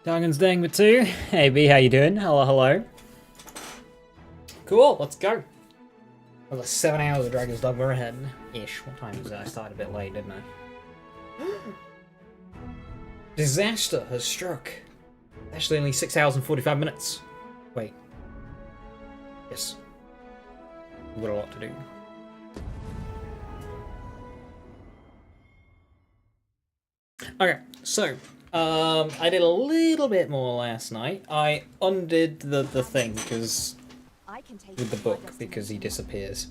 Dragon's Dang with 2. Hey B, how you doing? Hello, hello. Cool, let's go. Another 7 hours of Dragon's Dogma ahead. Ish. What time was it? I started a bit late, didn't I? Disaster has struck. Actually, only 6 hours and 45 minutes. Wait. Yes. We've got a lot to do. Okay, so I did a little bit more last night. I undid the thing because with the book because he disappears.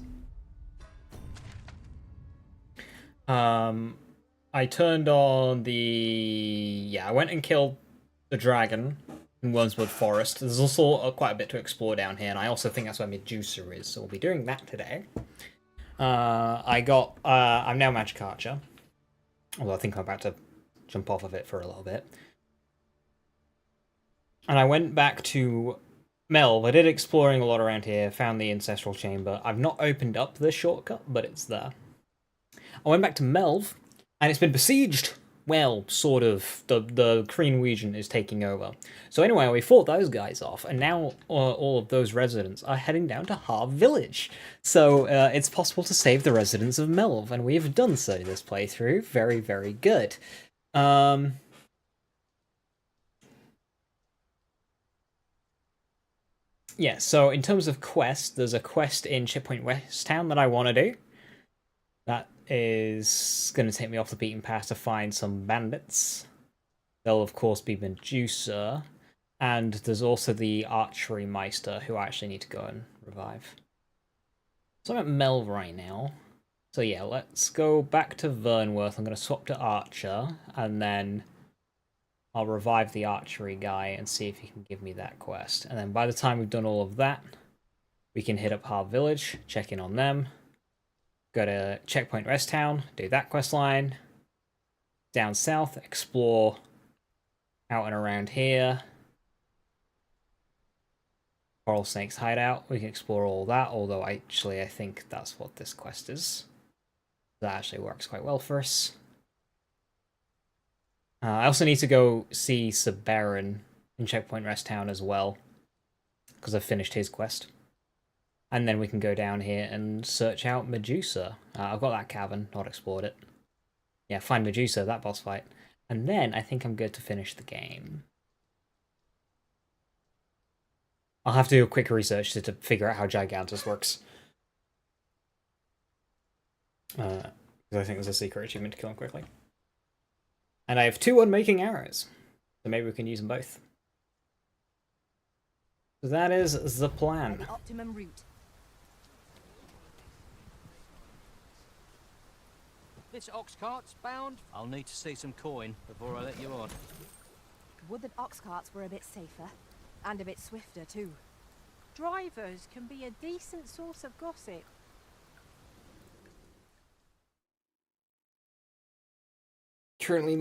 I turned on the I went and killed the dragon in Wormswood Forest. There's also quite a bit to explore down here, and I also think that's where Medusa is, so we'll be doing that today. I'm now Magic Archer, although I think I'm about to jump off of it for a little bit. And I went back to Melv. I did exploring a lot around here, found the Ancestral Chamber. I've not opened up this shortcut, but it's there. I went back to Melv, and it's been besieged. Well, sort of. The Kryn region is taking over. So anyway, we fought those guys off, and now all of those residents are heading down to Harv Village. So it's possible to save the residents of Melv, and we have done so this playthrough. Very, very good. Yeah, so in terms of quest, there's a quest in Checkpoint West Town that I want to do. That is going to take me off the beaten path to find some bandits. They'll, of course, be Medusa. And there's also the Archery Meister, who I actually need to go and revive. So I'm at Melv right now. So yeah, let's go back to Vernworth. I'm going to swap to Archer, and then I'll revive the archery guy and see if he can give me that quest. And then by the time we've done all of that, we can hit up Harv Village, check in on them, go to Checkpoint Rest Town, do that quest line, down south, explore out and around here. Coral Snake's hideout, we can explore all that, although I think that's what this quest is. That actually works quite well for us. I also need to go see Sir Baron in Checkpoint Rest Town as well, because I've finished his quest. And then we can go down here and search out Medusa. I've got that cavern, not explored it. Yeah, find Medusa, that boss fight. And then I think I'm good to finish the game. I'll have to do a quick research to figure out how Gigantus works. Because I think there's a secret achievement to kill him quickly. And I have 2 unmaking arrows, so maybe we can use them both. So that is the plan. The optimum route. This ox cart's bound. I'll need to see some coin before I let you on. Would that ox carts were a bit safer, and a bit swifter too. Drivers can be a decent source of gossip. Currently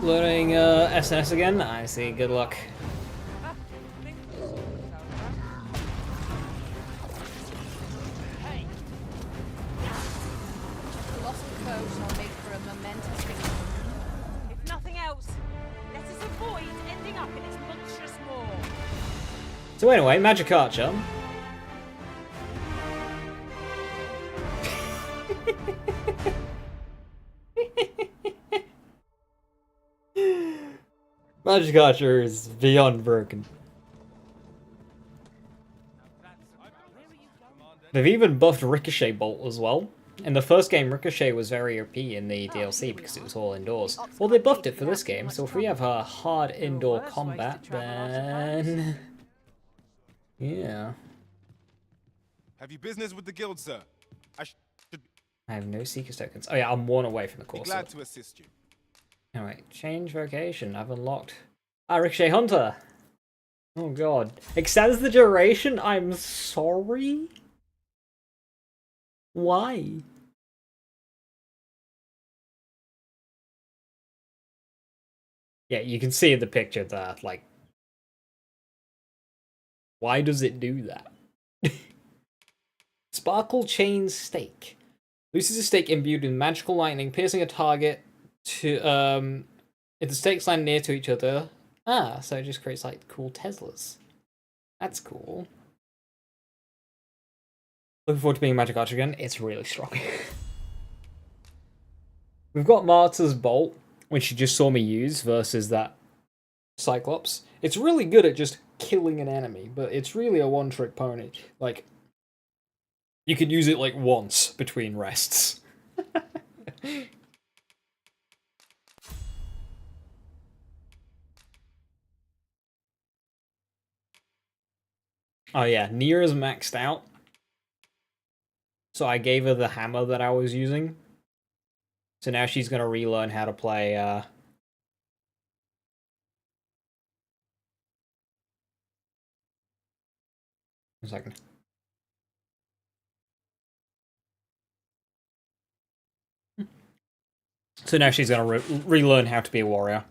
loading SNS again. I see. Good luck. Hey. Lost foe shall make for a momentous victory. If nothing else, let us avoid ending up in its monstrous maw. So anyway, Magic Archer. Magic Archer is beyond broken. They've even buffed Ricochet Bolt as well. In the first game, Ricochet was very OP in the DLC because it was all indoors. Well, they buffed it for this game, so if we have a hard indoor combat, then... yeah. Have you business with the guild, sir? I have no Seeker's tokens. Oh yeah, I'm 1 away from the course. Glad to assist you. Alright, change vocation. I've unlocked... Ricochet Hunter! Oh god. Extends the duration? I'm sorry? Why? Yeah, you can see in the picture that, like... why does it do that? Sparkle Chain Stake. Looses a stake imbued with magical lightning, piercing a target to If the stakes land near to each other, so it just creates like cool Teslas. That's cool. Looking forward to being Magic Archer again. It's really strong. We've got Marta's Bolt, which she just saw me use, versus that Cyclops. It's really good at just killing an enemy, but it's really a one-trick pony. Like, you can use it like once between rests. Oh yeah, Nia's maxed out. So I gave her the hammer that I was using. So now she's gonna relearn how to play, 1 second. So now she's gonna relearn how to be a warrior.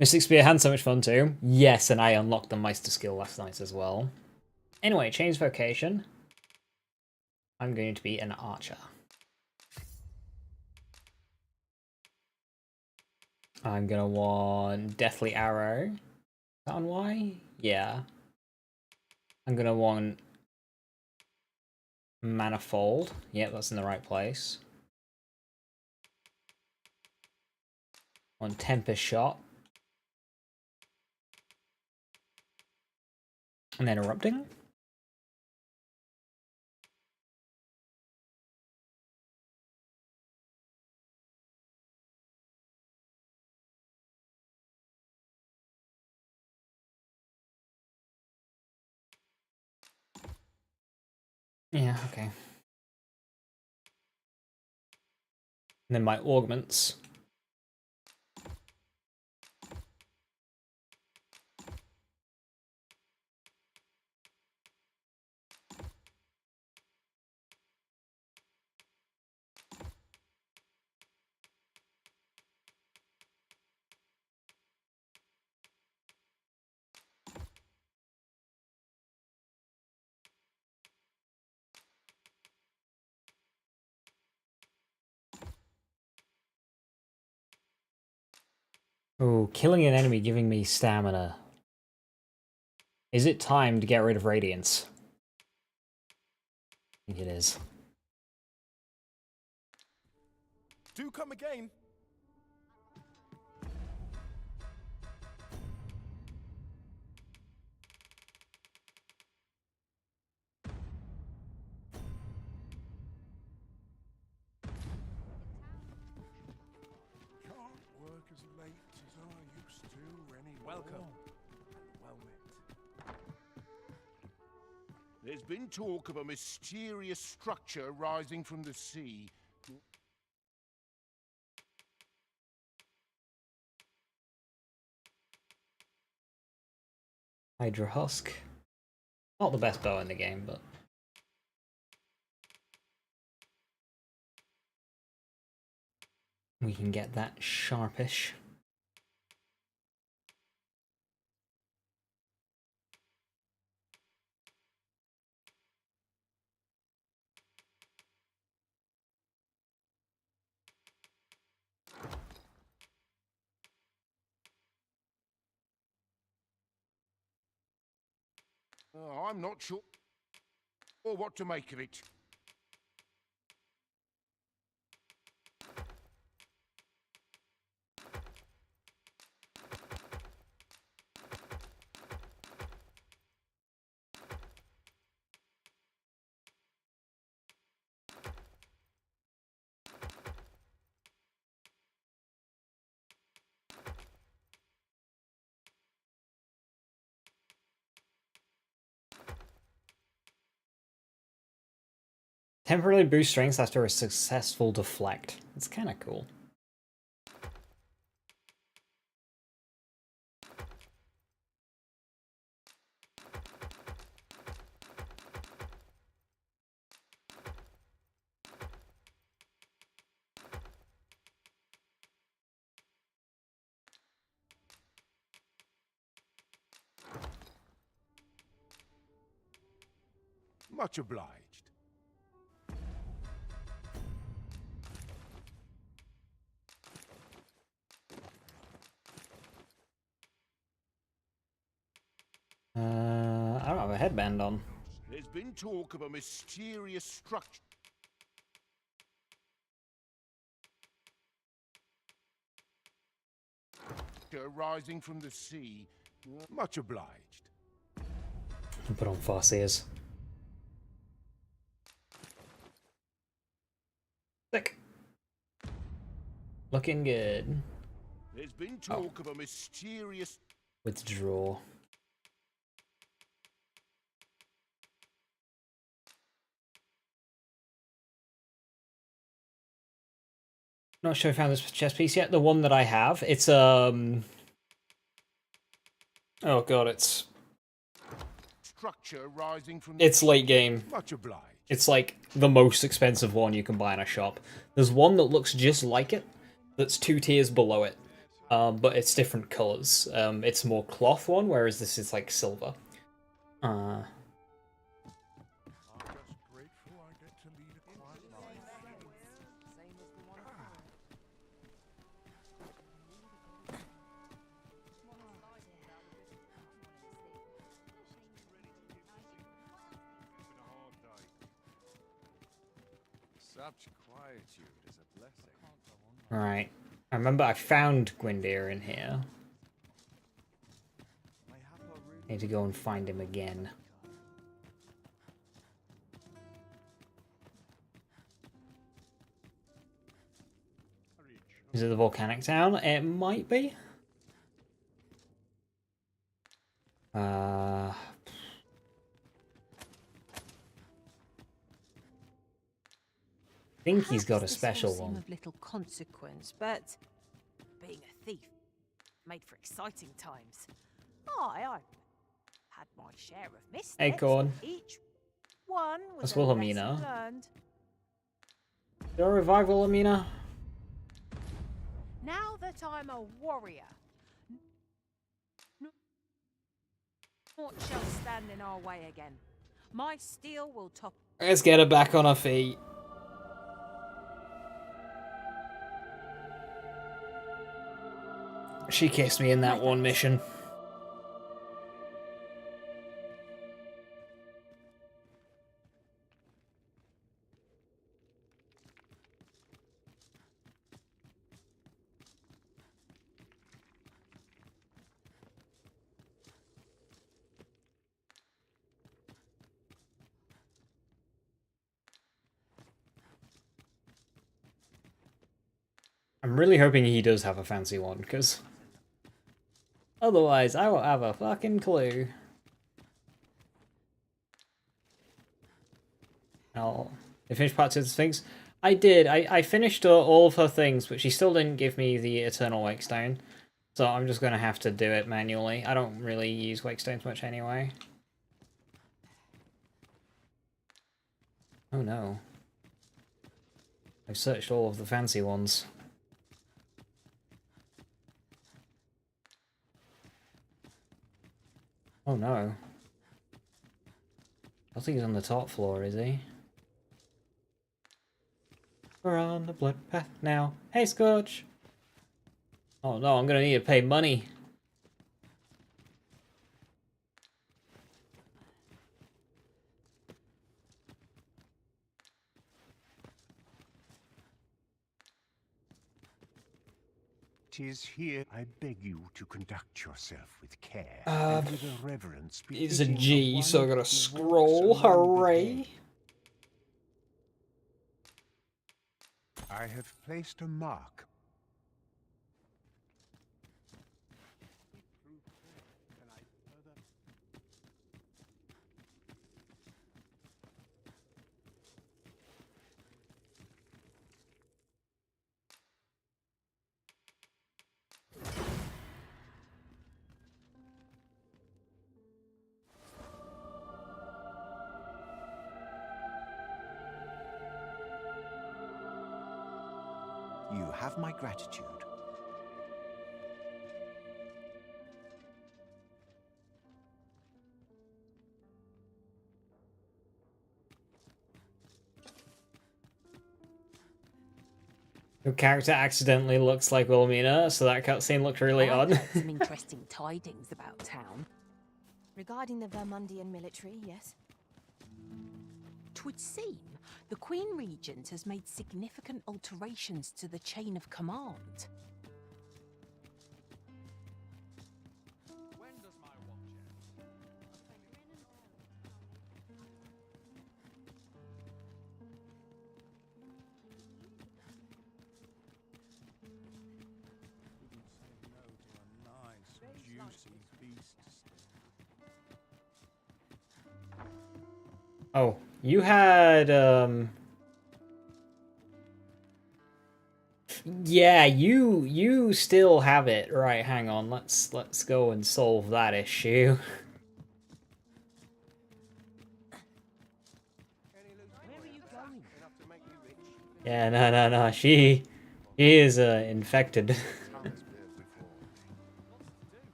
Mystic Spear had so much fun too. Yes, and I unlocked the Meister skill last night as well. Anyway, change vocation. I'm going to be an archer. I'm gonna want Deathly Arrow. Is that on Y? Yeah. I'm gonna want Manifold. Yep, that's in the right place. On Tempest Shot. And then Erupting. Yeah, okay. And then my augments. Ooh, killing an enemy giving me stamina. Is it time to get rid of Radiance? I think it is. Do come again. Can't work as late as I used to anymore. Welcome. Well met. There's been talk of a mysterious structure rising from the sea. Hydra Husk. Not the best bow in the game, but... we can get that sharpish. I'm not sure or what to make of it. Temporarily boost strength after a successful deflect. It's kind of cool. Much obliged. headband on. There's been talk of a mysterious structure rising from the sea. Much obliged. And put on false ears. Sick. Looking good. There's been talk of a mysterious... Withdraw. Not sure if I found this chess piece yet. The one that I have, it's oh god, it's structure rising from it's late game. Much obliged. It's like the most expensive one you can buy in a shop. There's one that looks just like it, that's 2 tiers below it, but it's different colors. It's more cloth one, whereas this is like silver. I'm just grateful I get to lead a quiet life. Such quietude is a blessing. Right. I remember I found Gwyndir in here. Need to go and find him again. Is it the volcanic town? It might be. I think he's got a special Seem one. of little consequence, but being a thief made for exciting times. I've had my share of missteps. Acorn. Each one was That's a lesson Wilhelmina. learned. Do I revive Wilhelmina? Now that I'm a warrior, what shall stand in our way again? My steel will top. Let's get her back on her feet. She kissed me in that one mission. I'm really hoping he does have a fancy one, because otherwise I won't have a fucking clue. Oh, you finished part 2 of the Sphinx? I did. I finished all of her things, but she still didn't give me the Eternal Wake Stone. So I'm just going to have to do it manually. I don't really use Wake Stones much anyway. Oh no. I've searched all of the fancy ones. Oh no. I think he's on the top floor, is he? We're on the blood path now. Hey, Scorch! Oh no, I'm gonna need to pay money. Tis here I beg you to conduct yourself with care Uh, and with a reverence It's a befitting G, one so I gotta who scroll. walks among the Hooray! dead. I have placed a mark. You have my gratitude. Your character accidentally looks like Wilhelmina, so that cutscene looked really I've odd. heard some interesting tidings about town. Regarding the Vermundian military, yes. 'Twould seem the Queen Regent has made significant alterations to the chain of command. When does my watch end? Wouldn't say no to a nice, juicy beast steak. Oh, you had yeah, you still have it. Right, hang on. Let's go and solve that issue. Where are you going? Yeah, no. She is infected.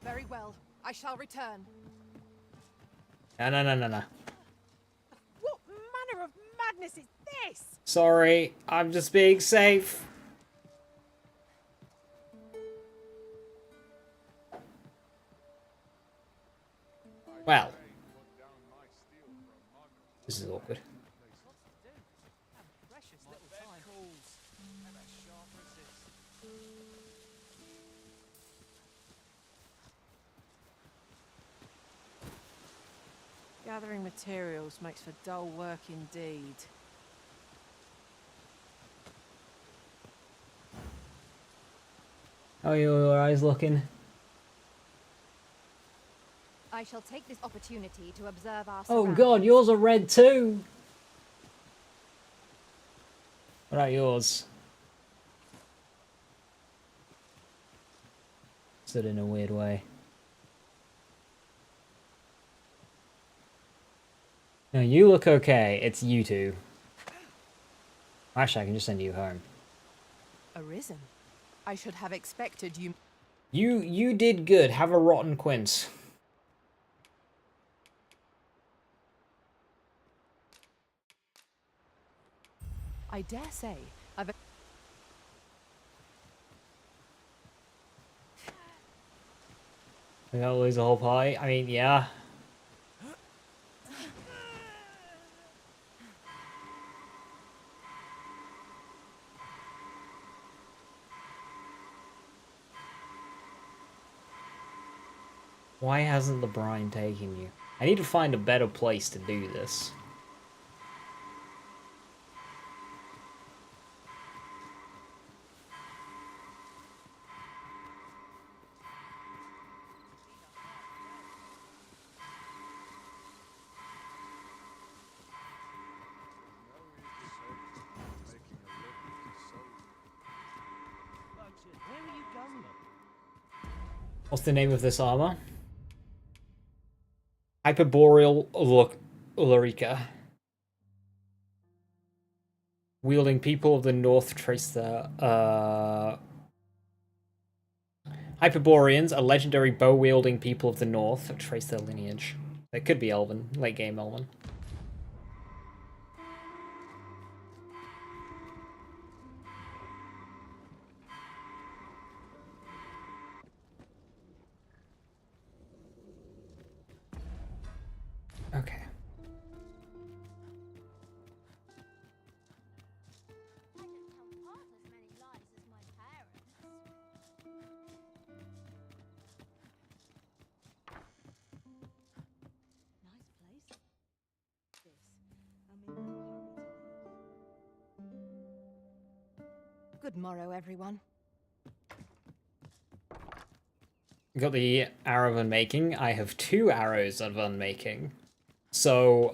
Very well. I shall return. No. What manner of madness is this? Sorry, I'm just being safe. Well, this is awkward. Precious little time. And a sharp resist. Gathering materials makes for dull work indeed. How are your eyes looking? I shall take this opportunity to observe our Oh surroundings. god, yours are red too! What about yours? Stood in a weird way. No, you look okay. It's you two. Actually, I can just send you home. Arisen. I should have expected you. You did good. Have a rotten quince. I dare say I've. We gotta lose the whole party. I mean, yeah. Why hasn't the brine taken you? I need to find a better place to do this. Where are you going? What's the name of this armor? Hyperboreal Ulrica. Wielding people of the North trace their Hyperboreans, a legendary bow-wielding people of the North, trace their lineage. It could be Elven, late game Elven. Okay. Good morrow, everyone. Got the arrow of unmaking. I have 2 arrows of unmaking. So,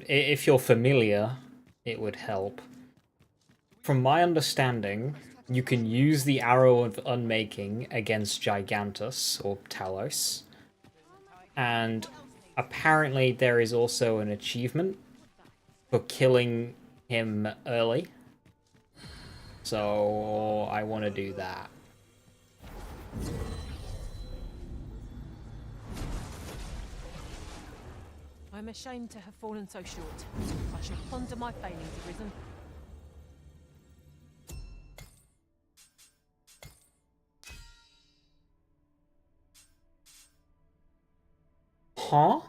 if you're familiar, it would help. From my understanding, you can use the arrow of unmaking against Gigantus or Talos. And apparently there is also an achievement for killing him early. So I want to do that. I'm ashamed to have fallen so short. I shall ponder my failings, Arisen. Huh?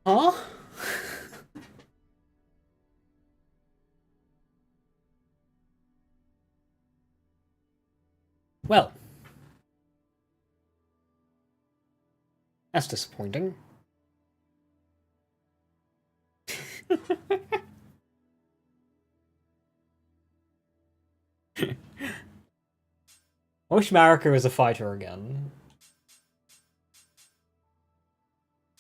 Huh? Well. That's disappointing. I wish Marika was a fighter again.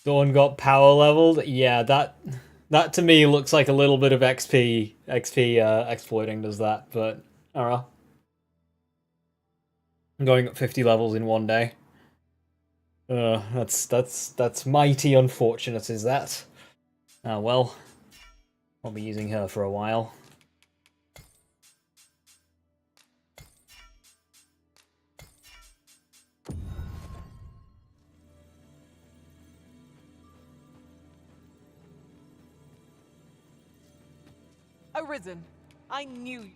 Dawn got power leveled. Yeah, that to me looks like a little bit of XP exploiting does that, but alright. Going up 50 levels in one day. That's mighty unfortunate, is that? Ah well. I'll be using her for a while. Arisen. I knew.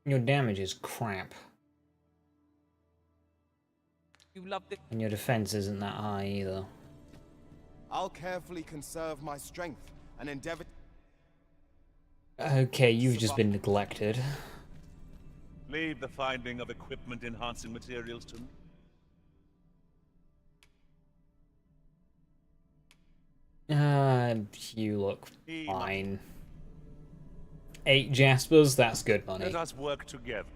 Your damage is crap. You loved it. And your defense isn't that high either. I'll carefully conserve my strength and endeavor. Okay, you've just been neglected. Leave the finding of equipment enhancing materials to me. You look fine. 8 Jaspers, that's good money. Let us work together.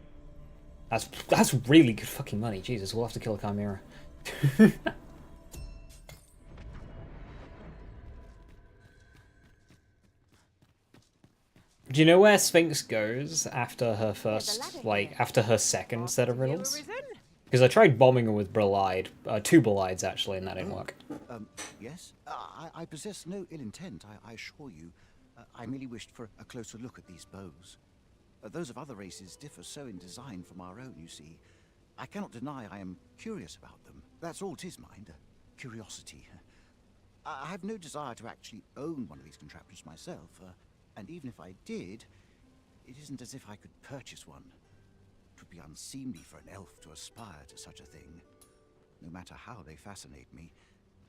That's really good fucking money. Jesus, we'll have to kill a Chimera. Do you know where Sphinx goes after her first, like, after her second set of riddles? Because I tried bombing her with Brelide, 2 Brelides actually, and that didn't work. Yes? I possess no ill intent, I assure you. I merely wished for a closer look at these bows. Those of other races differ so in design from our own, you see. I cannot deny I am curious about them. That's all 'tis, mind. Curiosity. I have no desire to actually own one of these contraptions myself, and even if I did, it isn't as if I could purchase one. It would be unseemly for an elf to aspire to such a thing. No matter how they fascinate me,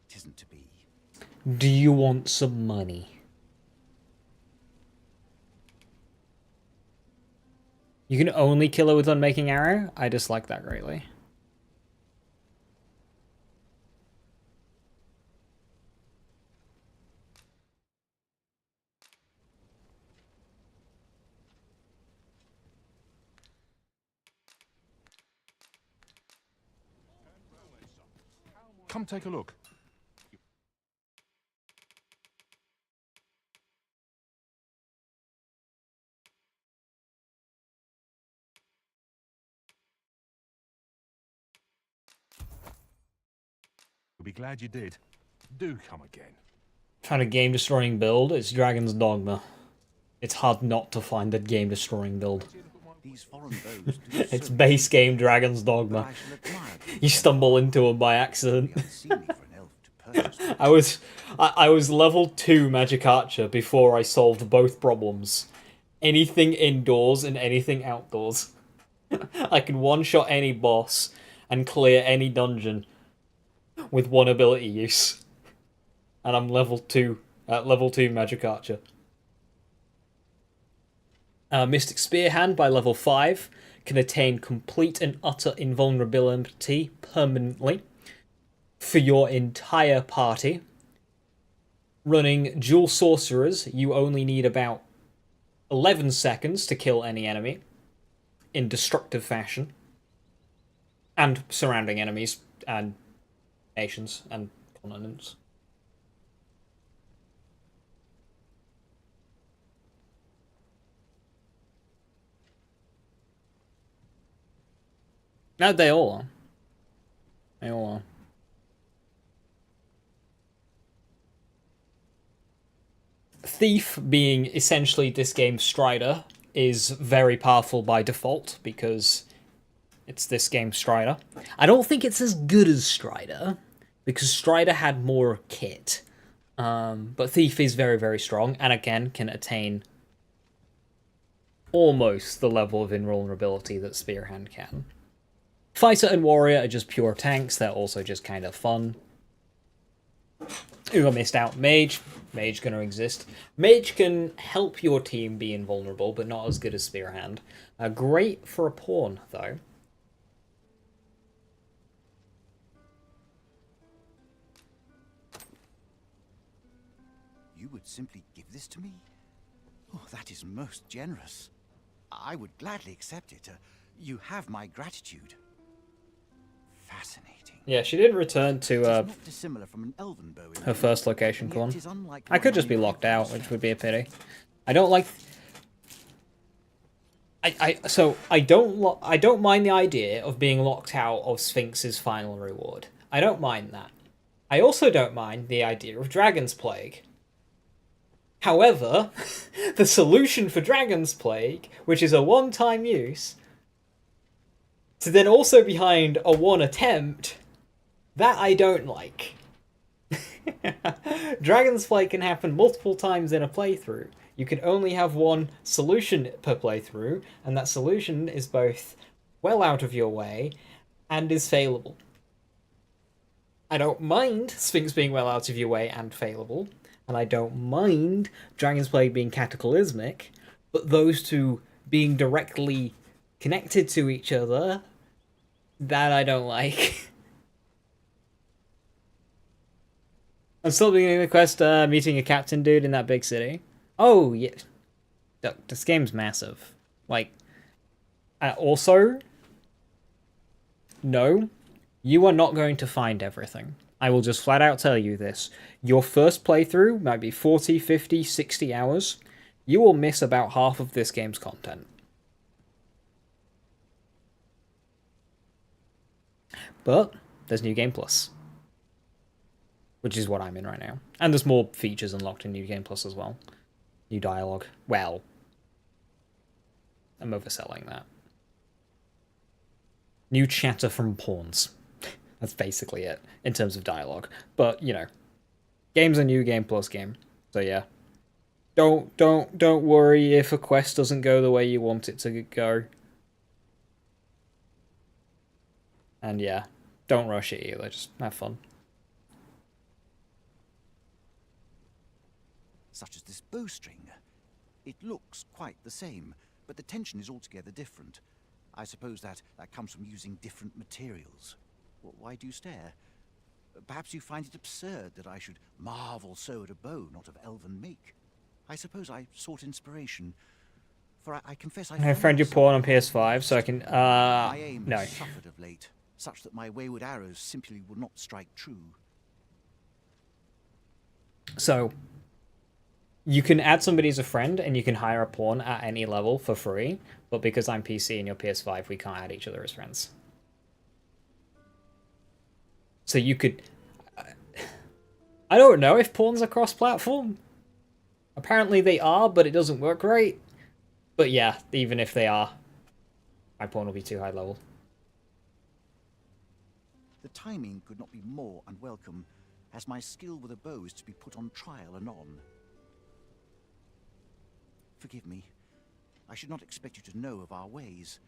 it isn't to be. Do you want some money? You can only kill her with Unmaking Arrow? I dislike that greatly. Come take a look. You'll be glad you did. Do come again. Found a game-destroying build. It's Dragon's Dogma. It's hard not to find a game-destroying build. These foreign bows do It's so base much, game Dragon's but Dogma. I shall admire them You for stumble their into them by It accident. would be unseemly for an elf to purchase them. I was level 2 Magic Archer before I solved both problems. Anything indoors and anything outdoors. I can one-shot any boss and clear any dungeon with one ability use. And I'm level 2 Magic Archer. Mystic Spearhand by level 5 can attain complete and utter invulnerability permanently for your entire party. Running Dual Sorcerers, you only need about 11 seconds to kill any enemy in destructive fashion. And surrounding enemies and nations and continents. No, they all are. They all are. Thief, being essentially this game's Strider, is very powerful by default because it's this game's Strider. I don't think it's as good as Strider because Strider had more kit. But Thief is very, very strong and again can attain almost the level of invulnerability that Spearhand can. Fighter and Warrior are just pure tanks. They're also just kind of fun. Ooh, I missed out. Mage. Mage gonna exist. Mage can help your team be invulnerable, but not as good as Spearhand. Great for a pawn, though. You would simply give this to me? Oh, that is most generous. I would gladly accept it. You have my gratitude. Fascinating. Yeah, she didn't return to not dissimilar from an elven bow her first location, Corn. I could just be locked out, which would be a pity. I don't like. I don't mind the idea of being locked out of Sphinx's final reward. I don't mind that. I also don't mind the idea of Dragon's Plague. However, the solution for Dragon's Plague, which is a one-time use, to then also behind a one attempt, that I don't like. Dragon's Plague can happen multiple times in a playthrough. You can only have one solution per playthrough, and that solution is both well out of your way and is failable. I don't mind Sphinx being well out of your way and failable, and I don't mind Dragon's Plague being cataclysmic, but those two being directly connected to each other, that I don't like. I'm still beginning the quest, meeting a captain dude in that big city. Oh, yeah. This game's massive. Like, also, no, you are not going to find everything. I will just flat out tell you this. Your first playthrough might be 40, 50, 60 hours. You will miss about half of this game's content. But there's New Game Plus, which is what I'm in right now. And there's more features unlocked in New Game Plus as well. New dialogue. Well, I'm overselling that. New chatter from pawns. That's basically it in terms of dialogue. But, you know, game's a New Game Plus game. So yeah. Don't worry if a quest doesn't go the way you want it to go. And yeah, don't rush it either, just have fun. Such as this bowstring. It looks quite the same, but the tension is altogether different. I suppose that comes from using different materials. Why do you stare? Perhaps you find it absurd that I should marvel so at a bow not of elven make. I suppose I sought inspiration, for I confess I friend your porn on PS5, so I can, my aim no. has suffered of late, such that my wayward arrows simply will not strike true. So, you can add somebody as a friend, and you can hire a pawn at any level for free, but because I'm PC and you're PS5, we can't add each other as friends. So you could... I don't know if pawns are cross-platform. Apparently they are, but it doesn't work right. But yeah, even if they are, my pawn will be too high level. The timing could not be more unwelcome, as my skill with a bow is to be put on trial anon. Forgive me. I should not expect you to know of our ways.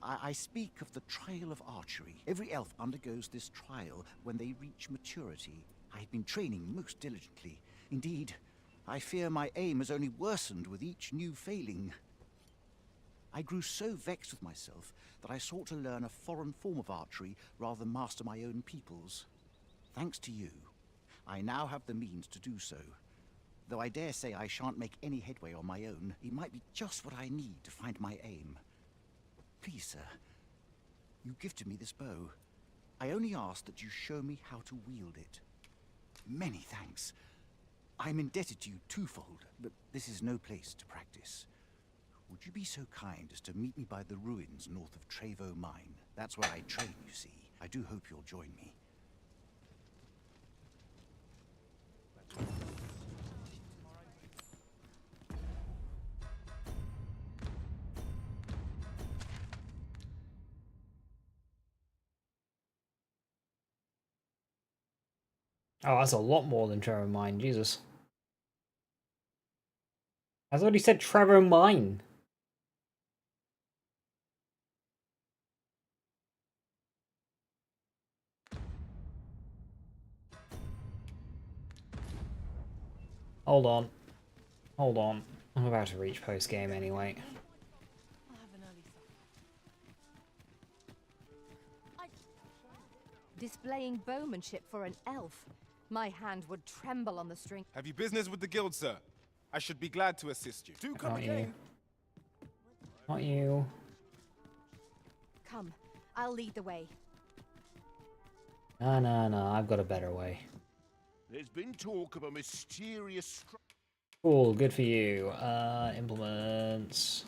I speak of the trial of archery. Every elf undergoes this trial when they reach maturity. I have been training most diligently. Indeed, I fear my aim has only worsened with each new failing. I grew so vexed with myself that I sought to learn a foreign form of archery rather than master my own people's. Thanks to you, I now have the means to do so. Though I dare say I shan't make any headway on my own, it might be just what I need to find my aim. Please, sir, You gifted me this bow. I only ask that you show me how to wield it. Many thanks. I'm indebted to you twofold, but this is no place to practice. Would you be so kind as to meet me by the ruins north of Trevo Mine? That's where I train, you see. I do hope you'll join me. Oh, that's a lot more than Trevor Mine, Jesus. I thought he said Trevor Mine. Hold on. Hold on. I'm about to reach post-game anyway. I'll have an early supper. Displaying bowmanship for an elf. My hand would tremble on the string. Have you business with the guild, sir? I should be glad to assist you. Do come Not again. you. Not you. Come, I'll lead the way. No, I've got a better way. There's been talk of a mysterious Cool, good for you. Implements.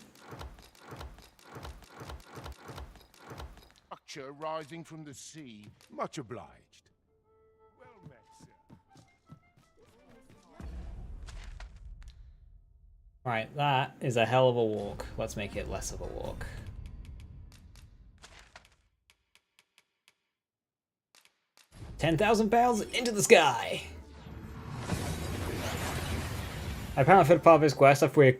structure rising from the sea. Much obliged. Well met, sir. Right, that is a hell of a walk. Let's make it less of a walk. £10,000 into the sky! Apparently for the part of this quest, I've weird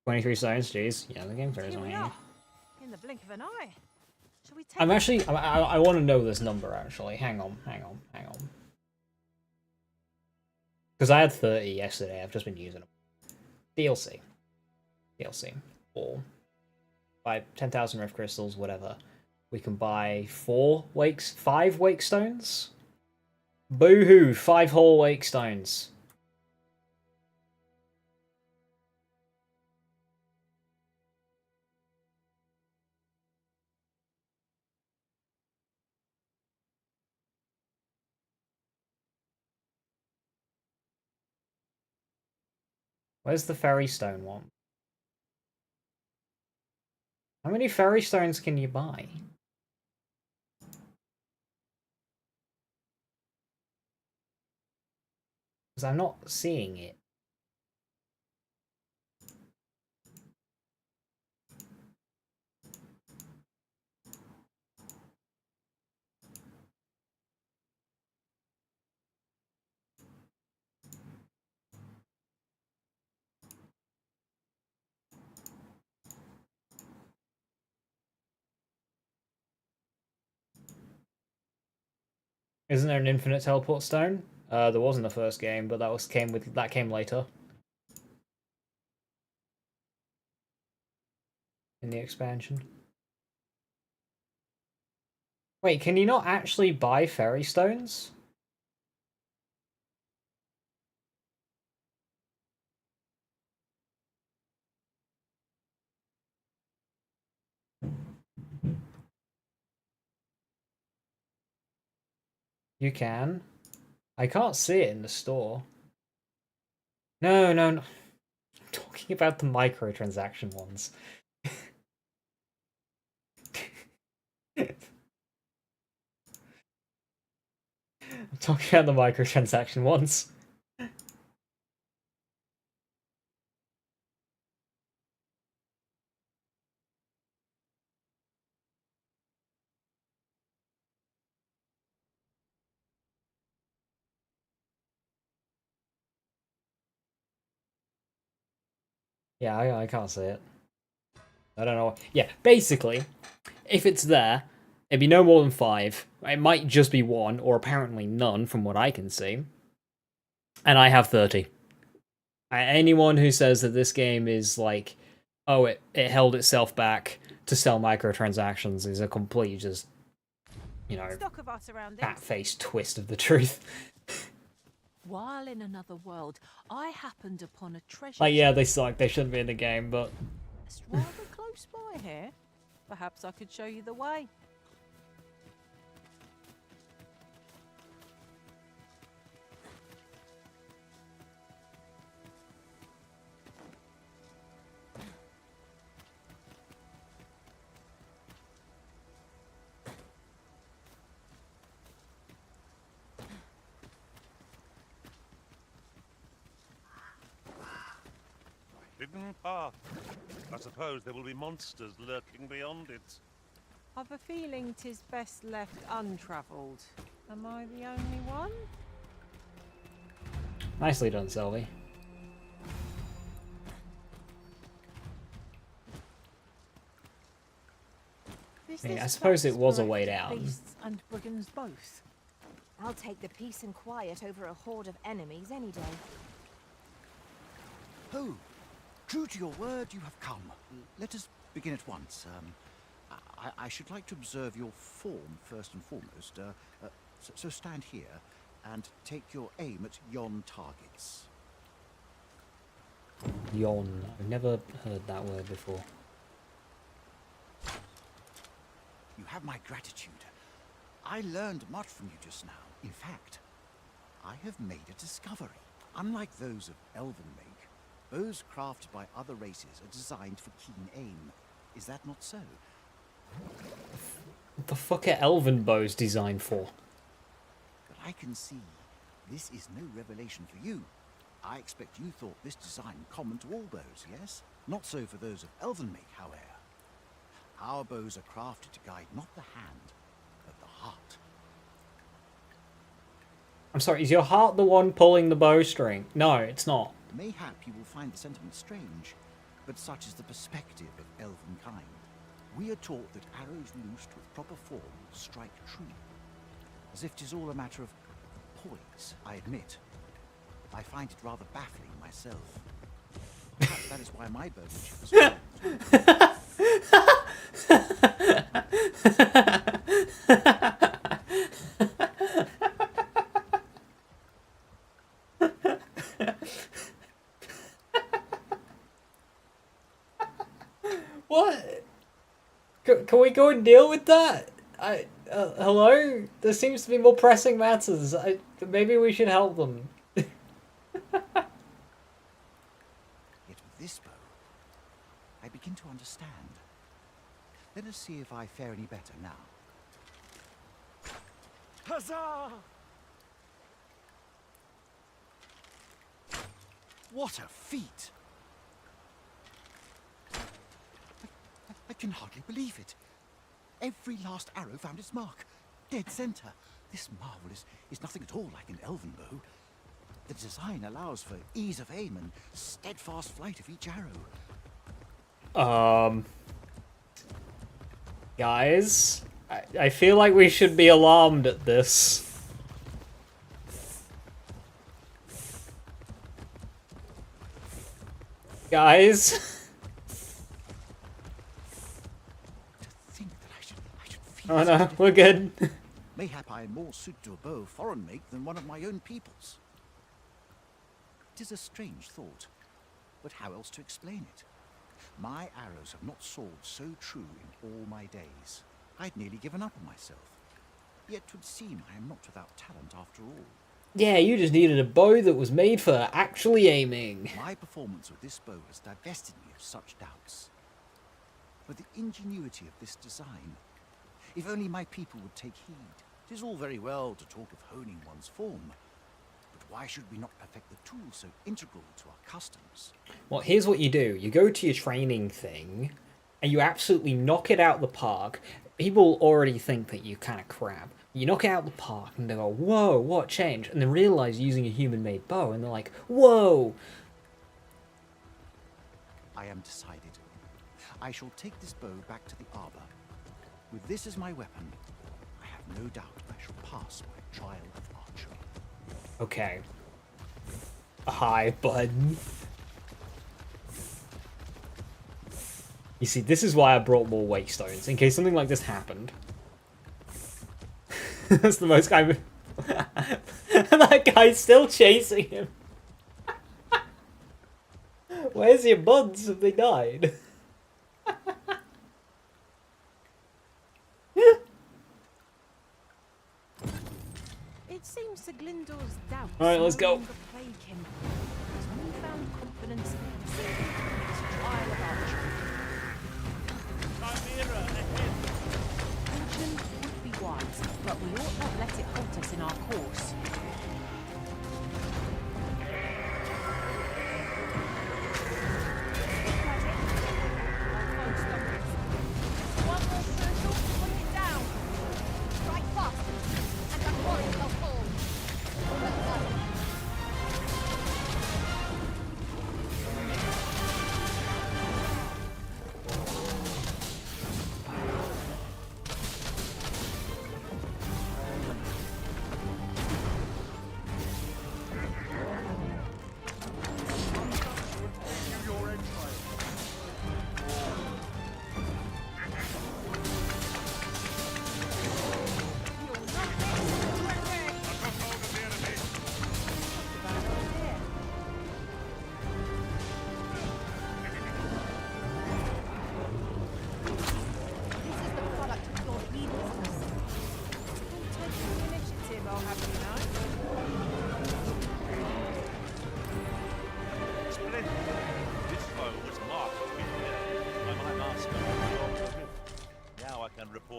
23 stones, jeez. Yeah, the game throws Here on we here. are, in the blink of an eye. Shall we take I'm actually, I want to know this number actually. Hang on. Because I had 30 yesterday, I've just been using them. DLC. Or buy 10,000 rift crystals, whatever. We can buy 5 wake stones? Boo-hoo, 5 whole wake stones. Where's the fairy stone one? How many fairy stones can you buy? Because I'm not seeing it. Isn't there an infinite teleport stone? There was in the first game, but that came later. In the expansion. Wait, can you not actually buy fairy stones? You can. I can't see it in the store. No. I'm talking about the microtransaction ones. I'm talking about the microtransaction ones. Yeah, I can't see it. I don't know. Yeah, basically, if it's there, it'd be no more than 5. It might just be 1, or apparently none, from what I can see. And I have 30. Anyone who says that this game is like, oh, it held itself back to sell microtransactions is a complete just, stock of our surroundings? fat-faced twist of the truth. While in another world, I happened upon a treasure. Like, yeah, they suck. They shouldn't be in the game, but chest rather close by here. Perhaps I could show you the way. forbidden path. I suppose there will be monsters lurking beyond it. I've a feeling 'tis best left untravelled. Am I the only one? Nicely done, Sylvie. I suppose it was a way down. Beasts and brigands both. I'll take the peace and quiet over a horde of enemies any day. Oh, true to your word, you have come. Let us begin at once. I should like to observe your form first and foremost. So stand here and take your aim at yon targets. Yon. I've never heard that word before. You have my gratitude. I learned much from you just now. In fact, I have made a discovery. Unlike those of elven make, bows crafted by other races are designed for keen aim. Is that not so? What the fuck are elven bows designed for? But I can see this is no revelation for you. I expect you thought this design common to all bows, yes? Not so for those of elven make, however. Our bows are crafted to guide not the hand, but the heart. I'm sorry, is your heart the one pulling the bowstring? No, it's not. Mayhap you will find the sentiment strange, but such is the perspective of elven kind. We are taught that arrows loosed with proper form strike true, as if 'tis all a matter of poise. I admit, I find it rather baffling myself. Perhaps that is why my bowmanship is What? Can we go and deal with that? Hello? There seems to be more pressing matters. Maybe we should help them. Yet with this bow, I begin to understand. Let us see if I fare any better now. Huzzah! What a feat! I can hardly believe it. Every last arrow found its mark. Dead center. This marvel is nothing at all like an elven bow. The design allows for ease of aim and steadfast flight of each arrow. Guys, I feel like we should be alarmed at this. Guys. Oh no, we're good. Mayhap I am more suited to a bow of foreign make than one of my own people's. It is a strange thought, but how else to explain it? My arrows have not soared so true in all my days. I'd nearly given up on myself. Yet 'twould seem I am not without talent after all. Yeah, you just needed a bow that was made for actually aiming. My performance with this bow has divested me of such doubts. But the ingenuity of this design, if only my people would take heed. It is all very well to talk of honing one's form, but why should we not perfect the tool so integral to our customs? Well, here's what you do. You go to your training thing, and you absolutely knock it out the park. People already think that you kind of crap. You knock it out the park, and they go, whoa, what changed? And then realize using a human-made bow, and they're like, whoa! I am decided. I shall take this bow back to the arbor. With this as my weapon, I have no doubt I shall pass my trial of archery. Okay. Hi, bud. You see, this is why I brought more wakestones, in case something like this happened. That's the most kind of... And that guy's still chasing him. Where's your buds if they died? It seems Sir Glyndor's doubts All right, let's no go. longer plague him. His newfound confidence seems to be his trial of archery. Caution would be wise, but we ought not let it halt us in our course.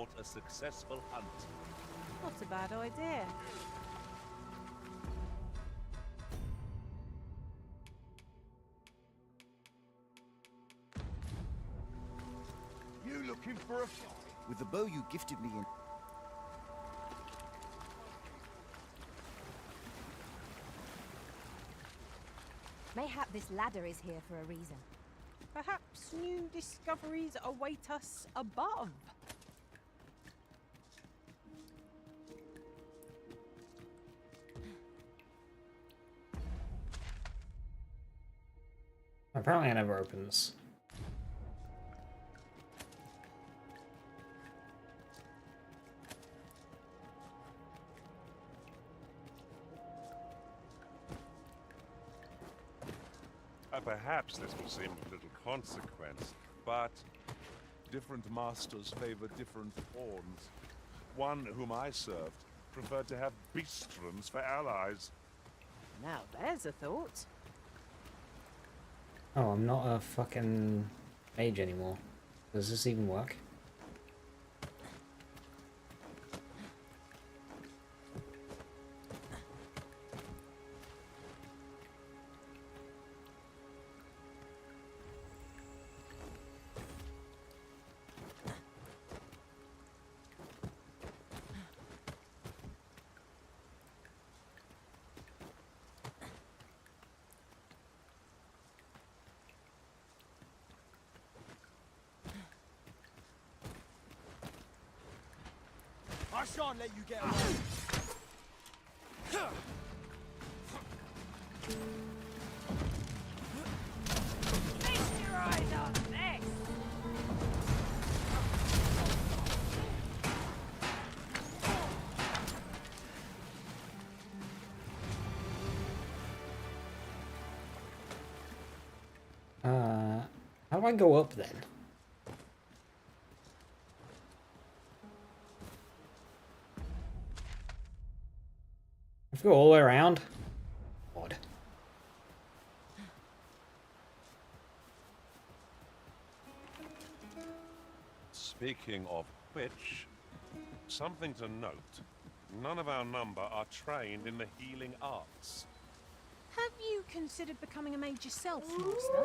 support a successful hunt. Not a bad idea. You looking for a fight? With the bow you gifted me in... Mayhap this ladder is here for a reason. Perhaps new discoveries await us above. Apparently it never opens. Perhaps this will seem of little consequence, but different masters favor different pawns. One whom I served preferred to have beastrons for allies. Now there's a thought. Oh, I'm not a fucking mage anymore. Does this even work? I shan't let you get away. Feast your eyes on this! How do I go up then? I have to go all the way around? Odd. Speaking of which, something to note. None of our number are trained in the healing arts. Have you considered becoming a mage yourself, Master?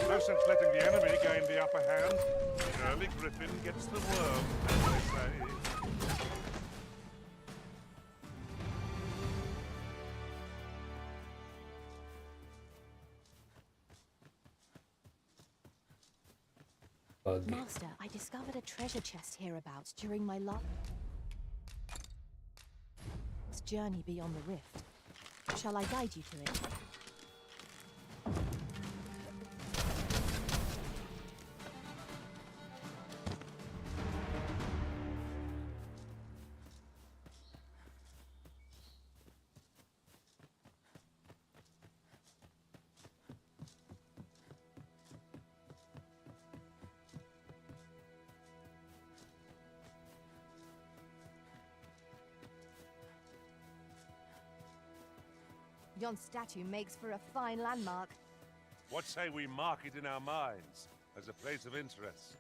No sense letting the enemy gain the upper hand. The early griffin gets the worm, as they say. Bug. Master, I discovered a treasure chest hereabouts during my last journey beyond the rift. Shall I guide you to it? Yon statue makes for a fine landmark. What say we mark it in our minds as a place of interest?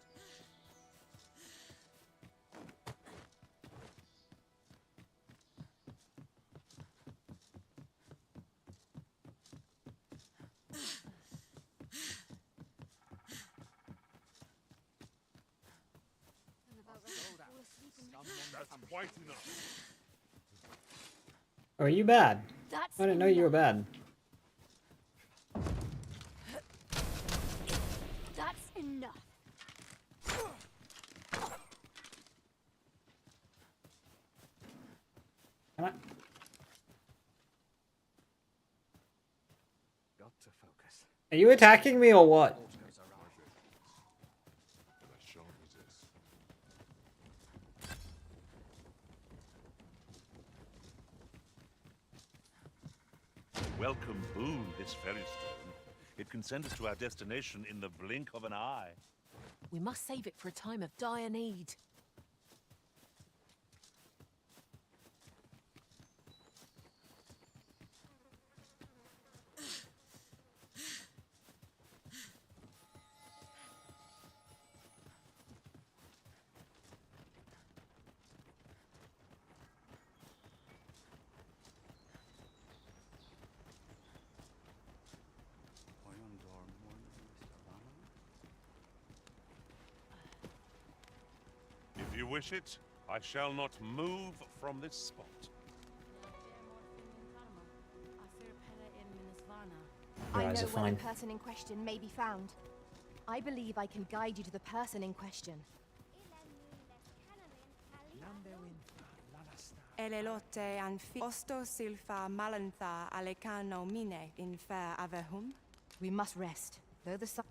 That's quite enough. Oh, are you bad? That's I didn't know you were bad. That's enough. Can I? Got to focus. Are you attacking me or what? But I shan't resist. Welcome boon, this ferry stone. It can send us to our destination in the blink of an eye. We must save it for a time of dire need. you wish it, I shall not move from this spot. Your I eyes know are where fine. the person in question may be found. I believe I can guide you to the person in question. Elelote anfi osto silfa malantha alecano mine in fair avehum. We must rest, though the sun.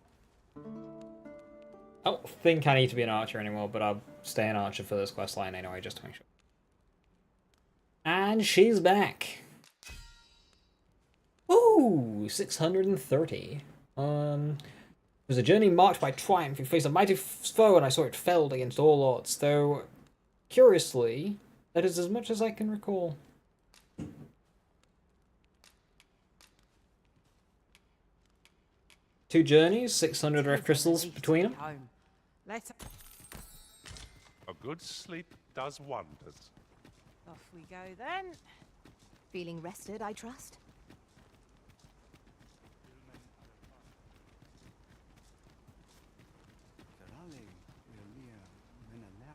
I don't think I need to be an archer anymore, but I'll stay an archer for this quest line anyway, just to make sure. And she's back. Ooh, 630. It was a journey marked by triumph. You faced a mighty foe, and I saw it felled against all odds. Though, curiously, that is as much as I can recall. Two journeys, 600 ref crystals between them. A good sleep does wonders. Off we go then. Feeling rested, I trust?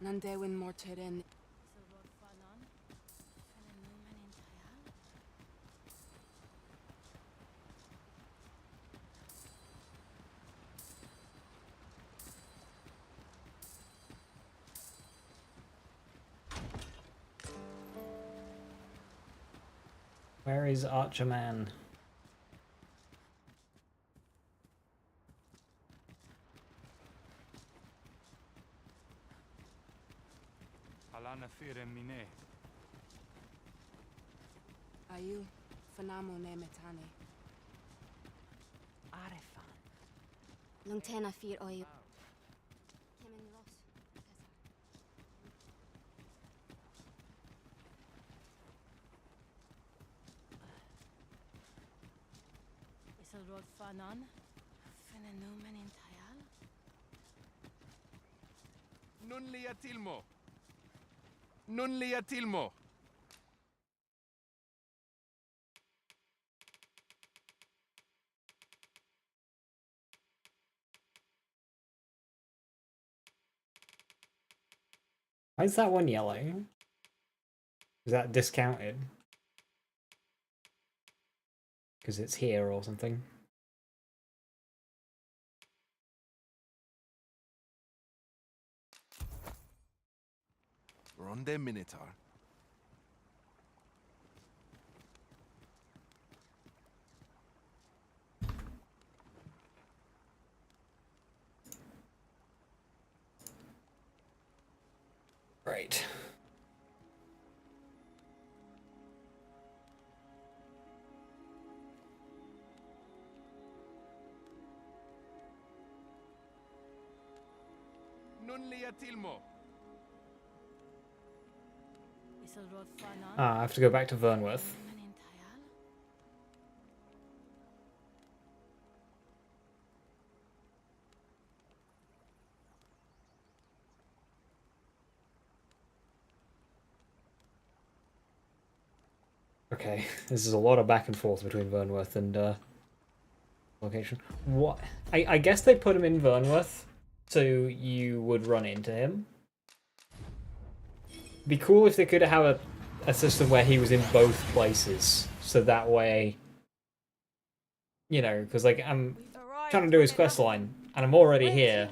Nandewin morteren. Where is Archer Man? Alana fire mine. Ayu, fanamo ne metane. Arefan. Lungtena fir oyu. Isilrod Fanan. Fenenomen in Tayal. Nun liatilmo. Nun liatilmo. Why is that one yellow? Is that discounted? Because it's here or something. Ronde Minotaur. Right. Nun liatilmo. Isilrod Fanan. Ah, I have to go back to Vernworth. Okay, this is a lot of back and forth between Vernworth and location. What? I guess they put him in Vernworth so you would run into him. Be cool if they could have a system where he was in both places, so that way, you know, because like I'm trying to do his quest line and I'm already here.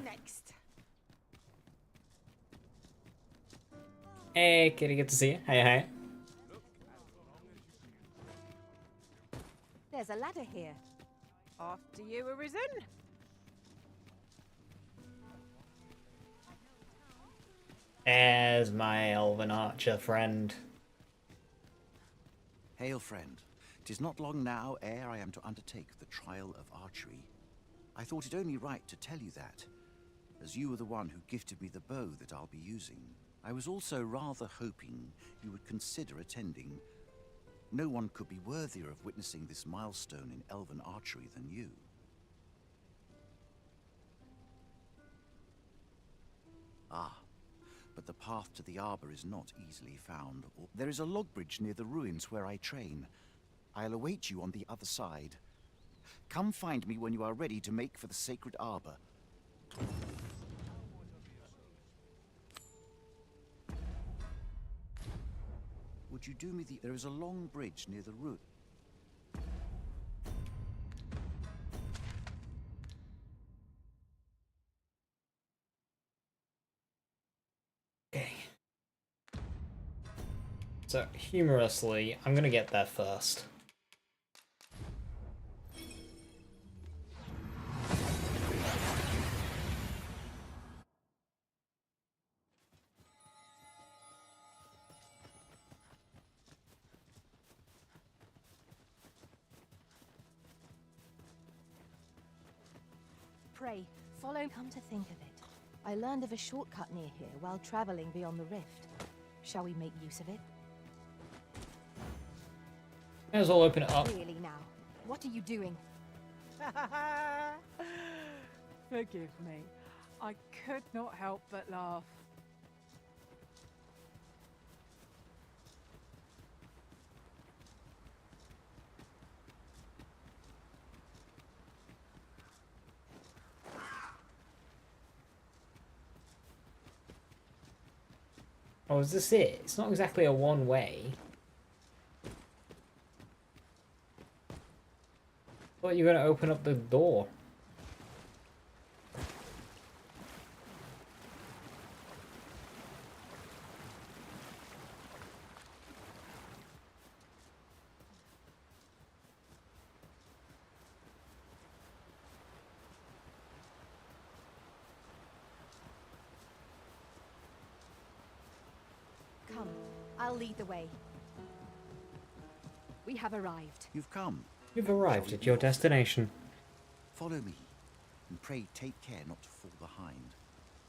Hey, kitty, good to see you. Hey, hey. There's a ladder here. After you, Arisen. There's my elven archer friend. Hail, friend. 'Tis not long now ere I am to undertake the trial of archery. I thought it only right to tell you that, as you were the one who gifted me the bow that I'll be using. I was also rather hoping you would consider attending. No one could be worthier of witnessing this milestone in elven archery than you. Ah, but the path to the arbor is not easily found. There is a log bridge near the ruins where I train. I'll await you on the other side. Come find me when you are ready to make for the sacred arbor. Would you do me the... There is a long bridge near the ruin. Okay. So, humorously, I'm gonna get there first. Pray, follow. Come to think of it, I learned of a shortcut near here while traveling beyond the rift. Shall we make use of it? May as well open it up. Really now, what are you doing? Forgive me. I could not help but laugh. Oh, is this it? It's not exactly a one-way. Thought you were gonna open up the door. Come, I'll lead the way. We have arrived. You've come. You've arrived at your destination. Follow me, and pray take care not to fall behind.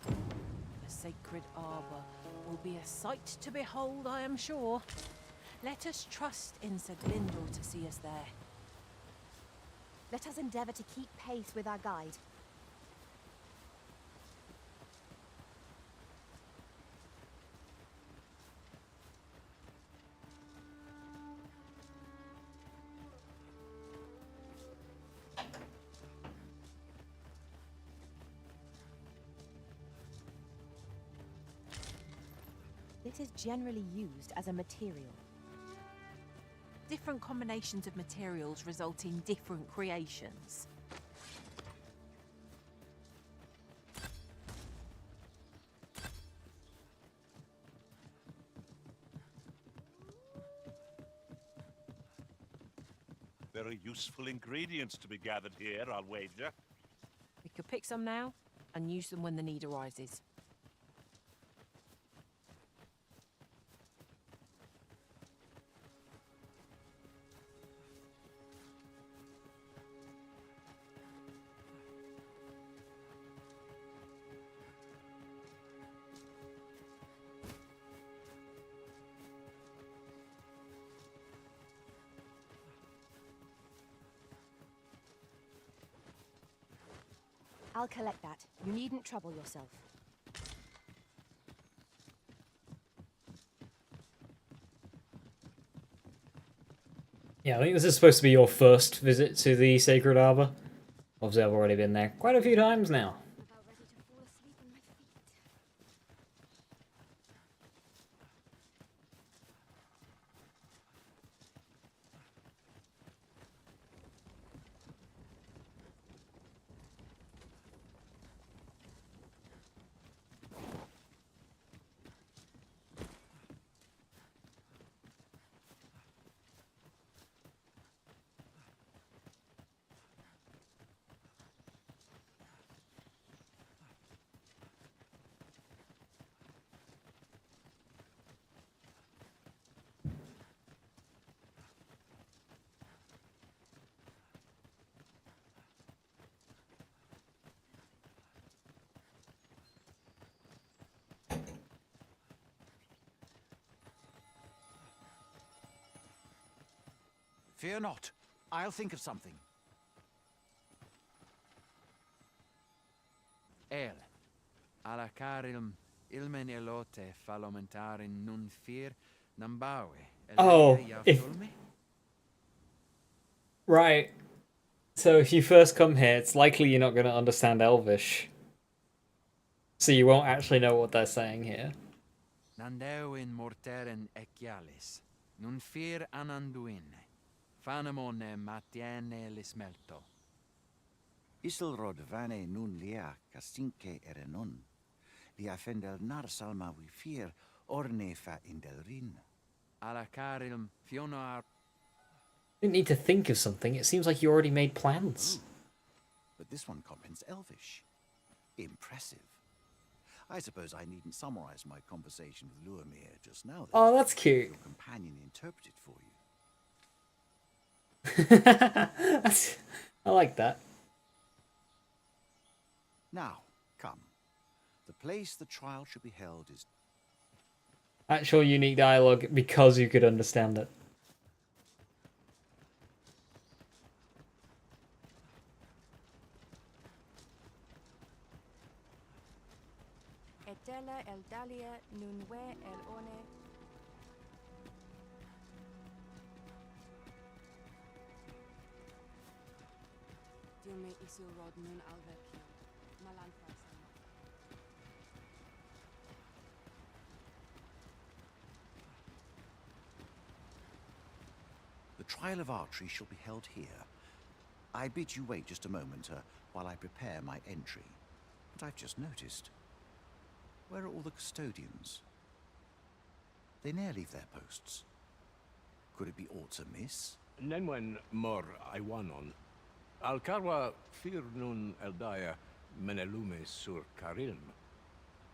The sacred arbor will be a sight to behold, I am sure. Let us trust in Sir Glindor to see us there. Let us endeavor to keep pace with our guide. This is generally used as a material. Different combinations of materials result in different creations. Very useful ingredients to be gathered here, I'll wager. We could pick some now and use them when the need arises. I'll collect that. You needn't trouble yourself. Yeah, I think this is supposed to be your first visit to the Sacred Arbor. Obviously, I've already been there quite a few times now. About ready to fall asleep on my feet. Fear not. I'll think of something. Alla carilm ilmen elote fallomentare nun fear nambawe. Oh, right. So if you first come here, it's likely you're not going to understand Elvish. So you won't actually know what they're saying here. Nandeo in morteren ecialis. non fier ananduine. Fanamone matiene l'ismelto. Isilrod vane nun lia castinque erenon. Lia fendel nar salma vi fier orne fa indelrin. Alacarilm fionar. Didn't need to think of something. It seems like you already made plans. But this one comprehends Elvish. Impressive. I suppose I needn't summarize my conversation with Luamir just now. Oh, that's cute. Your companion interpreted for you. I like that. Now, come. The place the trial should be held is... Actual unique dialogue because you could understand it. Etela el dalia nunwe el one. Dilme isilrod nun alvekio. Malanfasan. The trial of archery shall be held here. I bid you wait just a moment while I prepare my entry. But I've just noticed. Where are all the custodians? They ne'er leave their posts. Could it be aught amiss? Nenwen mor Iwanon. Alcarwa fir nun eldaya menelume sur carilm.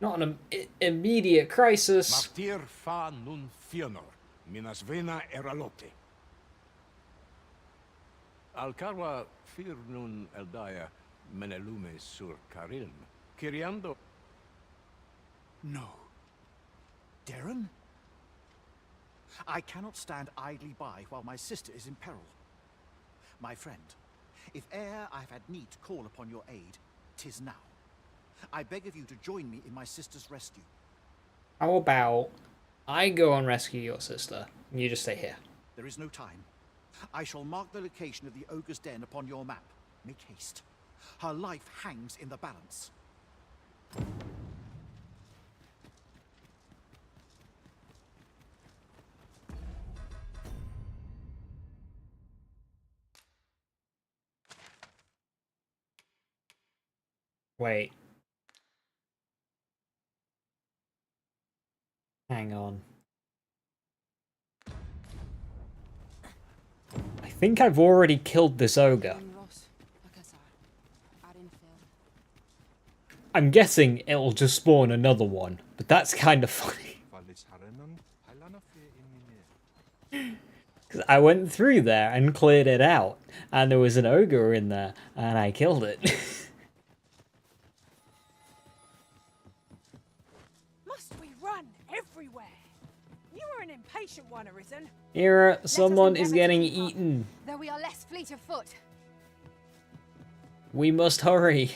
Not an immediate crisis. Martir fa nun fionor, minas vena eralote. Alcarwa fir nun eldaya menelume sur carilm. Kiriando. No. Darren? I cannot stand idly by while my sister is in peril. My friend, if e'er I've had need to call upon your aid, 'tis now. I beg of you to join me in my sister's rescue. How about I go and rescue your sister, and you just stay here? There is no time. I shall mark the location of the ogre's den upon your map. Make haste. Her life hangs in the balance. Wait. Hang on. I think I've already killed this ogre. I'm guessing it'll just spawn another one, but that's kind of funny. Because I went through there and cleared it out, and there was an ogre in there, and I killed it. Must we run everywhere? You are an impatient one, Arisen. Here, someone is getting eaten. Though we are less fleet of foot. We must hurry.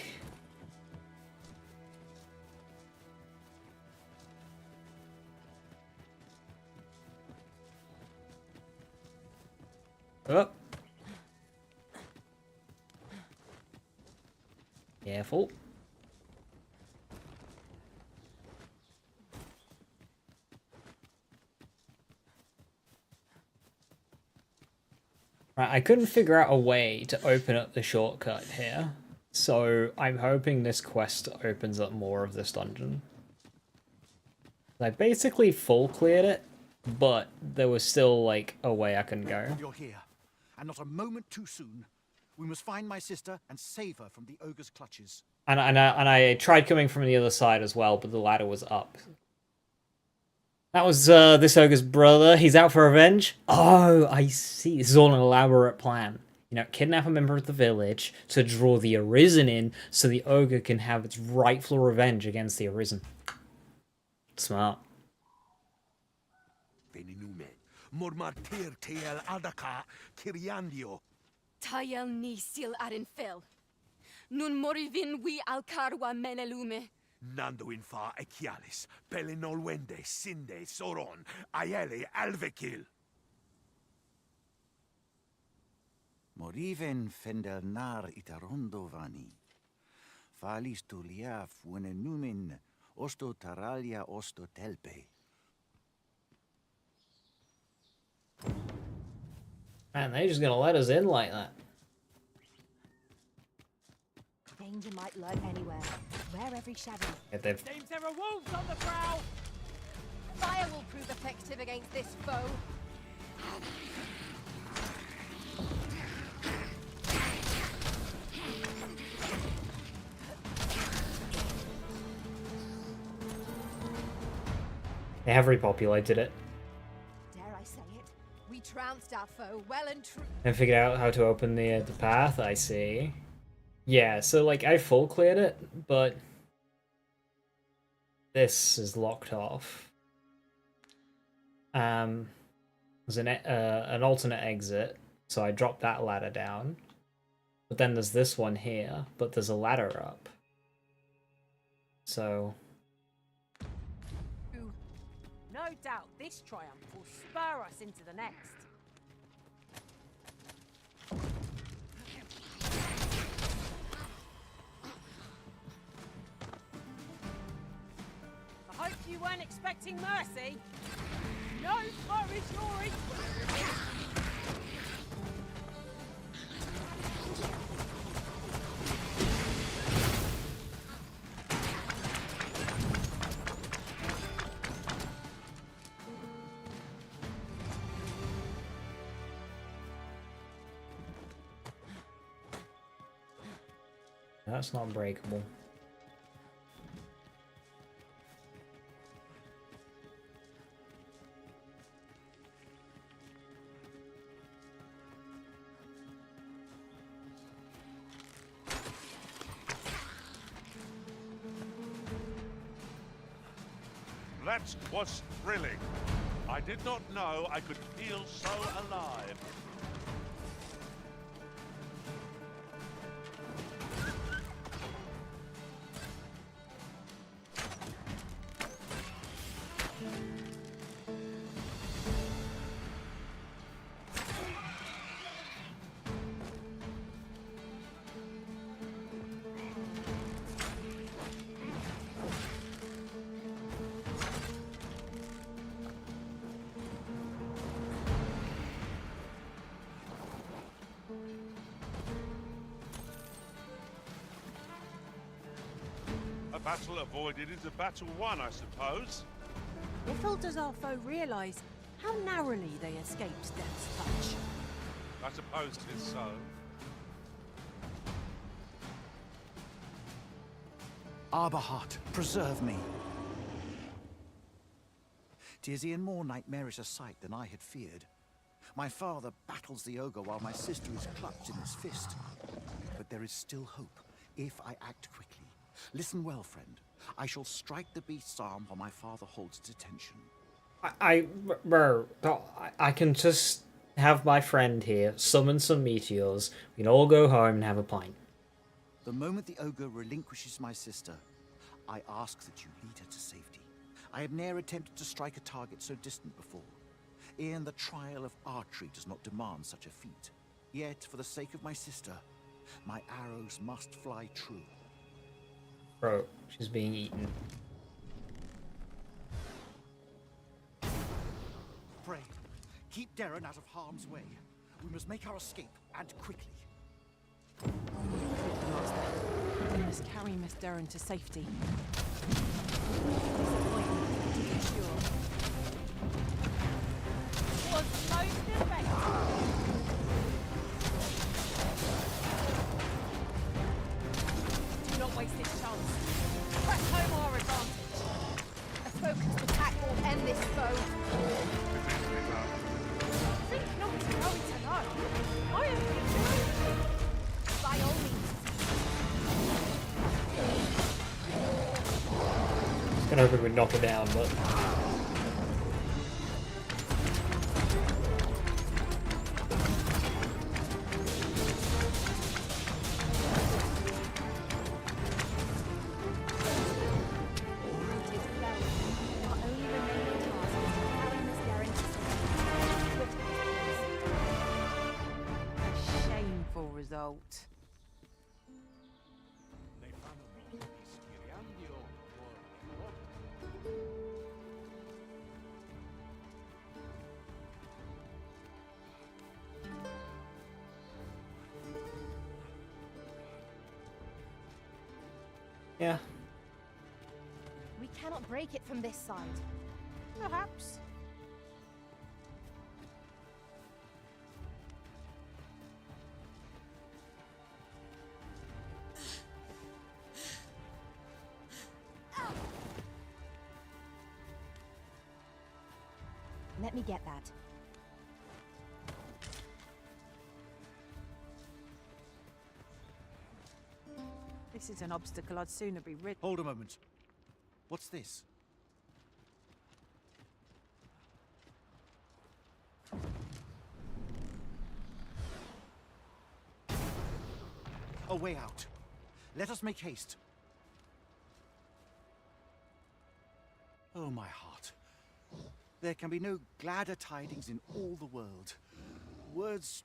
Oh. Careful. Right, I couldn't figure out a way to open up the shortcut here, so I'm hoping this quest opens up more of this dungeon. I basically full cleared it, but there was still, like, a way I can go. You're here, and not a moment too soon. We must find my sister and save her from the ogre's clutches. And I tried coming from the other side as well, but the ladder was up. That was this ogre's brother. He's out for revenge. Oh, I see. This is all an elaborate plan. You know, kidnap a member of the village to draw the Arisen in so the ogre can have its rightful revenge against the Arisen. Smart. Mormartir tel adaka kiriandio. Tayel ni sil arin fel. Nun morivin we alcarwa menelume. Nando infa ekialis, pelinolwende, sinde, soron, ayele alvekil. Moriven fender nar itarondo vani. Falis tulia fuenenumin, osto taralia osto telpe. Man, they're just gonna let us in like that. Danger might lurk anywhere. Wear every shadow. Yeah, they've... Seems there are wolves on the prowl. Fire will prove effective against this foe. They have repopulated it. Dare I say it? We trounced our foe well and true. And figured out how to open the path, I see. Yeah, so like I full cleared it, but this is locked off. There's an alternate exit, so I dropped that ladder down. But then there's this one here, but there's a ladder up. So No doubt this triumph will spur us into the next. I hope you weren't expecting mercy. No foe is your equal. that's not breakable. That was thrilling. I did not know I could feel so alive. A battle avoided is a battle won, I suppose. Little does our foe realise how narrowly they escaped death's touch. I suppose 'tis so. Arborheart, preserve me. 'Tis e'en more nightmarish a sight than I had feared. My father battles the ogre while my sister is clutched in his fist. But there is still hope, if I act quickly. Listen well, friend. I shall strike the beast's arm while my father holds its attention. I can just have my friend here summon some meteors. We can all go home and have a pint. The moment the ogre relinquishes my sister, I ask that you lead her to safety. I have ne'er attempted to strike a target so distant before. E'en the trial of archery does not demand such a feat. Yet, for the sake of my sister, my arrows must fly true. Bro, she's being eaten. Pray, keep Darren out of harm's way. We must make our escape, and quickly. We must carry Miss Durran to safety. Disappointment, to be sure. Was most effective. Do not waste this chance. Press home our advantage. A focused attack will end this foe. Think not to go it alone. I am here. By all means. I was gonna hope it would knock her down, but... Shameful result. Yeah. We cannot break it from this side. Perhaps. Let me get that. This is an obstacle I'd sooner be rid. Hold a moment. What's this? A way out. Let us make haste. Oh, my heart. There can be no gladder tidings in all the world. Words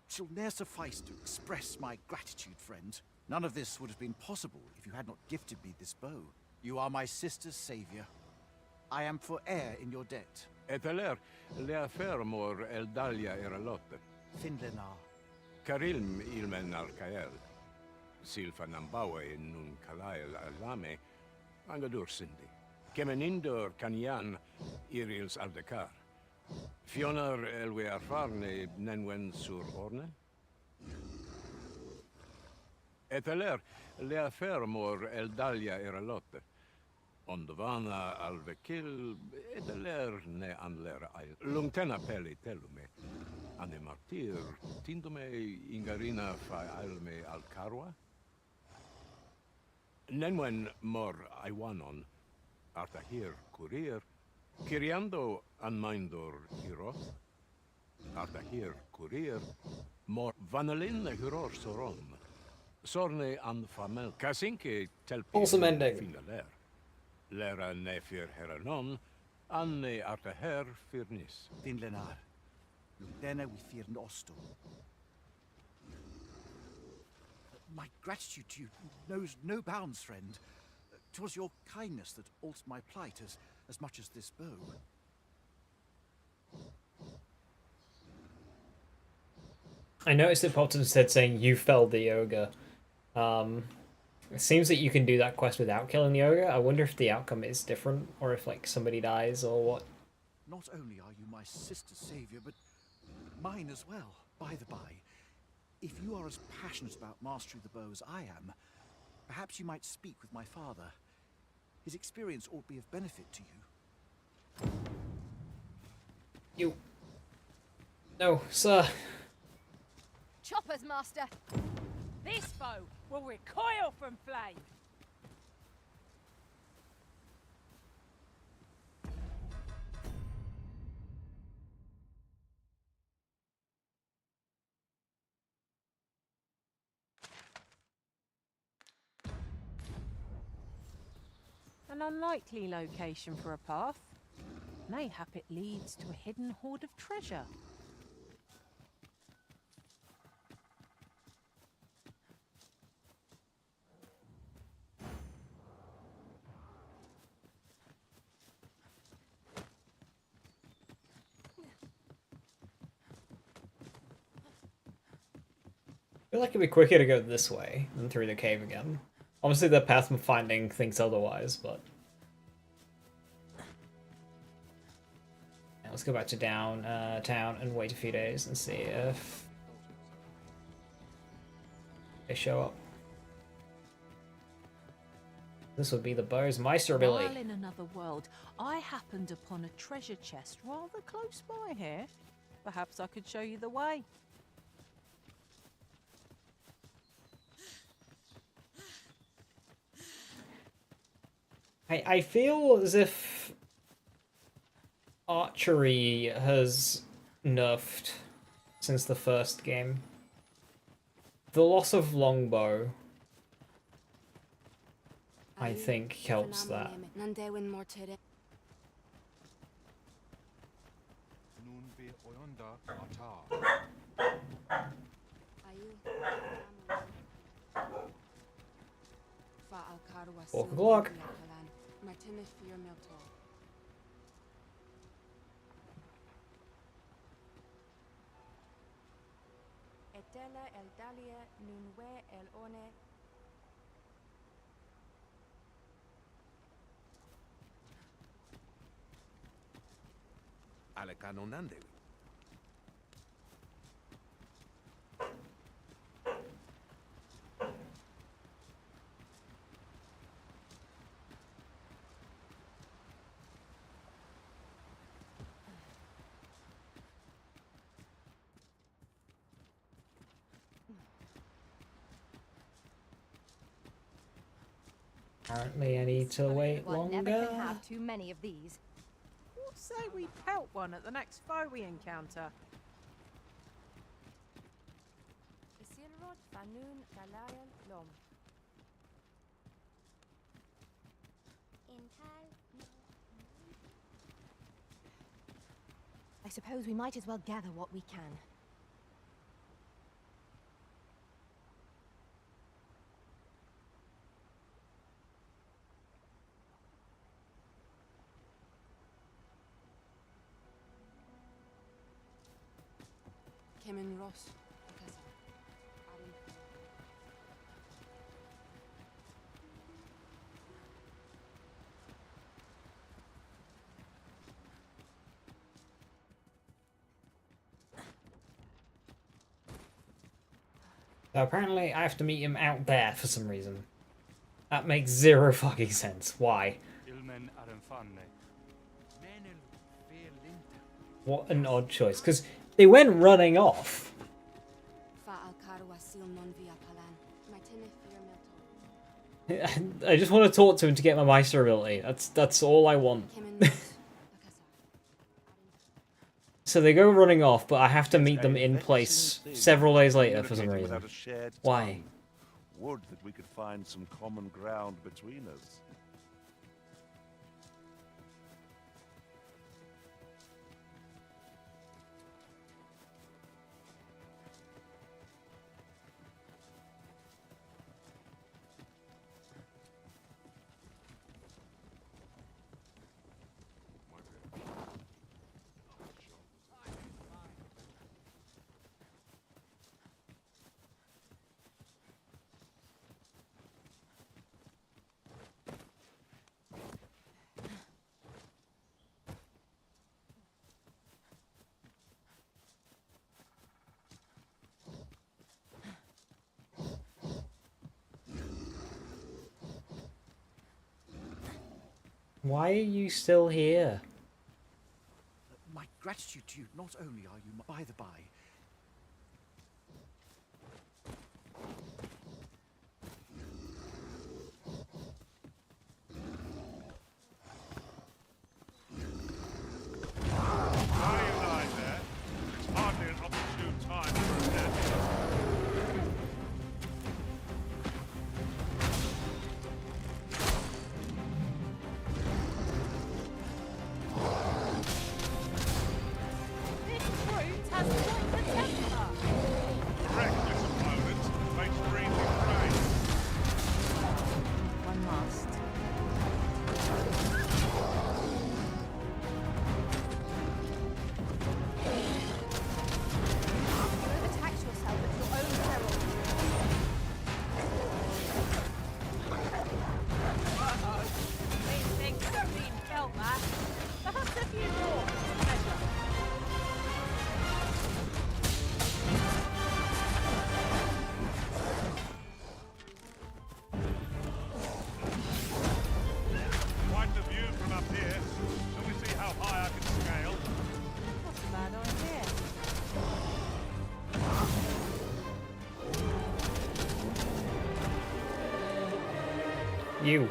shall ne'er suffice to express my gratitude, friend. None of this would have been possible if you had not gifted me this bow. You are my sister's savior. I am forever in your debt. Eteler, le affaire mor eldalia eralotte. Finlenar. Karilm ilmen arkael. Silfa nambawe nun kalael alame. Angadur sindi. Kemenindor kanyan irils aldekar. Fionar elwe arfarne nenwen sur orne. Eteler, le affaire mor eldalia eralotte. Ondovana alvekil, eteler ne anler ail. Lungtena peli telume. Ane martir, tindome ingarina fa ailme alcarwa? Nenwen mor aiwanon, artahir kurir, kiriando anmaindor hiroth, artahir kurir, mor vanalin huror soron. Sorne an famel kasinke telpi Awesome ending. finaler. Lera nefir heranon, anne artaher firnis. Finlenar. Lugdena we fear nosto. My gratitude to you knows no bounds, friend. 'Twas your kindness that altered my plight as much as this bow. I noticed that Potter said saying you felled the ogre. It seems that you can do that quest without killing the ogre. I wonder if the outcome is different, or if like somebody dies or what. Not only are you my sister's savior, but mine as well. By the by, if you are as passionate about mastering the bow as I am, perhaps you might speak with my father. His experience ought to be of benefit to you. You. No, sir. Choppers, master! This bow will recoil from flame. An unlikely location for a path. Mayhap it leads to a hidden hoard of treasure. I feel like it'd be quicker to go this way than through the cave again. Obviously the path I'm finding thinks otherwise, but... Yeah, let's go back to town and wait a few days and see if they show up. This would be the Bow's Meister ability. While in another world, I happened upon a treasure chest rather close by here. Perhaps I could show you the way. I feel as if archery has nerfed since the first game. The loss of longbow, I think, helps that. Four o'clock. Alekanonande. Apparently I need to wait One never can longer. have too many of these. What say we pelt one at the next foe we encounter? Isilrod Fanun Galayal Lom. I suppose we might as well gather what we can. Kemen Ross. So apparently I have to meet him out there for some reason. That makes zero fucking sense. Why? What an odd choice. Because they went running off. I just want to talk to him to get my Meister ability. That's all I want. So they go running off, but I have to meet them in place several days later for some reason. Why? Would that we could find some common ground between us. Why are you still here? My gratitude to you. Not only are you by the by. You.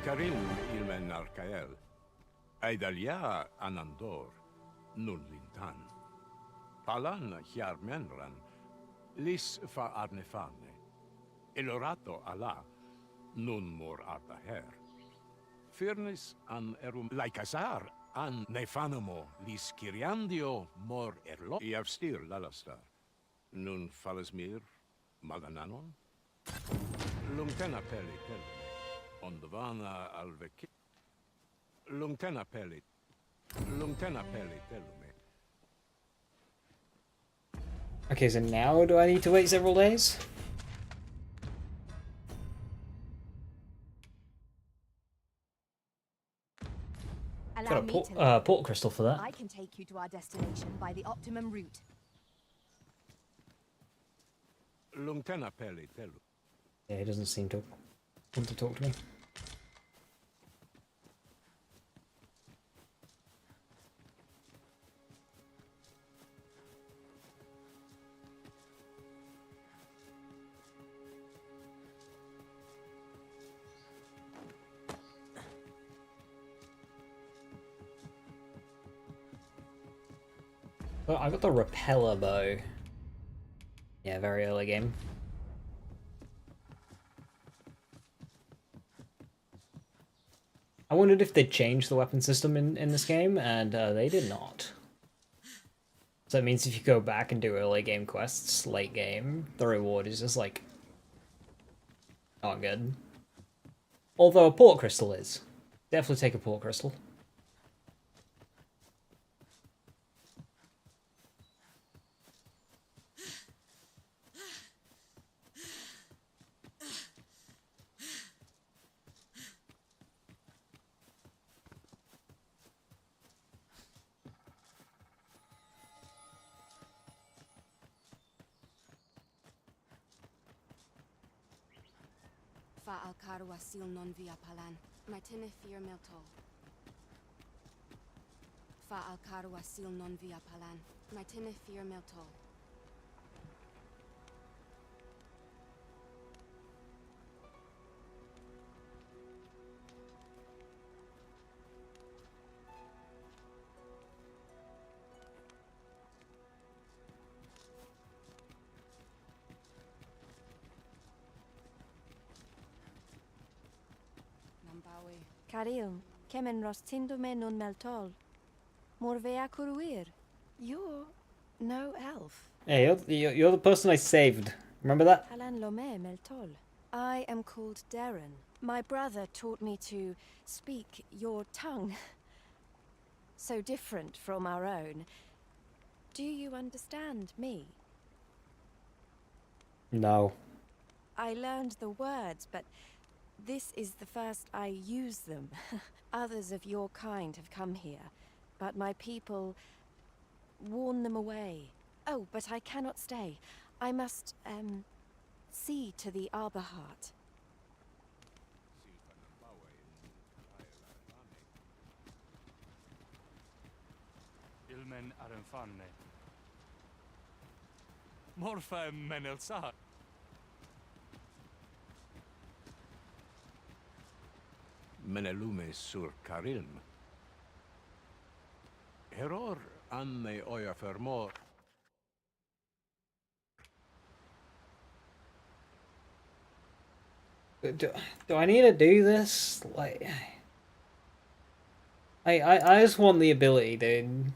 Karim ilmen arkael. Aidalia anandor. Nun lintan. Palan hiarmenran. Lis fa arnefane. Elorato ala. Nun mor ardaher. Firnis an erum laikasar. An nefanamo lis kiriandio mor erlo. Iavstir lalastar. Nun falasmir magananon. Lungtena peli tel. Ondvana alveki. Lungtena peli. Lungtena peli telume. Okay, so now do I need to wait several days? got a me port, to lead. port crystal for that. I can take you to our destination by the optimum route. Lungtena peli telu. Yeah, he doesn't seem to want to talk to me. Oh, I got the repeller bow. Yeah, very early game. I wondered if they'd changed the weapon system in this game, and they did not. So that means if you go back and do early game quests, late game, the reward is just like not good. Although a port crystal is. Definitely take a port crystal. Fa alcarwa sil non via palan. Maitine fear meltol. Fa alcarwa sil non via palan. Maitine fear meltol. Caril, kemen rostindo nun meltol. Morvea curuir. You're no elf. Hey, you're the person I saved. Remember that? Halan lome meltol. I am called Darren. My brother taught me to speak your tongue. So different from our own. Do you understand me? No. I learned the words, but this is the first I use them. Others of your kind have come here, but my people warn them away. Oh, but I cannot stay. I must, see to the Arbor Heart. Ilmen arenfanne. Morfa menelsar. Menelume sur Karilm. Heror anne oja fermor. Do I need to do this? Like, I just want the ability, dude.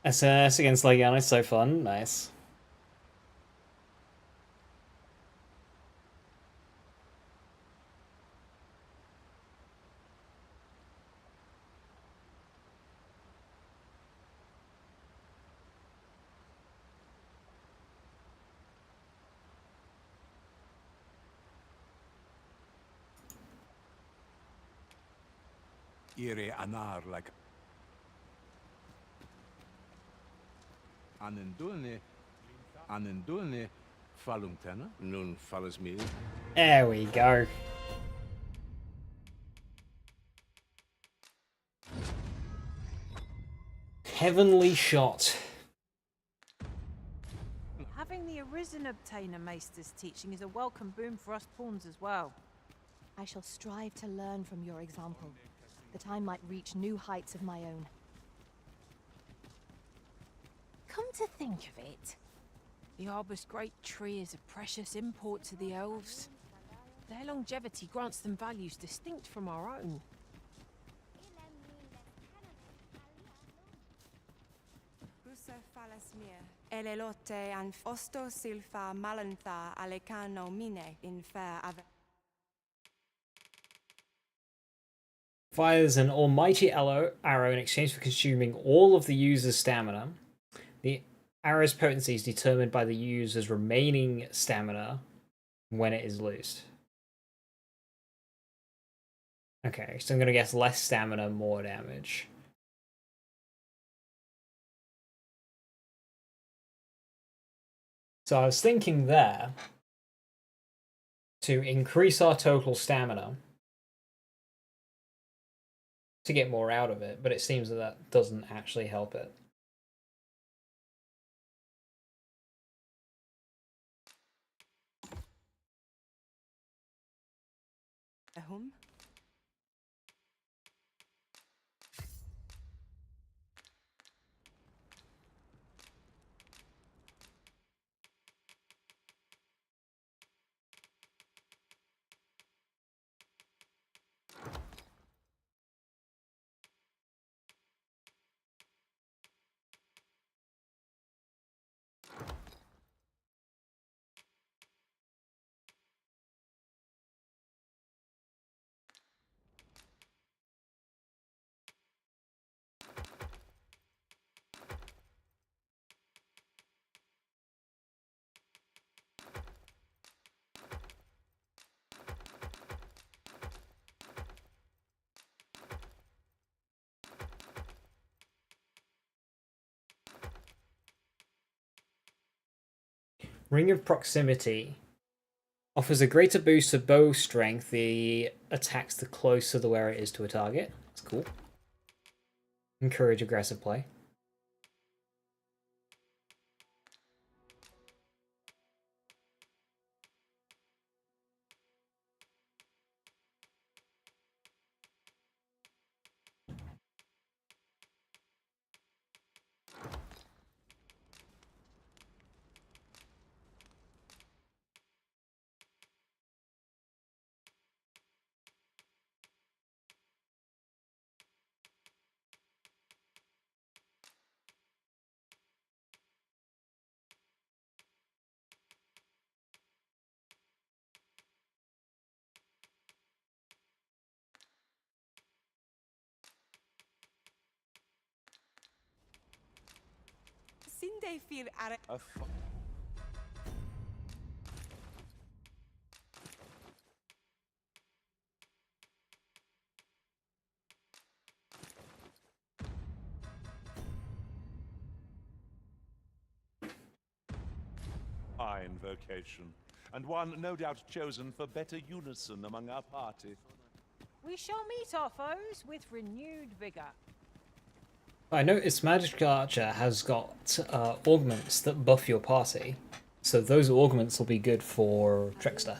SNS against Legion is so fun. Nice. Ire anar like Anendulne falungtena nun falles me. There we go. Heavenly shot. Having the Arisen Obtainer Maester's teaching is a welcome boon for us pawns as well. I shall strive to learn from your example, that I might reach new heights of my own. Come to think of it, the Arbor's great tree is a precious import to the elves. Their longevity grants them values distinct from our own. falasmir. Elelote and osto silfa malantha alecano mine in fair ave. Fires an almighty arrow in exchange for consuming all of the user's stamina. The arrow's potency is determined by the user's remaining stamina when it is loosed. Okay, so I'm going to guess less stamina, more damage. So I was thinking there to increase our total stamina to get more out of it, but it seems that that doesn't actually help it. Whom? Ring of Proximity offers a greater boost of bow strength the attacks the closer the wearer is to a target. That's cool. Encourage aggressive play. Sinde fir are. Fine vocation, and one no doubt chosen for better unison among our party. We shall meet our foes with renewed vigor. I noticed Magic Archer has got augments that buff your party, so those augments will be good for Trickster.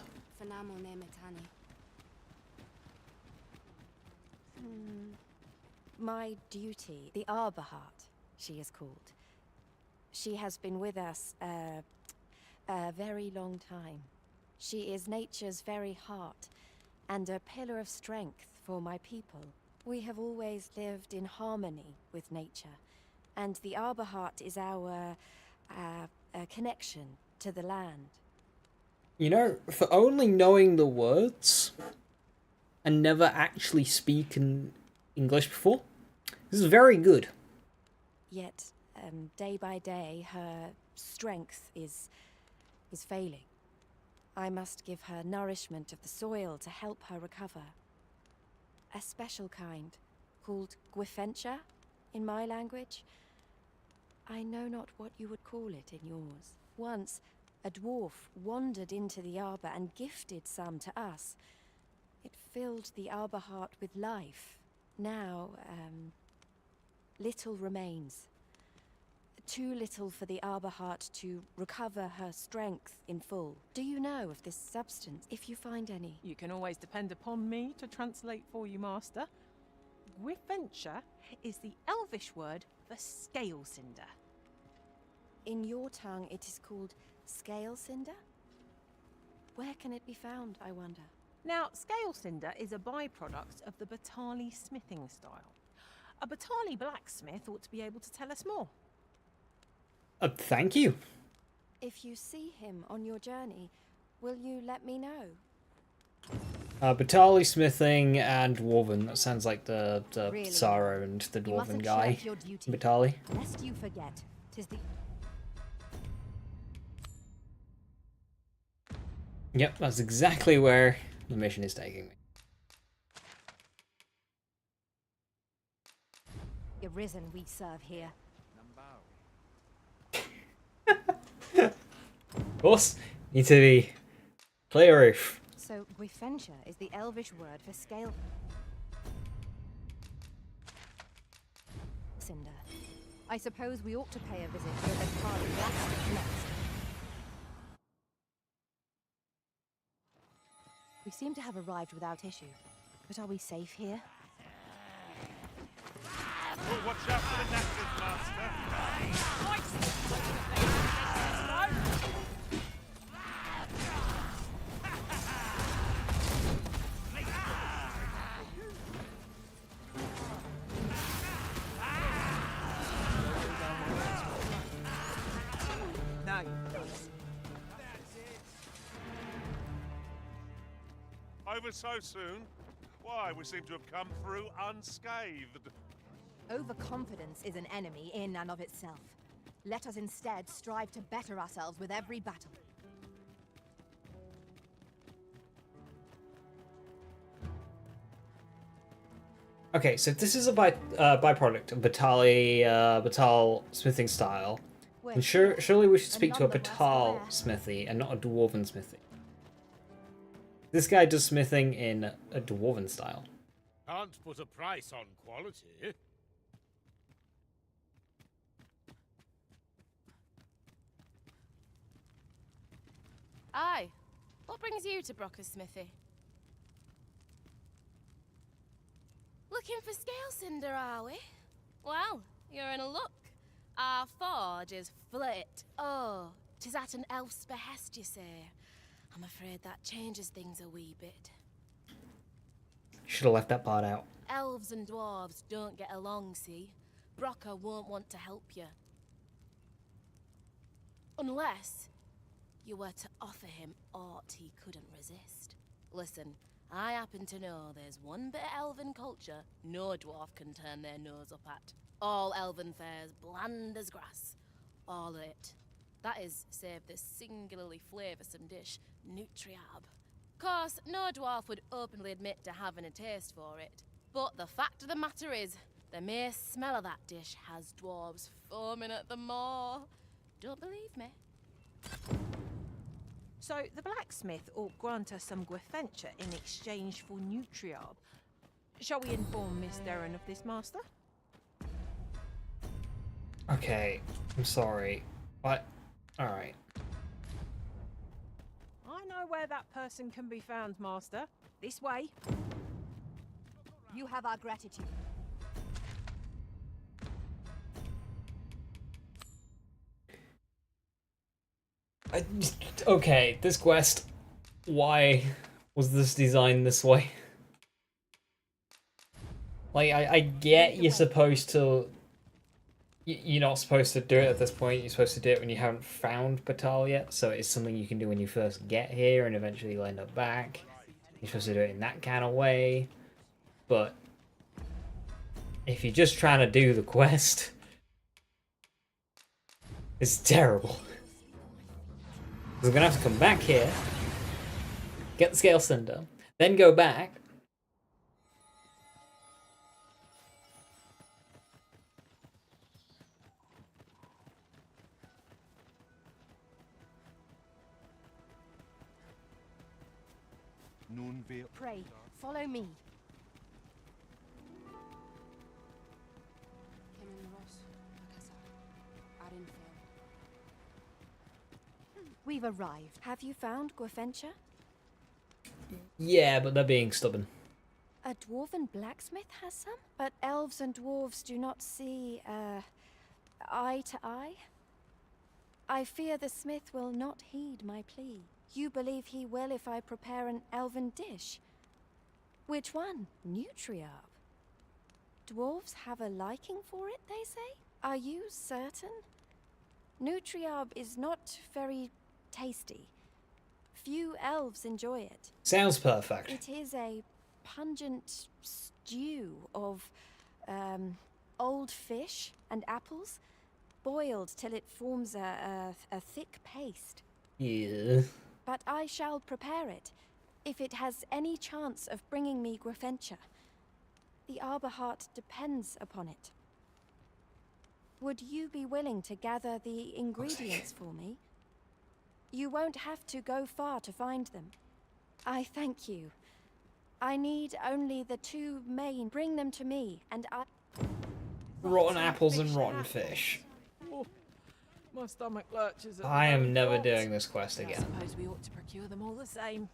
My duty, the Arbor Heart, she is called. She has been with us a very long time. She is nature's very heart, and a pillar of strength for my people. We have always lived in harmony with nature, and the Arbor Heart is our connection to the land. You know, for only knowing the words and never actually speaking English before, this is very good. Yet, day by day, her strength is failing. I must give her nourishment of the soil to help her recover. A special kind, called Gwifentia in my language. I know not what you would call it in yours. Once, a dwarf wandered into the arbor and gifted some to us. It filled the Arbor Heart with life. Now, little remains. Too little for the Arbor Heart to recover her strength in full. Do you know of this substance, if you find any? You can always depend upon me to translate for you, Master. Gwifentia is the Elvish word for scale cinder. In your tongue, it is called scale cinder? Where can it be found, I wonder? Now, scale cinder is a byproduct of the Batali smithing style. A Batali blacksmith ought to be able to tell us more. Thank you. If you see him on your journey, will you let me know? Batali, smithing, and dwarven. That sounds like the Really? Saro and the You dwarven mustn't guy. shirk your duty, Batali. lest you forget. 'Tis the Yep, that's exactly where the mission is taking me. arisen we serve here. Of course, need to be clear roof. So Gwifentia is the elvish word for scale. Cinder. I suppose we ought to pay a visit to the party next. We seem to have arrived without issue. But are we safe here? Oh, watch out for the napkins, Master. No. Over so soon? Why, we seem to have come through unscathed. Overconfidence is an enemy in and of itself. Let us instead strive to better ourselves with every battle. Okay, so if this is a byproduct of Batal smithing style, then surely we should speak to a Batal smithy and not a dwarven smithy. This guy does smithing in a dwarven style. Can't put a price on quality. Aye. What brings you to Brocker's smithy? Looking for scale cinder, are we? Well, you're in luck. Our forge is flit. Oh, 'tis at an elf's behest, you say. I'm afraid that changes things a wee bit. Should have left that part out. Elves and dwarves don't get along, see? Brocker won't want to help you. Unless you were to offer him aught he couldn't resist. Listen, I happen to know there's one bit of elven culture no dwarf can turn their nose up at. All elven fare's bland as grass. All of it. That is, save this singularly flavoursome dish, Nutriab. Course, no dwarf would openly admit to having a taste for it. But the fact of the matter is, the mere smell of that dish has dwarves foaming at the maw. Don't believe me? So the blacksmith ought grant us some Gwifentia in exchange for Nutriab. Shall we inform Miss Derren of this, Master? Okay, I'm sorry. What? Alright. I know where that person can be found, Master. This way. You have our gratitude. Okay, this quest. Why was this designed this way? Like, I get you're supposed to... You're not supposed to do it at this point. You're supposed to do it when you haven't found Batal yet. So it's something you can do when you first get here and eventually you'll end up back. You're supposed to do it in that kind of way. But if you're just trying to do the quest, it's terrible. We're going to have to come back here, get the Scale Cinder, then go back. Pray, follow me. We've arrived. Have you found Gwifentia? Yeah, but they're being stubborn. A dwarven blacksmith has some? But elves and dwarves do not see, eye to eye? I fear the smith will not heed my plea. You believe he will if I prepare an elven dish? Which one? Nutriab? Dwarves have a liking for it, they say? Are you certain? Nutriarb is not very tasty. Few elves enjoy it. Sounds perfect. It is a pungent stew of old fish and apples, boiled till it forms a thick paste. Yeah. But I shall prepare it, if it has any chance of bringing me Grafentia. The Arbor Heart depends upon it. Would you be willing to gather the ingredients for me? You won't have to go far to find them. I thank you. I need only the two main. Bring them to me, and I... Rotten apples and rotten fish. Oh, my stomach lurches at the I am very never thought. doing this quest I again. suppose we ought to procure them all the same.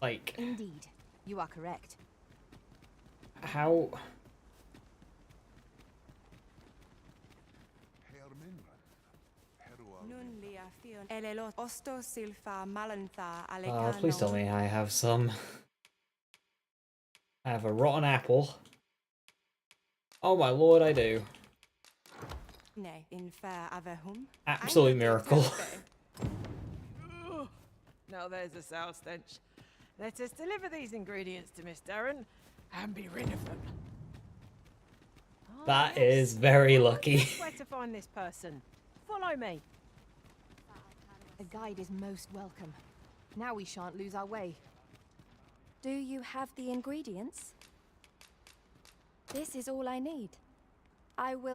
Like, Indeed, you are correct. how... Please tell me I have some. I have a rotten apple. Oh my lord, I do. Absolute miracle. Now there's a sour stench. Let us deliver these ingredients to Miss Darren and be rid of them. That is very lucky. Where to find this person? Follow me. A guide is most welcome. Now we shan't lose our way. Do you have the ingredients? This is all I need. I will...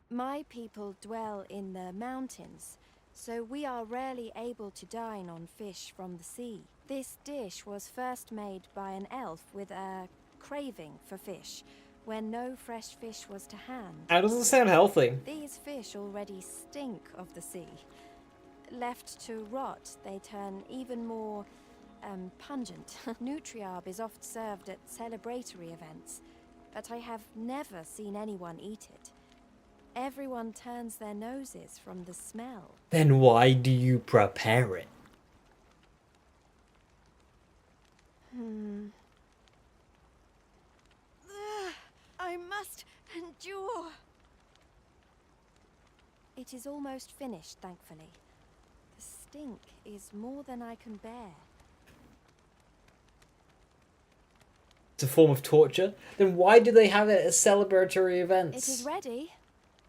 My people dwell in the mountains, so we are rarely able to dine on fish from the sea. This dish was first made by an elf with a craving for fish, when no fresh fish was to hand. How does it sound healthy? These fish already stink of the sea. Left to rot, they turn even more pungent. Nutriarb is oft served at celebratory events, but I have never seen anyone eat it. Everyone turns their noses from the smell. Then why do you prepare it? I must endure. It is almost finished, thankfully. The stink is more than I can bear. It's a form of torture? Then why do they have it at celebratory events? It is ready,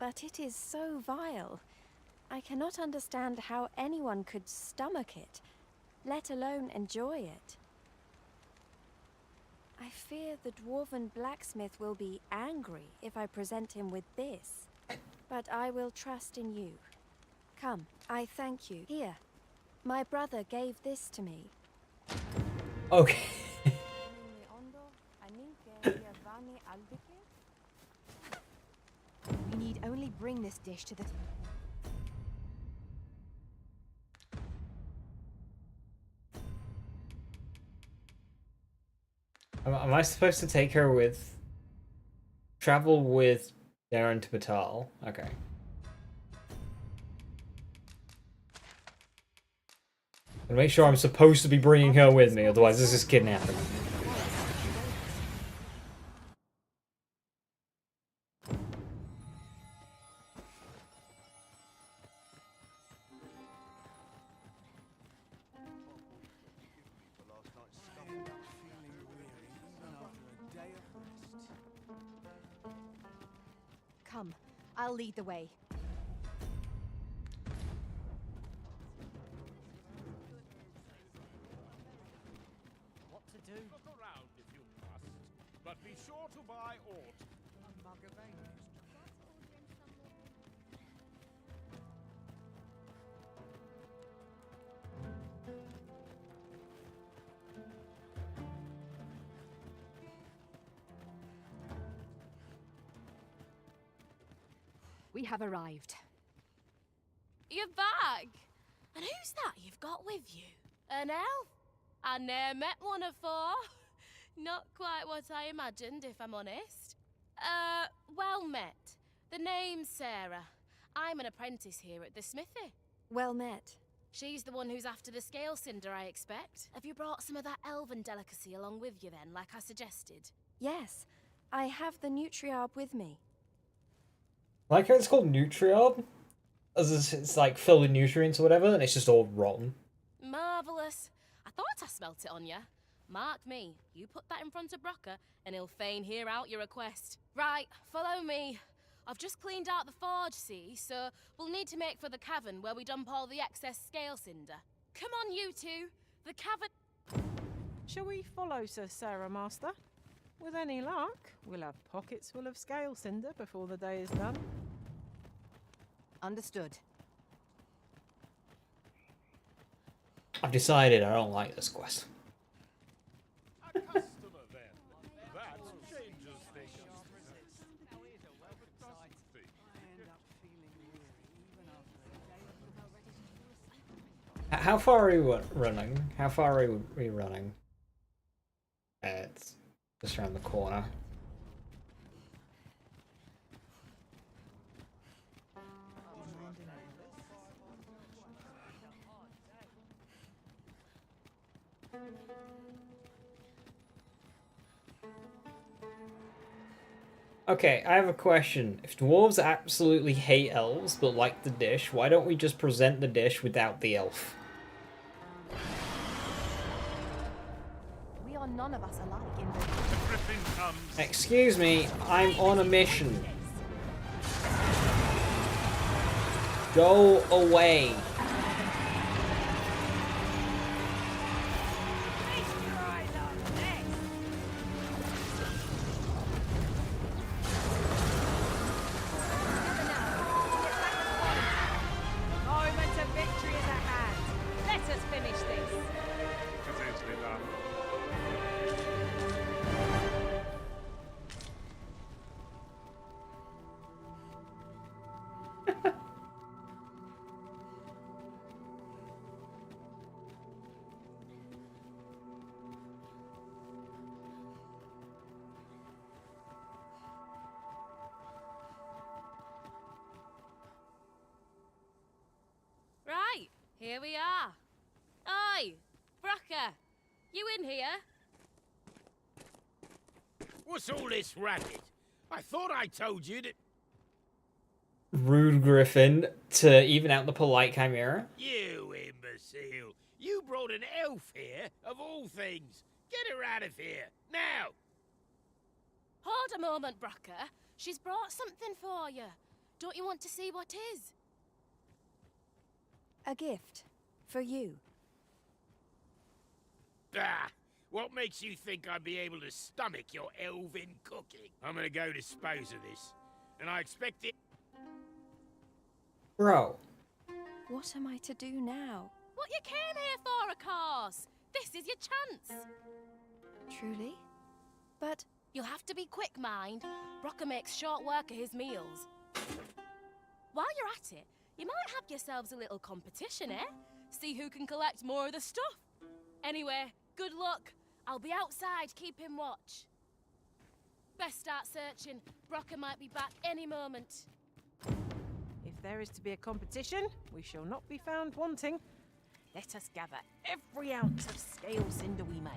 but it is so vile. I cannot understand how anyone could stomach it, let alone enjoy it. I fear the dwarven blacksmith will be angry if I present him with this. But I will trust in you. Come, I thank you. Here, my brother gave this to me. Okay. We need only bring this dish to the... Am I supposed to take her with... Travel with Darren to Batal? Okay. And make sure I'm supposed to be bringing her with me, otherwise this is kidnapping. Come, I'll lead the way. What to do? Look around if you must, but be sure to buy aught. A mug of ale. We have arrived. You're back! And who's that you've got with you? An elf? I ne'er met one afore. Not quite what I imagined, if I'm honest. Well met. The name's Sarah. I'm an apprentice here at the smithy. Well met. She's the one who's after the scale cinder, I expect. Have you brought some of that elven delicacy along with you then, like I suggested? Yes, I have the Nutriarb with me. Like how it's called Nutriob, as it's like filled with nutrients or whatever, and it's just all rotten. Marvellous. I thought I smelt it on you. Mark me, you put that in front of Brocker, and he'll fain hear out your request. Right, follow me. I've just cleaned out the forge, see, so we'll need to make for the cavern where we dump all the excess scale cinder. Come on, you two. The cavern... Shall we follow Sir Sarah Master? With any luck, we'll have pockets full of scale cinder before the day is done. Understood. I've decided I don't like this quest. A customer, then. That changes things. How far are we running? How far are we running? It's just around the corner. Okay, I have a question. If dwarves absolutely hate elves but like the dish, why don't we just present the dish without the elf? We are none of us alike in the... Griffin comes. Excuse me, I'm on a mission. Go away. Moment of victory is at hand. Let us finish this. It's easily done. Right, here we are. Oi, Brocker, you in here? What's all this racket? I thought I told you that... Rude Griffin to even out the polite chimera. You imbecile! You brought an elf here, of all things! Get her out of here, now! Hold a moment, Brocker. She's brought something for you. Don't you want to see what is? A gift. For you. Bah! What makes you think I'd be able to stomach your elven cooking? I'm gonna go dispose of this. And I expect it... Bro. What am I to do now? What you came here for, of course. This is your chance. Truly? But... You'll have to be quick, mind. Brocker makes short work of his meals. While you're at it, you might have yourselves a little competition, eh? See who can collect more of the stuff. Anyway, good luck. I'll be outside keeping watch. Best start searching. Brocker might be back any moment. If there is to be a competition, we shall not be found wanting. Let us gather every ounce of scale cinder we may.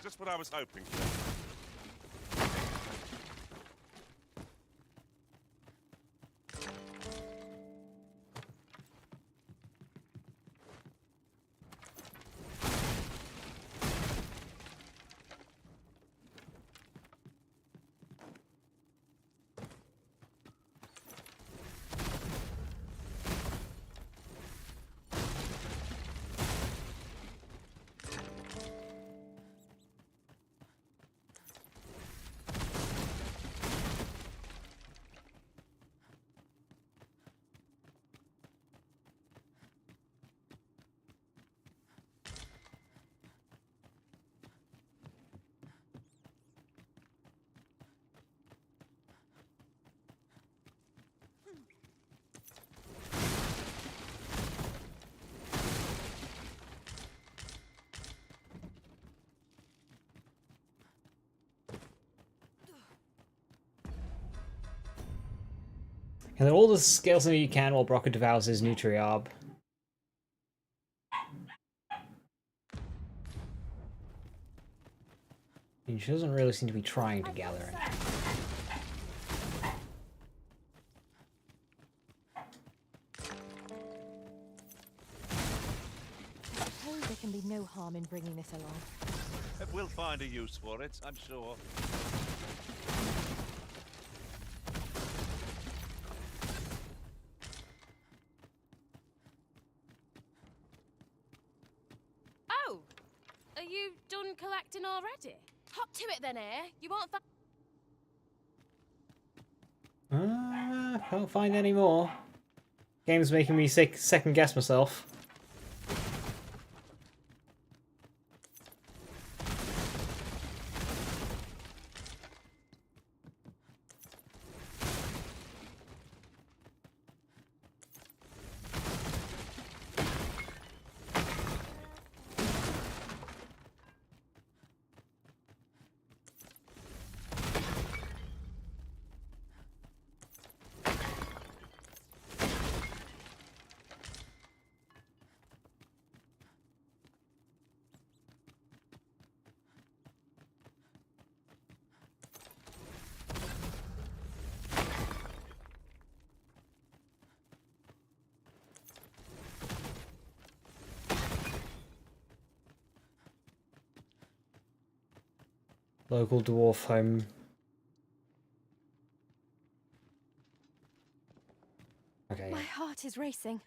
Just what I was hoping for. And then all the scales that you can while Brocker devours his Nutriarb. She doesn't really seem to be trying to gather any. I suppose there can be no harm in bringing this along. We'll find a use for it, I'm sure. Oh! Are you done collecting already? Hop to it then, eh? You won't find... Can't find any more. Game's making me second guess myself. Local dwarf home. Okay. My heart is racing.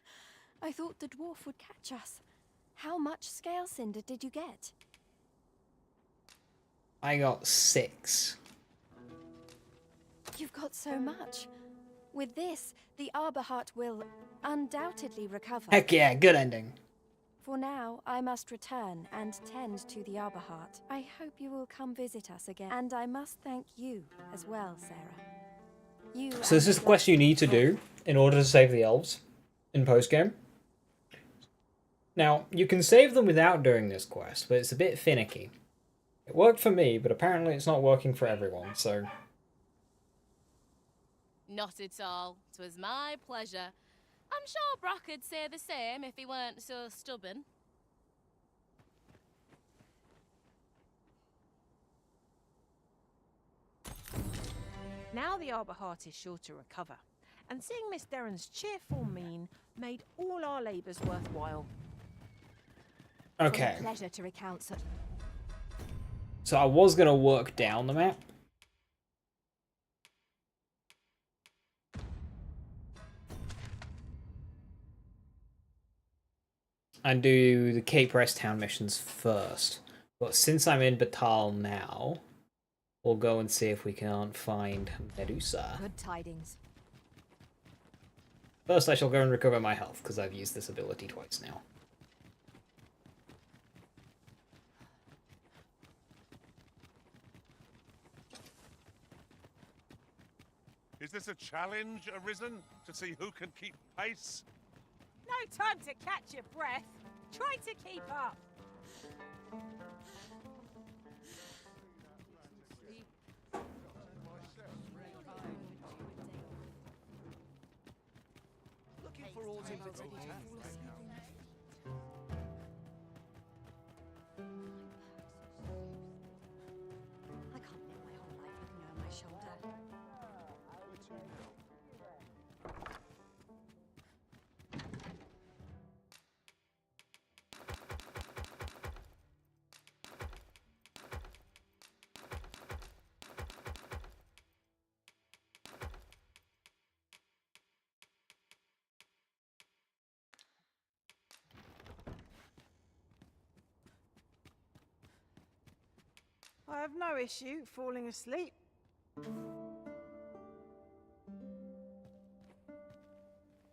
I thought the dwarf would catch us. How much scale cinder did you get? I got 6. You've got so much. With this, the Arbor Heart will undoubtedly recover. Heck yeah, good ending. For now, I must return and tend to the Arbor Heart. I hope you will come visit us again. And I must thank you as well, Sarah. You So this is a quest you need to do in order to save the elves in postgame. Now, you can save them without doing this quest, but it's a bit finicky. It worked for me, but apparently it's not working for everyone, so... Not at all. 'Twas my pleasure. I'm sure Brock'd say the same if he weren't so stubborn. Now the Arbor Heart is sure to recover, and seeing Miss Derren's cheerful mien made all our labours worthwhile. Okay. It's a pleasure to recount such. So I was going to work down the map. And do the Cape Rest Town missions first. But since I'm in Batal now, we'll go and see if we can't find Medusa. Good tidings. First I shall go and recover my health, because I've used this ability twice now. Is this a challenge arisen to see who can keep pace? No time to catch your breath. Try to keep up. Looking for all I can't live my whole life looking over my shoulder. I have no issue falling asleep.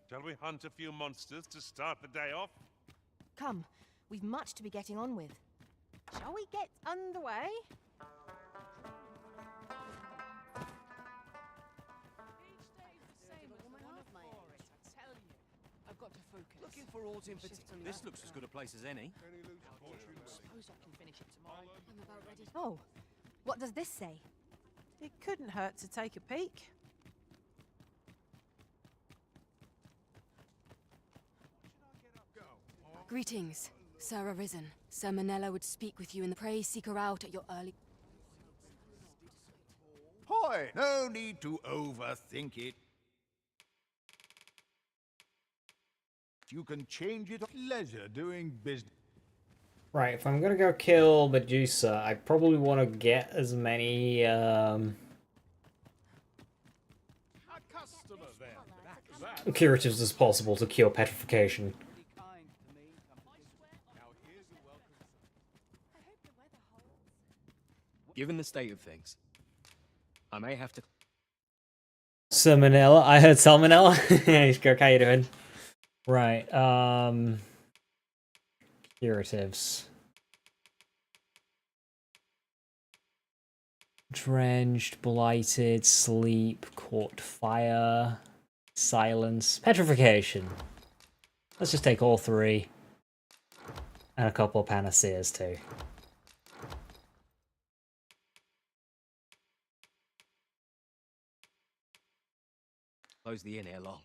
Shall we hunt a few monsters to start the day off? Come, we've much to be getting on with. Shall we get underway? Looking for aught in particular. This looks as good a place as any. Suppose I can finish it tomorrow. I'm about ready. Oh, what does this say? It couldn't hurt to take a peek. Greetings, Sir Arisen. Sir Manella would speak with you in the Pray seek her out at your early... Hoy! No need to overthink it. You can change it. Pleasure doing business. Right, if I'm gonna go kill Medusa, I probably want to get as many curatives as possible to cure petrification. Given the state of things, I may have to... Salmonella? I heard salmonella. Hey, Skirk, how you doing? Right, curatives. Drenched, blighted, sleep, caught fire, silence, petrification. Let's just take all three. And a couple of panaceas too. Close the inn ere long.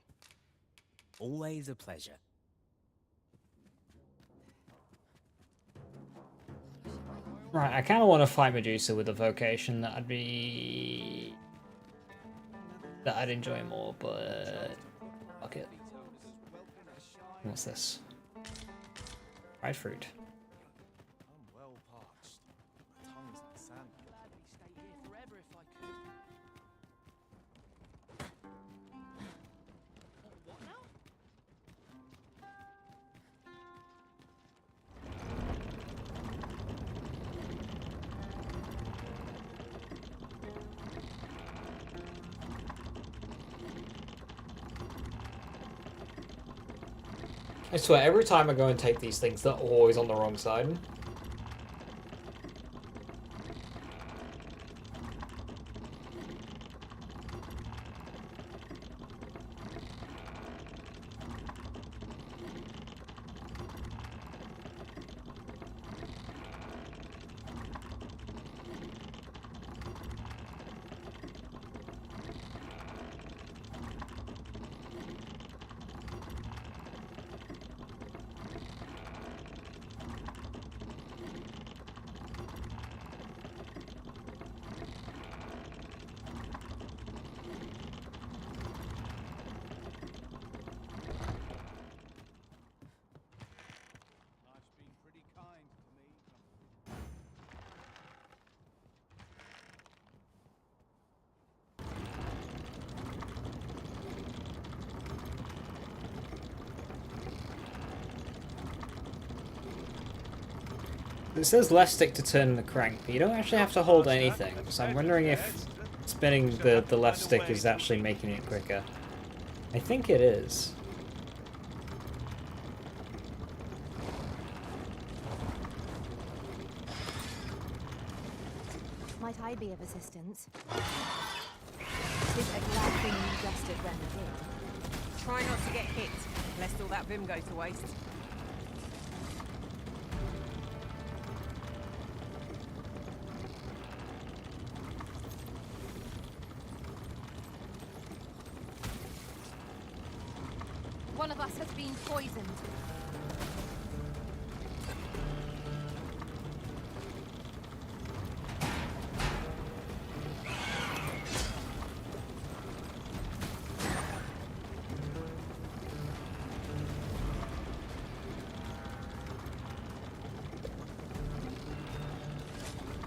Always a pleasure. Right, I kind of want to fight Medusa with a vocation that I'd enjoy more, but fuck it. What's this? Dried fruit. I'm well parched. My tongue's like sand. Gladly stay here forever if I could. What now? I swear, every time I go and take these things, they're always on the wrong side. It says left stick to turn the crank, but you don't actually have to hold anything, so I'm wondering if spinning the left stick is actually making it quicker. I think it is. Might I be of assistance? Tis a glad thing you just at Ren did. Try not to get hit, lest all that vim go to waste. One of us has been poisoned.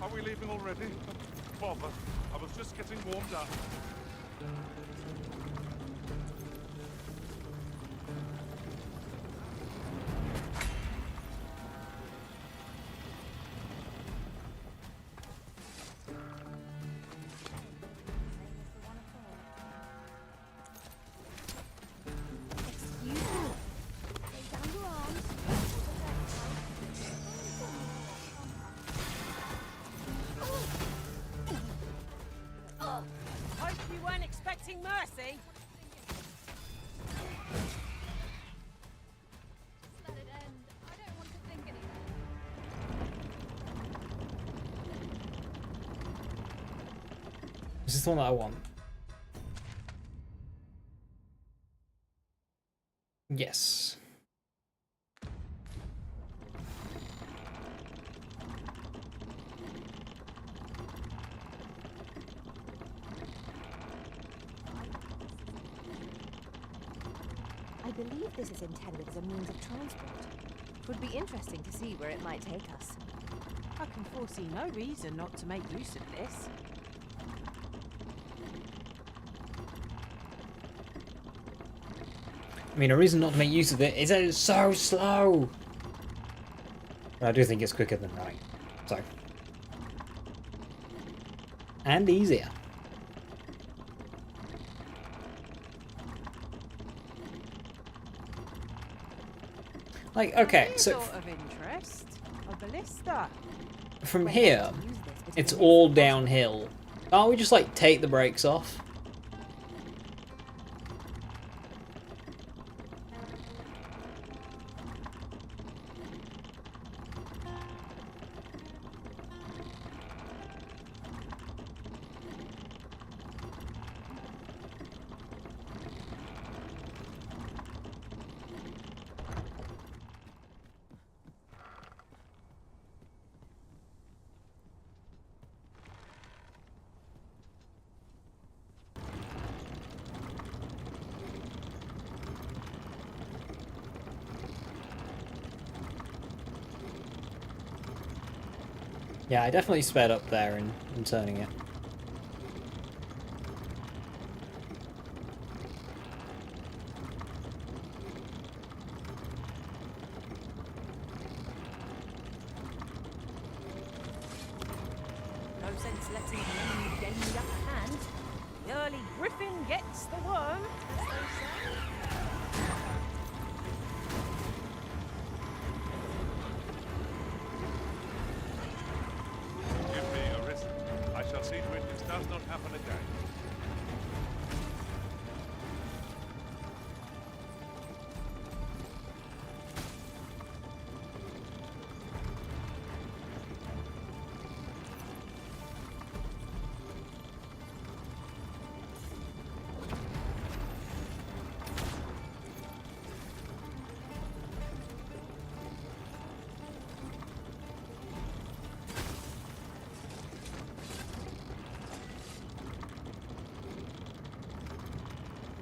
Are we leaving already? Bother. I was just getting warmed up. Hope you weren't expecting mercy. Let it end. I don't want to think anymore. Is this the one that I want? Yes. believe this is intended as a means of transport. It would be interesting to see where it might take us. I can foresee no reason not to make use of this. I mean, a reason not to make use of it is that it's so slow. But I do think it's quicker than running. So. And easier. Like, okay, so Sort of interest. A ballista. from here, it's all downhill. Can't we just like take the brakes off? Yeah, I definitely sped up there in turning it. No sense letting the enemy gain the upper hand. The early griffin gets the worm, as they say. Give me a risk. I shall see to it this does not happen again.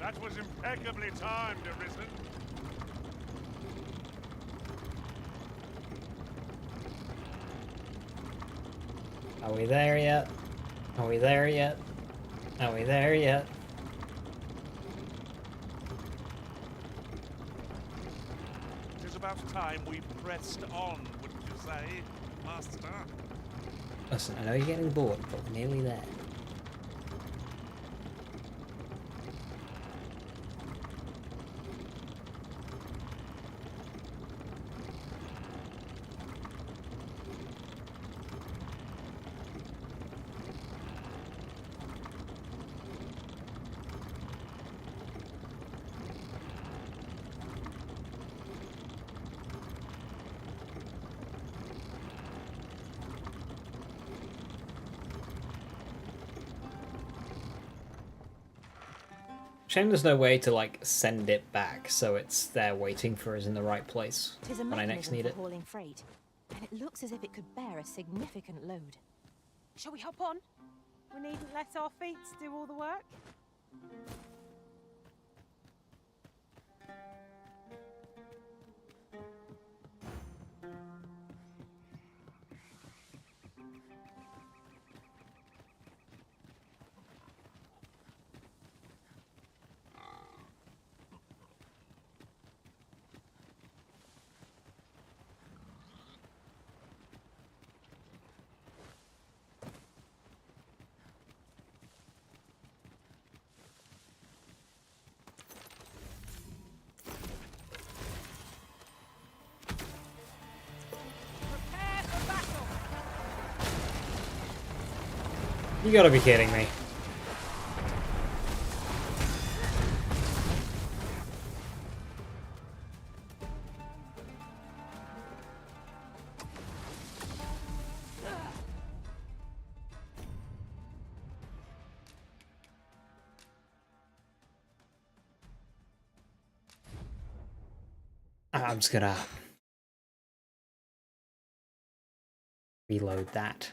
That was impeccably timed, Arisen. Are we there yet? Are we there yet? Are we there yet? It is about time we pressed on, wouldn't you say, Master? Listen, I know you're getting bored, but we're nearly there. Shame there's no way to like send it back so it's there waiting for us in the right place Tis a when I next mechanism need for it. hauling freight, and it looks as if it could bear a significant load. Shall we hop on? We needn't let our feet do all the work. Prepare for battle. You gotta be kidding me. I'm just gonna reload that.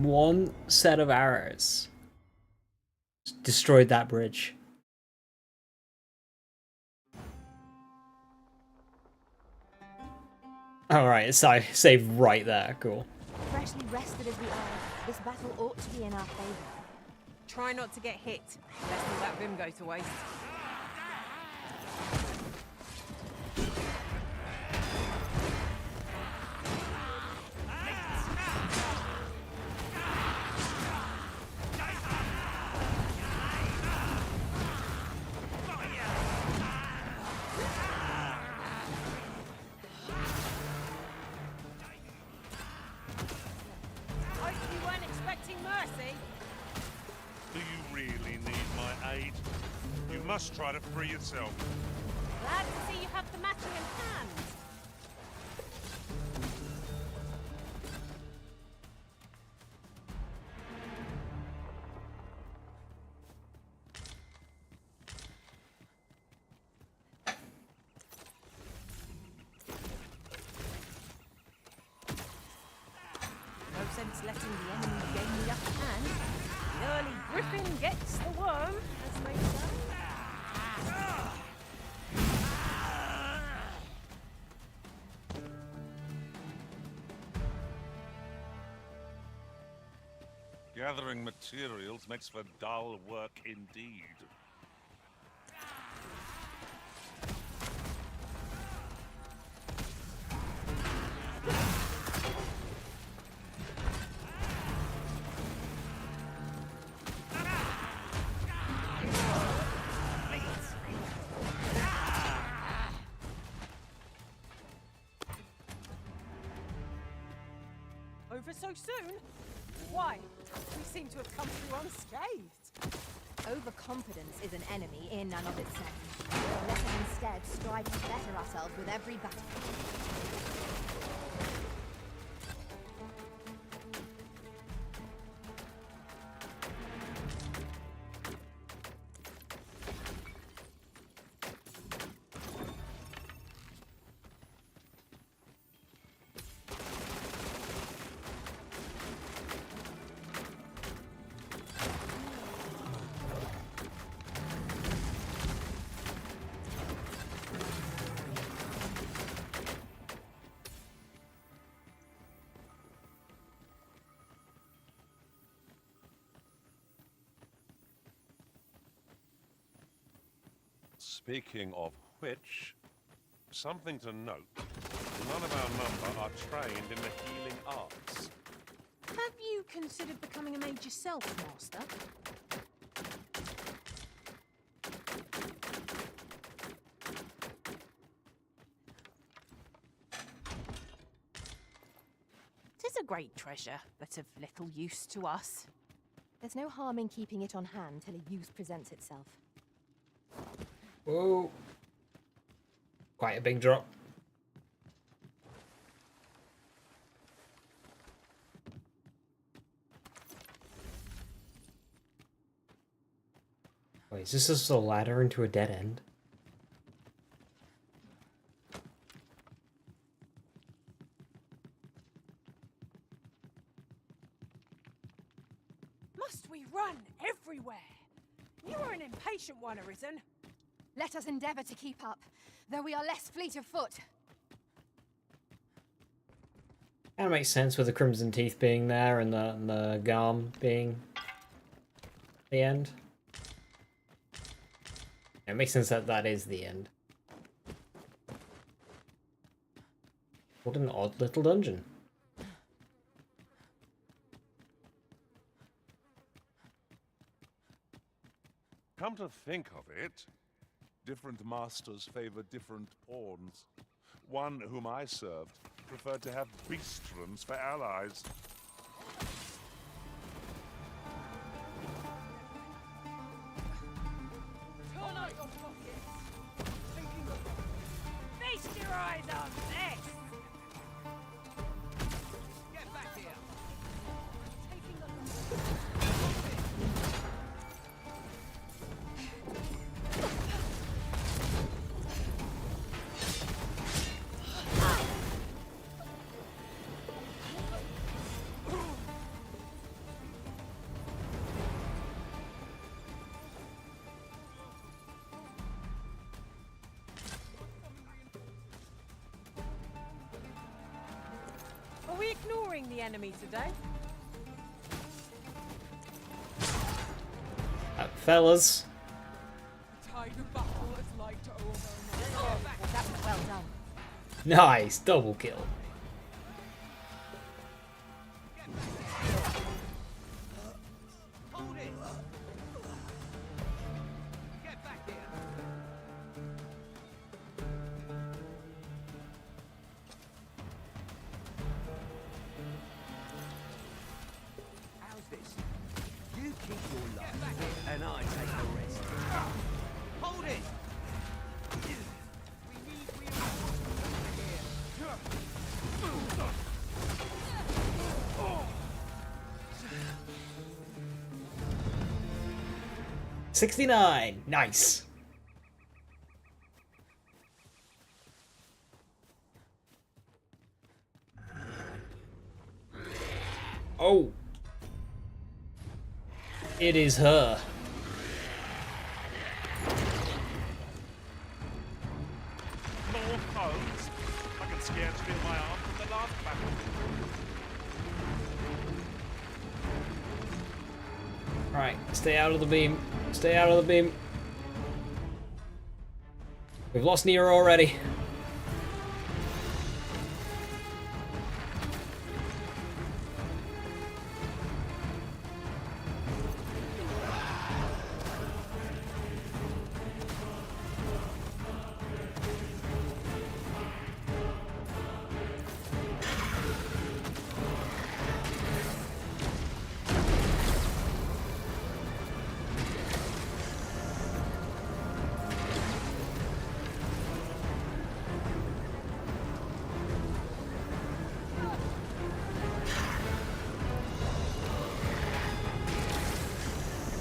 One set of arrows destroyed that bridge. Alright, so save right there. Cool. Freshly rested as we are, this battle ought to be in our favor. Try not to get hit. Let's let that vim go to waste. Must try to free yourself. Glad to see you have the matter in hand. No sense letting the enemy gain the upper hand. The early griffin gets the worm, as they say. Gathering materials makes for dull work indeed. Over so soon? Why? We seem to have come through unscathed. Overconfidence is an enemy in and of itself. Let us instead strive to better ourselves with every battle. Speaking of which, something to note. None of our number are trained in the healing arts. Have you considered becoming a mage yourself, Master? Tis a great treasure, but of little use to us. There's no harm in keeping it on hand till a use presents itself. Whoa. Quite a big drop. Wait, is this just a ladder into a dead end? Must we run everywhere? You are an impatient one, Arisen. Let us endeavour to keep up, though we are less fleet of foot. That makes sense with the Crimson Teeth being there and the Garm being the end. It makes sense that that is the end. What an odd little dungeon. Come to think of it, different masters favor different pawns. One whom I served preferred to have beastrons for allies. Turn out your pockets! Feast your eyes on this! Get back here! Taking a ignoring the enemy today? Fellas. The tide of battle is like to overwhelm. Oh, that was well done. Nice, double kill. Hold it! Get back here! How's this? You keep your love, and I take the rest. Hold it! We need reinforcements here. 69. Nice. Oh. It is her. More foes? I can scarce feel my arm from the last battle. Right, stay out of the beam. Stay out of the beam. We've lost Nero already.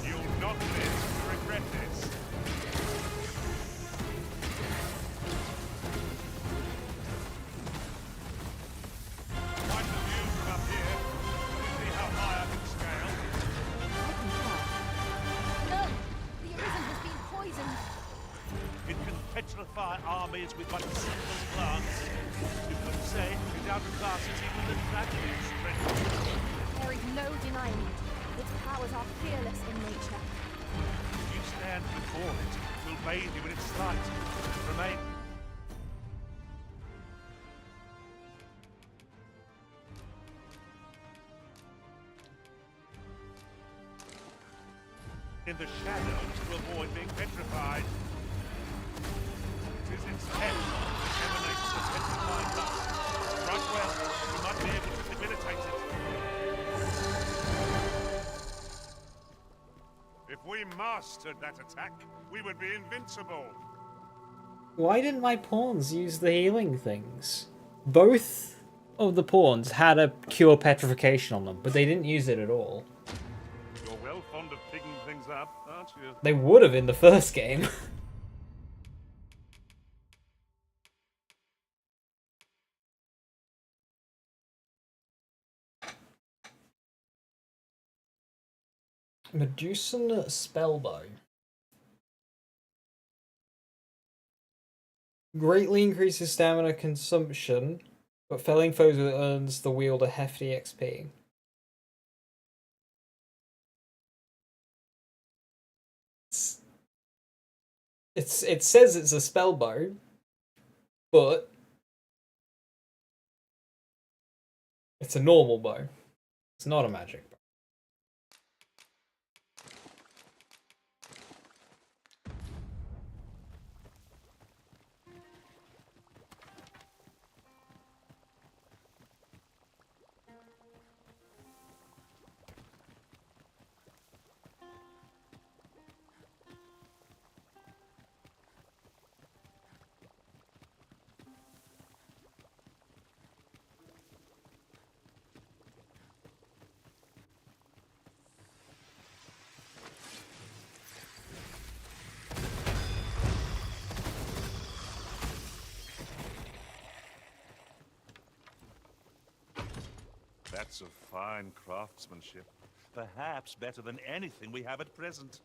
You'll not live to regret this. Quite the view from up here. See how high I can scale. No! The arisen has been poisoned. It can petrify armies with but a single glance. You could say it outclasses even the dragon's strength. There is no denying it. Its powers are fearless in nature. If you stand before it, it will bathe you in its light. Remain. In the shadows to avoid being petrified. It is its head that emanates a petrifying dust. Right well, you might be able to debilitate it. If we mastered that attack, we would be invincible. Why didn't my pawns use the healing things? Both of the pawns had a cure petrification on them, but they didn't use it at all. You're well fond of picking things up, aren't you? They would have in the first game. Medusan Spellbow. Greatly increases stamina consumption, but felling foes earns the wielder hefty XP. It says it's a spellbow, but it's a normal bow. It's not a magic bow. That's of fine craftsmanship. Perhaps better than anything we have at present.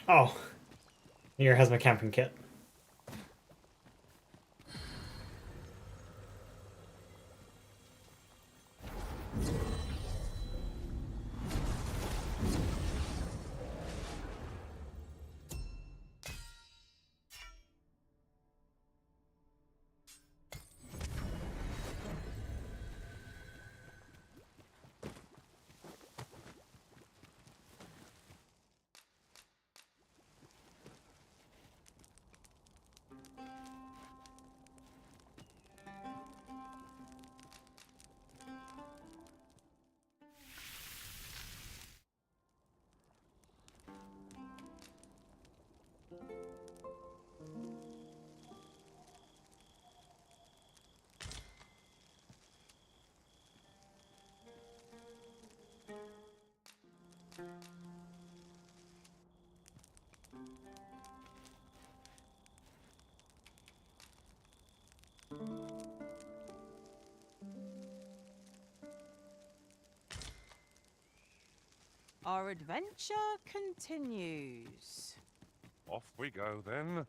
Oh, here has my camping kit. Our adventure continues. Off we go then.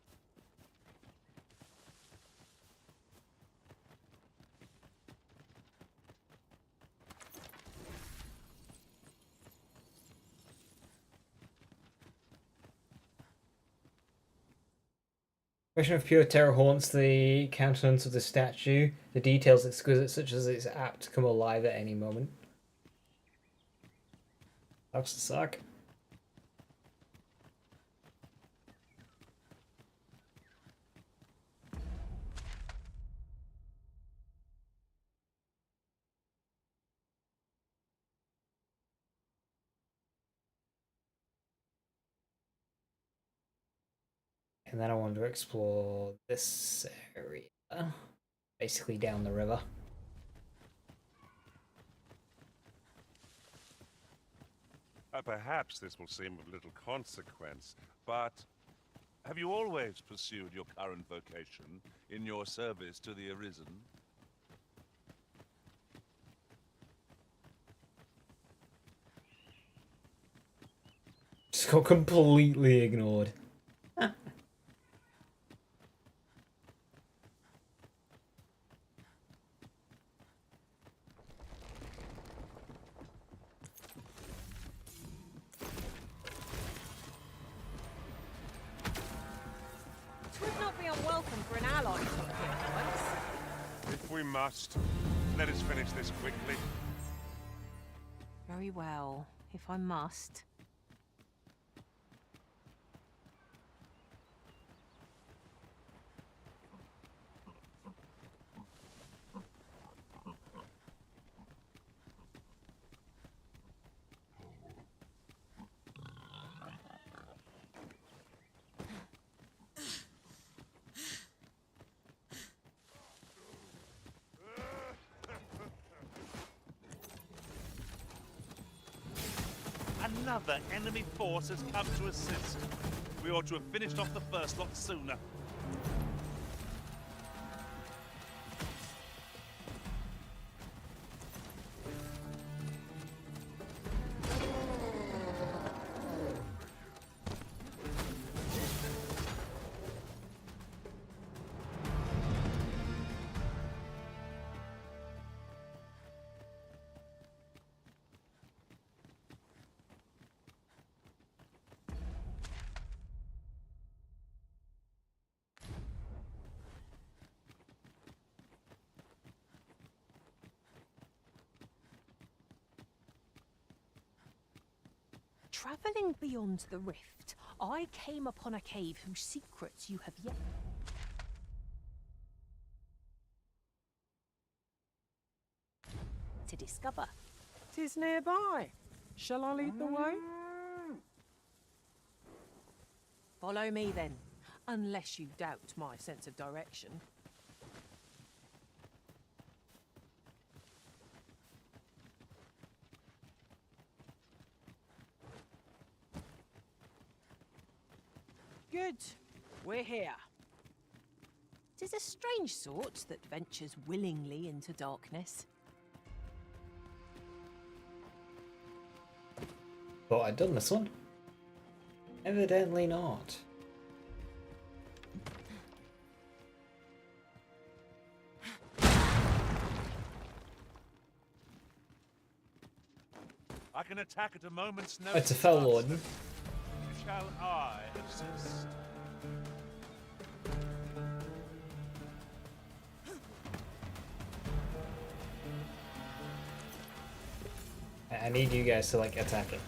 Expression of pure terror haunts the countenance of the statue, the details exquisite such as it's apt to come alive at any moment. Sucks to suck. And then I want to explore this area, basically down the river. Perhaps this will seem of little consequence, but have you always pursued your current vocation in your service to the Arisen? Just got completely ignored. It would not be unwelcome for an ally to appear once. If we must, let us finish this quickly. Very well, if I must. Another enemy force has come to assist. We ought to have finished off the first lot sooner. Travelling beyond the rift, I came upon a cave whose secrets you have yet to discover. 'Tis nearby. Shall I lead the way? Follow me then, unless you doubt my sense of direction. Good. We're here. 'Tis a strange sort that ventures willingly into darkness. Thought I'd done this one. Evidently not. I can attack at a moment's notice. Oh, it's a Fell Lord. Shall I assist? I need you guys to like attack it.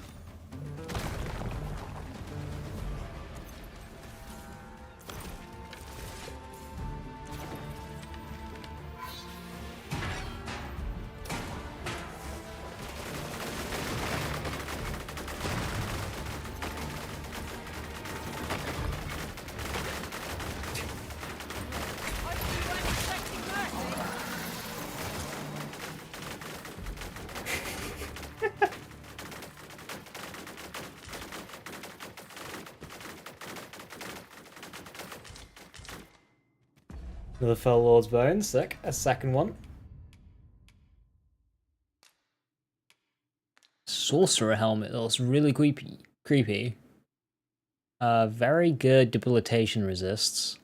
Another Fell Lord's Bones, sick. A second one. Sorcerer Helmet, that looks really creepy. Very good debilitation resists.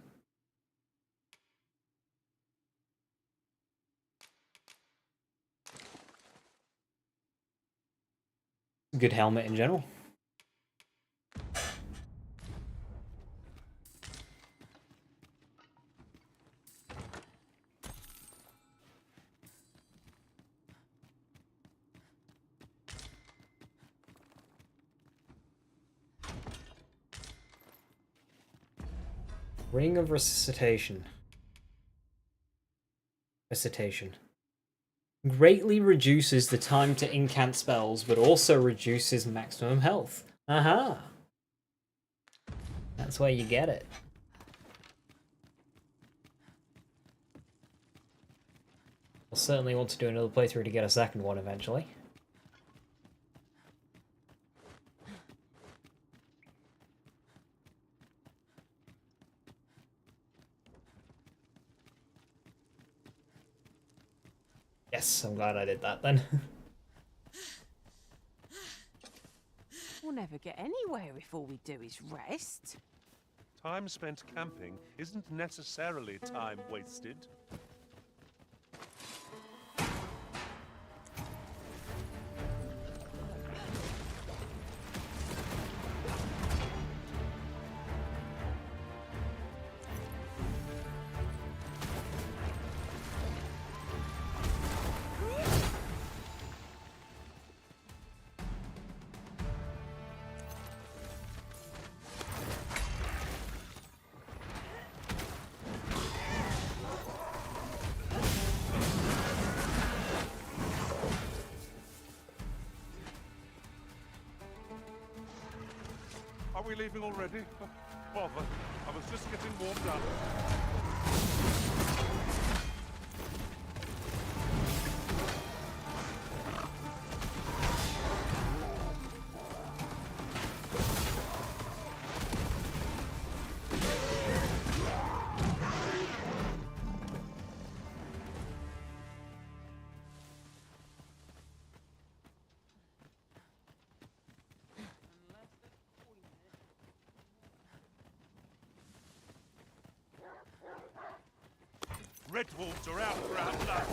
Good helmet in general. Ring of Resuscitation. Greatly reduces the time to incant spells, but also reduces maximum health. Aha! That's where you get it. I'll certainly want to do another playthrough to get a second one eventually. Yes, I'm glad I did that then. We'll never get anywhere if all we do is rest. Time spent camping isn't necessarily time wasted. Are we leaving already? Oh, bother. I was just getting warmed up. Red wolves are out for our blood.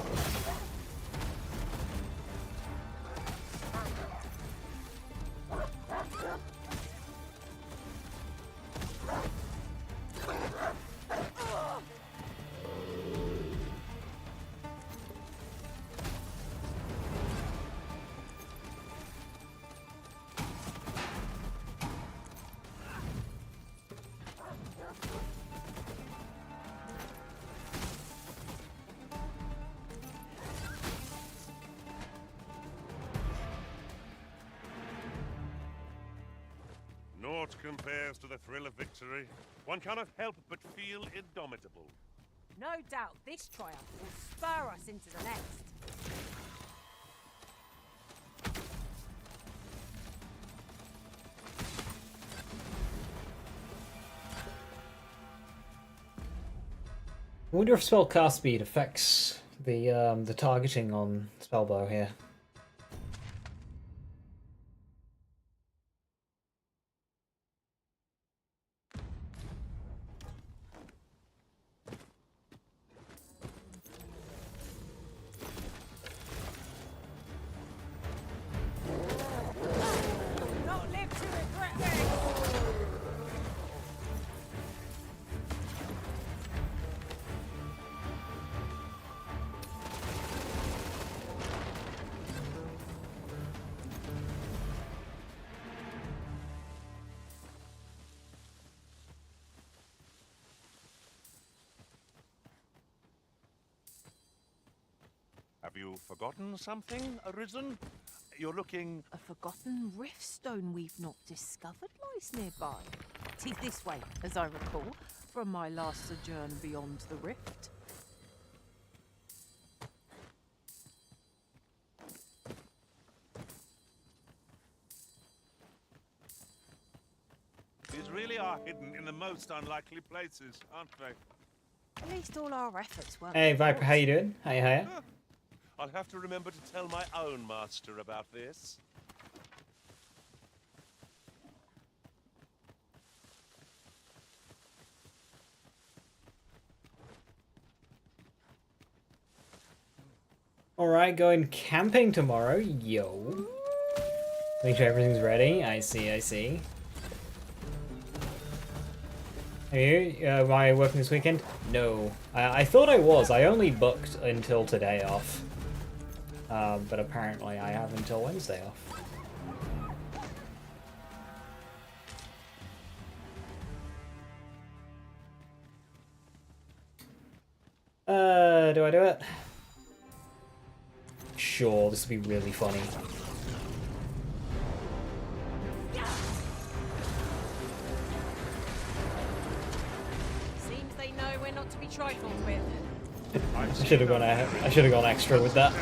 Naught compares to the thrill of victory. One cannot help but feel indomitable. No doubt this triumph will spur us into the next. I wonder if spell cast speed affects the targeting on spellbow here. you forgotten something, Arisen? You're looking... A forgotten riftstone we've not discovered lies nearby. 'Tis this way, as I recall, from my last sojourn beyond the rift. These really are hidden in the most unlikely places, aren't they? At least all our efforts weren't. Hey Viper, how you doing? Hiya. I'll have to remember to tell my own master about this. Alright, going camping tomorrow. Yo. Make sure everything's ready. I see, I see. Are you? Am I working this weekend? No. I thought I was. I only booked until today off. But apparently I have until Wednesday off. Do I do it? Sure, this will be really funny. Seems they know we're not to be trifled with. I should have gone extra with that.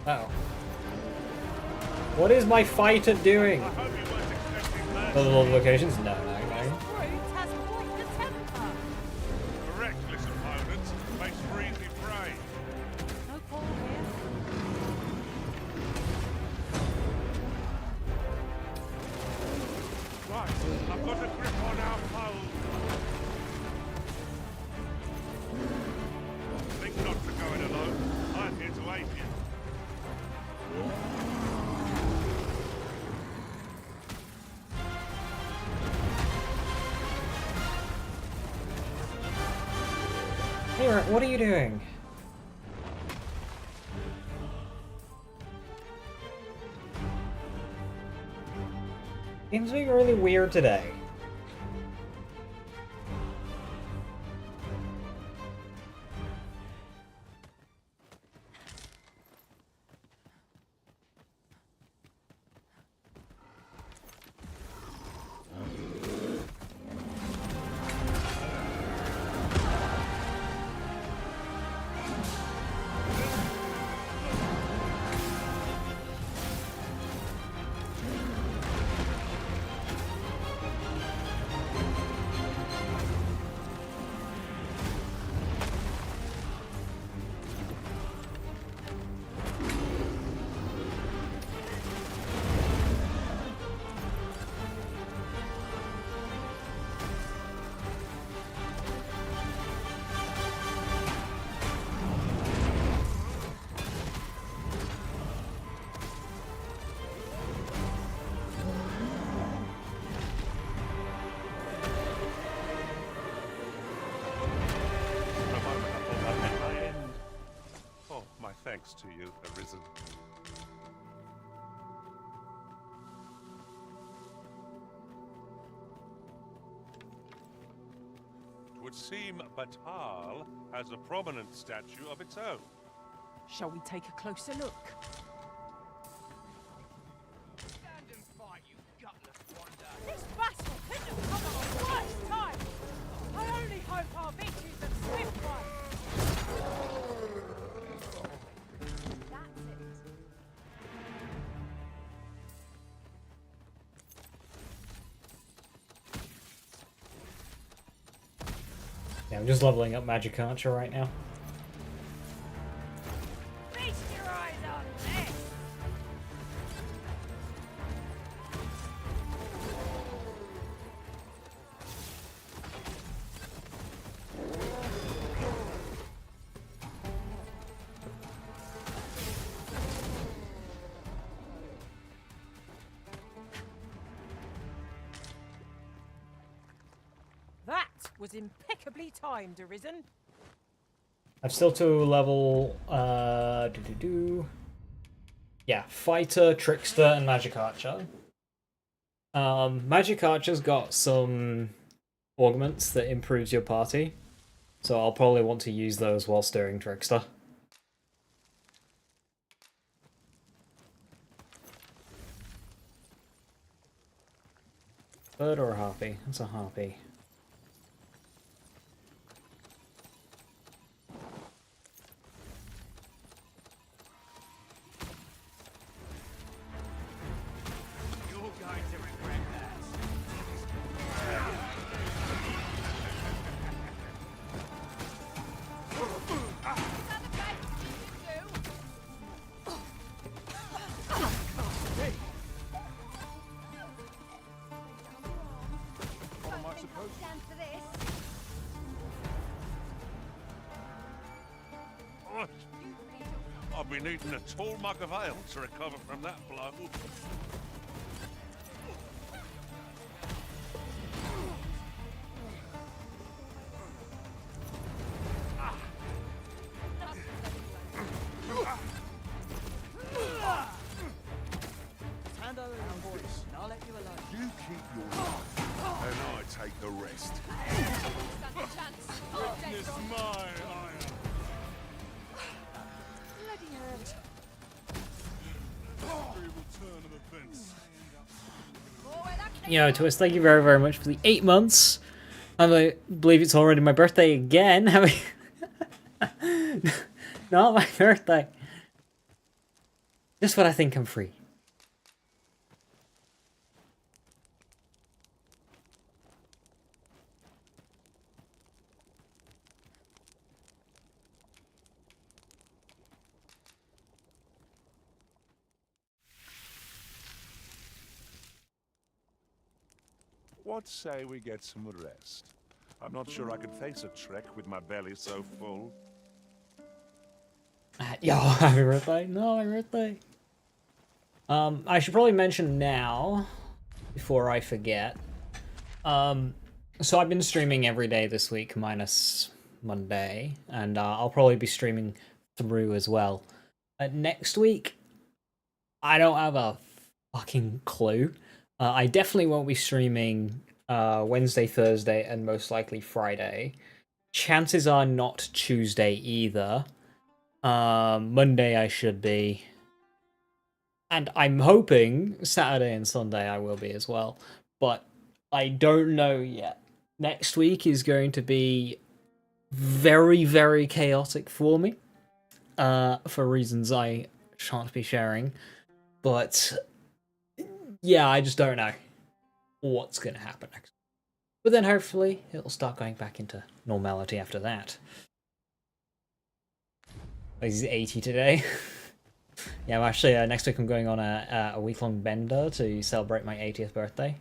Uh-oh. What is my fighter doing? Other locations? No, no, no. Reckless opponents makes for easy prey. No call here. Right, I've got a grip on our foe. Think not to go it alone. I'm here to aid you. Hey, what are you doing? Game's being really weird today. Thanks to you, Arisen. It would seem Batal has a prominent statue of its own. Shall we take a closer look? Stand and fight, you gutless wonder. This battle couldn't have come at a worse time! I only hope our victory's a swift one! Yeah, I'm just leveling up Magic Archer right now. Feast your eyes on this! That was impeccably timed, Arisen. I'm still to level yeah, Fighter, Trickster, and Magic Archer. Magic Archer's got some augments that improves your party, so I'll probably want to use those while steering Trickster. Bird or a harpy? It's a harpy. You're going to regret that. What am I supposed to do? I'll be needing a tall mug of ale to recover from that blow. Hand over your voice, and I'll let you alone. You keep your life, and I take the rest. Witness my iron. Bloody hurt. Terrible turn of events. Yo, Twist, thank you very, very much for the 8 months. I believe it's already my birthday again. Not my birthday. Just when I think I'm free. What say we get some rest? I'm not sure I could face a trek with my belly so full. Yo, happy birthday. No, my birthday. I should probably mention now, before I forget. So I've been streaming every day this week, minus Monday, and I'll probably be streaming through as well. Next week, I don't have a fucking clue. I definitely won't be streaming Wednesday, Thursday, and most likely Friday. Chances are not Tuesday either. Monday I should be. And I'm hoping Saturday and Sunday I will be as well. But I don't know yet. Next week is going to be very, very chaotic for me. For reasons I shan't be sharing. But yeah, I just don't know what's going to happen next. But then hopefully it'll start going back into normality after that. He's 80 today. Yeah, well, actually, next week I'm going on a week-long bender to celebrate my 80th birthday.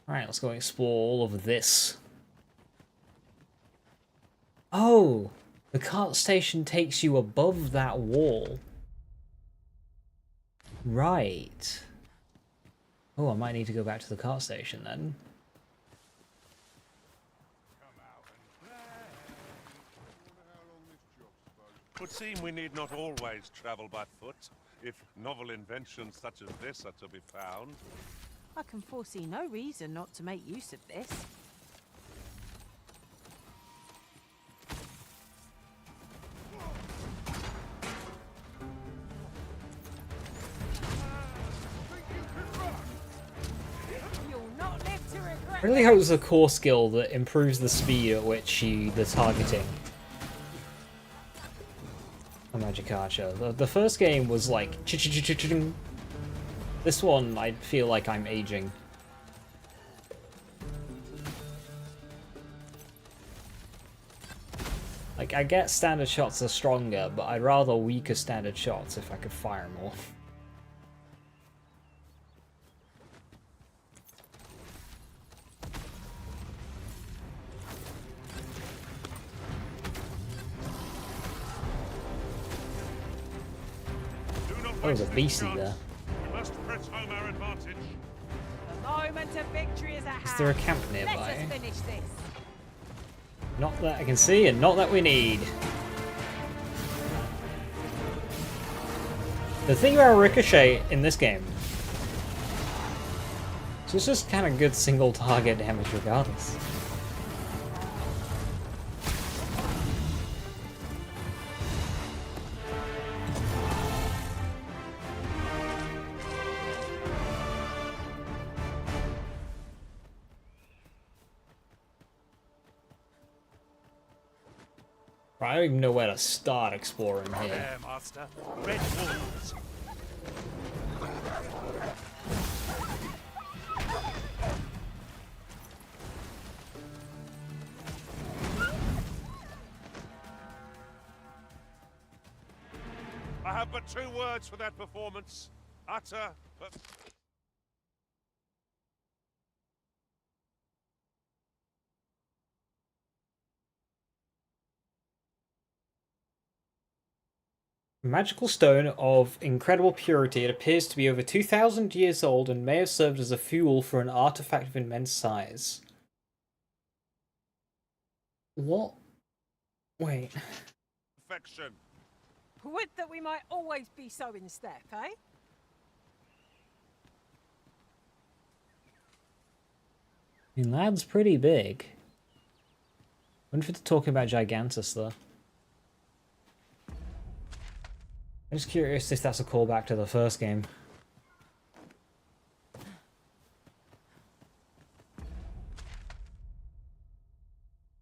Alright, let's go explore all of this. Oh! The cart station takes you above that wall. Right. Oh, I might need to go back to the cart station then. Would seem we need not always travel by foot, if novel inventions such as this are to be found. I can foresee no reason not to make use of this. I really hope there's a core skill that improves the speed at which the targeting. A Magic Archer. The first game was like ch-ch-ch-ch-ch-ch. This one, I feel like I'm aging. Like, I get standard shots are stronger, but I'd rather weaker standard shots if I could fire more. Oh, there's a beastie there. We must press home our advantage. The moment of victory is at hand. Is there a camp nearby? Let us finish this. Not that I can see, and not that we need. The thing about Ricochet in this game, so it's just kind of good single target damage regardless. I don't even know where to start exploring here. There, Master. Red wolves. I have but 2 words for that performance. Utter. Magical stone of incredible purity. It appears to be over 2,000 years old and may have served as a fuel for an artifact of immense size. What? Wait. Perfection. Would that we might always be so in step, eh? I mean, lad's pretty big. Wonder if it's talking about Gigantus, though. I'm just curious if that's a callback to the first game.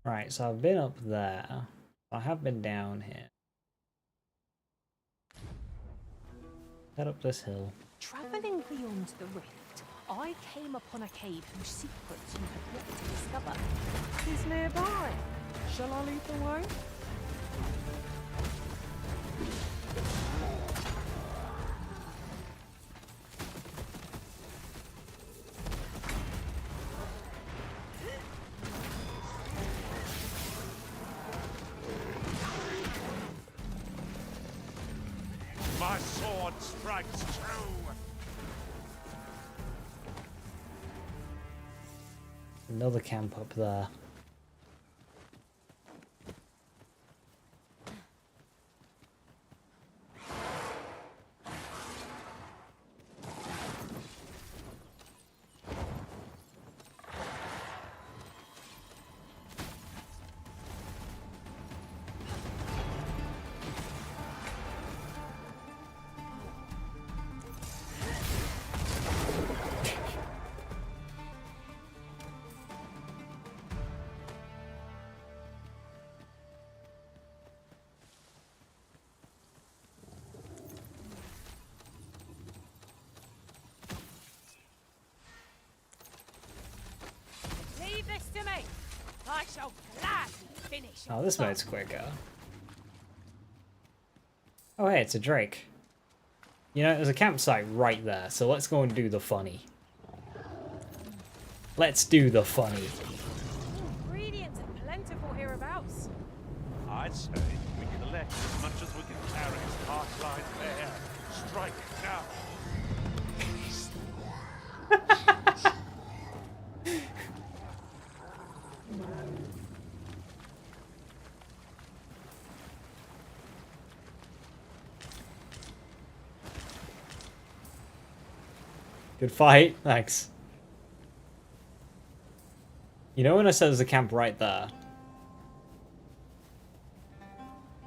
Right, so I've been up there. I have been down here. Head up this hill. Travelling beyond the rift, I came upon a cave whose secrets you have yet to discover. He's nearby. Shall I lead the way? My sword strikes true. Another camp up there. Leave this to me. I shall gladly finish. Oh, this mode's quicker. Oh, hey, it's a Drake. You know, there's a campsite right there, so let's go and do the funny. Let's do the funny. Ingredients are plentiful hereabouts. I'd say we collect as much as we can carry as heart lies bare. Strike now. Good fight, thanks. You know when I said there's a camp right there?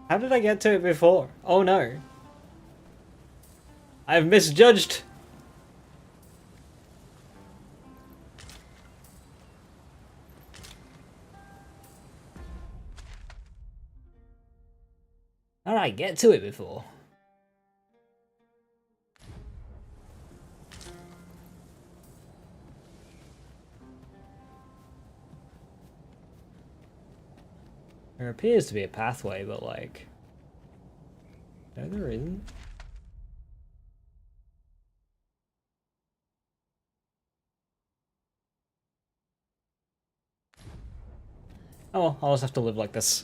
How did I get to it before? Oh no. I've misjudged. How did I get to it before? There appears to be a pathway, but like... No, there isn't. Oh well, I'll just have to live like this.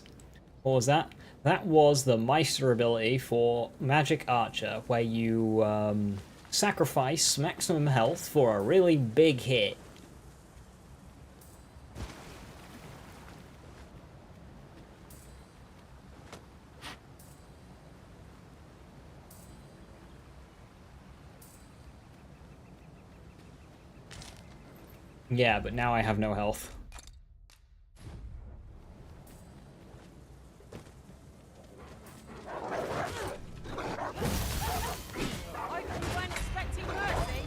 What was that? That was the Meister ability for Magic Archer, where you sacrifice maximum health for a really big hit. Yeah, but now I have no health. I hope you weren't expecting mercy.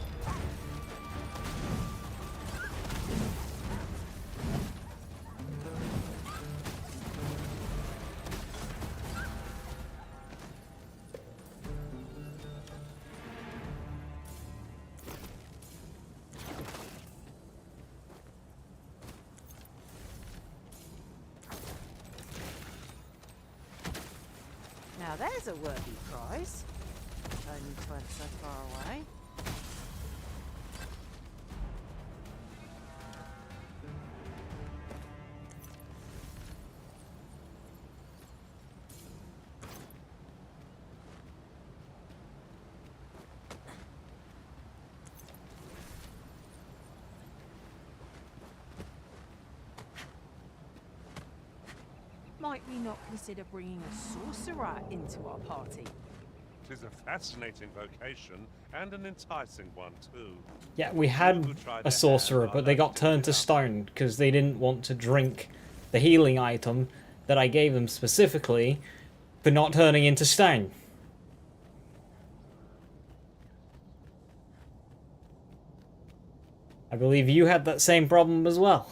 Now there's a worthy prize. Only 20 so far away. Might we not consider bringing a sorcerer into our party? It is a fascinating vocation, and an enticing one, too. Yeah, we had a sorcerer, but they got turned to stone because they didn't want to drink the healing item that I gave them specifically for not turning into stone. I believe you had that same problem as well.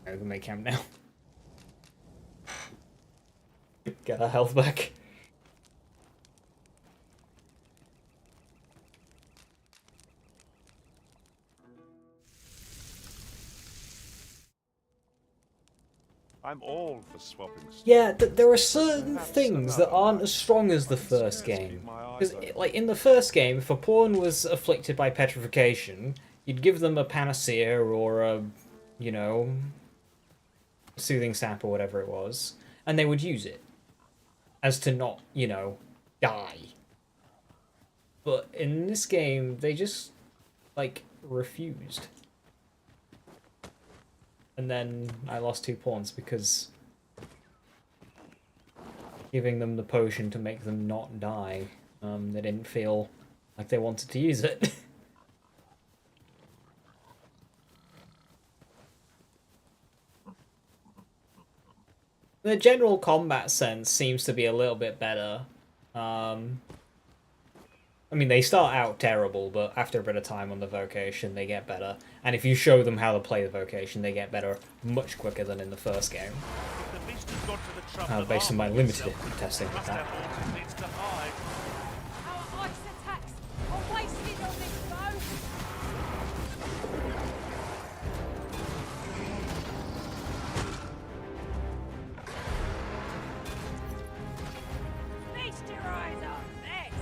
I can make camp now. Get our health back. I'm all for swapping. Yeah, there are certain things that aren't as strong as the first game. Because, like, in the first game, if a pawn was afflicted by petrification, you'd give them a panacea or a, you know, soothing sap or whatever it was, and they would use it. As to not, you know, die. But in this game, they just, like, refused. And then I lost 2 pawns because giving them the potion to make them not die, they didn't feel like they wanted to use it. The general combat sense seems to be a little bit better. I mean, they start out terrible, but after a bit of time on the vocation, they get better. And if you show them how to play the vocation, they get better much quicker than in the first game. Based on my limited testing with that. Our ice attacks are wasted on this bow. Feast your eyes on this.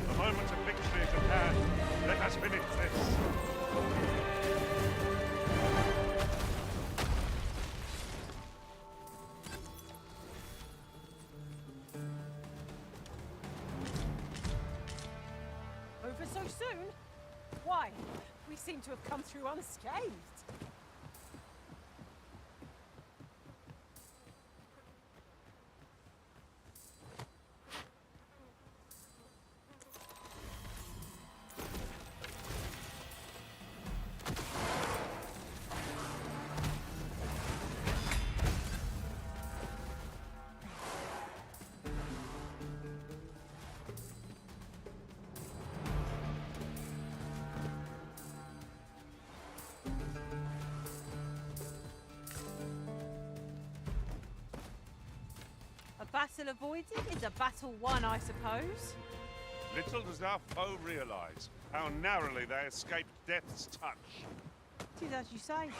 The moment of victory is at hand. Let us finish this. Over so soon? Why? We seem to have come through unscathed. A battle avoided is a battle won, I suppose. Little does our foe realize how narrowly they escaped death's touch. It is as you say.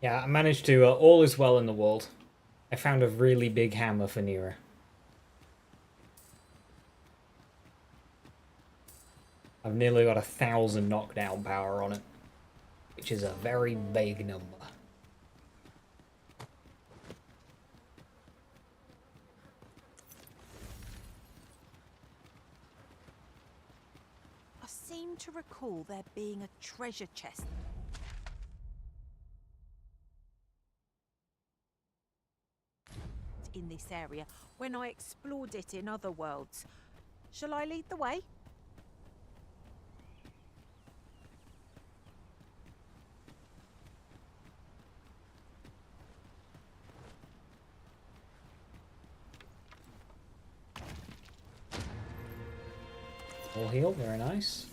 Yeah, I managed to, all is well in the world. I found a really big hammer for Nira. I've nearly got 1,000 knockdown power on it, which is a very big number. I seem to recall there being a treasure chest. In this area when I explored it in other worlds. Shall I lead the way? All healed, very nice.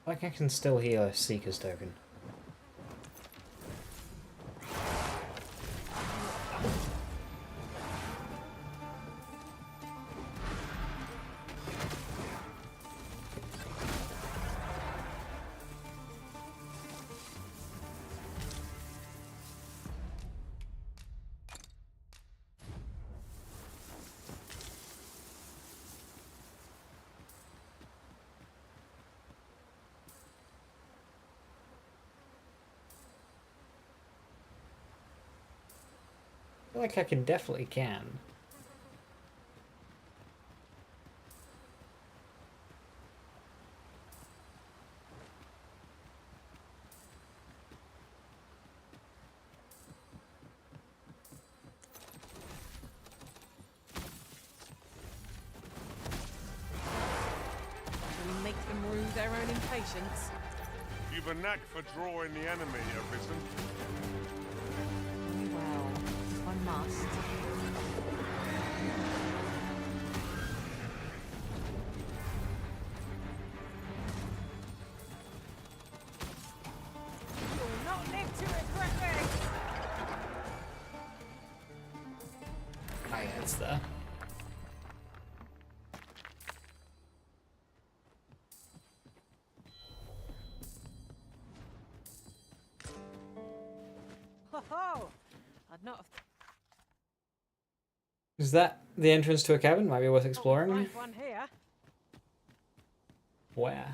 Like I can still hear a Seeker's token. I feel like I can definitely can. Shall we make them rue their own impatience? You've a knack for drawing the enemy, Arisen. Well, one must. You'll not live to regret this! Ah, yeah, it's there. Ho-ho! I'd not have Is that the entrance to a cabin? Might be worth exploring. find one here. Where?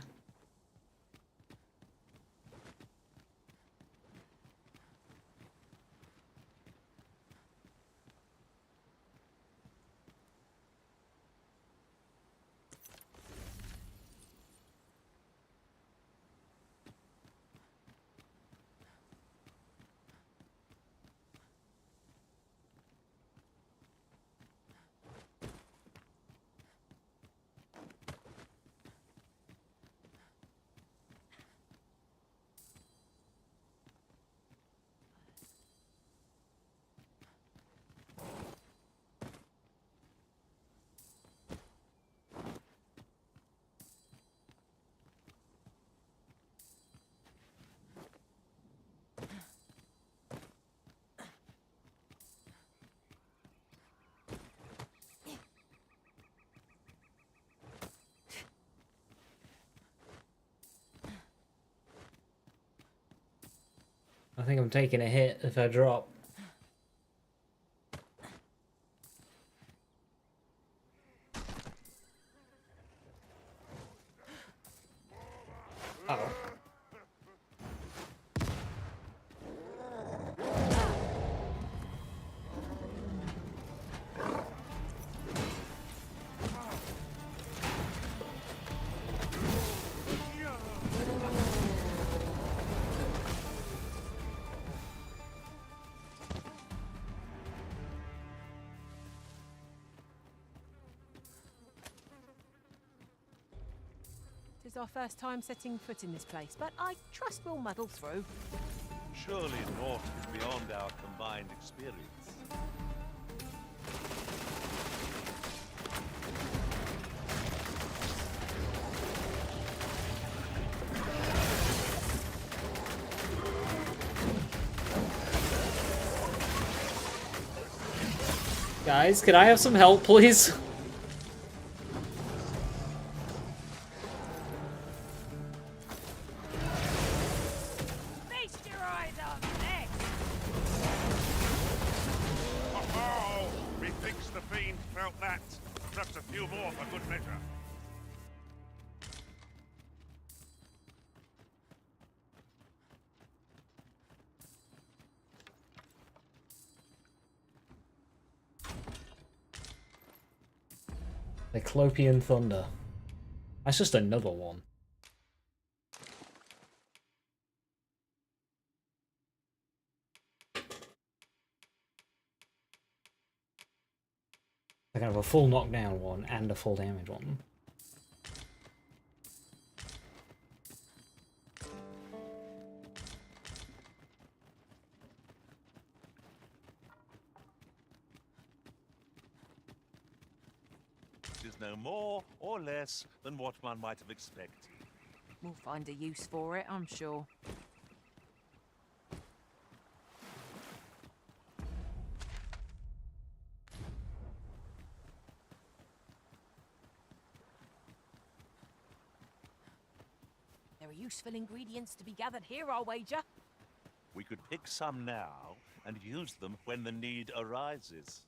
I think I'm taking a hit if I drop. Uh oh. is our first time setting foot in this place, but I trust we'll muddle through. Surely naught is beyond our combined experience. Guys, can I have some help, please? Feast your eyes on this! Oh, methinks the fiend felt that. Perhaps a few more for good measure. Cyclopean Thunder. That's just another one. I can have a full knockdown one and a full damage one. It is no more or less than what one might have expected. We'll find a use for it, I'm sure. There are useful ingredients to be gathered here, I'll wager. We could pick some now and use them when the need arises.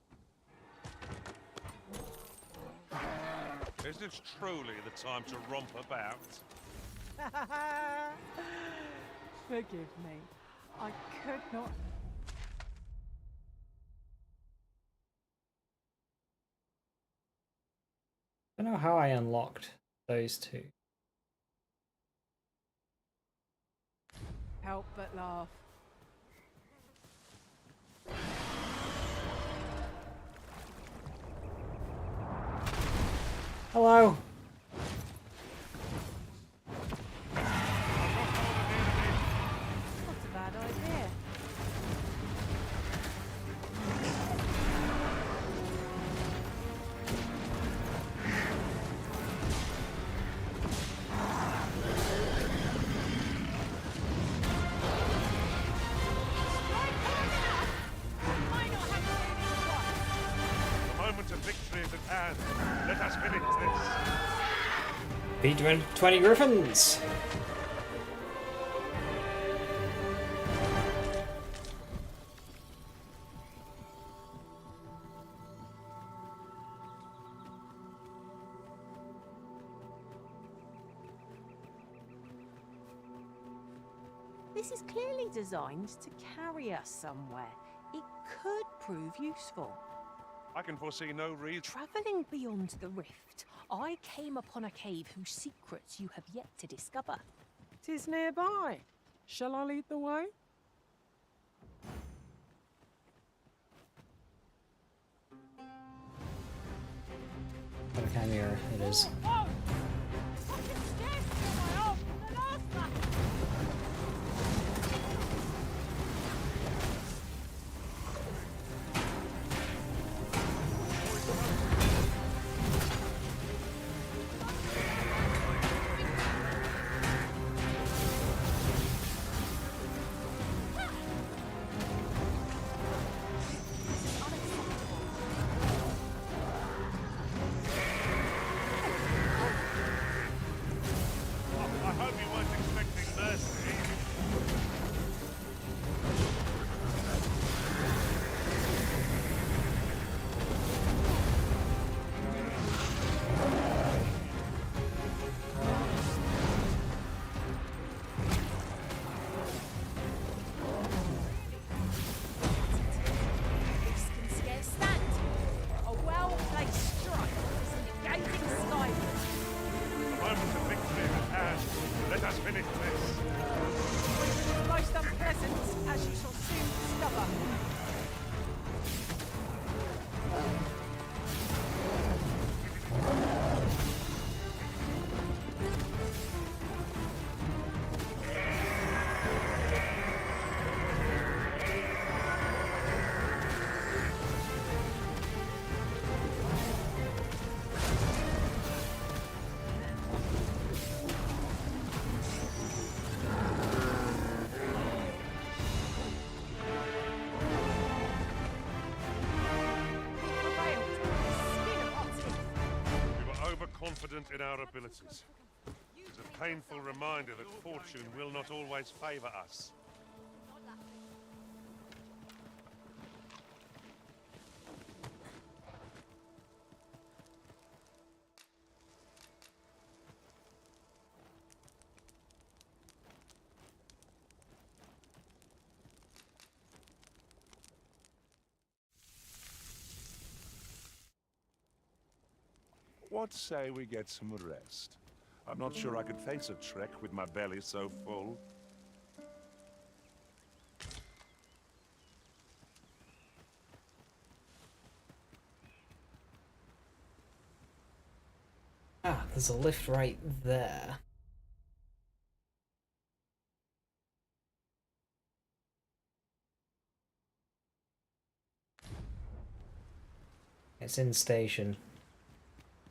Is this truly the time to romp about? Forgive me. I could not... I don't know how I unlocked those two. help but laugh. Hello. Not a bad idea. The moment of victory is at hand. Let us finish this. Beat 20 griffins. This is clearly designed to carry us somewhere. It could prove useful. I can foresee no reason. Travelling beyond the rift, I came upon a cave whose secrets you have yet to discover. 'Tis nearby. Shall I lead the way? What a chimera it is. confident in our abilities. It's a painful reminder that fortune will not always favor us. What say we get some rest? I'm not sure I could face a trek with my belly so full. Ah, there's a lift right there. It's in station.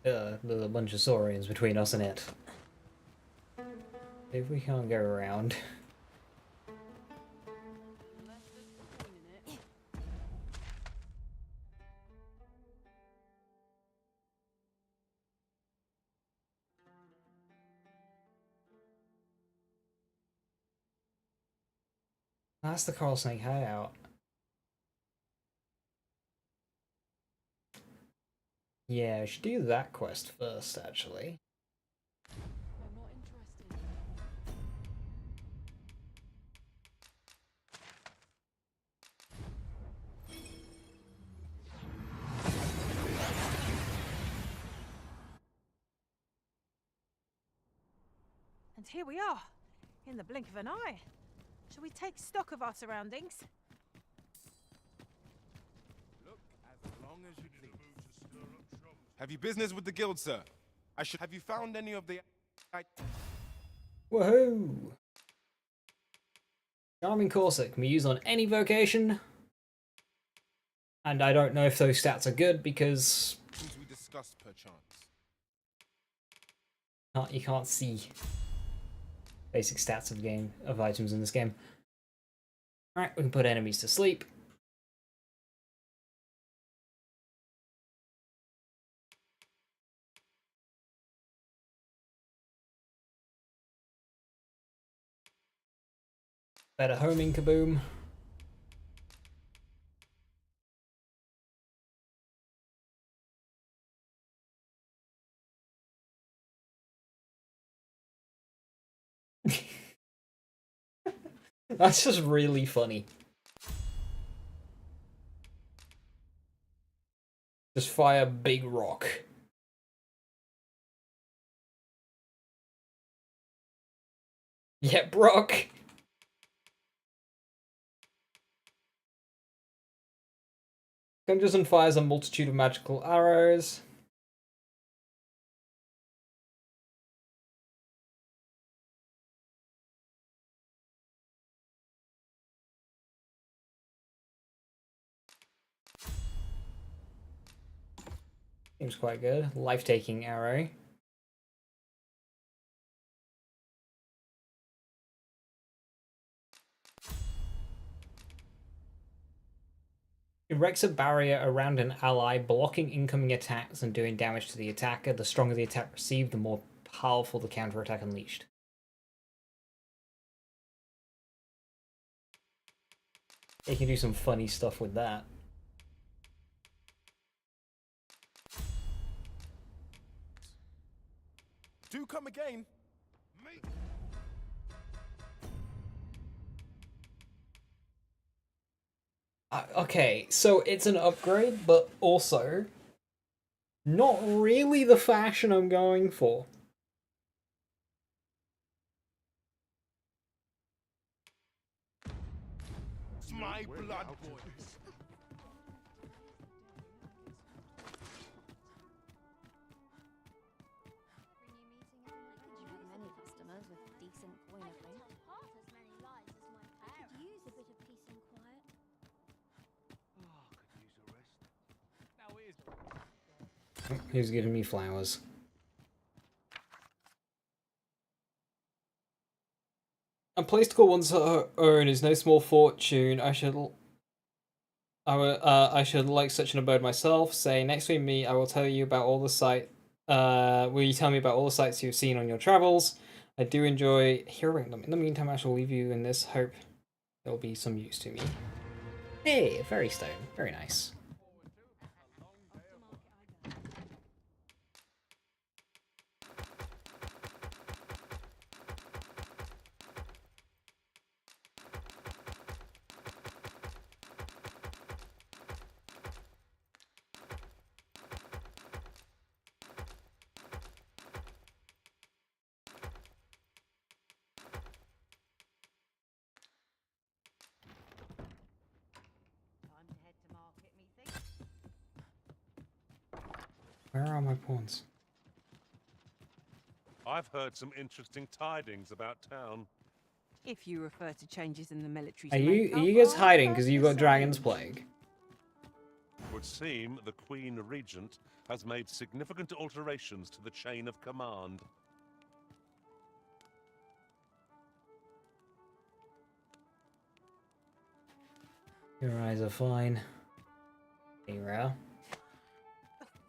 There's a bunch of saurians between us and it. If we can't go around. That's the coral snake hideout. Yeah, I should do that quest first, actually. And here we are, in the blink of an eye. Shall we take stock of our surroundings? Look, as long as you please. Have you business with the guild, sir? Have you found any of the... Woohoo! Charming Corset can be used on any vocation. And I don't know if those stats are good because we discussed perchance. You can't see basic stats of items in this game. Alright, we can put enemies to sleep. Better homing, kaboom. That's just really funny. Just fire big rock. Yep, rock. Conjures and fires a multitude of magical arrows. Seems quite good. Life-taking arrow. Erects a barrier around an ally, blocking incoming attacks and doing damage to the attacker. The stronger the attack received, the more powerful the counterattack unleashed. You can do some funny stuff with that. Do come again. Okay, so it's an upgrade, but also not really the fashion I'm going for. My blood boils. Many customers with decent coin, I think. Half as many lives as my parents. Could use a bit of peace and quiet. Could use a rest. Now here's... Who's giving me flowers? A place to call one's own is no small fortune. I should like such an abode myself. Say next to me, I will tell you about all the sight Will you tell me about all the sights you've seen on your travels? I do enjoy hearing them. In the meantime, I shall leave you in this hope they'll be some use to me. Hey, a fairy stone. Very nice. Where are my pawns? I've heard some interesting tidings about town. If you refer to changes in the military's Are makeup, you guys I hiding refer because to you the got Dragon's same. Plague? Would seem the Queen Regent has made significant alterations to the chain of command. Your eyes are fine. Hero.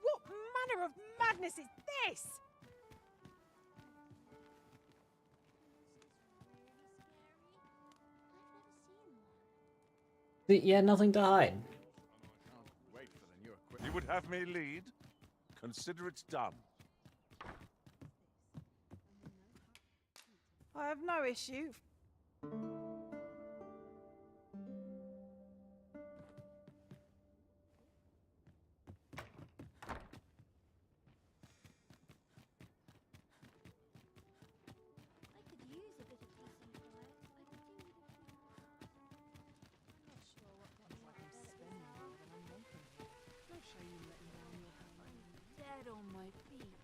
What manner of madness is this? You had nothing to hide. You would have me lead? Consider it done. I have no issue. Dead on my feet.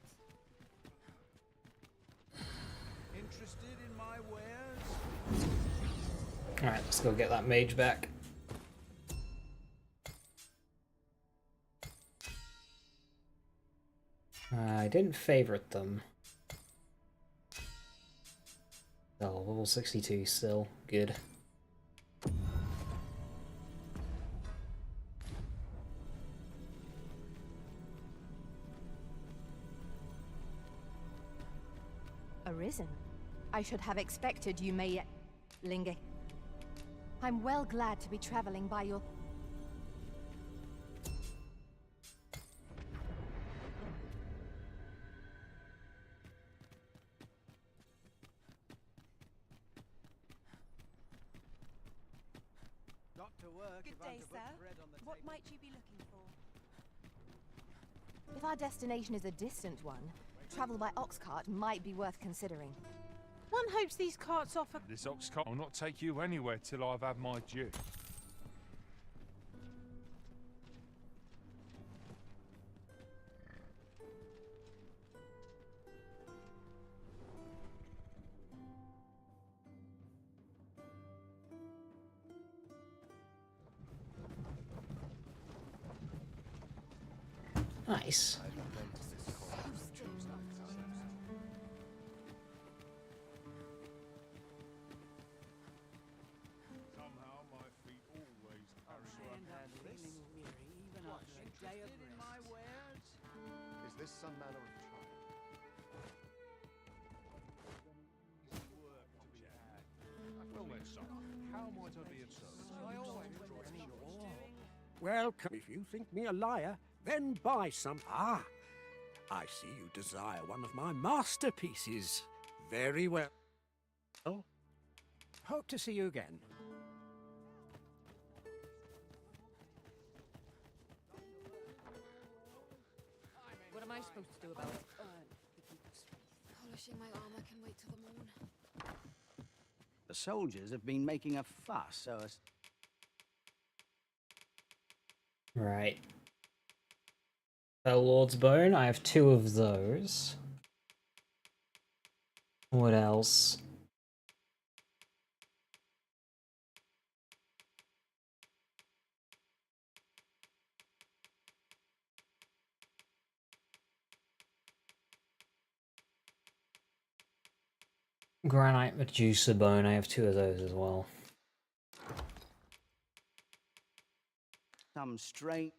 Interested in my wares? Alright, let's go get that mage back. I didn't favorite them. Oh, level 62 still. Good. Arisen? I should have expected you may yet linger. I'm well glad to be traveling by your... Got to work. Good day, sir. What might you be looking for? If our destination is a distant one, travel by ox cart might be worth considering. One hopes these carts offer... This ox cart will not take you anywhere till I've had my due. Nice. Somehow my feet always carry Even after a day of in my wares? Is this some manner of trial? Well then, son, how might I be of service? I always enjoy Welcome. If you think me a liar, then buy some. Ah, I see you desire one of my masterpieces. Very well. Hope to see you again. What am I supposed to do about it? Polishing my armor can wait till the morn. The soldiers have been making a fuss so as... Right. Lord's Bone, I have 2 of those. What else? Granite Medusa Bone, I have 2 of those as well. Some strange...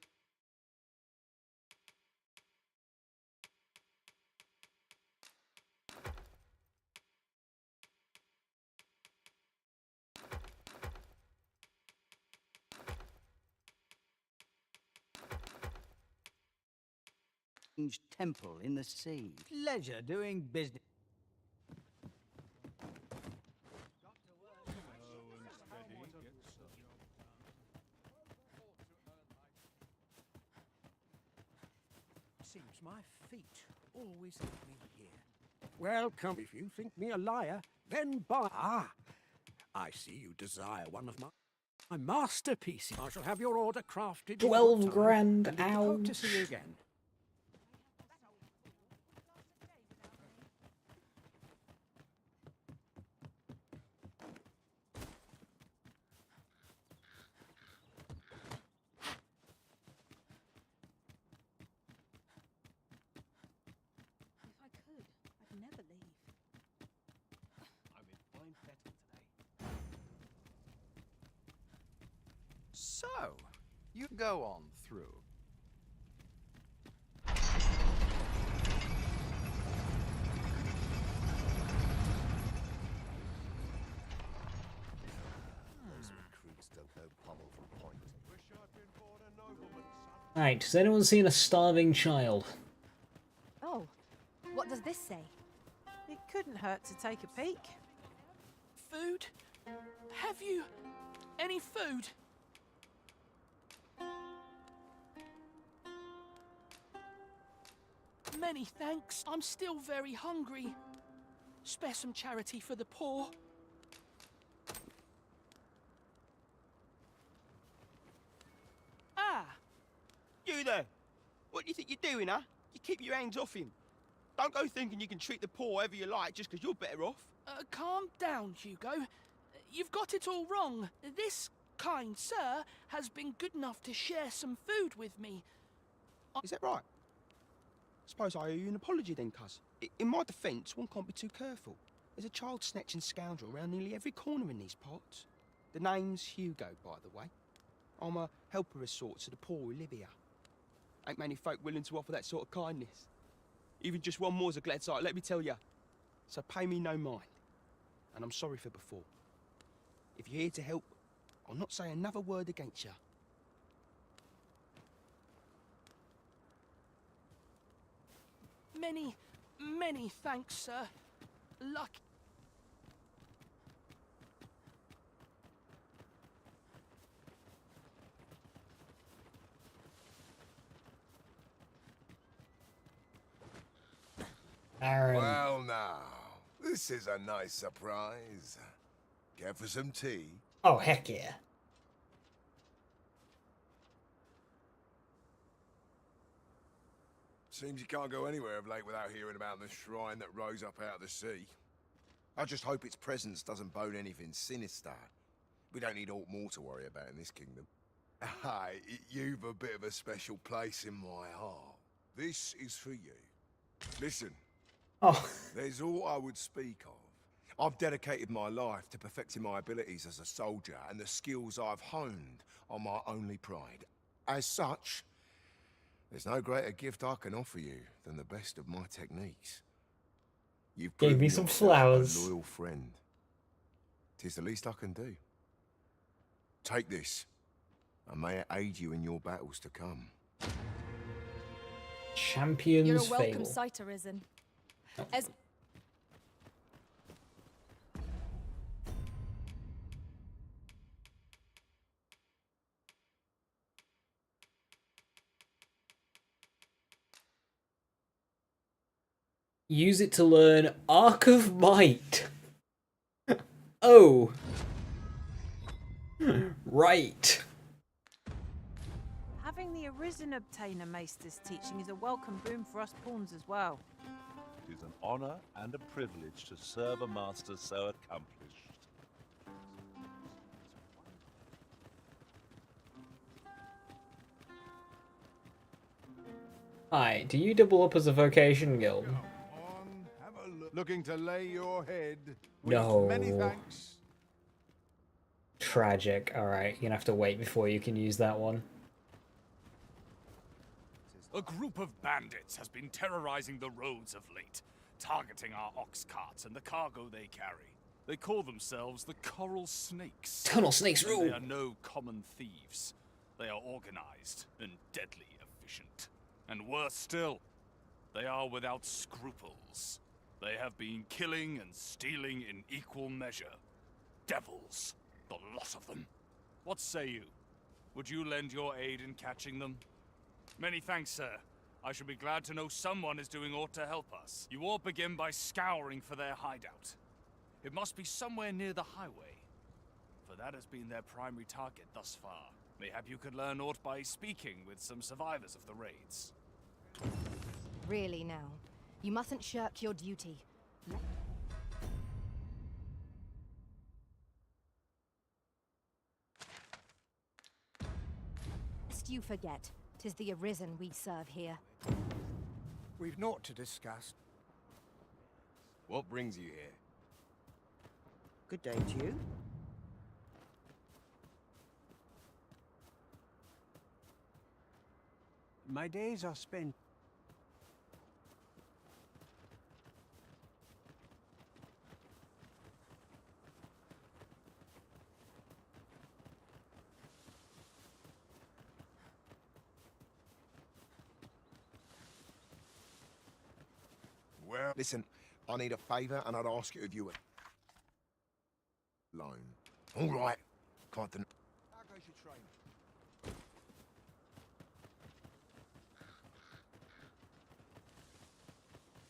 temple in the sea. Pleasure doing business. Seems my feet always lead me here. Welcome. If you think me a liar, then buy. Ah, I see you desire one of my masterpieces. I shall have your order crafted. in 12 good time, grand, and hope to see you ouch. again. If I could, I'd never leave. I'm in fine fettle today. So, you go on through. Those recruits don't know pommel from point. Wish I'd been born a nobleman, son. Right, has anyone seen a starving child? Oh, what does this say? It couldn't hurt to take a peek. Food? Have you any food? Many thanks. I'm still very hungry. Spare some charity for the poor. Ah! You there! What do you think you're doing, huh? You keep your hands off him. Don't go thinking you can treat the poor however you like just because you're better off. Calm down, Hugo. You've got it all wrong. This kind sir has been good enough to share some food with me. Is that right? Suppose I owe you an apology then, cuz. In my defence, one can't be too careful. There's a child-snatching scoundrel around nearly every corner in these parts. The name's Hugo, by the way. I'm a helper of sorts to the poor who live here. Ain't many folk willing to offer that sort of kindness. Even just one more's a glad sight, let me tell ya. So pay me no mind. And I'm sorry for before. If you're here to help, I'll not say another word against ya. Many thanks, sir. Lucky. Aaron. Well now, this is a nice surprise. Care for some tea? Oh, heck yeah. Seems you can't go anywhere of late without hearing about the shrine that rose up out of the sea. I just hope its presence doesn't bode anything sinister. We don't need aught more to worry about in this kingdom. Aye, you've a bit of a special place in my heart. This is for you. Listen. Oh. There's all I would speak of. I've dedicated my life to perfecting my abilities as a soldier, and the skills I've honed are my only pride. As such, there's no greater gift I can offer you than the best of my techniques. You've Gave proven me some yourself flowers. a loyal friend. 'Tis the least I can do. Take this, and may it aid you in your battles to come. Champion's You're a welcome Fable. sight, Arisen. As Use it to learn Arc of Might. Oh. Right. Having the Arisen Obtainer Maester's teaching is a welcome boon for us pawns as well. It is an honor and a privilege to serve a master so accomplished. Hi, do you double up as a vocation guild? Looking to lay your head. No. Many thanks. Tragic. Alright, you're gonna have to wait before you can use that one. A group of bandits has been terrorizing the roads of late, targeting our ox carts and the cargo they carry. They call themselves the Coral Snakes. Tunnel Snakes And rule! They are no common thieves. They are organized and deadly efficient. And worse still, They are without scruples. They have been killing and stealing in equal measure. Devils, the lot of them. What say you? Would you lend your aid in catching them? Many thanks, sir. I shall be glad to know someone is doing aught to help us. You all begin by scouring for their hideout. It must be somewhere near the highway, for that has been their primary target thus far. Mayhap you could learn aught by speaking with some survivors of the raids. Really now, you mustn't shirk your duty. Lest you forget, 'tis the Arisen we serve here. We've naught to discuss. What brings you here? Good day to you. My days are spent. Well, listen, I need a favour and I'd ask it of you alone. All right. Can't deny. How goes your train?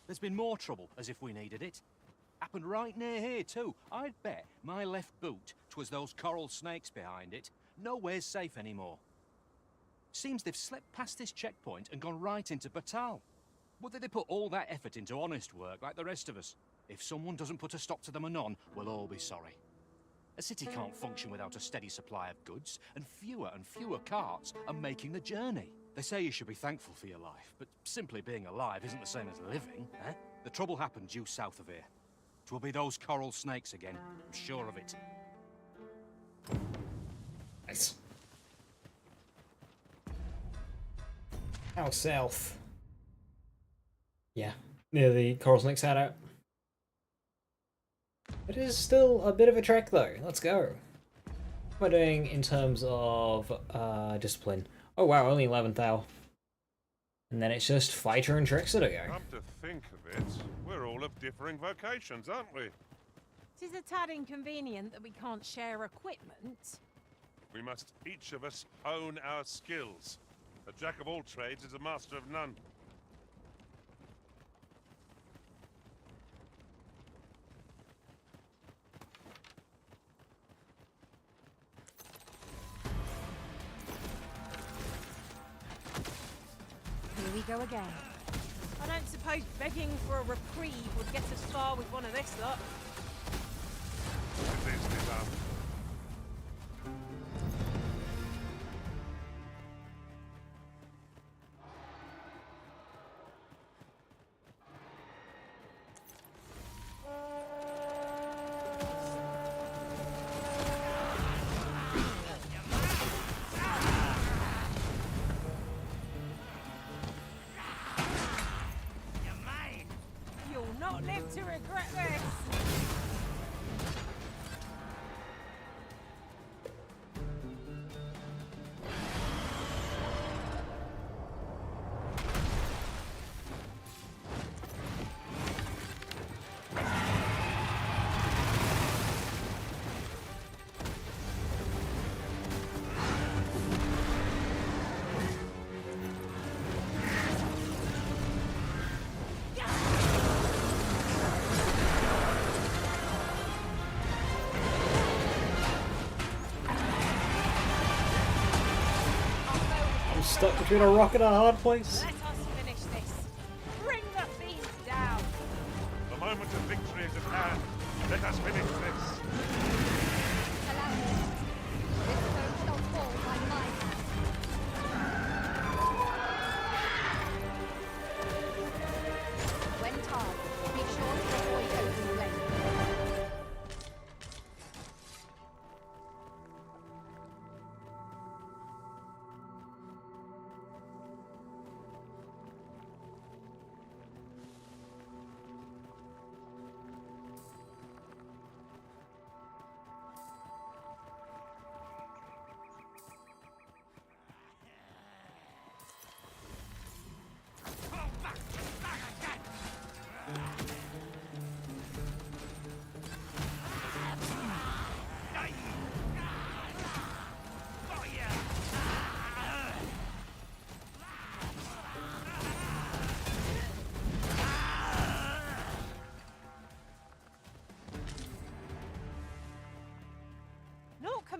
There's been more trouble, as if we needed it. Happened right near here, too. I'd bet my left boot 'twas those coral snakes behind it. Nowhere's safe anymore. Seems they've slipped past this checkpoint and gone right into Batal. Would that they put all that effort into honest work like the rest of us? If someone doesn't put a stop to them anon, we'll all be sorry. A city can't function without a steady supply of goods, and fewer carts are making the journey. They say you should be thankful for your life, but simply being alive isn't the same as living, eh? The trouble happened due south of here. 'Twill be those coral snakes again, I'm sure of it. Nice. How south? Yeah, near the coral snakes hideout. It is still a bit of a trek though. Let's go. What am I doing in terms of discipline? Oh wow, only 11th hour. And then it's just fighter and trickster to go. Come to think of it, we're all of differing vocations, aren't we? It is a tad inconvenient that we can't share equipment. We must each of us hone our skills. A jack of all trades is a master of none. Here we go again. I don't suppose begging for a reprieve would get us far with one of this lot. It is enough. You'll not live to regret this. I'm stuck between a rock and a hard place. Let us finish this. Bring the fiends down. The moment of victory is at hand. Let us finish this. Allow me. This foe shall fall by my hand. When tarred, be sure to avoid open flame.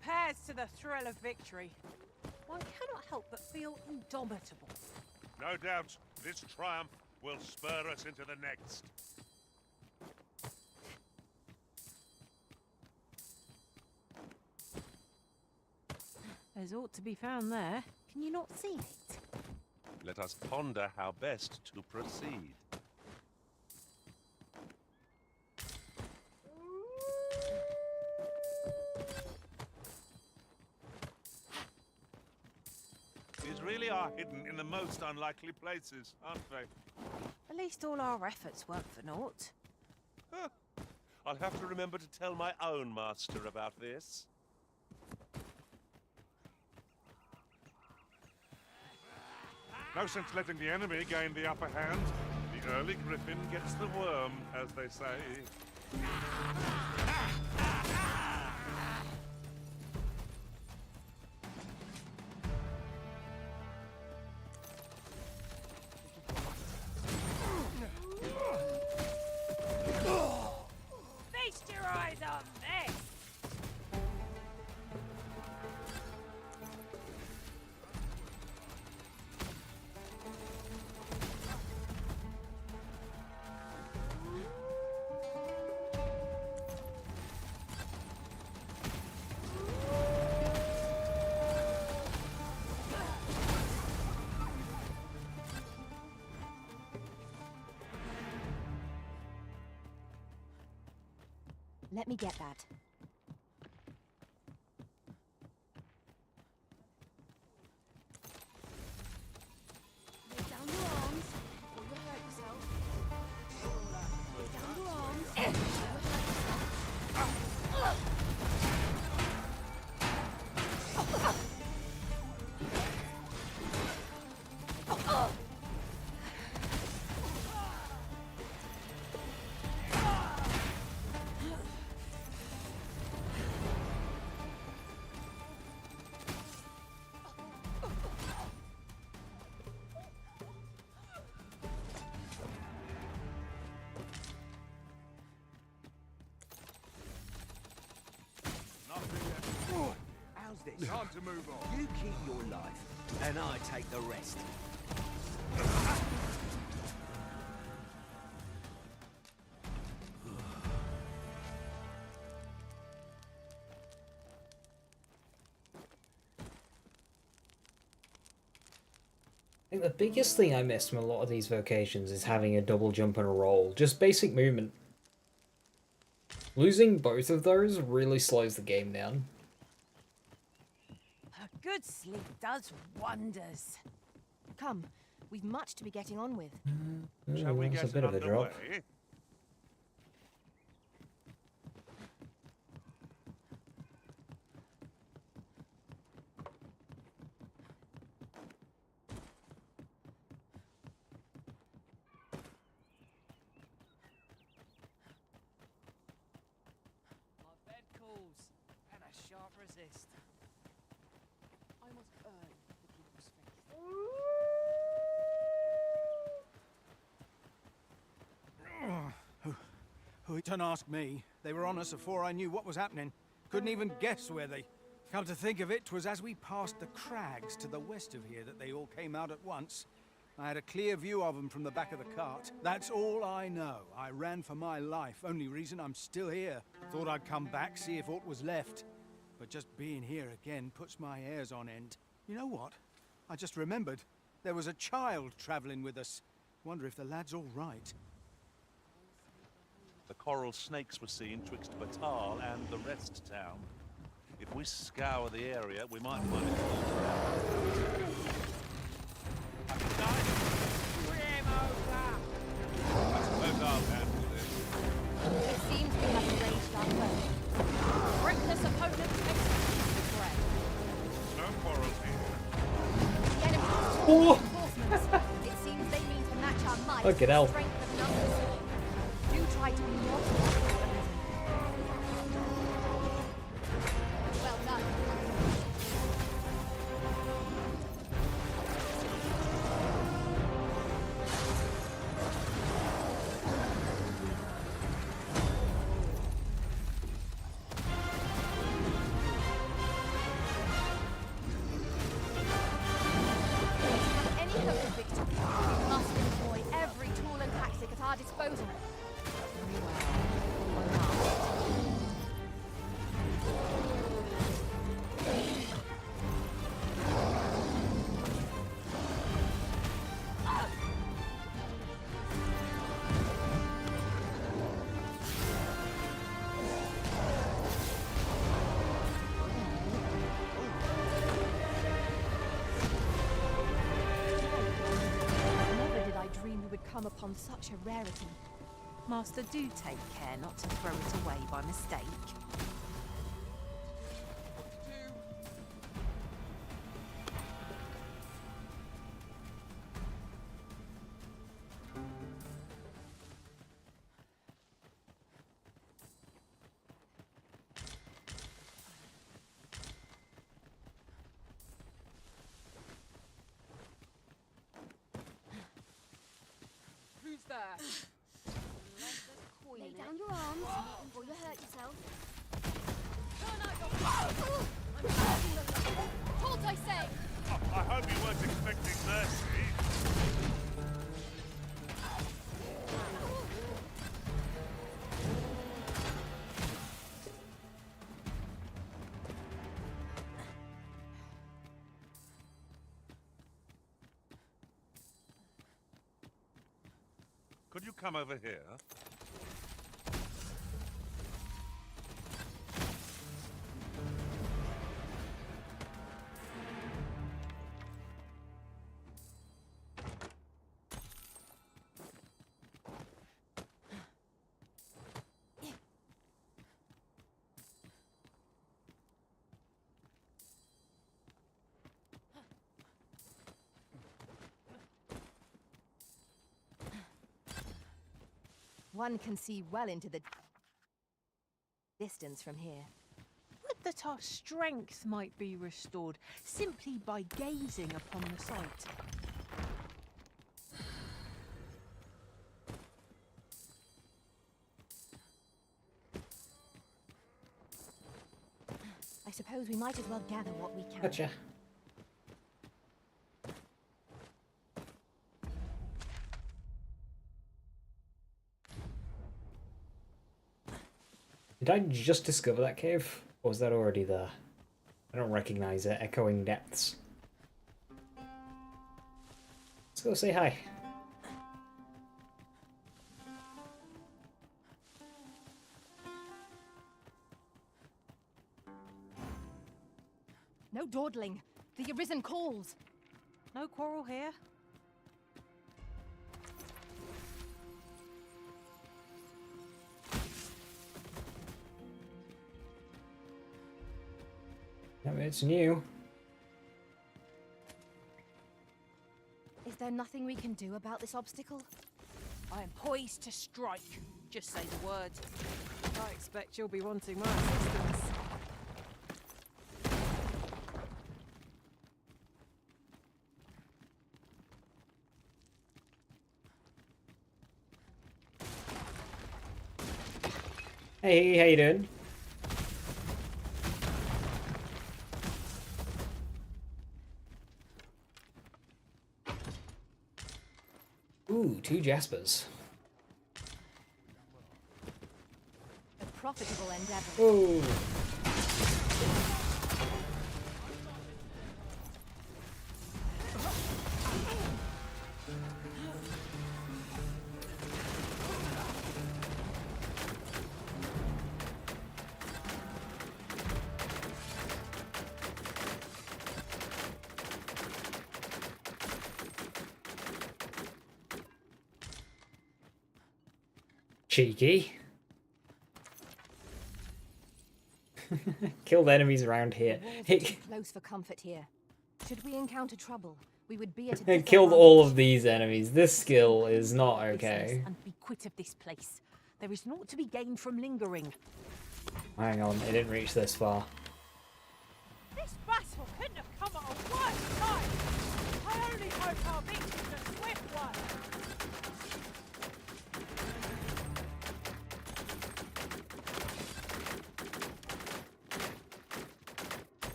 compares to the thrill of victory. One cannot help but feel indomitable. No doubt this triumph will spur us into the next. There's aught to be found there. Can you not see it? Let us ponder how best to proceed. These really are hidden in the most unlikely places, aren't they? At least all our efforts weren't for naught. I'll have to remember to tell my own master about this. No sense letting the enemy gain the upper hand. The early griffin gets the worm, as they say. Feast your eyes on this! Let me get that. Lay down your arms, or you'll hurt yourself. Lay down your arms, or you'll hurt yourself. How's this? Time to move on. You keep your life, and I take the rest. I think the biggest thing I miss from a lot of these vocations is having a double jump and a roll. Just basic movement. Losing both of those really slows the game down. A good sleep does wonders. Come, we've much to be getting on with. Shall we That's get a bit of a drop. underway? I've fed calls, and a sharp resist. I must earn the people's faith. Oh, don't ask me. They were on us before I knew what was happening. Couldn't even guess where they... Come to think of it, 'twas as we passed the crags to the west of here that they all came out at once. I had a clear view of them from the back of the cart. That's all I know. I ran for my life. Only reason I'm still here. Thought I'd come back, see if aught was left. But just being here again puts my hairs on end. You know what? I just remembered. There was a child travelling with us. Wonder if the lad's all right. The coral snakes were seen twixt Batal and the rest town. If we scour the area, we might find it. I suppose I'll handle this. It seems we have arranged our way. Reckless opponents execute the prey. No quarrels here. The enemy has Oh. reinforcements. It seems they mean to match our might Fucking with hell. the strength of numbers. Do try to be more well done. our disposal. Very well. Never did I dream we would come upon such a rarity. Master, do take care not to throw it away by mistake. Who's there? Lay down your arms before you hurt yourself. Halt, I say! Oh, I hope you weren't expecting mercy. Could you come over here? One can see well into the distance from here. Would that our strength might be restored simply by gazing upon the sight. I suppose we might as well gather what we can. Gotcha. Did I just discover that cave? Or was that already there? I don't recognize it. Echoing depths. Let's go say hi. No dawdling. The Arisen calls. No quarrel here. I mean, it's new. Is there nothing we can do about this obstacle? I am poised to strike. Just say the word. I expect you'll be wanting my assistance. Hey, how you doing? Ooh, 2 Jaspers. A profitable endeavor. Ooh. Cheeky. Kill the enemies around here. Too close for comfort here. Should we encounter trouble, we would be at a Killed disadvantage. all of these enemies. This skill is not okay. And be quit of this place. There is naught to be gained from lingering. Hang on, it didn't reach this far. This battle couldn't have come at a worse time. I only hope our victory is a swift one.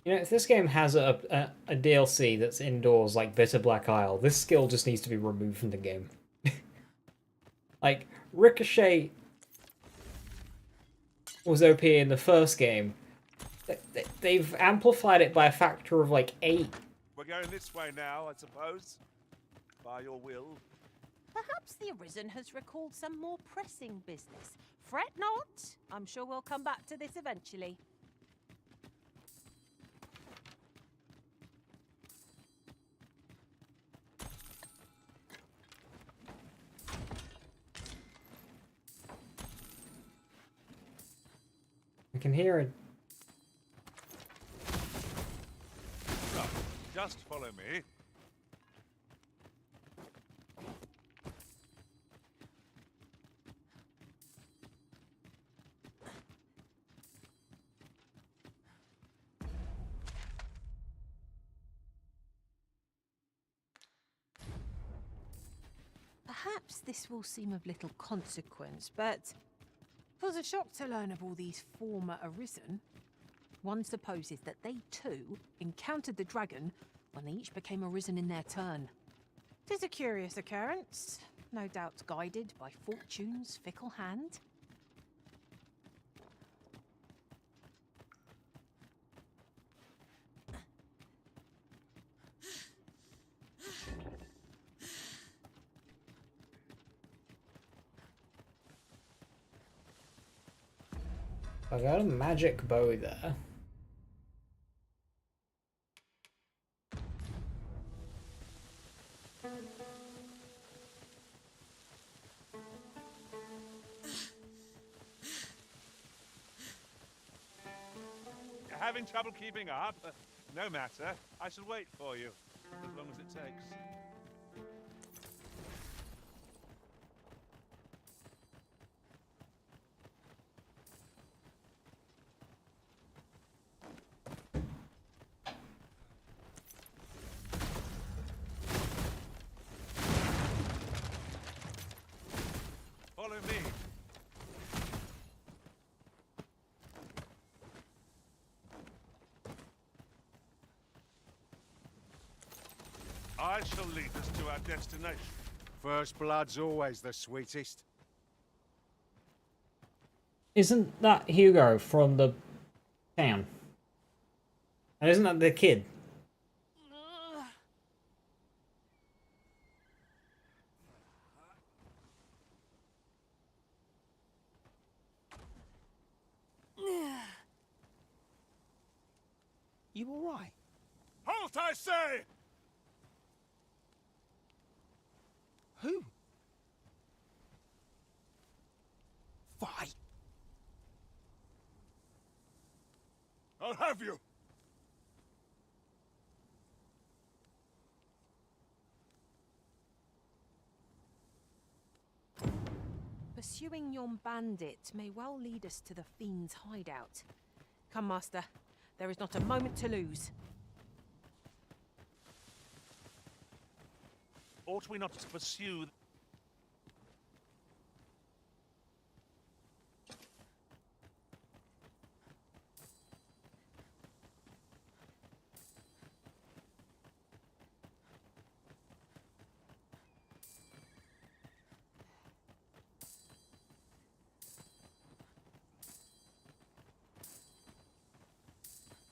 You know, if this game has a DLC that's indoors like Bitter Black Isle, this skill just needs to be removed from the game. Like, Ricochet was OP in the first game. They've amplified it by a factor of like 8. We're going this way now, I suppose. By your will. Perhaps the Arisen has recalled some more pressing business. Fret not. I'm sure we'll come back to this eventually. I can hear it. Right, just follow me. Perhaps this will seem of little consequence, but it was a shock to learn of all these former Arisen. One supposes that they too encountered the dragon when they each became Arisen in their turn. 'Tis a curious occurrence, no doubt guided by Fortune's fickle hand. I got a magic bow there. You're having trouble keeping up? No matter. I shall wait for you, as long as it takes. Follow me. I shall lead us to our destination. First blood's always the sweetest. Isn't that Hugo from the town? And isn't that the kid? You all right? Halt, I say! Who? Fight. I'll have you. Pursuing yon bandit may well lead us to the Fiend's hideout. Come, Master. There is not a moment to lose. Ought we not to pursue...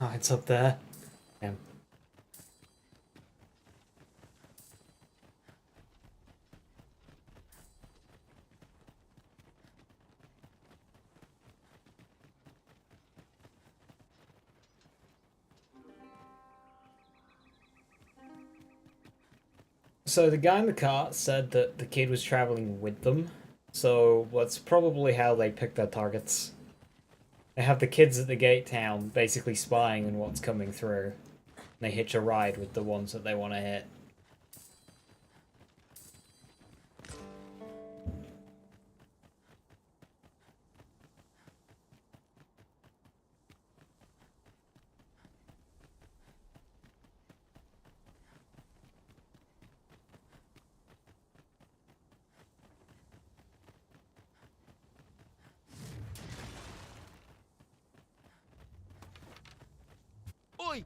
Oh, it's up there. Damn. So the guy in the car said that the kid was traveling with them, so that's probably how they pick their targets. They have the kids at the gate town basically spying on what's coming through. And they hitch a ride with the ones that they want to hit. Oi!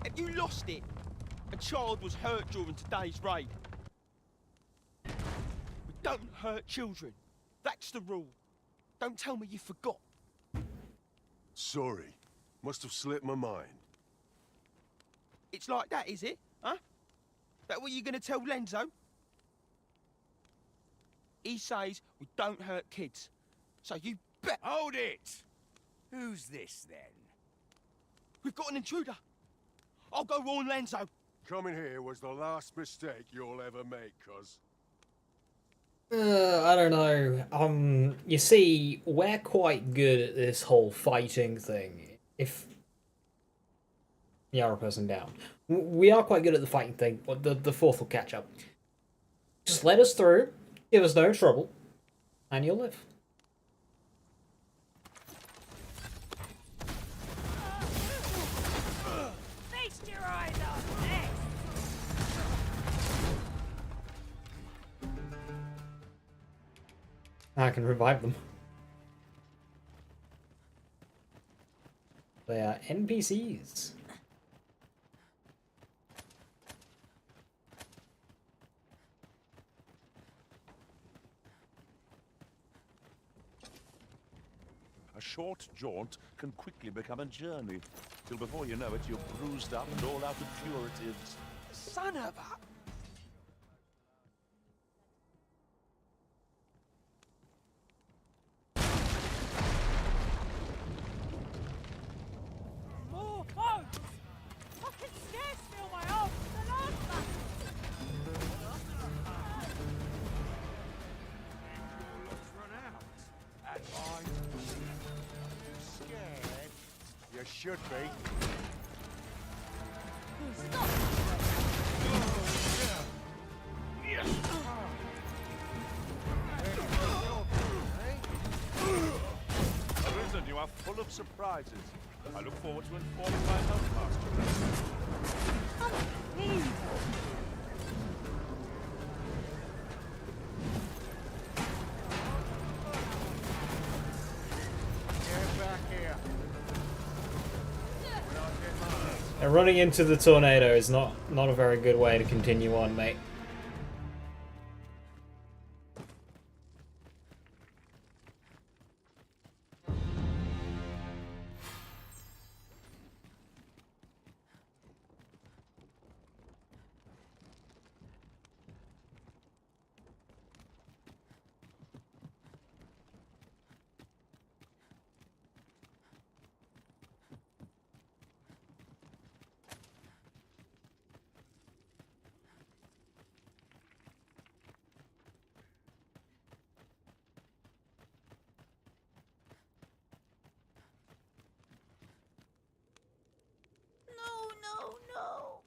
Have you lost it? A child was hurt during today's raid. We don't hurt children. That's the rule. Don't tell me you forgot. Sorry. Must have slipped my mind. It's like that, is it? Huh? That what you gonna tell Lenzo? He says we don't hurt kids. So you bet. Hold it! Who's this, then? We've got an intruder. I'll go warn Lenzo. Coming here was the last mistake you'll ever make, cuz. I don't know. You see, we're quite good at this whole fighting thing. If the other person down, we are quite good at the fighting thing. But the fourth will catch up. Just let us through, give us no trouble, and you'll live. Feast your eyes on this! I can revive them. They are NPCs. A short jaunt can quickly become a journey, till before you know it, you're bruised up and all out of curatives. Son of a... More boats! I can scarce feel my arms the last one! Run out. And mine. You scared? You should be. Arisen, you are full of surprises. I look forward to informing my housemaster. Get back here. And running into the tornado is not a very good way to continue on, mate. No, no.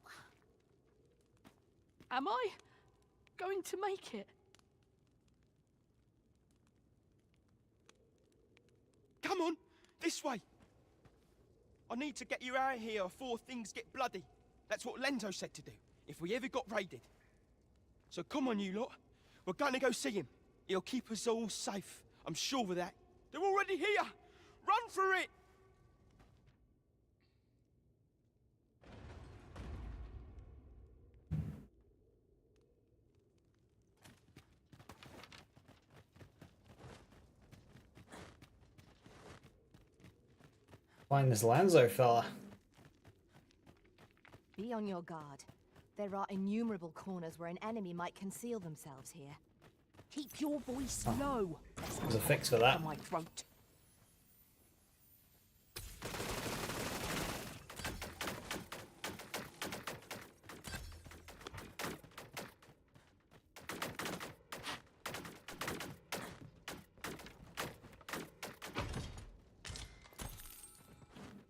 Am I going to make it? Come on, this way. I need to get you out of here before things get bloody. That's what Lenzo said to do, if we ever got raided. So come on, you lot. We're gonna go see him. He'll keep us all safe. I'm sure of that. They're already here. Run for it! Find this Lanzo fella. Be on your guard. There are innumerable corners where an enemy might conceal themselves here. Keep your voice low. There's a fix for that. My throat.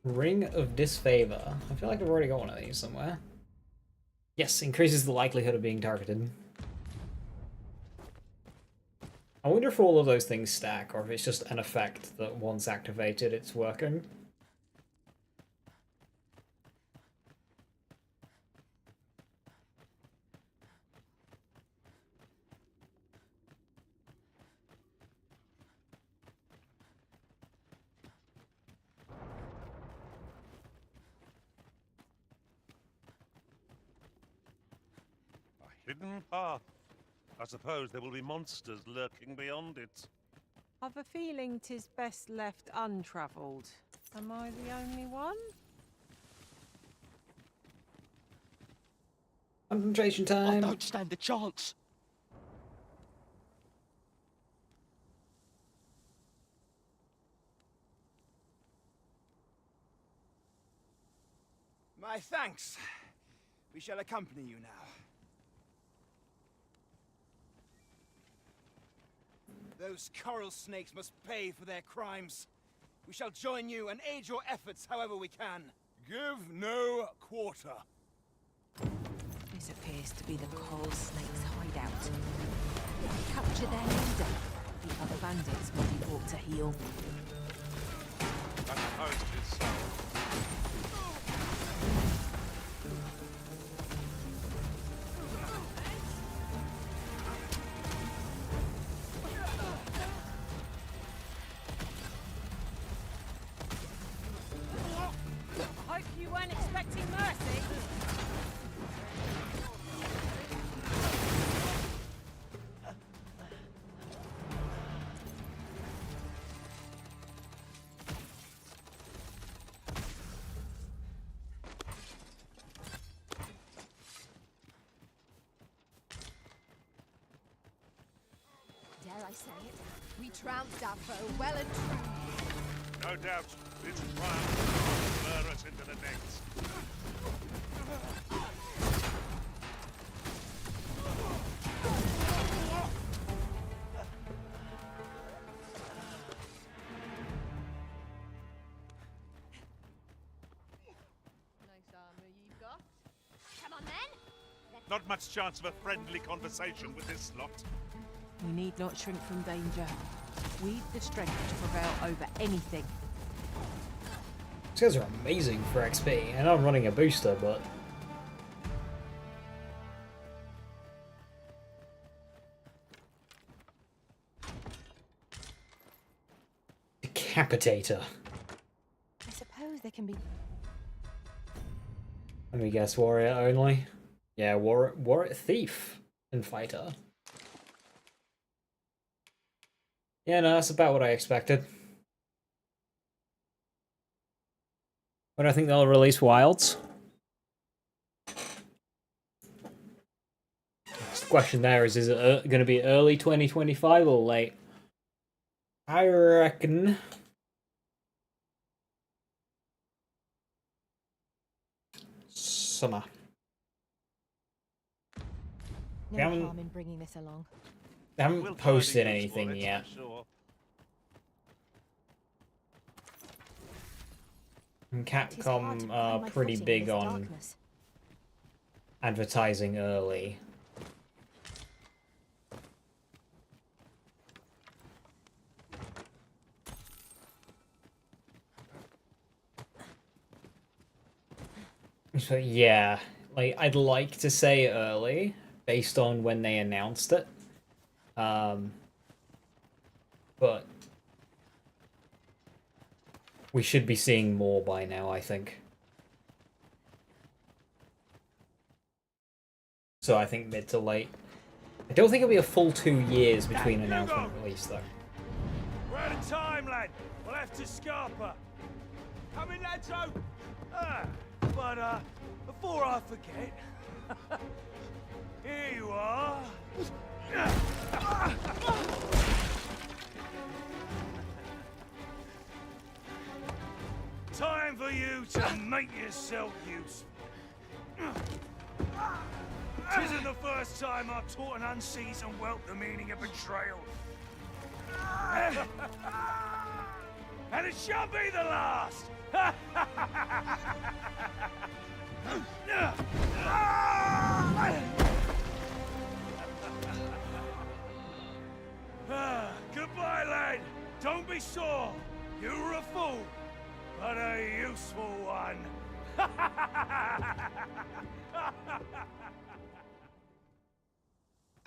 Ring of Disfavor. I feel like I've already got one of these somewhere. Yes, increases the likelihood of being targeted. I wonder if all of those things stack, or if it's just an effect that once activated, it's working. Hidden path. I suppose there will be monsters lurking beyond it. I've a feeling 'tis best left untravelled. Am I the only one? Concentration time. I don't stand a chance. My thanks. We shall accompany you now. Those coral snakes must pay for their crimes. We shall join you and aid your efforts however we can. Give no quarter. This appears to be the coral snake's hideout. If we capture their leader, the other bandits will be brought to heel. I suppose it is so. I hope you weren't expecting mercy. Dare I say it? We trounced our foe well and true. No doubt, this triumph will lure us into the next. Nice armor you've got. Come on then. Not much chance of a friendly conversation with this lot. We need not shrink from danger. We've the strength to prevail over anything. These guys are amazing for XP. I know I'm running a booster, but... Decapitator. I suppose there can be... Let me guess, warrior only? Yeah, warrior thief and fighter. Yeah, no, that's about what I expected. When I think they'll release Wilds. The question there is it going to be early 2025 or late? I reckon... summer. No harm in bringing this along. They haven't posted anything yet. And Capcom are pretty big on advertising early. So yeah, like I'd like to say early based on when they announced it. But we should be seeing more by now, I think. So I think mid to late. I don't think it'll be a full 2 years between announcement and release, though. We're out of time, lad. We'll have to scarper. Come in, lads. But before I forget, here you are. Time for you to make yourself useful. Tisn't the first time I've taught an unseasoned whelp the meaning of betrayal. And it shan't be the last! Goodbye, lad. Don't be sore. You were a fool, but a useful one.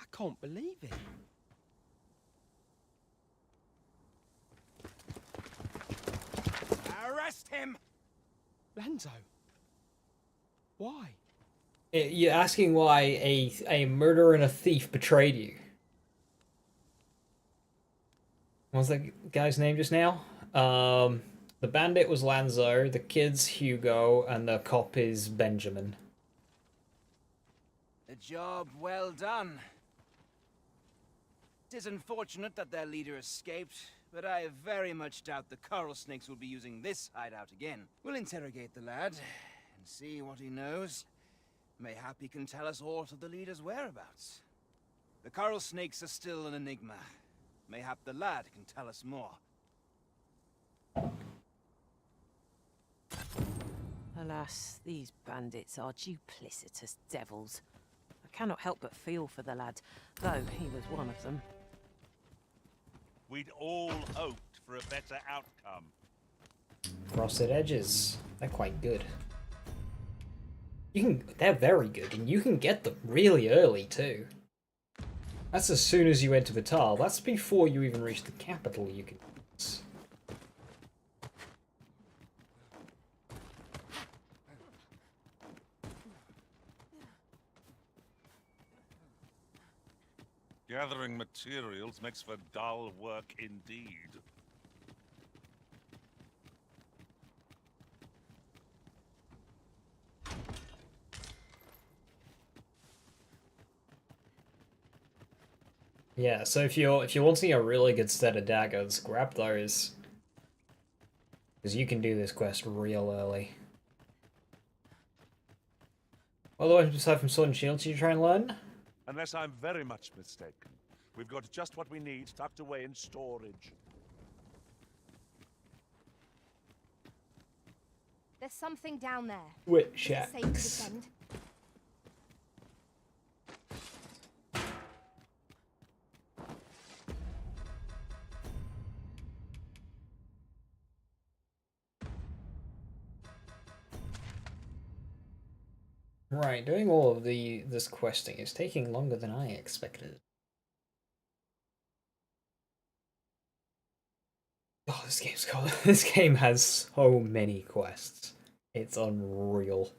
I can't believe it. Arrest him! Lanzo. Why? You're asking why a murderer and a thief betrayed you. What was that guy's name just now? The bandit was Lanzo, the kid's Hugo, and the cop is Benjamin. A job well done. It is unfortunate that their leader escaped, but I very much doubt the coral snakes will be using this hideout again. We'll interrogate the lad and see what he knows. Mayhap he can tell us aught of the leader's whereabouts. The coral snakes are still an enigma. Mayhap the lad can tell us more. Alas, these bandits are duplicitous devils. I cannot help but feel for the lad, though he was one of them. We'd all hoped for a better outcome. Frosted edges. They're quite good. They're very good, and you can get them really early too. That's as soon as you enter Vital. That's before you even reach the capital you can use. Gathering materials makes for dull work indeed. Yeah, so if you're wanting a really good set of daggers, grab those. Because you can do this quest real early. Otherwise, aside from Sword and Shield, you try and learn? Unless I'm very much mistaken. We've got just what we need tucked away in storage. There's something down there. Witch Is it safe to axe. descend? Right, doing all of this questing is taking longer than I expected. Oh, this game's cool. This game has so many quests. It's unreal.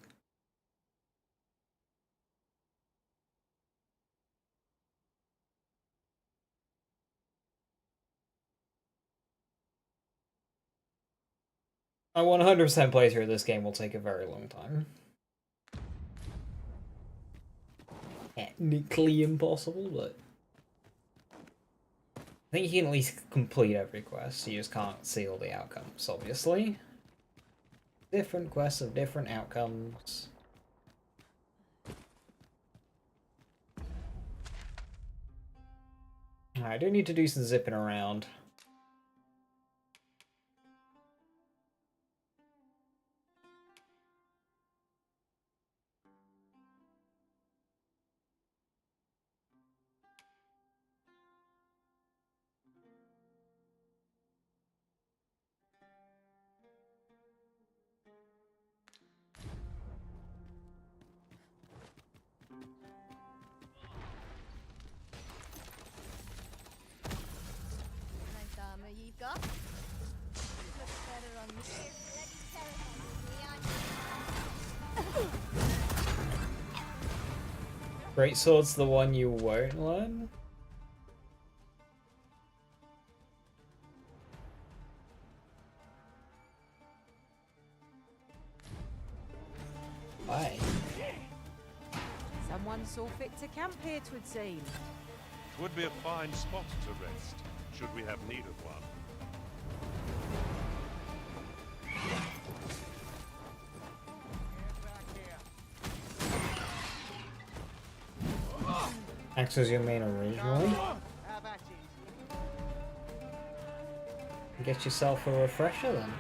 A 100% playthrough of this game will take a very long time. Technically impossible, but I think you can at least complete every quest. You just can't see all the outcomes, obviously. Different quests have different outcomes. I do need to do some zipping around. Nice armor you've got. Looks better on me. Bloody terrifying, Great Sword's the one you won't learn? Why? Someone saw fit to camp here, 'twould seem. Would be a fine spot to rest, should we have need of one. Axe was your main originally? Get yourself a refresher then.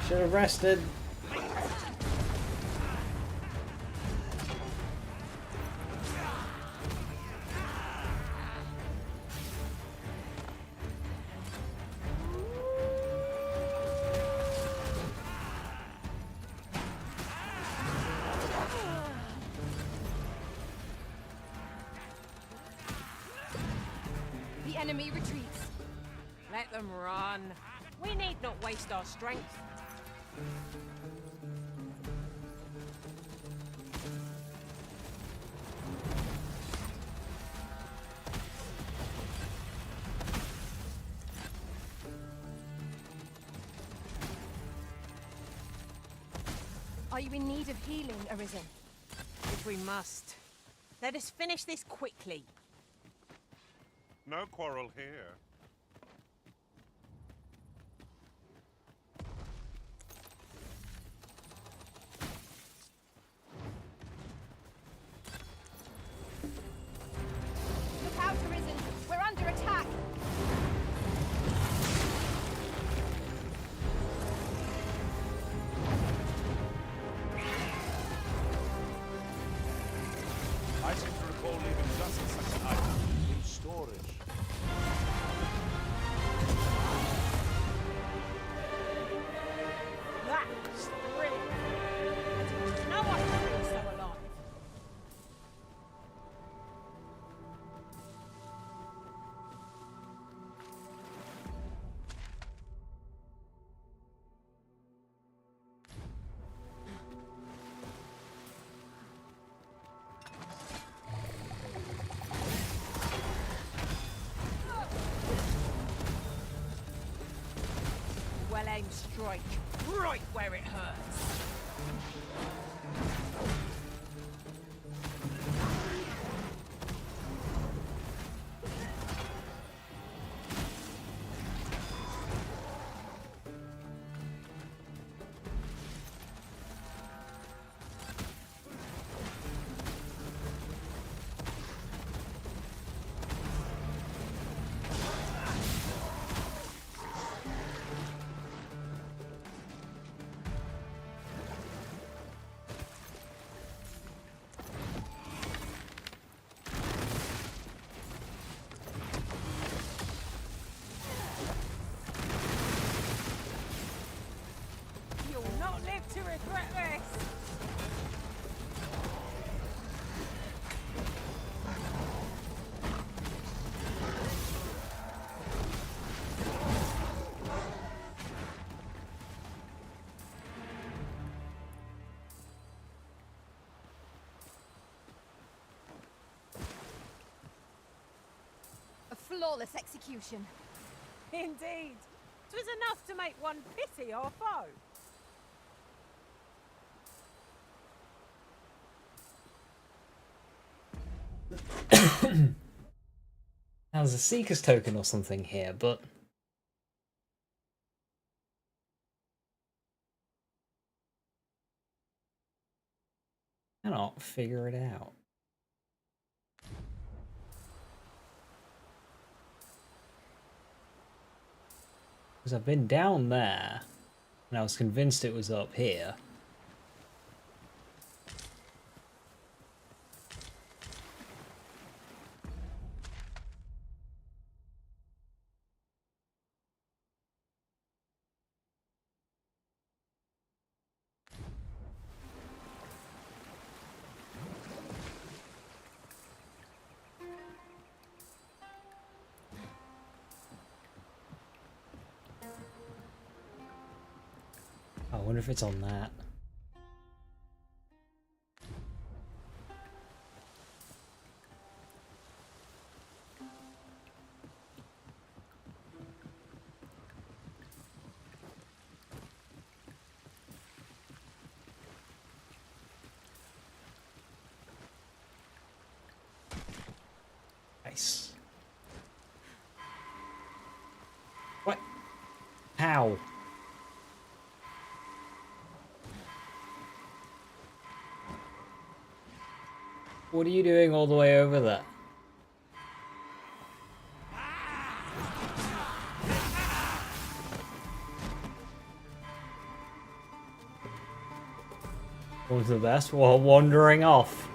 Should have rested. enemy retreats. Let them run. We need not waste our strength. Are you in need of healing, Arisen? If we must. Let us finish this quickly. No quarrel here. Look out, Arisen! We're under attack! I seem to recall leaving just such an item in storage. That's thrilling. I didn't know I could feel so alive. Well-aimed strike, right where it hurts. You'll not live to regret this. A flawless execution. Indeed. 'Twas enough to make one pity our foe. There's a Seeker's token or something here, but cannot figure it out. Because I've been down there, and I was convinced it was up here. I wonder if it's on that. Nice. What? How? What are you doing all the way over there? One of the best while wandering off.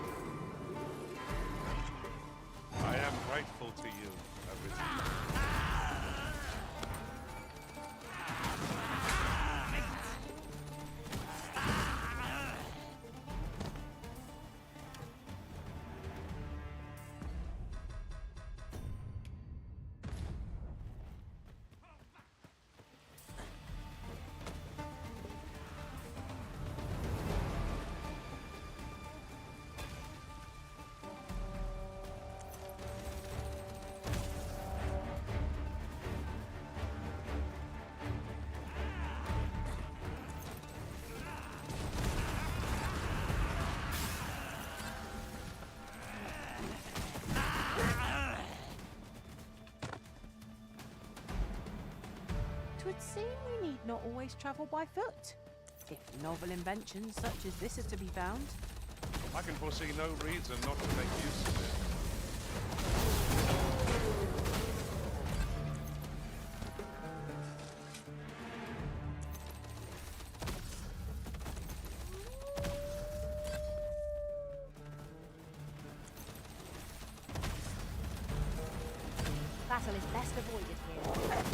I am grateful to you, Arisen. would seem we need not always travel by foot. If novel inventions such as this are to be found. I can foresee no reason not to make use of it. Battle is best avoided here.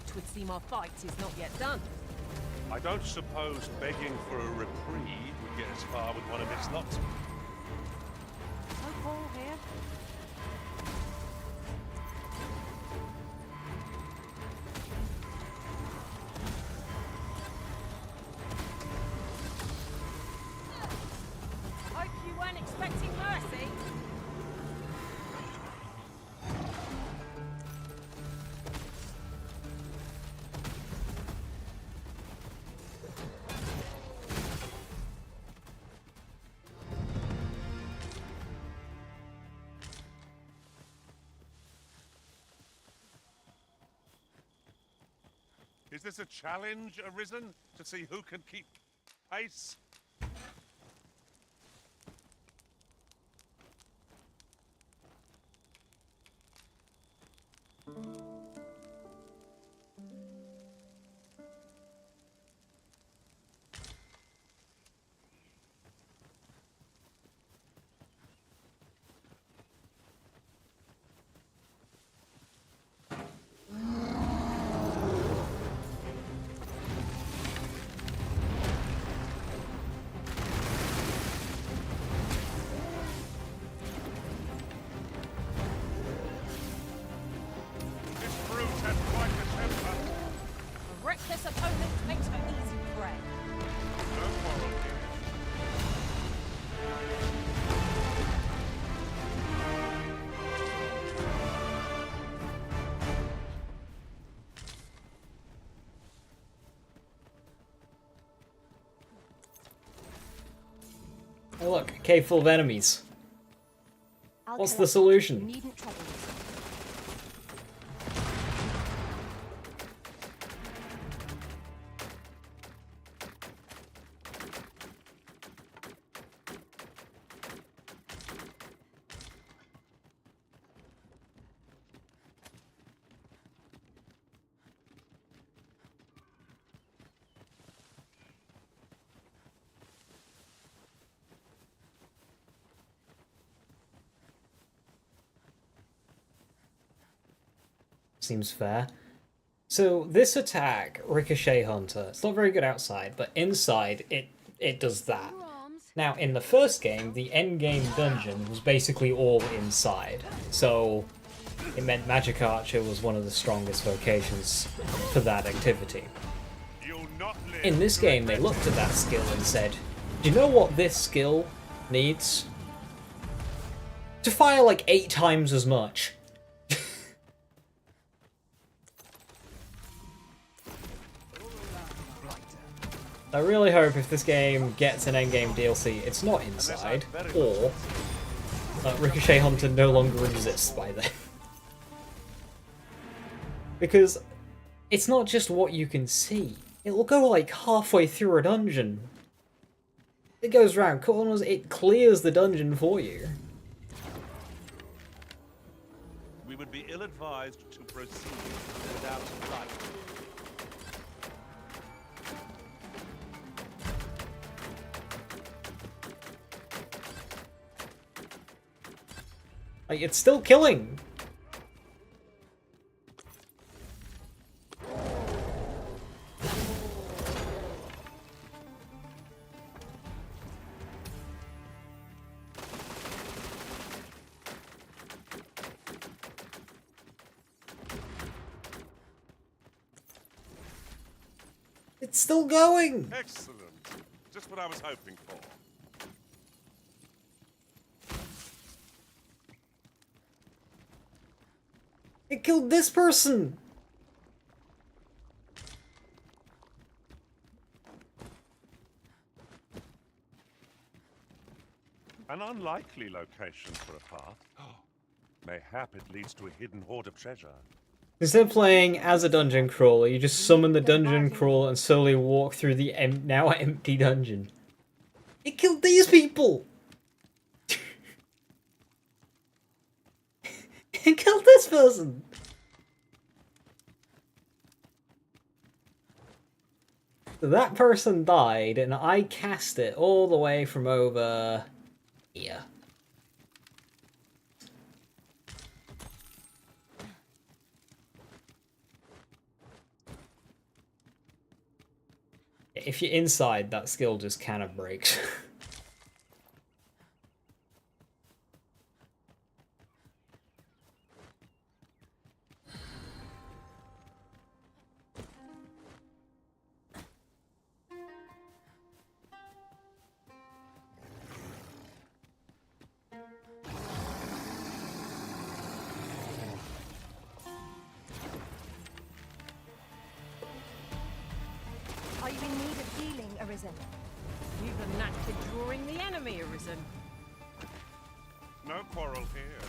Twould seem our fight is not yet done. I don't suppose begging for a reprieve would get as far with one of its lot. No Paul here. Hope you weren't expecting mercy. Is this a challenge arisen to see who can keep pace? A reckless opponent makes for easy prey. Oh look, a cave full of enemies. I'll What's the collect. solution? You needn't trouble yourself. Seems fair. So this attack, Ricochet Hunter, it's not very good outside, but inside it does that. Now in the first game, the endgame dungeon was basically all inside, so it meant Magic Archer was one of the strongest vocations for that activity. In this game, they looked at that skill and said, do you know what this skill needs? To fire like 8 times as much. I really hope if this game gets an endgame DLC, it's not inside, or Ricochet Hunter no longer exists by then. Because it's not just what you can see. It will go like halfway through a dungeon. It goes around corners, it clears the dungeon for you. We would be ill-advised to proceed without light. Like, it's still killing. It's still going! Excellent. Just what I was hoping for. It killed this person! An unlikely location for a path. Mayhap it leads to a hidden hoard of treasure. Instead of playing as a dungeon crawler, you just summon the dungeon crawler and slowly walk through the now empty dungeon. It killed these people! It killed this person! That person died, and I cast it all the way from over here. If you're inside, that skill just kind of breaks. Are you in need of healing, Arisen? You've a knack for drawing the enemy, Arisen. No quarrel here.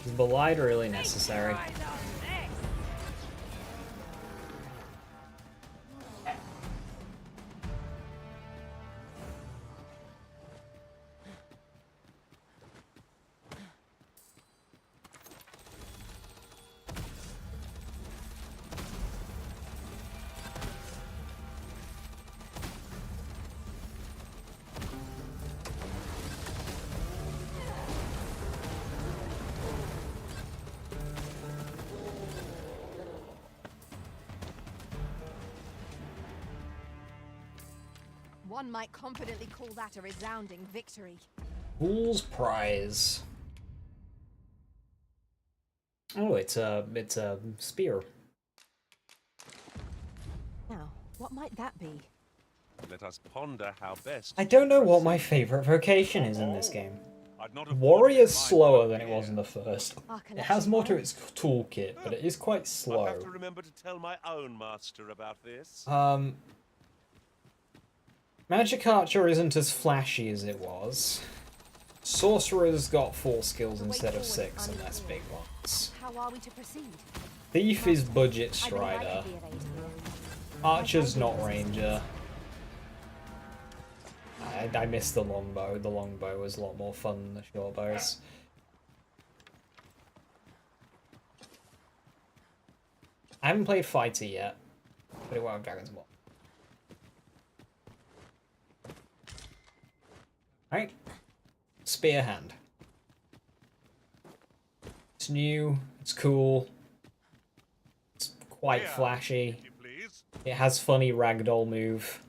Is the light really necessary? One might confidently call that a resounding victory. Fool's Prize. Oh, it's a spear. Now, what might that be? Let us ponder how best. I don't know what my favorite vocation is in this game. Warrior's slower than it was in the first. It has more to its toolkit, but it is quite I'll slow. have to remember to tell my own master about this. Magic Archer isn't as flashy as it was. Sorcerer's got 4 skills instead of 6 and less big ones. How are we to proceed? Thief is budget strider. Archer's not ranger. I missed the longbow. The longbow was a lot more fun than the short bows. I haven't played Fighter yet, but it won't have Dragon's Maw. Alright. Spear hand. It's new, it's cool, it's quite flashy. It has funny ragdoll move.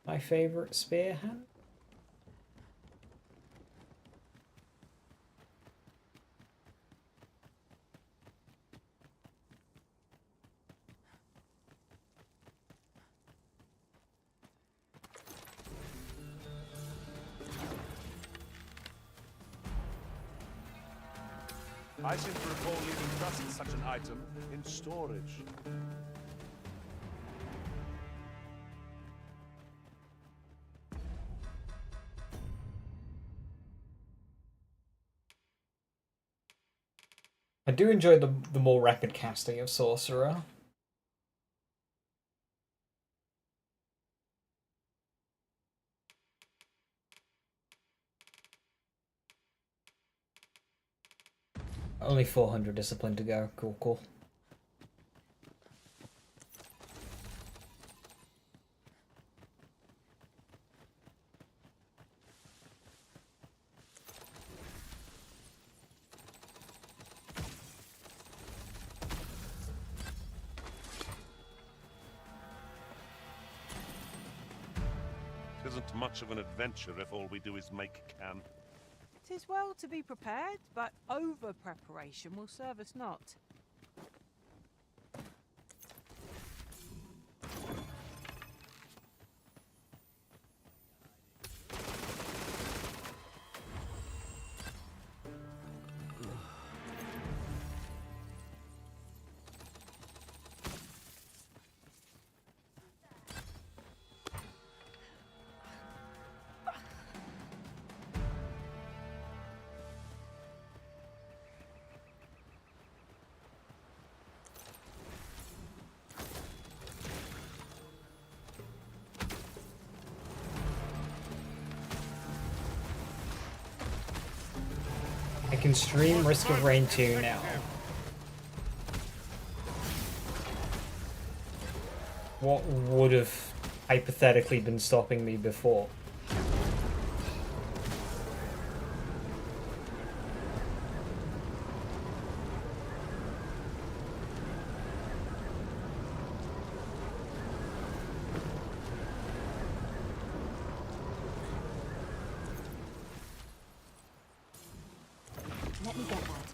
My favorite spear hand? I seem to recall leaving just such an item in storage. I do enjoy the more rapid casting of Sorcerer. Only 400 discipline to go. Cool, cool. It isn't much of an adventure if all we do is make camp. 'Tis well to be prepared, but over-preparation will serve us not. I can stream Risk of Rain 2 now. What would have hypothetically been stopping me before? Let me get that.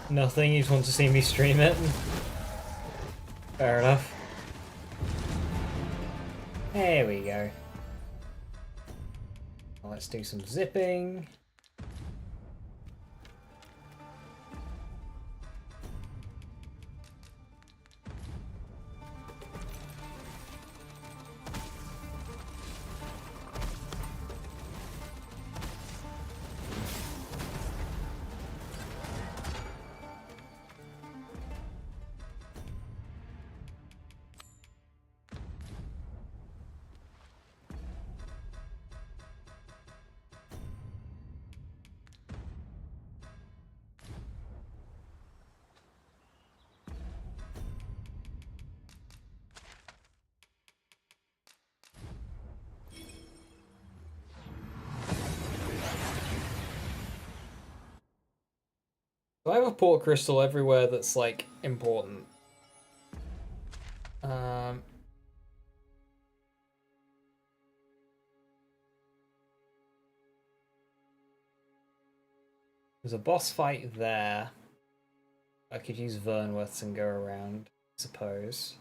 Nothing, you just want to see me stream it? Fair enough. There we go. Well, let's do some zipping. Do I have a port crystal everywhere that's, like, important? There's a boss fight there. I could use Vernworths and go around, I suppose.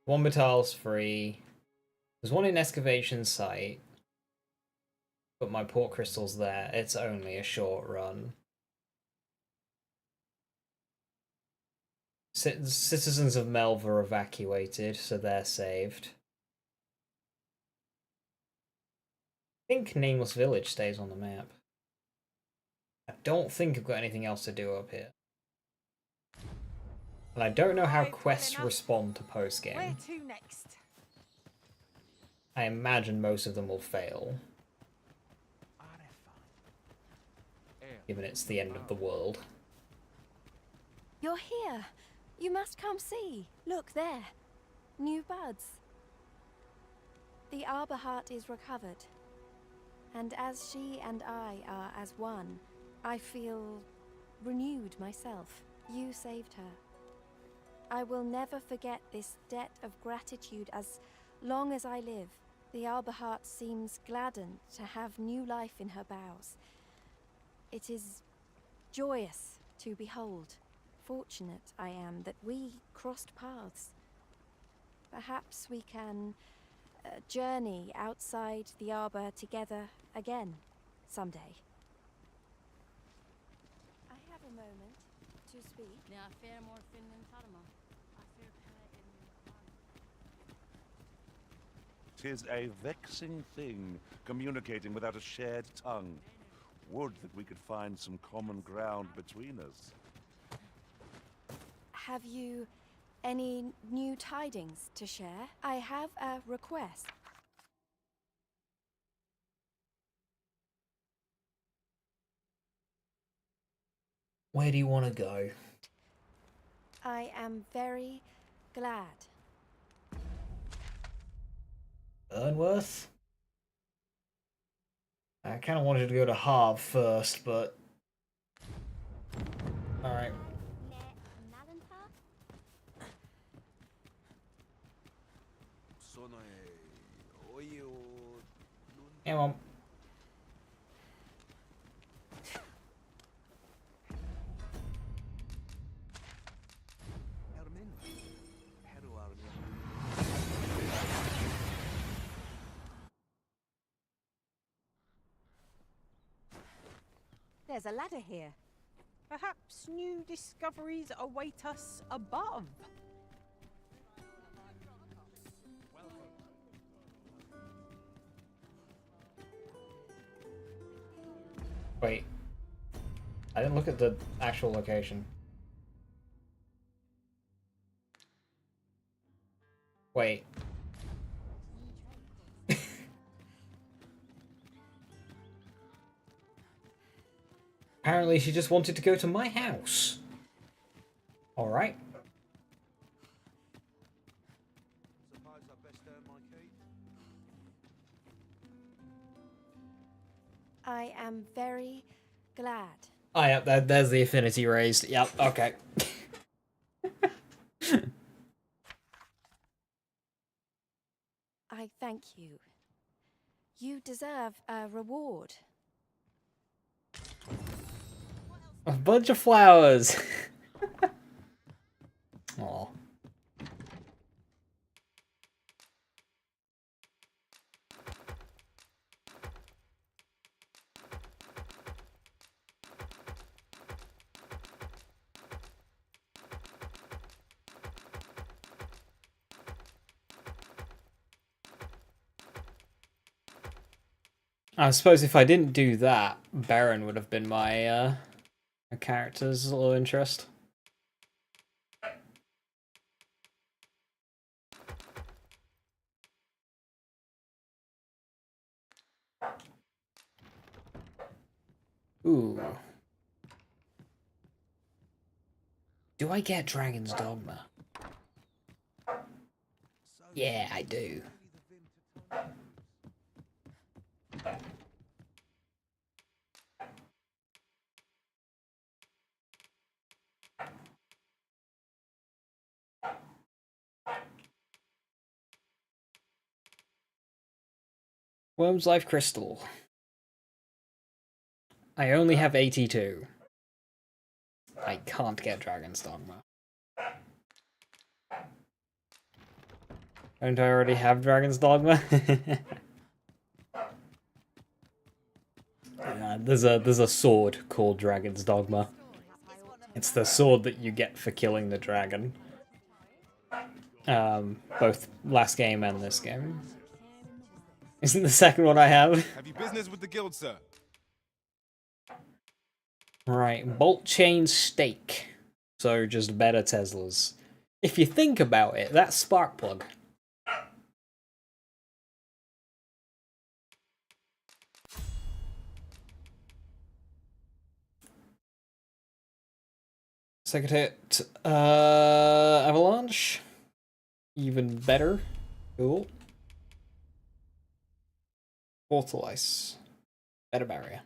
One Batal's free. There's one in Excavation Site. But my port crystal's there. It's only a short run. Citizens of Melva are evacuated, so they're saved. I think Nameless Village stays on the map. I don't think I've got anything else to do up here. And I don't know how quests respond to postgame. Where to next? I imagine most of them will fail. Given it's the end of the world. You're here. You must come see. Look there. New buds. The arbor heart is recovered. And as she and I are as one, I feel renewed myself. You saved her. I will never forget this debt of gratitude as long as I live. The arbor heart seems gladdened to have new life in her boughs. It is joyous to behold. Fortunate I am that we crossed paths. Perhaps we can journey outside the arbor together again someday. I have a moment to speak. 'Tis a vexing thing, communicating without a shared tongue. Would that we could find some common ground between us. Have you any new tidings to share? I have a request. Where do you want to go? I am very glad. Vernworth? I kind of wanted to go to Harv first, but... Alright. Come on. There's a ladder here. Perhaps new discoveries await us above. Wait. I didn't look at the actual location. Wait. Apparently she just wanted to go to my house. Alright. I am very glad. Oh, yep, there's the affinity raised. Yep, okay. I thank you. You deserve a reward. A bunch of flowers. Aw. I suppose if I didn't do that, Baron would have been my character's little interest. Ooh. Do I get Dragon's Dogma? Yeah, I do. Worm's Life Crystal. I only have 82. I can't get Dragon's Dogma. Don't I already have Dragon's Dogma? There's a sword called Dragon's Dogma. It's the sword that you get for killing the dragon. Both last game and this game. Isn't the second one I have? Have you business with the guild, sir? Right, bolt chain stake. So just better Teslas. If you think about it, that's spark plug. Second hit, avalanche. Even better. Cool. Portal ice. Better barrier.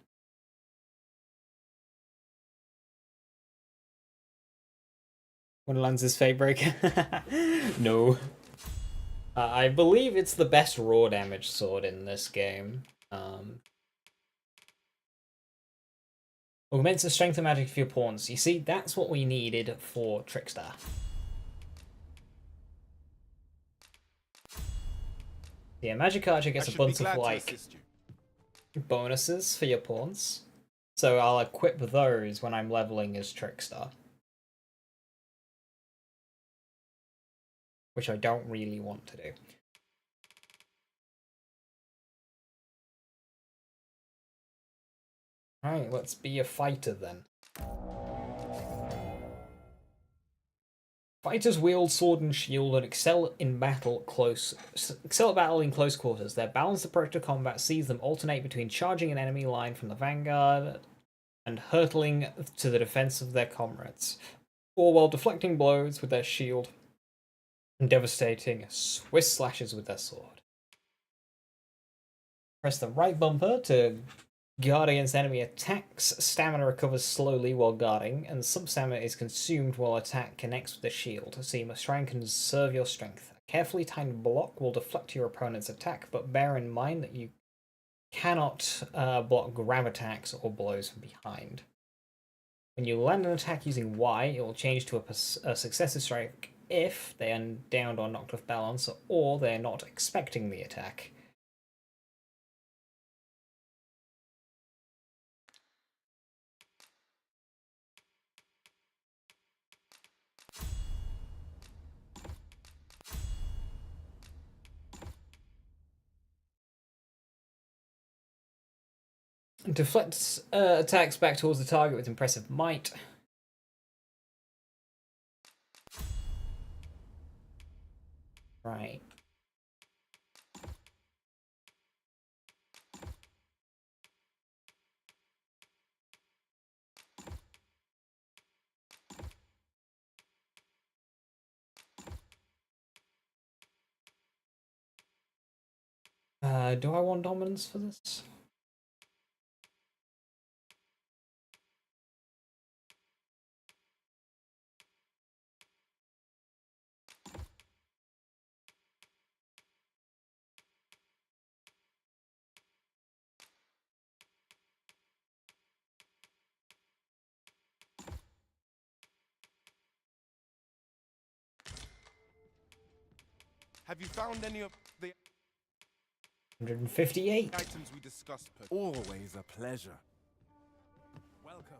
Wonderland's Fate Breaker? No. I believe it's the best raw damage sword in this game. Augments the strength and magic of your pawns. You see, that's what we needed for Trickstar. Yeah, Magic Archer gets a bunch of, like, bonuses for your pawns. So I'll equip those when I'm leveling as Trickstar. Which I don't really want to do. Alright, let's be a fighter then. Fighters wield sword and shield and excel at battle in close quarters. Their balanced approach to combat sees them alternate between charging an enemy line from the vanguard and hurtling to the defense of their comrades, or while deflecting blows with their shield and devastating Swiss slashes with their sword. Press the right bumper to guard against enemy attacks. Stamina recovers slowly while guarding, and some stamina is consumed while attack connects with the shield, so you must try and conserve your strength. A carefully timed block will deflect your opponent's attack, but bear in mind that you cannot block grab attacks or blows from behind. When you land an attack using Y, it will change to a successive strike if they are downed or knocked off balance, or they are not expecting the attack. Deflects attacks back towards the target with impressive might. Right. Do I want dominance for this? Have you found any of the 158. items we discussed? Always a pleasure. Welcome.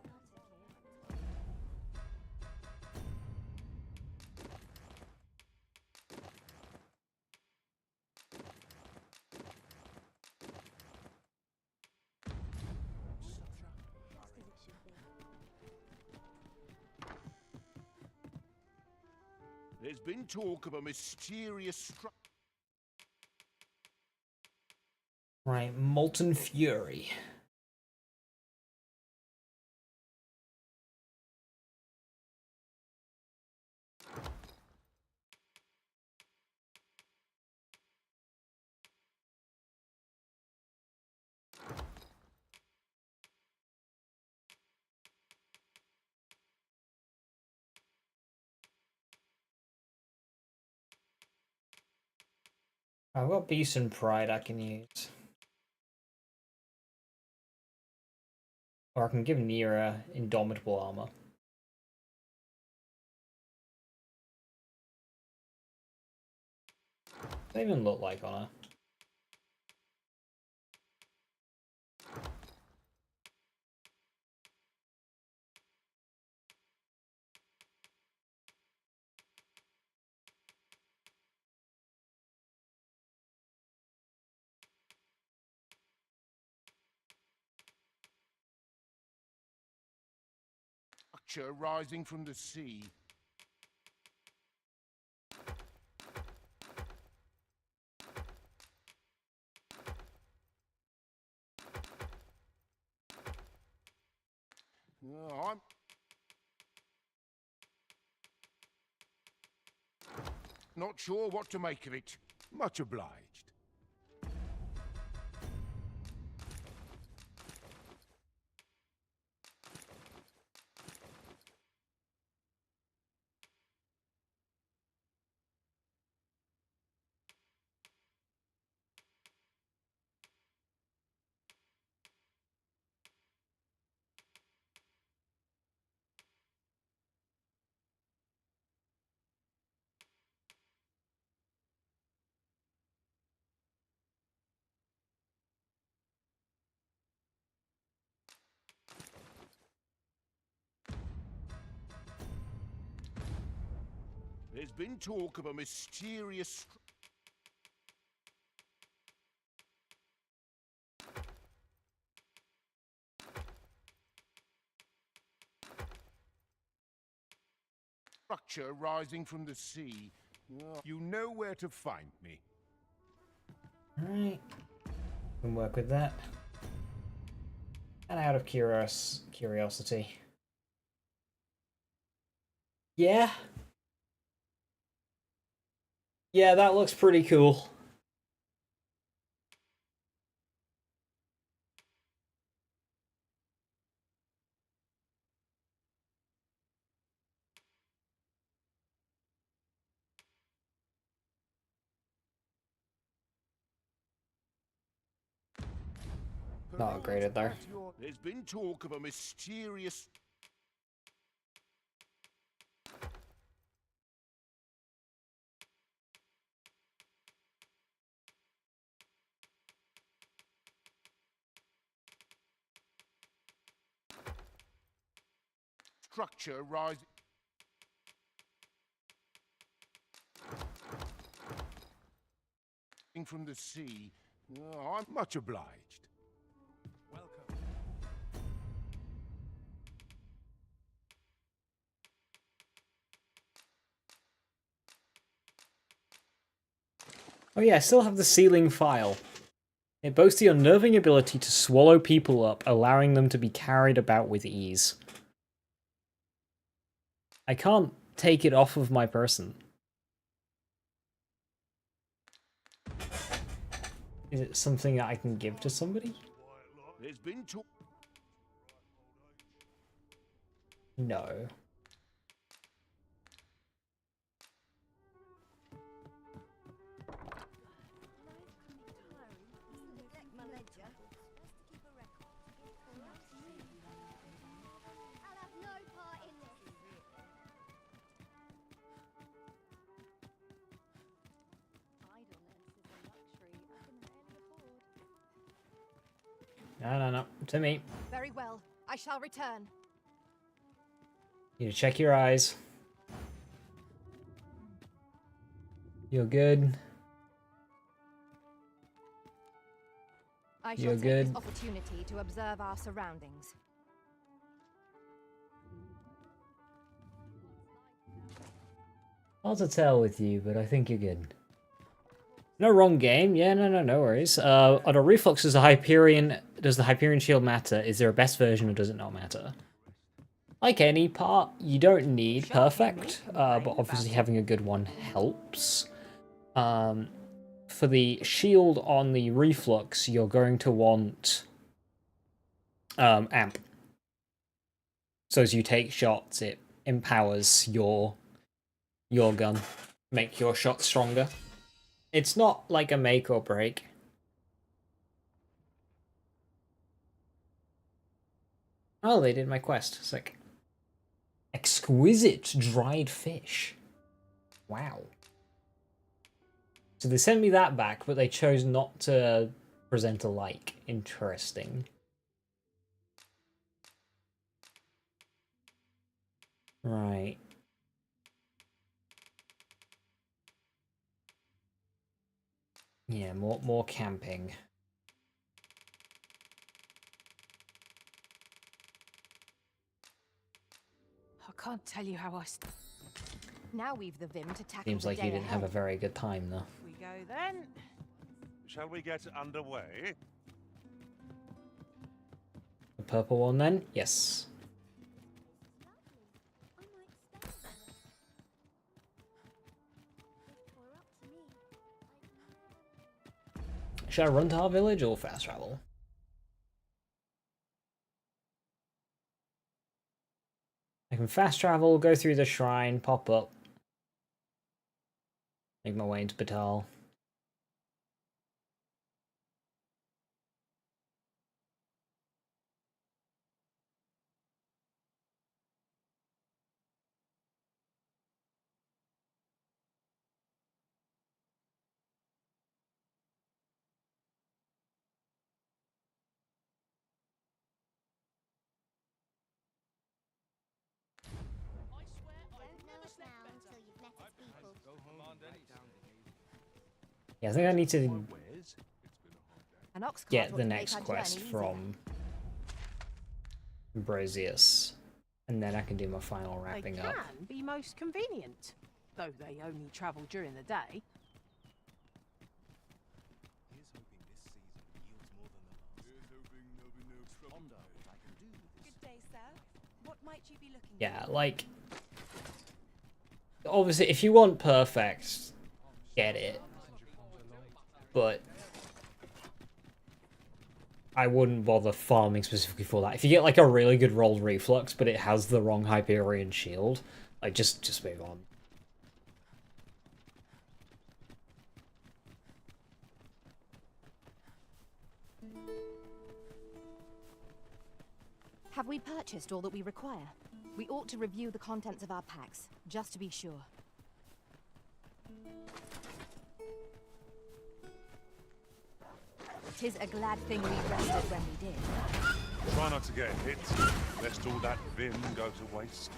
There's been talk of a mysterious Right, Molten Fury. I've got Beast and Pride I can use. Or I can give Nira Indomitable Armor. What does that even look like on her? structure rising from the sea. I'm not sure what to make of it. Much obliged. There's been talk of a mysterious structure rising from the sea. You know where to find me. Alright. Can work with that. And out of curiosity. Yeah. Yeah, that looks pretty cool. Not upgraded though. There's been talk of a mysterious structure rising from the sea. I'm much obliged. Welcome. Oh yeah, I still have the Sealing File. It boasts the unnerving ability to swallow people up, allowing them to be carried about with ease. I can't take it off of my person. Is it something that I can give to somebody? There's been too... No. No. To me. Very well. I shall return. You check your eyes. You're good. I shall You're take good. this opportunity to observe our surroundings. Hard to tell with you, but I think you're good. No wrong game. Yeah, no worries. On a reflux, does the Hyperion shield matter? Is there a best version or does it not matter? Like any part, you don't need perfect, but obviously having a good one helps. For the shield on the reflux, you're going to want amp. So as you take shots, it empowers your gun, make your shot stronger. It's not like a make or break. Oh, they did my quest. Sick. Exquisite dried fish. Wow. So they sent me that back, but they chose not to present a like. Interesting. Right. Yeah, more camping. I can't tell you how Now we've the vim to tackle Seems the like day you didn't have a ahead. very good time, though. we go then. Shall we get underway? The purple one, then? Yes. Should I run to our village or fast travel? I can fast travel, go through the shrine, pop up. Make my way into Batal. Yeah, I think I need to get the next quest from Ambrosius, and then I can do my final wrapping They up. can be most convenient, though they only travel during the day. Good day, sir. What might you be looking Yeah, like, obviously, if you want perfect, get it. But I wouldn't bother farming specifically for that. If you get like a really good rolled reflux, but it has the wrong Hyperion shield, like just move on. Have we purchased all that we require? We ought to review the contents of our packs, just to be sure. Tis a glad thing we rested when we did. Try not to get hit, lest all that vim go to waste.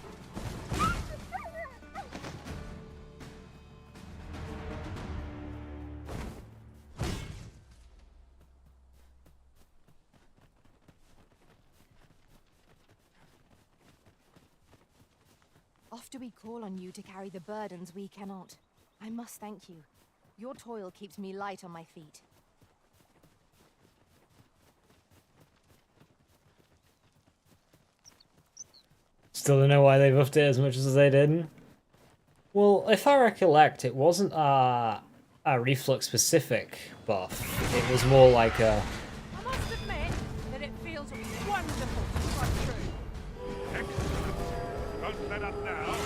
Oft do we call on you to carry the burdens we cannot. I must thank you. Your toil keeps me light on my feet. Still don't know why they buffed it as much as they did. Well, if I recollect, it wasn't a reflux specific buff. It was more like a... I must admit that it feels wonderful to strike true. Don't let up now.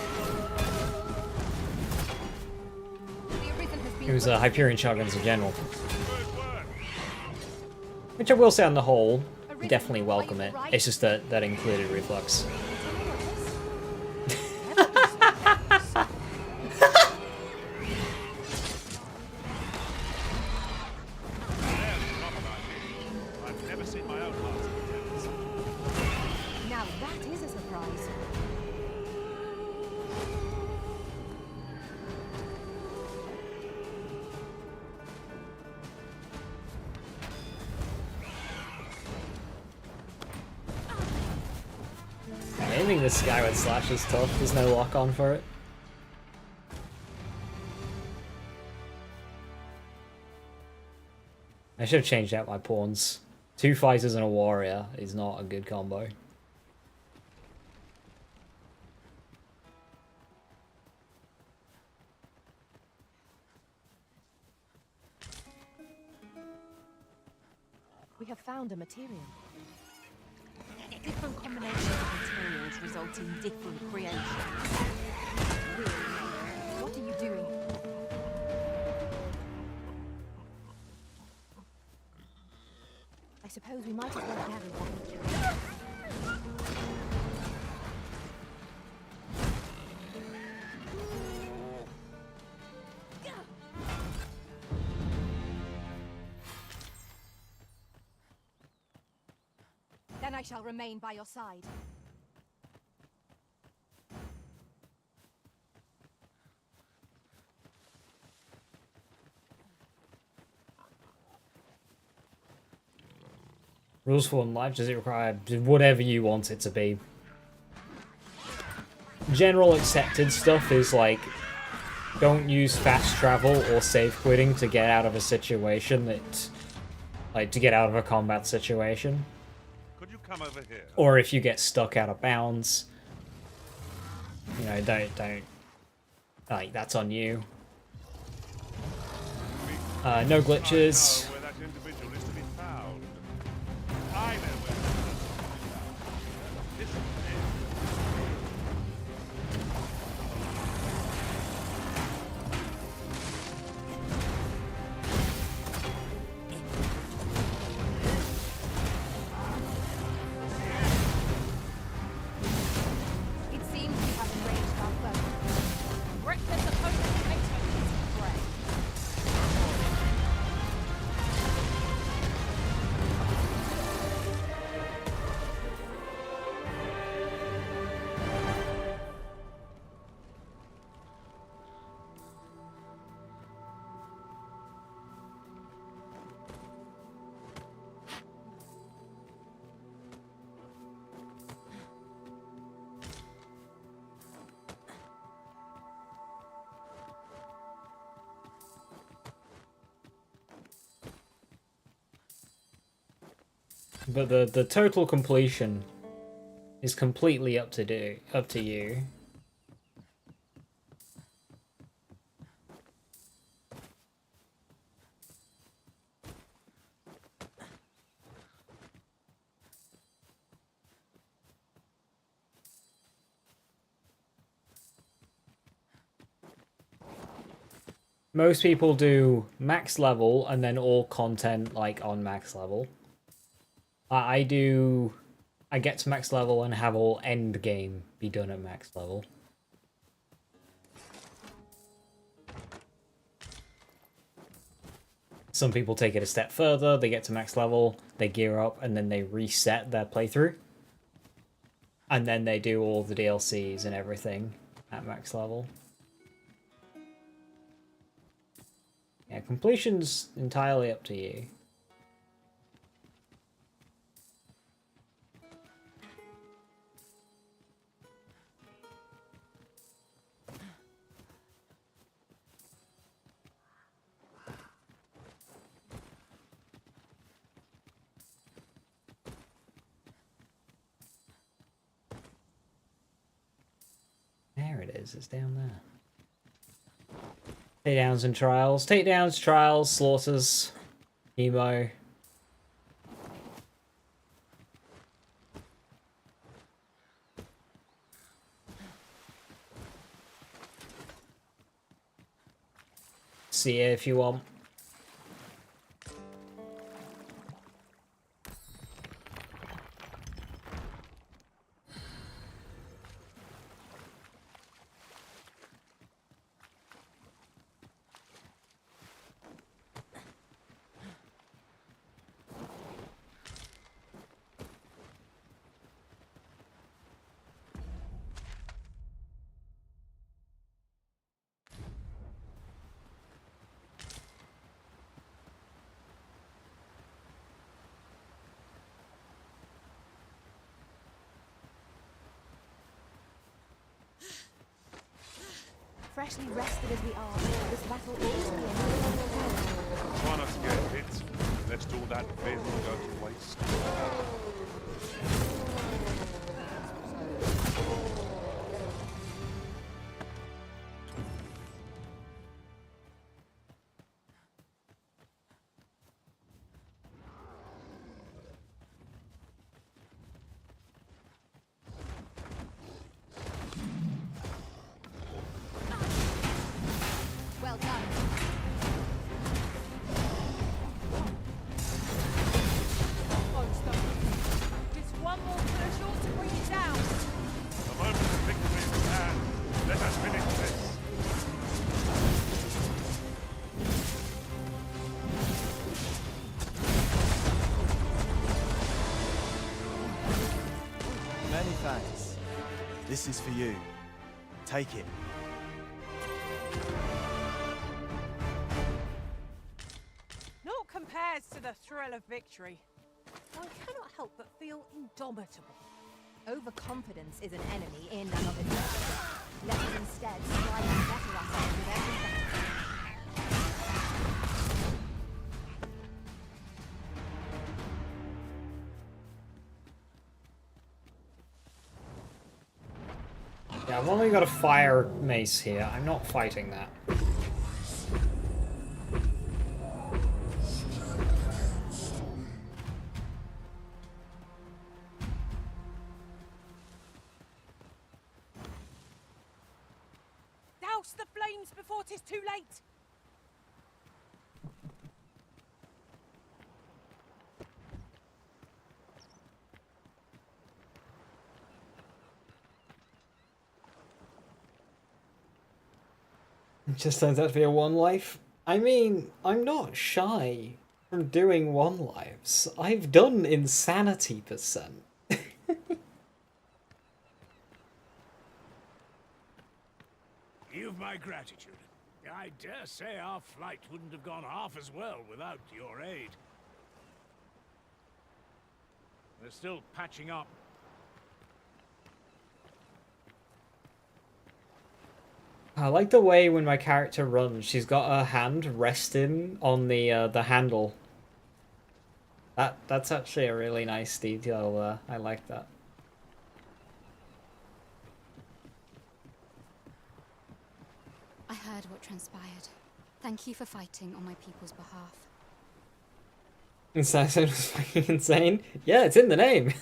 It was Hyperion shotguns in general. Which I will say on the whole, definitely welcome it. It's just that that included reflux. I've never seen my own heart. Now that is a surprise. I don't think this Skyward Slash is tough. There's no lock on for it. I should have changed out my pawns. 2 fighters and a warrior is not a good combo. We have found a material. Different combinations of materials result in different creations. Really? What are you doing? I suppose we might as well gather that. Then I shall remain by your side. Rules for life, does it require whatever you want it to be? General accepted stuff is like, don't use fast travel or save quitting to get out of a situation that, like, to get out of a combat situation. Could you come over here? Or if you get stuck out of bounds, you know, don't, like, that's on you. No glitches. Where that individual is to be found. I know where this is. It seems we have arranged our boat. Breakfast opponent potatoes bread. But the total completion is completely up to you. Most people do max level and then all content like on max level. I get to max level and have all end game be done at max level. Some people take it a step further, they get to max level, they gear up, and then they reset their playthrough. And then they do all the DLCs and everything at max level. Yeah, completion's entirely up to you. is. It's down there. Takedowns and trials. Takedowns, trials, slaughters, emo. See it if you want. Freshly rested as we are, this battle ought to be enough. Try not to get hit, lest all that vim go to waste. Well done. Just one more push ought to bring it down. The moment of victory is at hand. Let us finish this. Many thanks. This is for you. Take it. Naught compares to the thrill of victory. One cannot help but feel indomitable. Overconfidence is an enemy in and of itself. Let us instead strive to better ourselves with every battle. Yeah, I've only got a fire mace here. I'm not fighting that. Douse the flames before 'tis too late. It just turns out to be a one life. I mean, I'm not shy from doing one lives. I've done insanity percent. You've my gratitude. I dare say our flight wouldn't have gone half as well without your aid. They're still patching up. I like the way when my character runs, she's got her hand resting on the handle. That's actually a really nice detail there. I like that. I heard what transpired. Thank you for fighting on my people's behalf. Assassin was fucking insane. Yeah, it's in the name.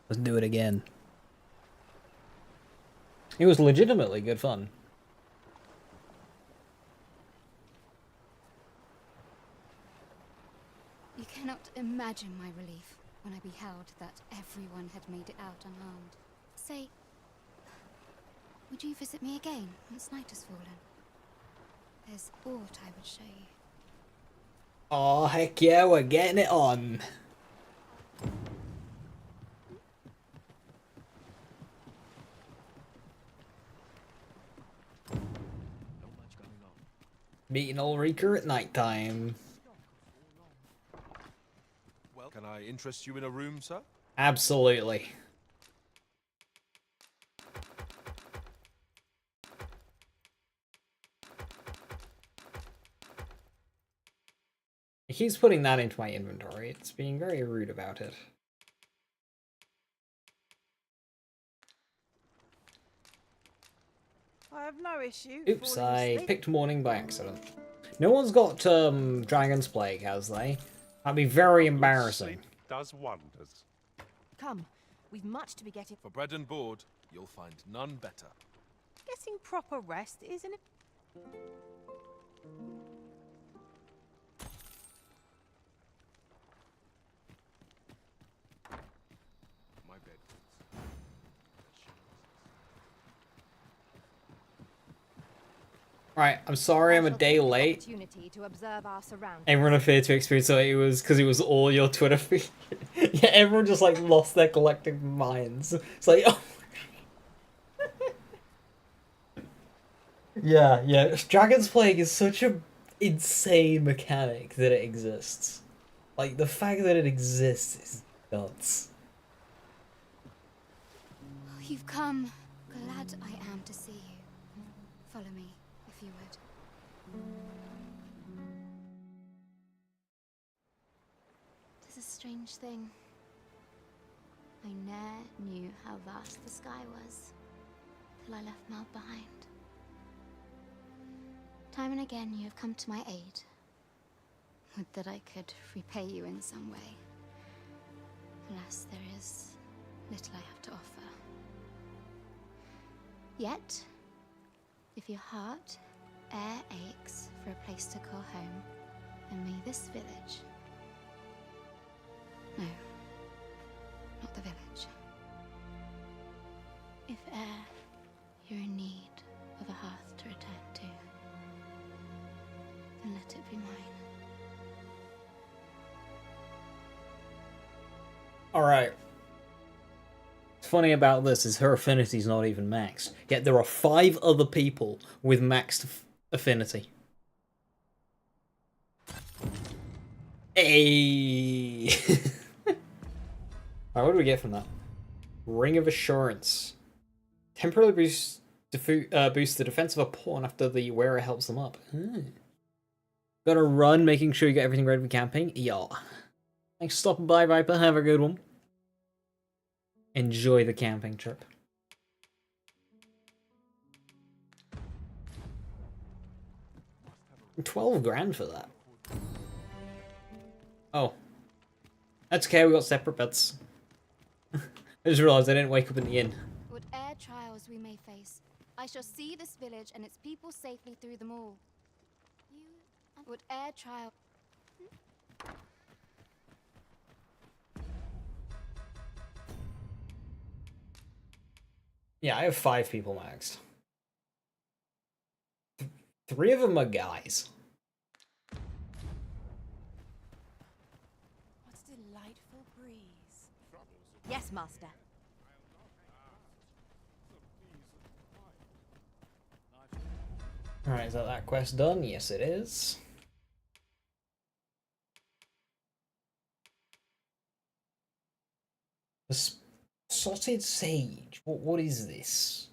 Let's do it again. It was legitimately good fun. You cannot imagine my relief when I beheld that everyone had made it out unharmed. Say, would you visit me again once night has fallen? There's aught I would show you. Oh, heck yeah, we're getting it on. Meeting Ulrika at night time. Well, can I interest you in a room, sir? Absolutely. He keeps putting that into my inventory. It's being very rude about it. I have no issue. Oops, falling I asleep. picked morning by accident. No one's got Dragon's Plague, has they? That'd be very embarrassing. Sleep does wonders. Come, we've much to be getting. For bread and board, you'll find none better. Getting proper rest isn't it? My bed. Right, I'm sorry I'm a day late. Opportunity to observe our surroundings. Everyone appeared to experience it. It was because it was all your Twitter feed. Yeah, everyone just like lost their collective minds. It's like, oh. Yeah. Dragon's Plague is such a insane mechanic that it exists. Like the fact that it exists is nuts. Oh, you've come. Glad I am to see you. Follow me, if you would. Tis a strange thing. I ne'er knew how vast the sky was, till I left Mount behind. Time and again you have come to my aid. Would that I could repay you in some way. Alas, there is little I have to offer. Yet, if your heart e'er aches for a place to call home, then may this village... No, not the village. If e'er you're in need of a hearth to return to, then let it be mine. Alright. What's funny about this is her affinity's not even maxed. Yet there are 5 other people with maxed affinity. Hey! Alright, what do we get from that? Ring of Assurance. Temporarily boost the defense of a pawn after the wearer helps them up. Gotta run, making sure you get everything ready for camping. Yeah. Thanks for stopping by, Viper. Have a good one. Enjoy the camping trip. $12,000 for that. Oh. That's okay, we got separate beds. I just realised I didn't wake up in the inn. Whate'er trials we may face, I shall see this village and its people safely through them all. Whate'er trial... Yeah, I have 5 people maxed. 3 of them are guys. What a delightful breeze. Yes, master. Alright, is that quest done? Yes, it is. The Spotted Sage. What is this?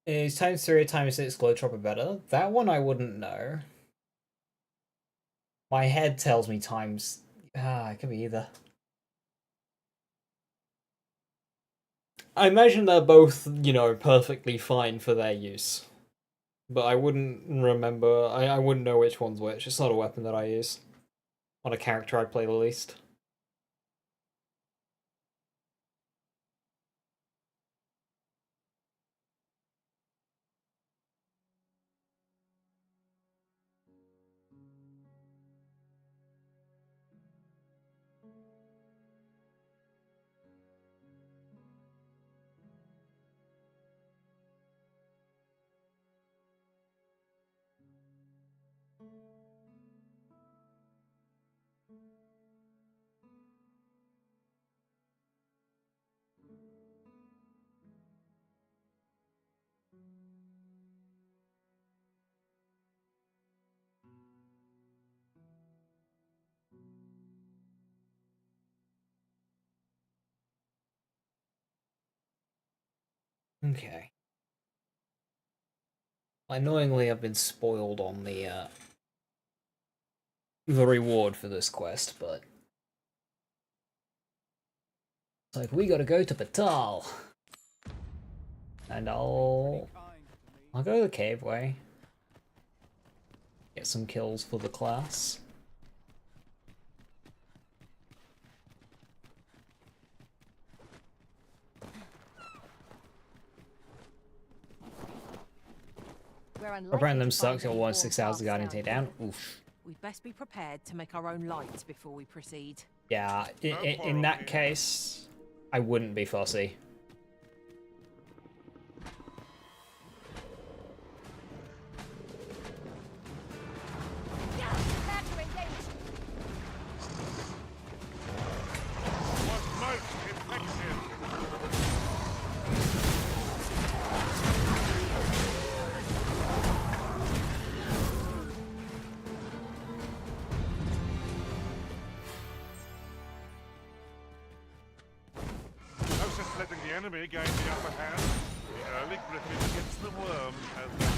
Is times 3 or times 6 glow dropper better? That one I wouldn't know. My head tells me times... it could be either. I imagine they're both, you know, perfectly fine for their use. But I wouldn't remember... I wouldn't know which one's which. It's not a weapon that I use. On a character I play the least. Okay. Annoyingly, I've been spoiled on the reward for this quest, but it's like we gotta go to Batal, and I'll go the cave way. Get some kills for the class. A random sucks, got 1 6 hours to guard and take down. Oof. We'd best be prepared to make our own light before we proceed. Yeah, in that case, I wouldn't be fussy. Letting the enemy gain the upper hand. The early griffin gets the worm, as they say.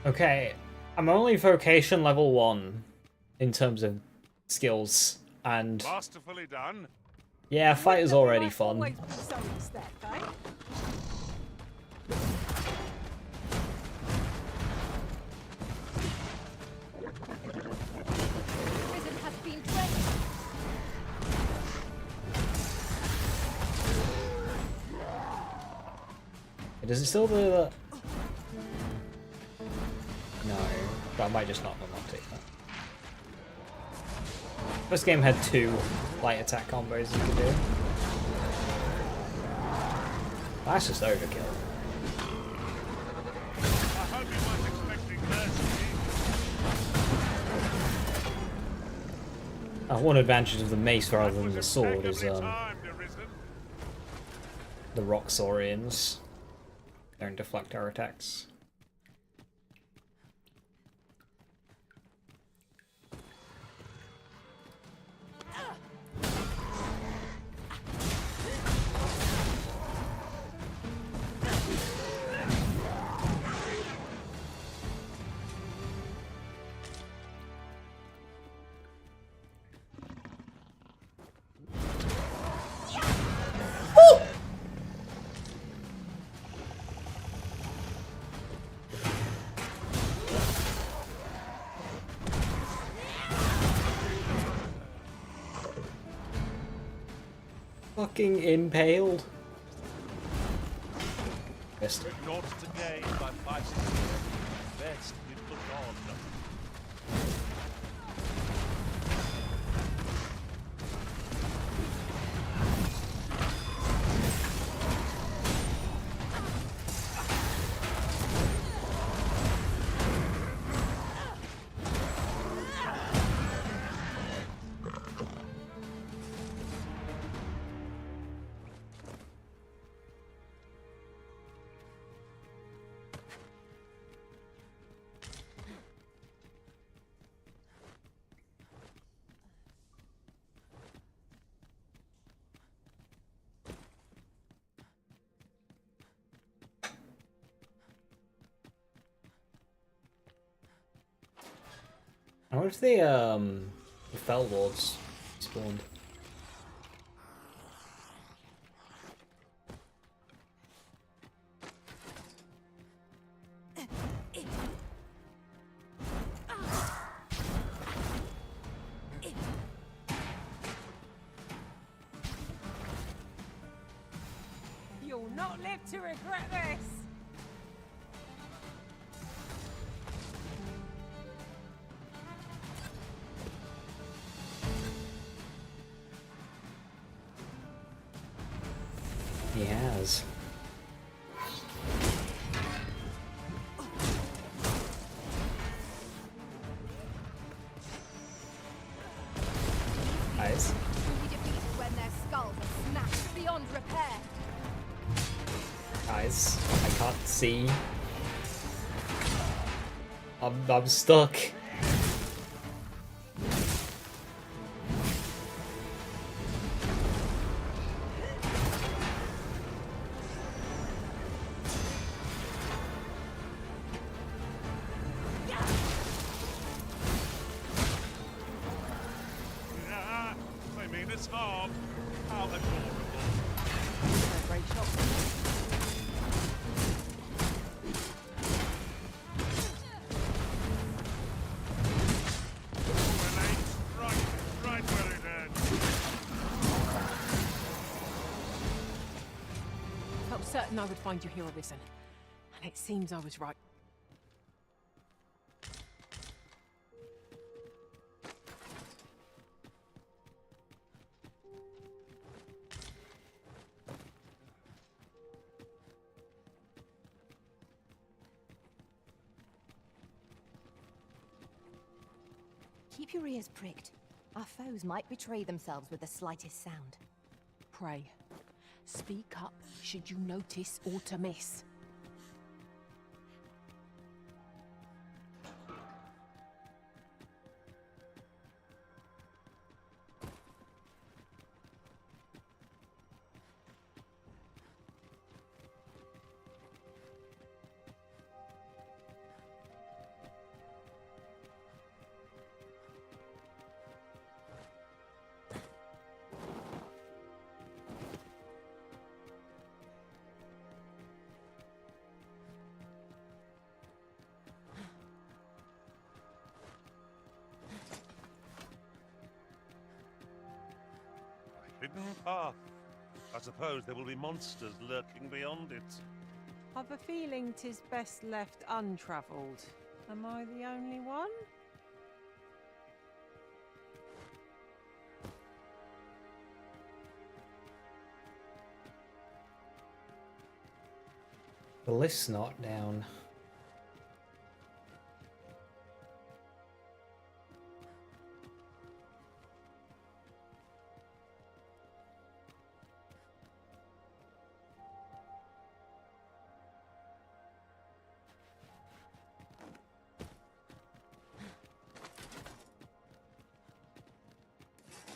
Okay, I'm only vocation level 1 in terms of skills, and Masterfully done. yeah, fight is already fun. Does it still do that? No, but I might just not take that. First game had 2 light attack combos you could do. That's just overkill. I hope you weren't expecting mercy. One advantage of the mace rather than the sword is the rock saurians. They don't deflect our attacks. Fucking impaled. Missed it. Naught to gain by 5 6 best you put on. I wonder if the Fell Lords spawned. You'll not live to regret this! He has. Nice. Truly defeated when their skulls are smashed beyond repair. Guys, I can't see. I'm stuck. Yeah, I mean it's harm. How adorable. Great shot. Right where it ends. Felt certain I would find you here, Arisen. And it seems I was right. Keep your ears pricked. Our foes might betray themselves with the slightest sound. Pray. Speak up should you notice or to miss. Hidden path. I suppose there will be monsters lurking beyond it. I've a feeling 'tis best left untravelled. Am I the only one? The list's not down.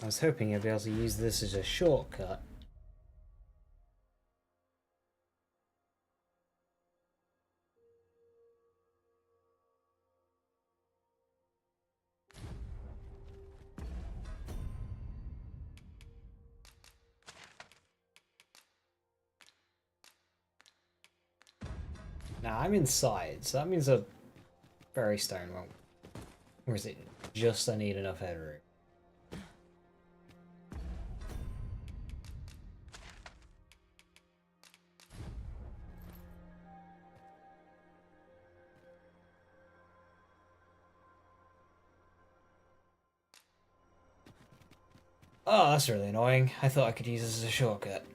I was hoping I'd be able to use this as a shortcut. Now I'm inside, so that means a fairy stone won't. Or is it just I need enough headroom? Oh, that's really annoying. I thought I could use this as a shortcut.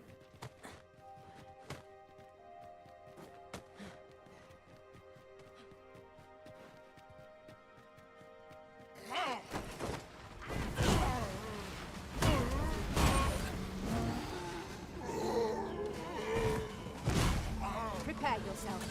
Prepare yourself.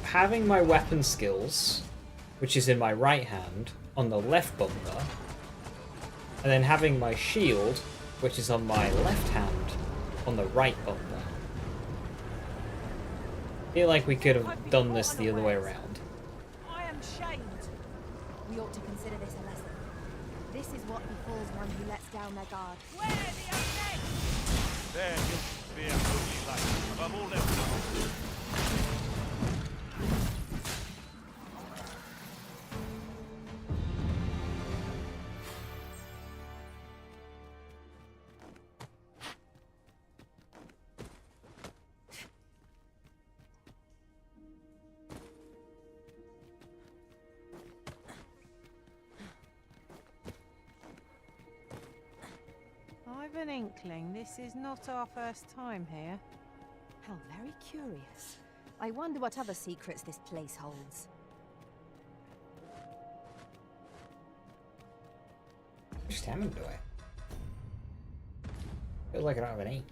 Having my weapon skills, which is in my right hand, on the left bumper, and then having my shield, which is on my left hand, on the right bumper. I feel like we could have done this the other way around. I am shamed. We ought to consider this a lesson. This is what befalls one who lets down their guard. Their guilty fear only light above all else. I've an inkling this is not our first time here. How very curious. I wonder what other secrets this place holds. Which stamina do I? Feels like I don't have any.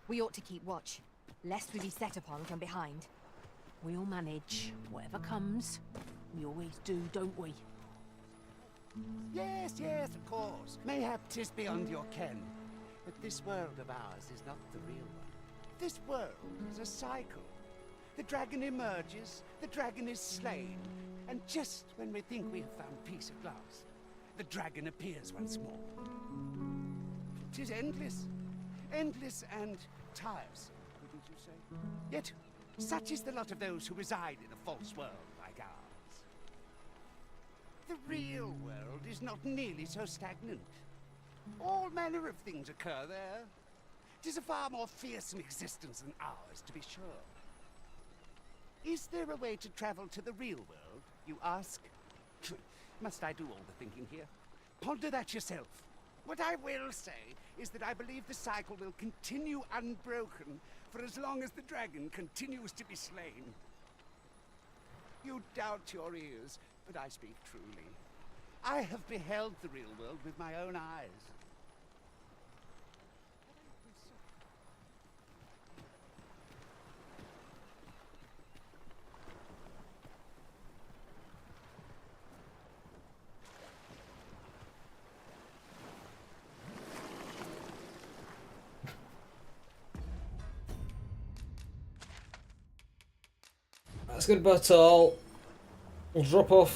We ought to keep watch, lest we be set upon from behind. We'll manage. Whatever comes. We always do, don't we? Yes, yes, of course. Mayhap 'tis beyond your ken. But this world of ours is not the real one. This world is a cycle. The dragon emerges, the dragon is slain, and just when we think we have found peace at last, the dragon appears once more. 'Tis endless. Endless and tiresome, wouldn't you say? Yet, such is the lot of those who reside in a false world like ours. The real world is not nearly so stagnant. All manner of things occur there. 'Tis a far more fearsome existence than ours, to be sure. Is there a way to travel to the real world, you ask? Must I do all the thinking here? Ponder that yourself. What I will say is that I believe the cycle will continue unbroken for as long as the dragon continues to be slain. You doubt your ears, but I speak truly. I have beheld the real world with my own eyes. That's good, but we'll drop off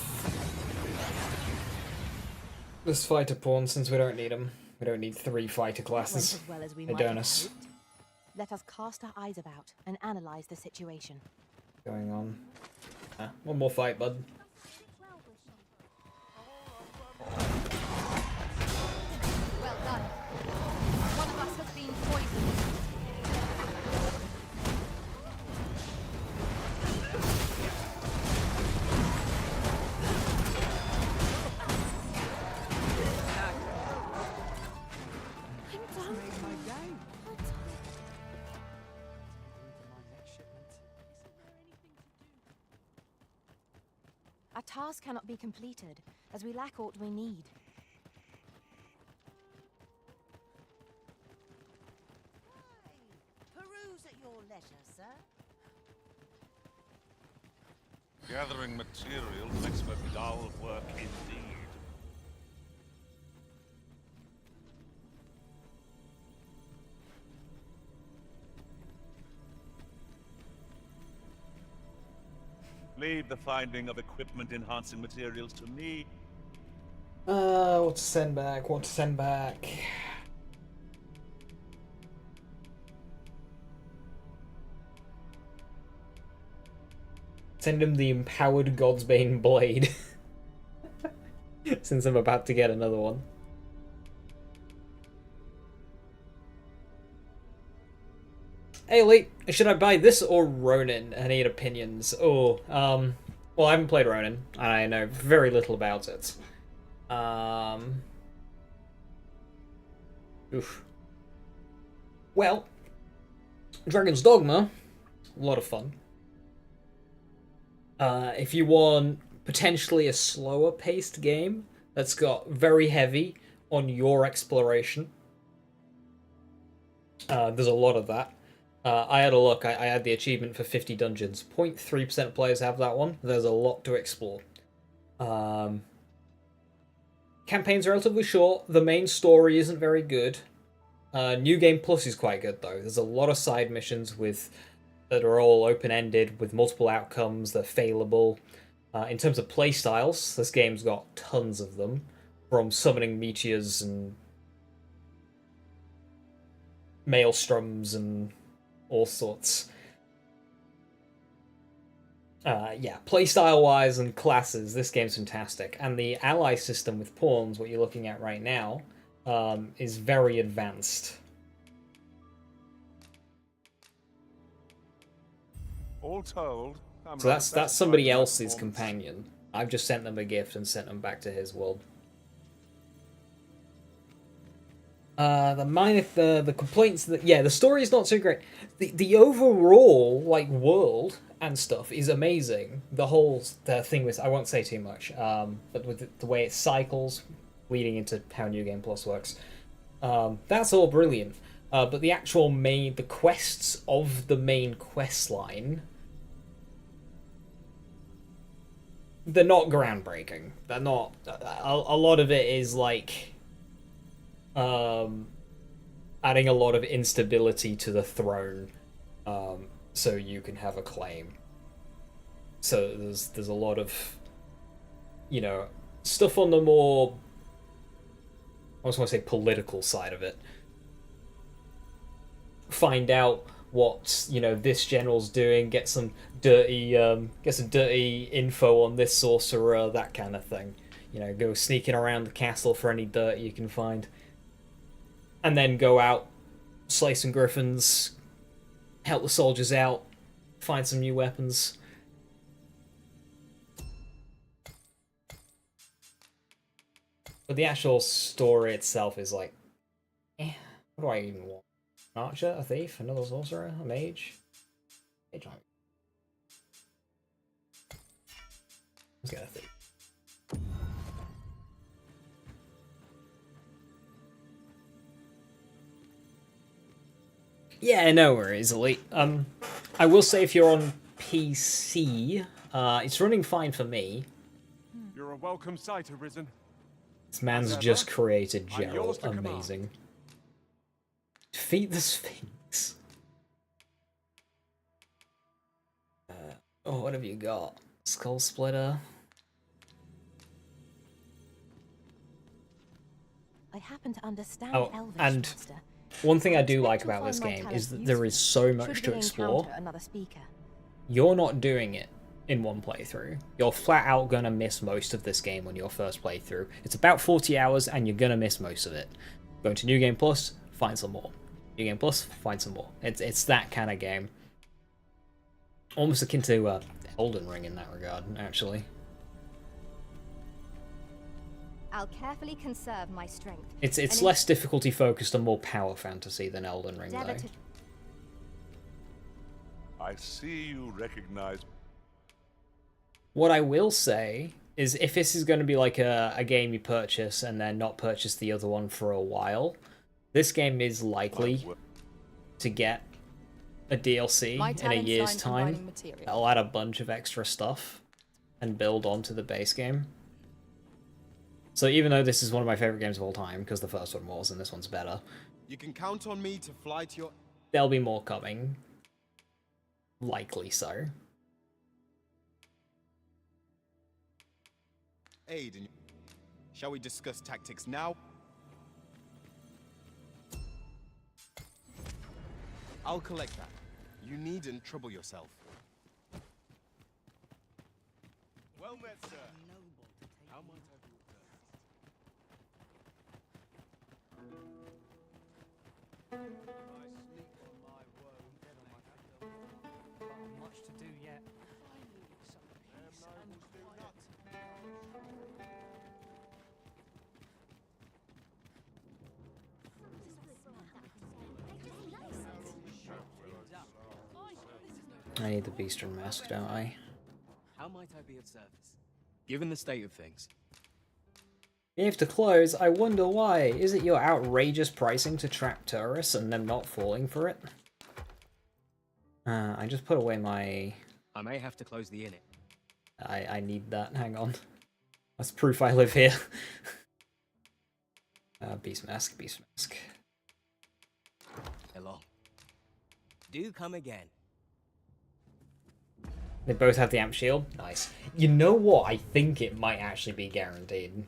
this fighter pawn since we don't need them. We don't need 3 fighter classes. That went as well as we Hey, might have Donus. hoped. Let us cast our eyes about and analyze the situation. Going on. Ah, one more fight, bud. Well done. One of us has been poisoned. Our task cannot be completed, as we lack aught we need. Peruse at your leisure, sir. Gathering material makes for dull work indeed. Leave the finding of equipment-enhancing materials to me. What to send back, what to send back. Send him the empowered Godsbane blade. Since I'm about to get another one. Hey Lee, should I buy this or Ronin? I need opinions. Oh, well, I haven't played Ronin, and I know very little about it. Oof. Well, Dragon's Dogma, a lot of fun. If you want potentially a slower paced game that's got very heavy on your exploration, there's a lot of that. I had a look. I had the achievement for 50 dungeons. 0.3% of players have that one. There's a lot to explore. Campaign's relatively short. The main story isn't very good. New Game Plus is quite good, though. There's a lot of side missions that are all open-ended, with multiple outcomes. They're failable. In terms of playstyles, this game's got tons of them. From summoning meteors and maelstroms and all sorts. Yeah, playstyle-wise and classes, this game's fantastic. And the ally system with pawns, what you're looking at right now, is very advanced. All told, So that's somebody else's companion. I've just sent them a gift and sent them back to his world. The complaints that the story is not so great. The overall world and stuff is amazing. The thing with, I won't say too much, but with the way it cycles, leading into how New Game Plus works, that's all brilliant. But the actual the quests of the main quest line, they're not groundbreaking. They're not. A lot of it is adding a lot of instability to the throne, so you can have a claim. So there's a lot of, stuff on the more, I just want to say, political side of it. Find out what this general's doing. Get some dirty info on this sorcerer. That kind of thing. Go sneaking around the castle for any dirt you can find. And then go out, slay some griffins, help the soldiers out, find some new weapons. But the actual story itself is what do I even want? An archer, a thief, another sorcerer, a mage? Let's get a thief. Yeah, no worries, Elite. I will say if you're on PC, it's running fine for me. You're a welcome sight, Arisen. This man's just created Gerald. Amazing. Defeat the Sphinx. What have you got? Skull Splitter. I happen to understand Elvish, and Master. One thing I do like about this game is that there is so much to explore. You're not doing it in one playthrough. You're flat out gonna miss most of this game on your first playthrough. It's about 40 hours and you're gonna miss most of it. Go to New Game Plus, find some more. New Game Plus, find some more. It's that kind of game. Almost akin to Elden Ring in that regard, actually. I'll carefully conserve my strength. It's less difficulty focused and more power fantasy than Elden Ring, though. I see you recognize. What I will say is, if this is going to be like a game you purchase and then not purchase the other one for a while, this game is likely to get a DLC in a year's time. That'll add a bunch of extra stuff and build onto the base game. So even though this is one of my favorite games of all time, because the first one was and this one's better, You can count on me to fly to your... there'll be more coming. Likely so. aid. Shall we discuss tactics now? I'll collect that. You needn't trouble yourself. Well met, sir. How might I be of Much to do yet. I need the Beastern mask, don't I? How might I be of service? Given the state of things. You have to close. I wonder why. Is it your outrageous pricing to trap tourists and them not falling for it? I just put away my... I may have to close the inn. I need that. Hang on. That's proof I live here. Beast mask, beast mask. Along. Do come again. They both have the amp shield. Nice. You know what? I think it might actually be guaranteed.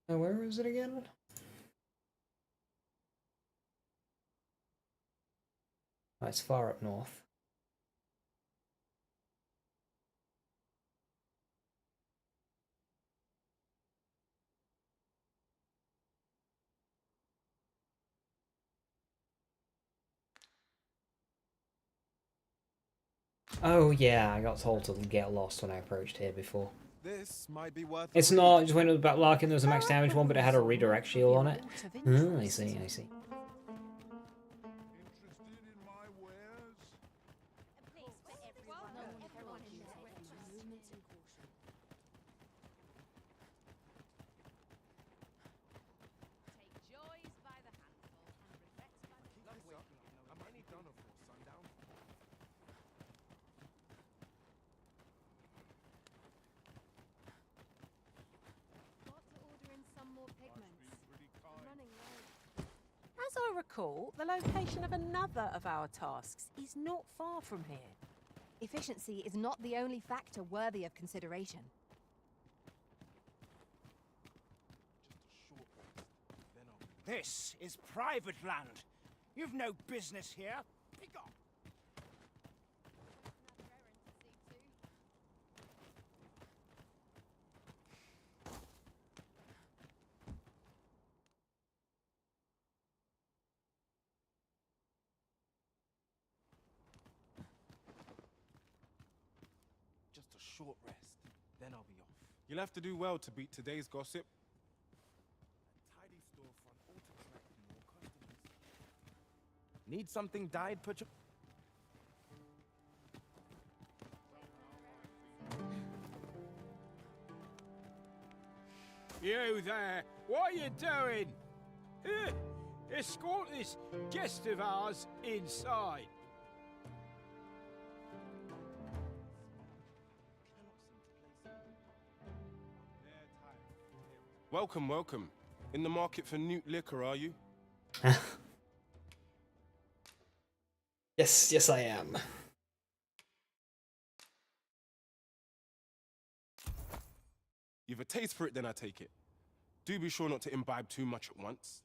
Where is it again? Oh, it's far up north. Oh yeah, I got told to get lost when I approached here before. This might be worth. It's not, just went with the Backlark and there was a max damage one, but it had a redirect shield on it. Oh, I see, I see. As I recall, the location of another of our tasks is not far from here. Efficiency is not the only factor worthy of consideration. This is private land. You've no business here. Pick up. Just a short rest, then I'll be off. You'll have to do well to beat today's gossip. Tidy storefront, all to attract more customers. Need something dyed? Put your... You there, what are you doing? Escort this guest of ours inside. Welcome, welcome. In the market for new liquor, are you? Yes, I am. You've a taste for it, then I take it. Do be sure not to imbibe too much at once.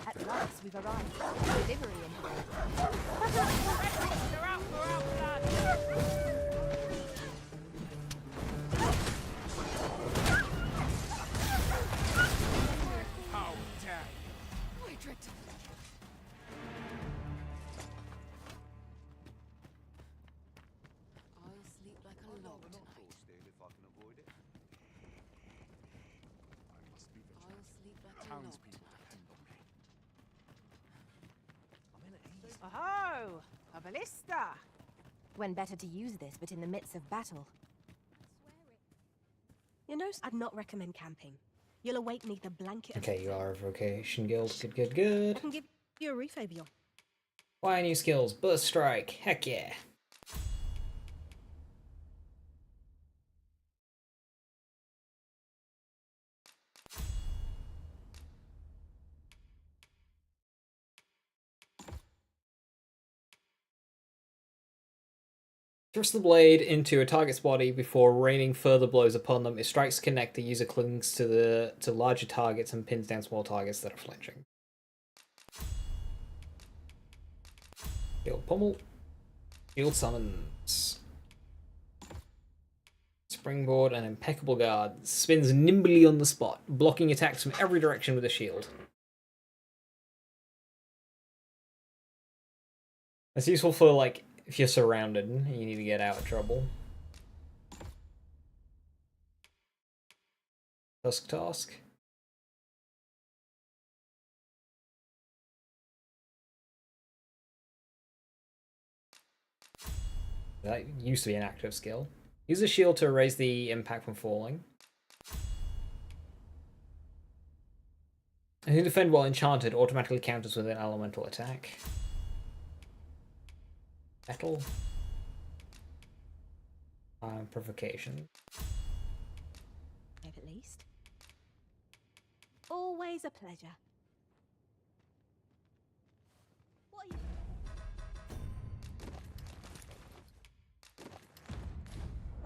At last, we've arrived. Delivery in hand. Oh, damn. I'll sleep like a log tonight. Oh, a ballista. When better to use this, but in the midst of battle. You know, I'd not recommend camping. You'll awake neath the blanket of... Okay, you are a vocation guild. Good, good, good. I can give you a refave, your... Why new skills? Burst strike. Heck yeah. Thrust the blade into a target's body before raining further blows upon them. If strikes connect, the user clings to larger targets and pins down small targets that are flinching. Shield pummel. Shield summons. Springboard and impeccable guard. Spins nimbly on the spot, blocking attacks from every direction with a shield. That's useful for, like, if you're surrounded and you need to get out of trouble. Task. That used to be an active skill. Use a shield to erase the impact from falling. And who defend while enchanted automatically counters with an elemental attack. Battle. Provocation. At least. Always a pleasure. What are you...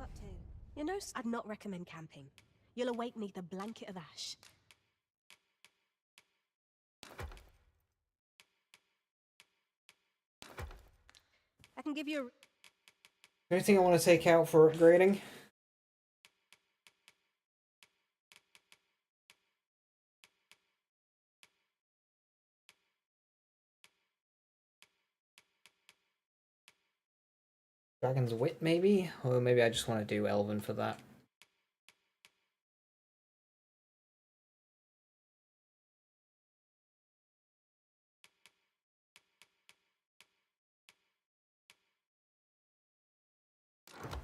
Up to? You know, I'd not recommend camping. You'll awake neath a blanket of ash. I can give you a... Anything I want to take out for upgrading? Dragon's Wit, maybe? Or maybe I just want to do Elven for that.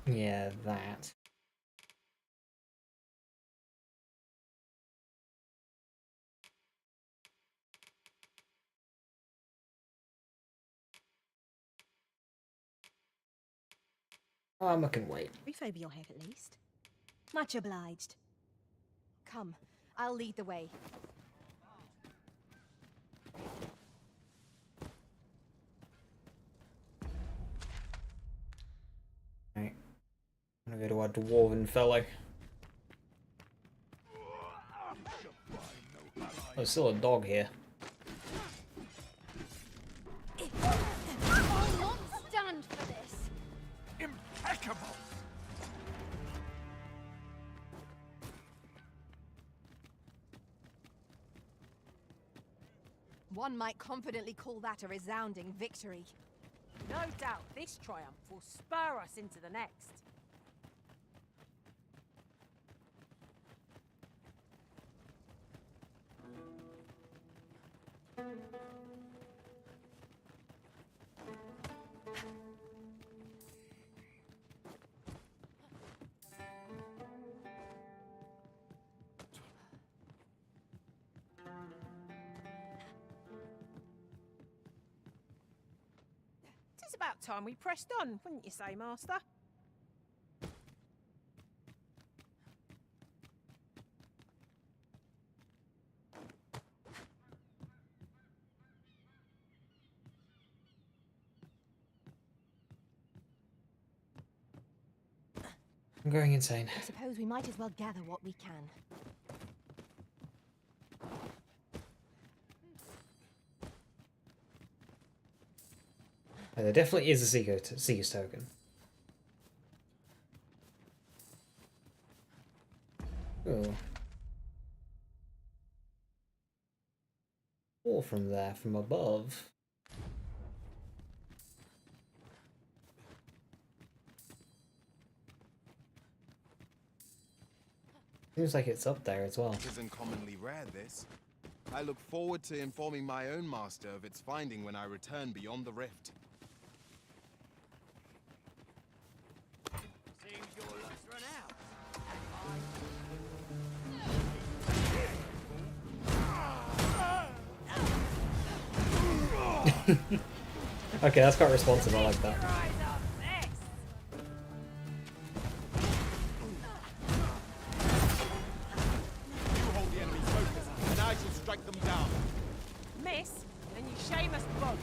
Yeah, that. I can wait. Refave your head at least. Much obliged. Come, I'll lead the way. Right. I'm gonna go to our dwarven fellow. There's still a dog here. I'll not stand for this. Impeccable! One might confidently call that a resounding victory. No doubt this triumph will spur us into the next. It's about time we pressed on, wouldn't you say, Master? I'm going insane. I suppose we might as well gather what we can. There definitely is a Seeker's token. Ooh. Or from there, from above. Seems like it's up there as well. Isn't commonly rare, this. I look forward to informing my own master of its finding when I return beyond the rift. Seems your luck's run out. Okay, that's quite responsive, I like that. You hold the enemy's focus, and I shall strike them down. Miss, and you shame us both.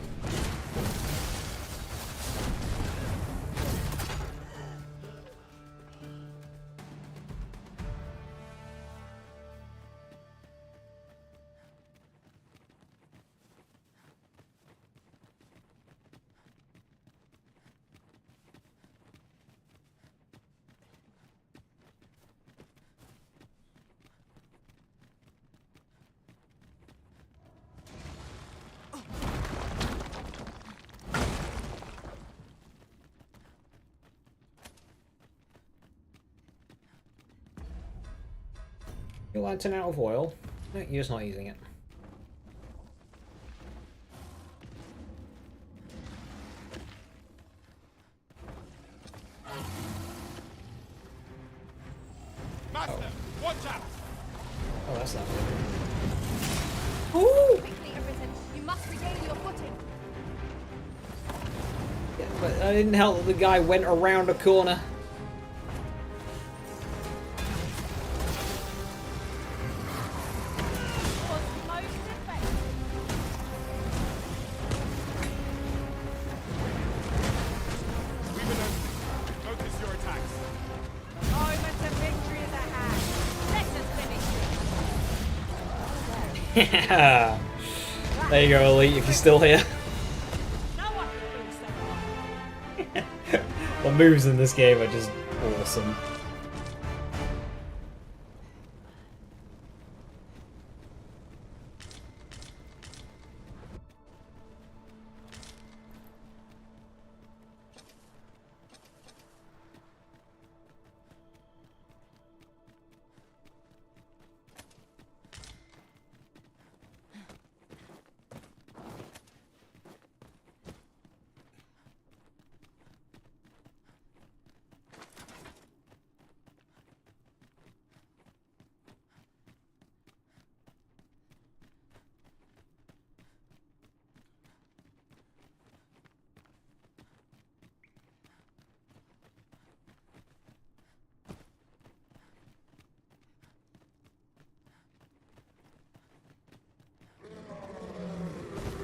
Your lantern out of oil? No, you're just not using it. Master, watch out! Oh, that's not Quickly, Arisen. You must regain your footing. Yeah, but I didn't help that the guy went around a corner. Focus your attacks. Moment of victory is at hand. Let us finish Yeah. There you go, Elite, if you're still here. The moves in this game are just awesome.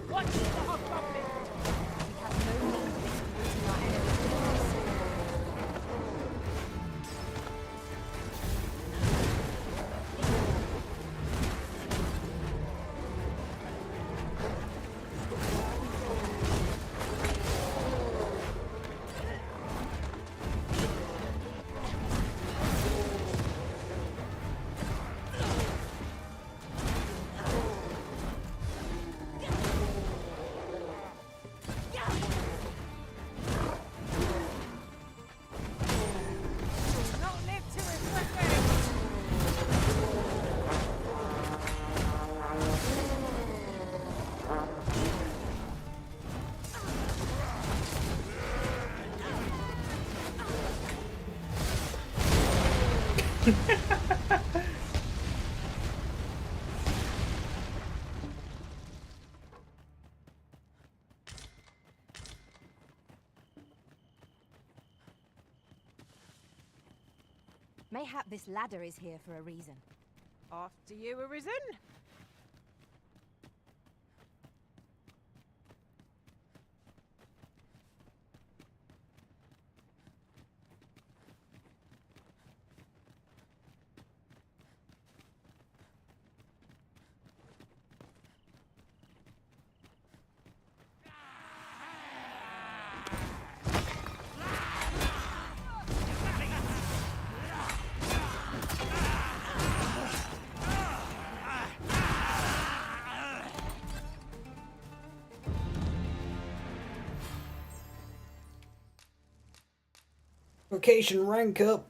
Watch the hobgoblin! We have no need of executing our enemies. Not live to regret it! Mayhap this ladder is here for a reason. After you, Arisen. Vocation rank up.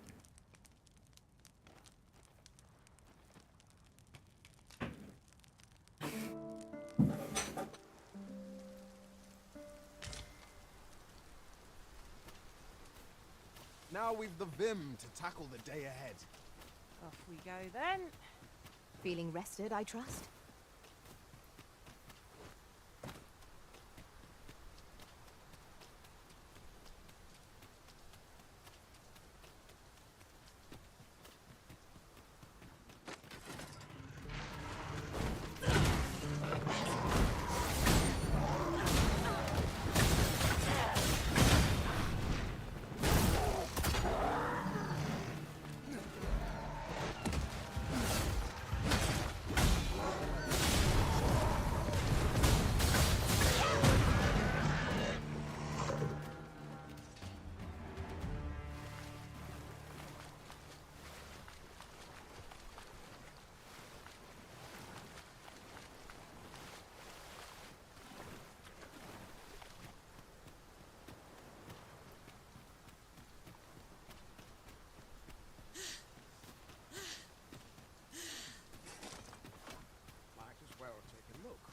Now we've the vim to tackle the day ahead. Off we go then. Feeling rested, I trust?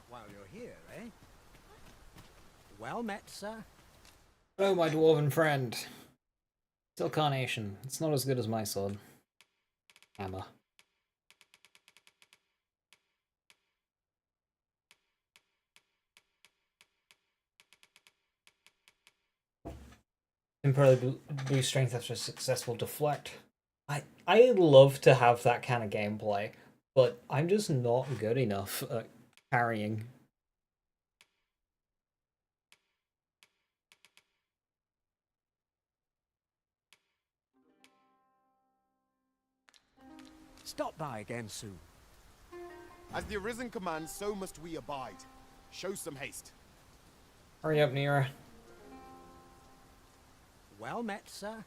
While you're here, eh? Well met, sir. Oh, my dwarven friend. Still carnation. It's not as good as my sword. Hammer. Temporarily boost strength after a successful deflect. I love to have that kind of gameplay, but I'm just not good enough at carrying. Stop by again soon. As the Arisen commands, so must we abide. Show some haste. Hurry up, Nira. Well met, sir.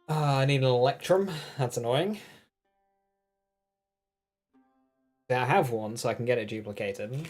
I need an Electrum. That's annoying. Yeah, I have one, so I can get it duplicated.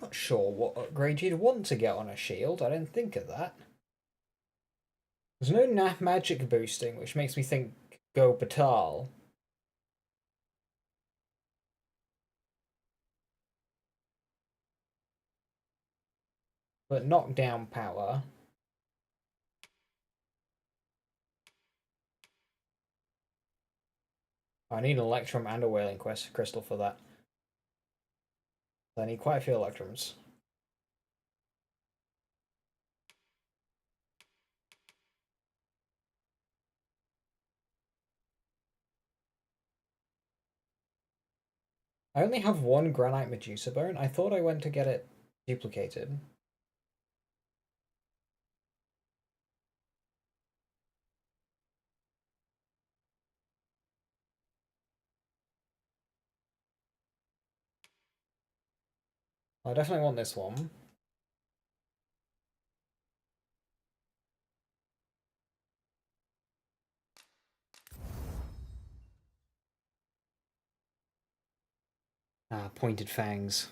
Not sure what upgrade you'd want to get on a shield. I didn't think of that. There's no magic boosting, which makes me think go Batal. But knockdown power. I need an Electrum and a Wailing Crystal for that. I need quite a few Electrums. I only have one Granite Medusa Bone. I thought I went to get it duplicated. I definitely want this one. Ah, pointed fangs.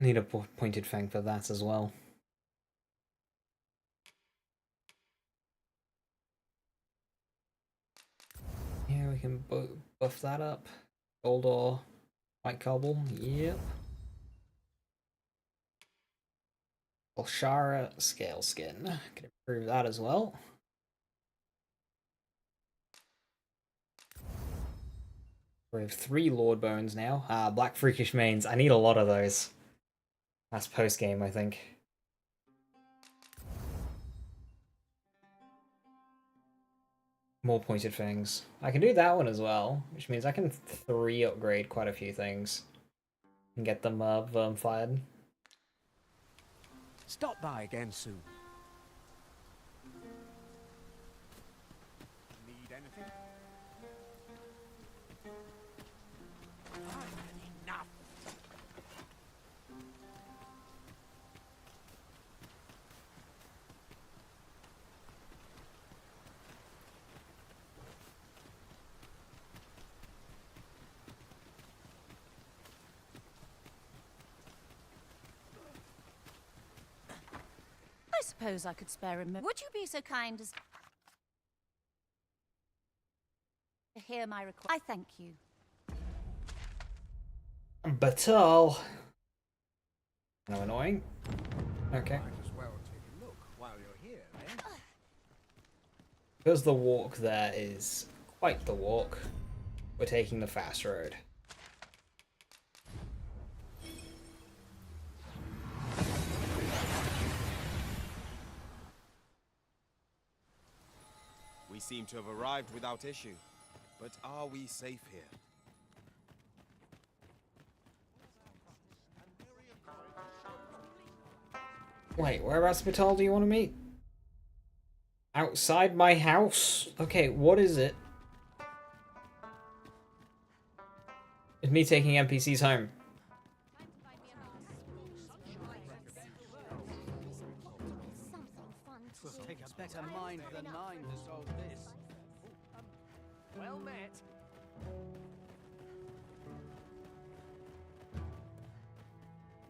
Need a pointed fang for that as well. Yeah, we can buff that up. Gold ore, white cobble, yep. Bolshara scale skin. Can improve that as well. We have 3 Lord Bones now. Ah, Black Freakish Manes. I need a lot of those. That's post-game, I think. More pointed fangs. I can do that one as well, which means I can 3 upgrade quite a few things. And get them fired. Stop by again soon. Need anything? I've had enough. suppose I could spare him. Would you be so kind as to hear my request? I thank you. Batal. How annoying. Okay. Might as well take a look while you're here, eh? Because the walk there is quite the walk, we're taking the fast road. We seem to have arrived without issue. But are we safe here? Wait, whereabouts Batal do you want to meet? Outside my house? Okay, what is it? It's me taking NPCs home. Twill take a better mind than mine to solve this. Well met.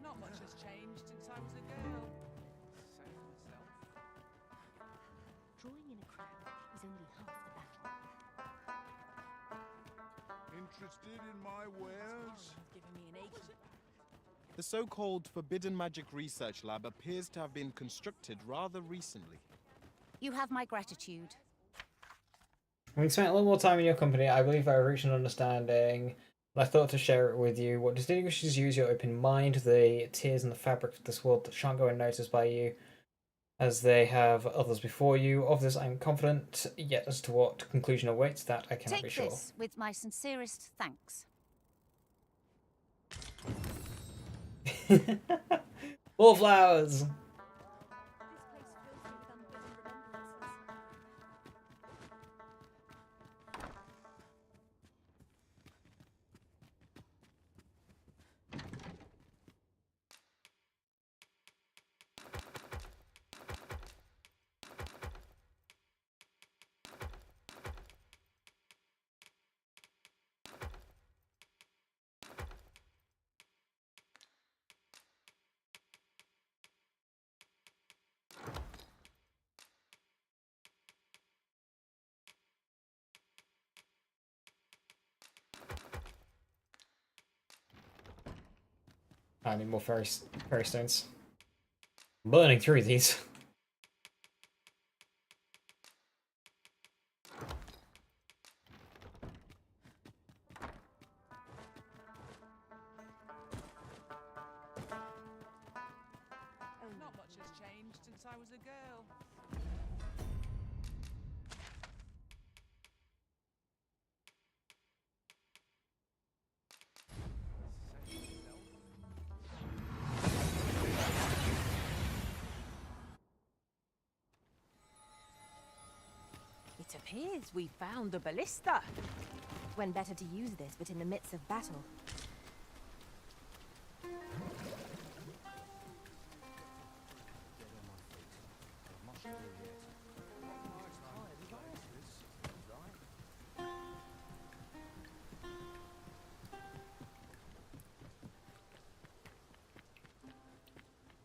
Not much has changed since I was a girl. Say for myself. Drawing in a crowd is only half the battle. Interested in my wares? The so-called Forbidden Magic Research Lab appears to have been constructed rather recently. You have my gratitude. Having spent a little more time in your company, I believe I reached an understanding, and I thought to share it with you. What distinguishes you is your open mind, the tears in the fabric of this world that shan't go unnoticed by you, as they have others before you. Of this I am confident, yet as to what conclusion awaits, that I cannot be Take sure. this with my sincerest thanks. More flowers! I need more fairy stones. I'm burning through these. Not much has changed since I was a girl. It appears we found a ballista. When better to use this but in the midst of battle.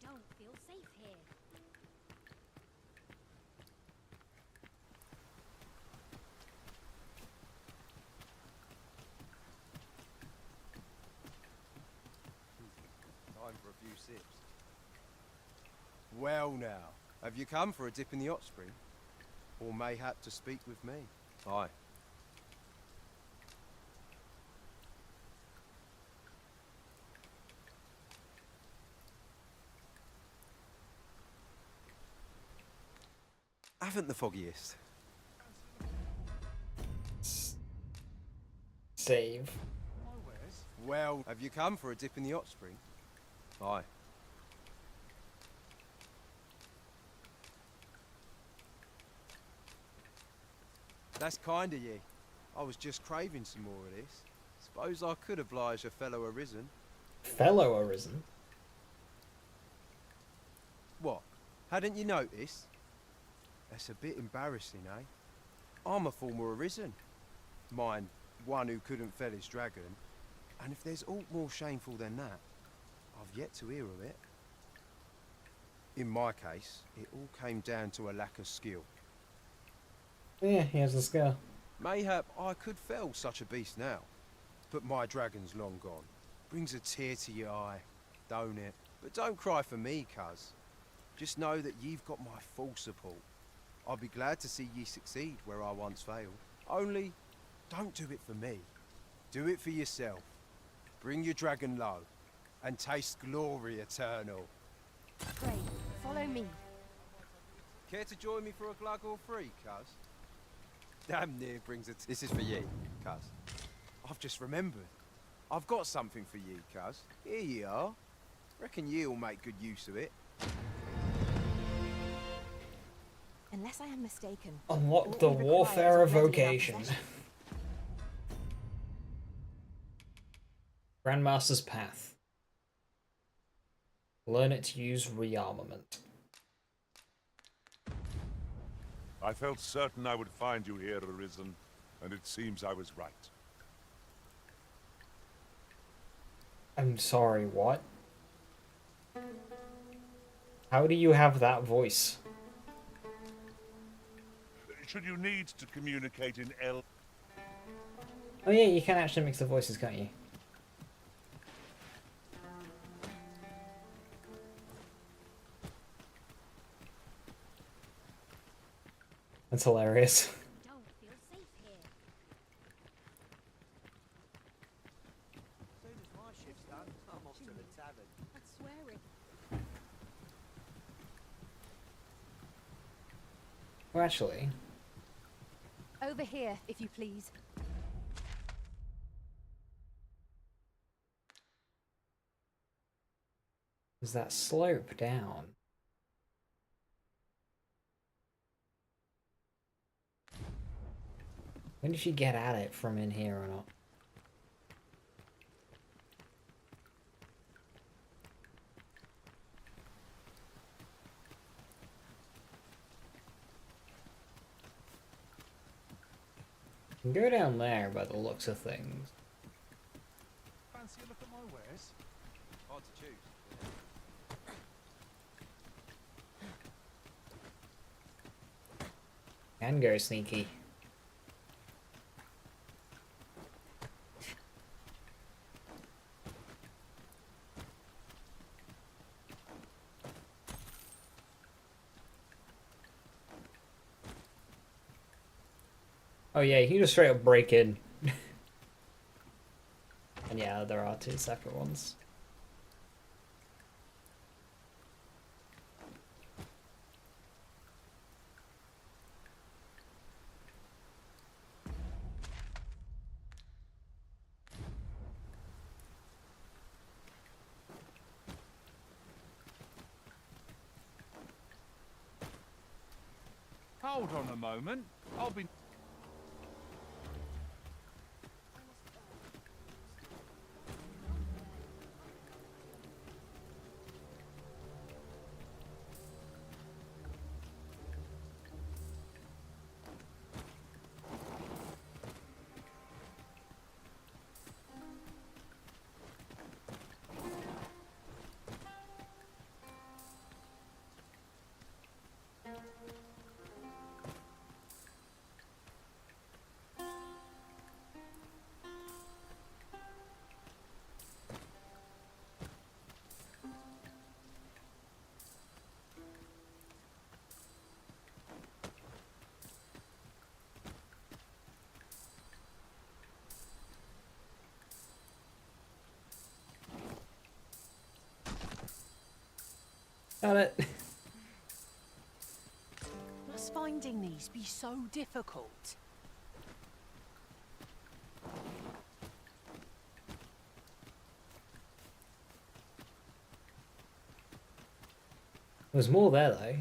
Don't feel safe here. Time for a few sips. Well now, have you come for a dip in the hot spring? Or mayhap to speak with me? Aye. Haven't the foggiest. Save. Well, have you come for a dip in the hot spring? Aye. That's kind of ye. I was just craving some more of this. Suppose I could oblige a fellow arisen. Fellow arisen? What? Hadn't you noticed? That's a bit embarrassing, eh? I'm a former arisen. Mind, one who couldn't fell his dragon. And if there's aught more shameful than that, I've yet to hear of it. In my case, it all came down to a lack of skill. Yeah, he has the skill. Mayhap I could fell such a beast now, but my dragon's long gone. Brings a tear to your eye, don't it? But don't cry for me, cuz. Just know that you've got my full support. I'll be glad to see ye succeed where I once failed. Only, don't do it for me. Do it for yourself. Bring your dragon low, and taste glory eternal. Pray, follow me. Care to join me for a glug or free, cuz? Damn near brings it. This is for ye, cuz. I've just remembered. I've got something for ye, cuz. Here ye are. Reckon ye'll make good use of it. Unless I am mistaken. Unlock the Warfare Vocation. Grandmaster's Path. Learn it to use rearmament. I felt certain I would find you here, Arisen, and it seems I was right. I'm sorry, what? How do you have that voice? Should you need to communicate in L... Oh yeah, you can actually mix the voices, can't you? That's hilarious. Don't feel safe here. As soon as my shift's done, I'm off to the tavern. I'd swear it. Well, actually, Over here, if you please. there's that slope down. When did she get at it from in here or not? You can go down there by the looks of things. Fancy a look at my wares? Hard to choose. Can go sneaky. Oh yeah, you can just straight up break in. And yeah, there are two separate ones. Hold on a moment. I'll be... Got it. Must finding these be so difficult? There's more there though.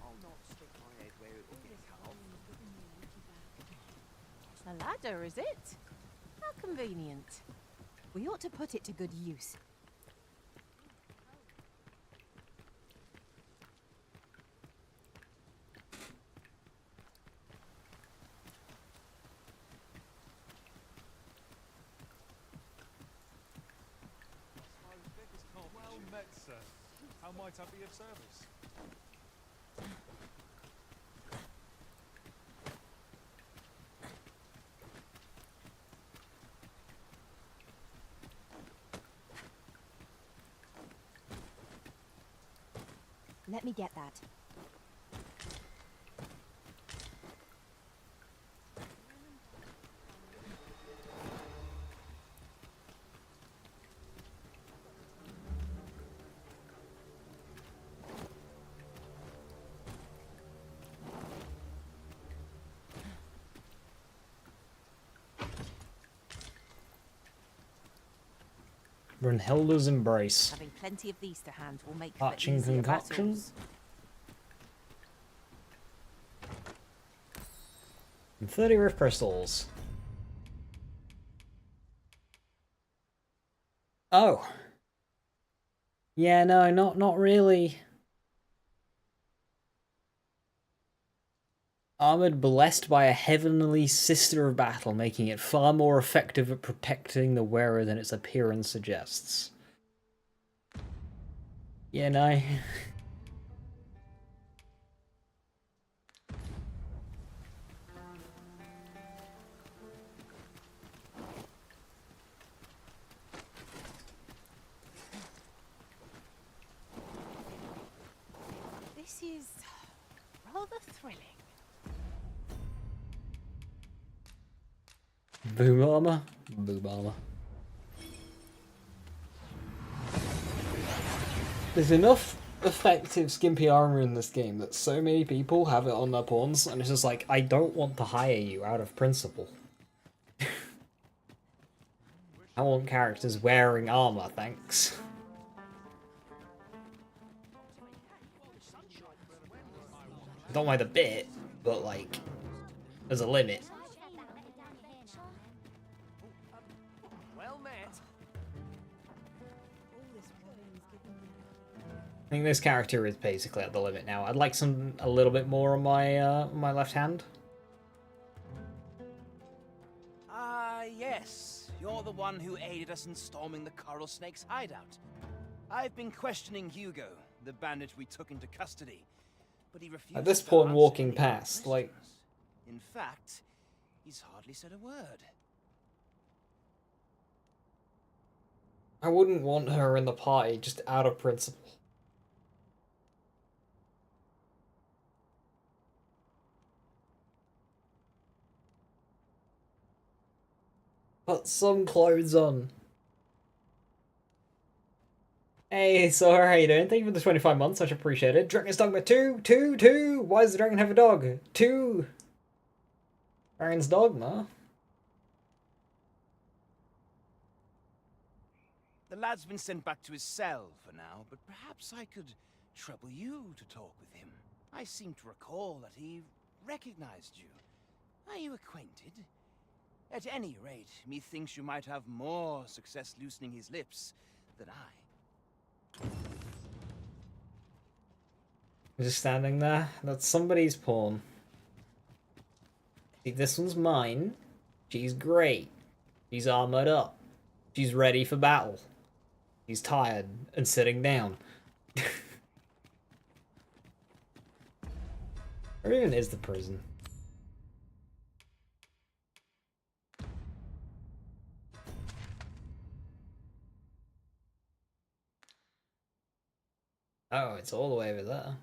I'll not stick my head where it will get cut off. A ladder, is it? How convenient. We ought to put it to good use. Well met, sir. How might I be of service? Let me get that. Brunhilde's Embrace. Having plenty of these to hand will make Arching for easier Concoction. battles. And 30 Rift Crystals. Oh. Yeah, no, not really. Armored blessed by a heavenly sister of battle, making it far more effective at protecting the wearer than its appearance suggests. Yeah, no. This is rather thrilling. Boom armor? Boom armor. There's enough effective skimpy armor in this game that so many people have it on their pawns, and it's just like, I don't want to hire you out of principle. I want characters wearing armor, thanks. Don't mind a bit, but like, there's a limit. Well met. I think this character is basically at the limit now. I'd like a little bit more on my left hand. Ah, yes. You're the one who aided us in storming the Coral Snake's hideout. I've been questioning Hugo, the bandit we took into custody, but he refused. At this to point, answer walking any of our past, like, questions. In fact, he's hardly said a word. I wouldn't want her in the party just out of principle. Put some clothes on. Hey, so how are you doing? Thank you for the 25 months, much appreciated. Dragon's Dogma 2. Why does the dragon have a dog? 2. Dragon's Dogma. The lad's been sent back to his cell for now, but perhaps I could trouble you to talk with him. I seem to recall that he recognized you. Are you acquainted? At any rate, methinks you might have more success loosening his lips than I. Just standing there. That's somebody's pawn. See, this one's mine. She's great. She's armored up. She's ready for battle. She's tired and sitting down. Where even is the prison? Oh, it's all the way over there.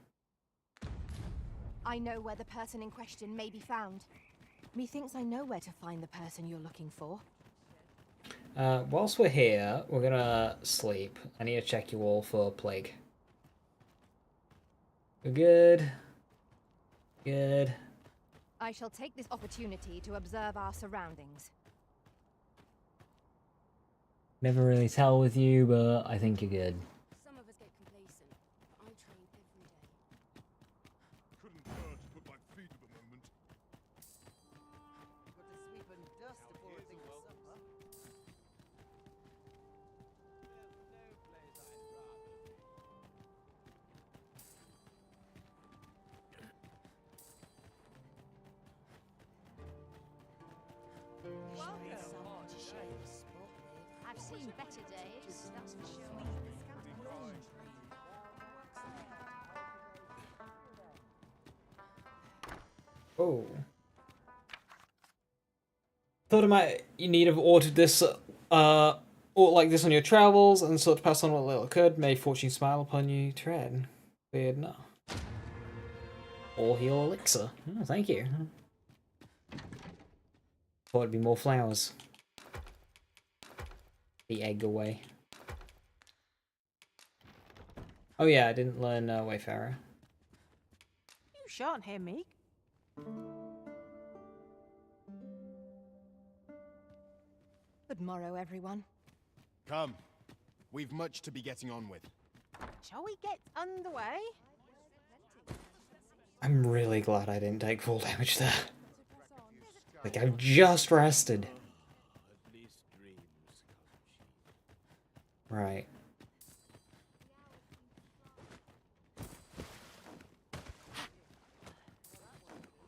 I know where the person in question may be found. Methinks I know where to find the person you're looking for. Whilst we're here, we're gonna sleep. I need to check you all for plague. We're good. Good. I shall take this opportunity to observe our surroundings. Never really tell with you, but I think you're good. Some of us get complacent, but I train every day. Couldn't hurt to put my feet up a moment. Got to sweep and dust before I think of supper. I've seen better days, that's for sure. Oh. Thought I might you need have ordered this or like this on your travels and sort of pass on what little could. May fortune smile upon you, tread. Weird no. All heal elixir. Oh, thank you. Thought it'd be more flowers. The egg away. Oh yeah, I didn't learn Wayfarer. You shan't hear me. Good morrow, everyone. Come. We've much to be getting on with. Shall we get underway? I'm really glad I didn't take full damage there. Like, I've just rested. Right.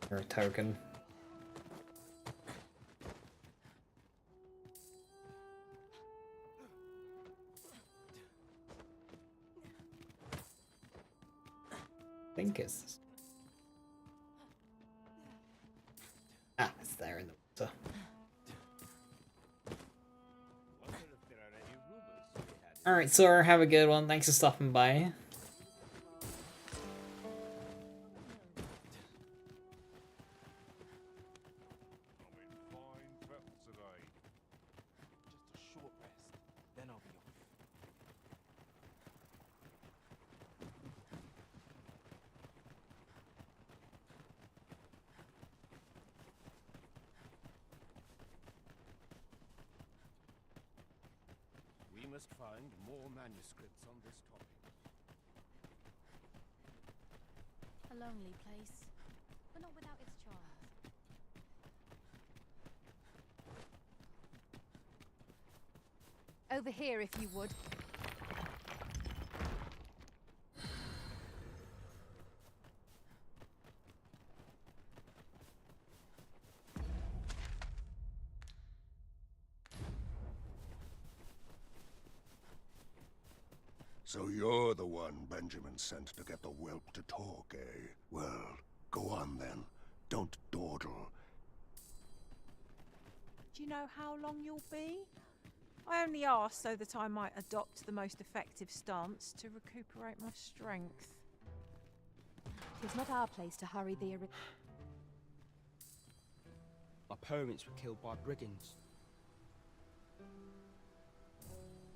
You're a token. I think it's... Ah, it's there in the water. Alright, Sora, have a good one. Thanks for stopping by. We must find more manuscripts on this topic. A lonely place, but not without its charms. Over here, if you would. So you're the one Benjamin sent to get the whelp to talk, eh? Well, go on then. Don't dawdle. Do you know how long you'll be? I only asked so that I might adopt the most effective stance to recuperate my strength. It's not our place to hurry the... My parents were killed by brigands.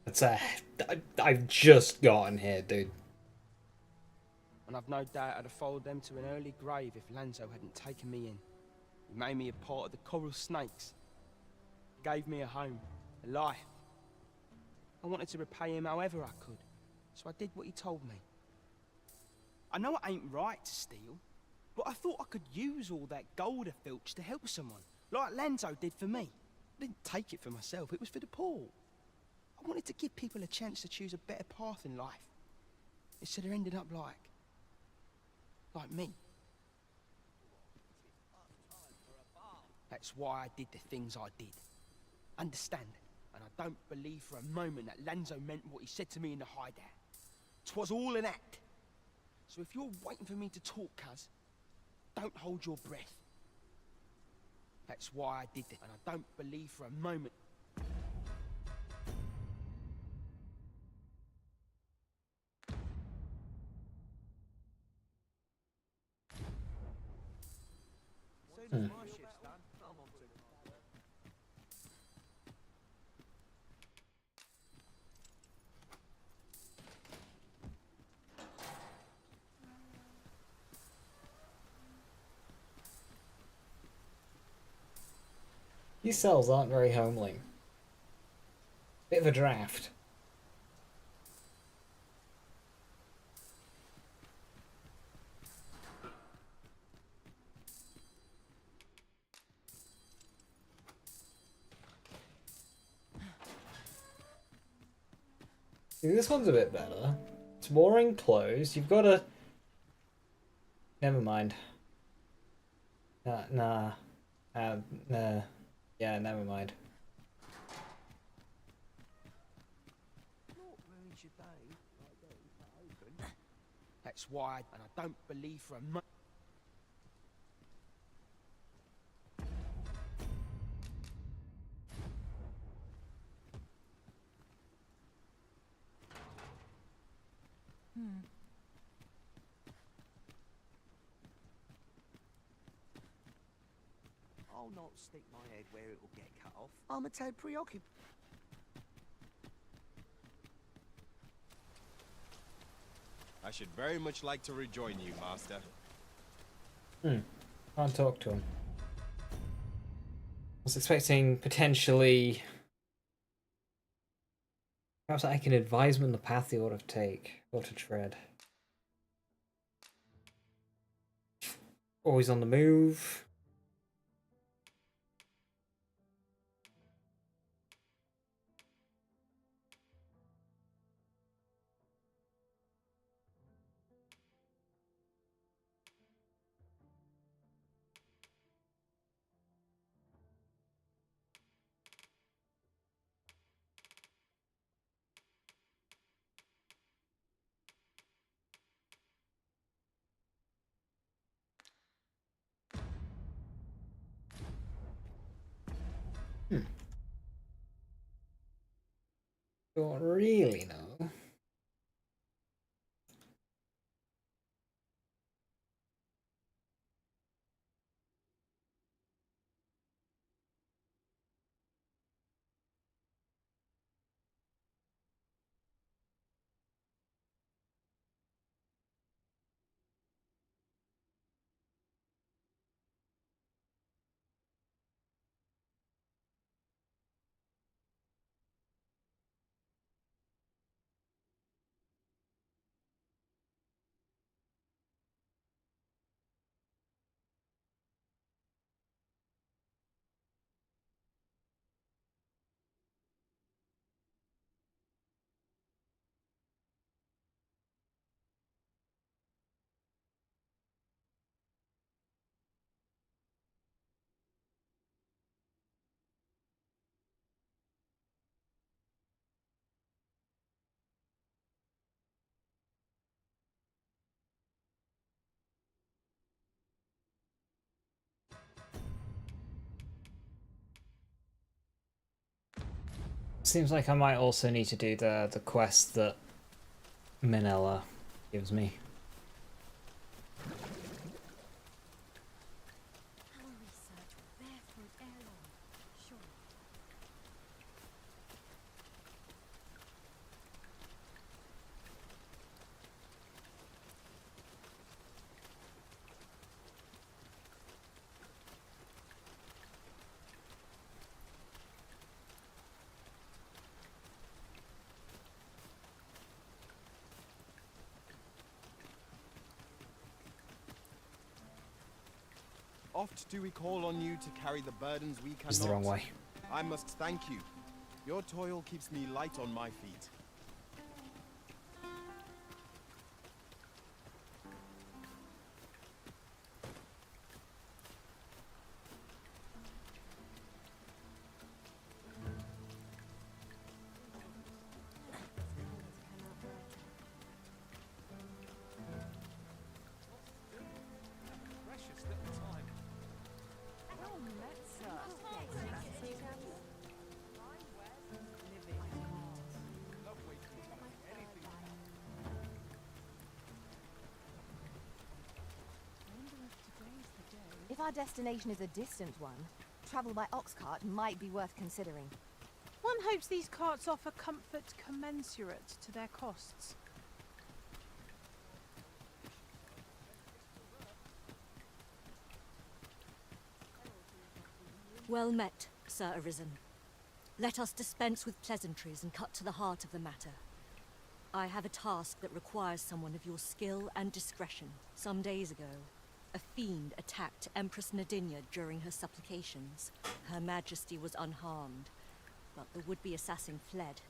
It's I've just gotten here, dude. And I've no doubt I'd have followed them to an early grave if Lanzo hadn't taken me in. He made me a part of the coral snakes. Gave me a home, a life. I wanted to repay him however I could, so I did what he told me. I know it ain't right to steal, but I thought I could use all that gold I filched to help someone, like Lanzo did for me. I didn't take it for myself, it was for the poor. I wanted to give people a chance to choose a better path in life, instead of ending up like me. That's why I did the things I did. Understand? And I don't believe for a moment that Lanzo meant what he said to me in the hideout. 'Twas all an act. So if you're waiting for me to talk, cuz, don't hold your breath. That's why I did it, and I don't believe for a moment. These cells aren't very homely. Bit of a draft. See, this one's a bit better. It's more enclosed. You've got a... Never mind. Nah. Yeah, never mind. That's why, and I don't believe for a moment. I'll not stick my head where it'll get cut off. I'm a tad preoccupied. I should very much like to rejoin you, Master. Can't talk to him. I was expecting potentially... Perhaps I can advise him on the path they ought to take, or to tread. Always on the move. Don't really know. Seems like I might also need to do the quest that Minella gives me. Oft do we call on you to carry the burdens we cannot. This is the wrong way. I must thank you. Your toil keeps me light on my feet. If our destination is a distant one, travel by ox cart might be worth considering. One hopes these carts offer comfort commensurate to their costs. Well met, Sir Arisen. Let us dispense with pleasantries and cut to the heart of the matter. I have a task that requires someone of your skill and discretion. Some days ago, a fiend attacked Empress Nadinia during her supplications. Her Majesty was unharmed, but the would-be assassin fled,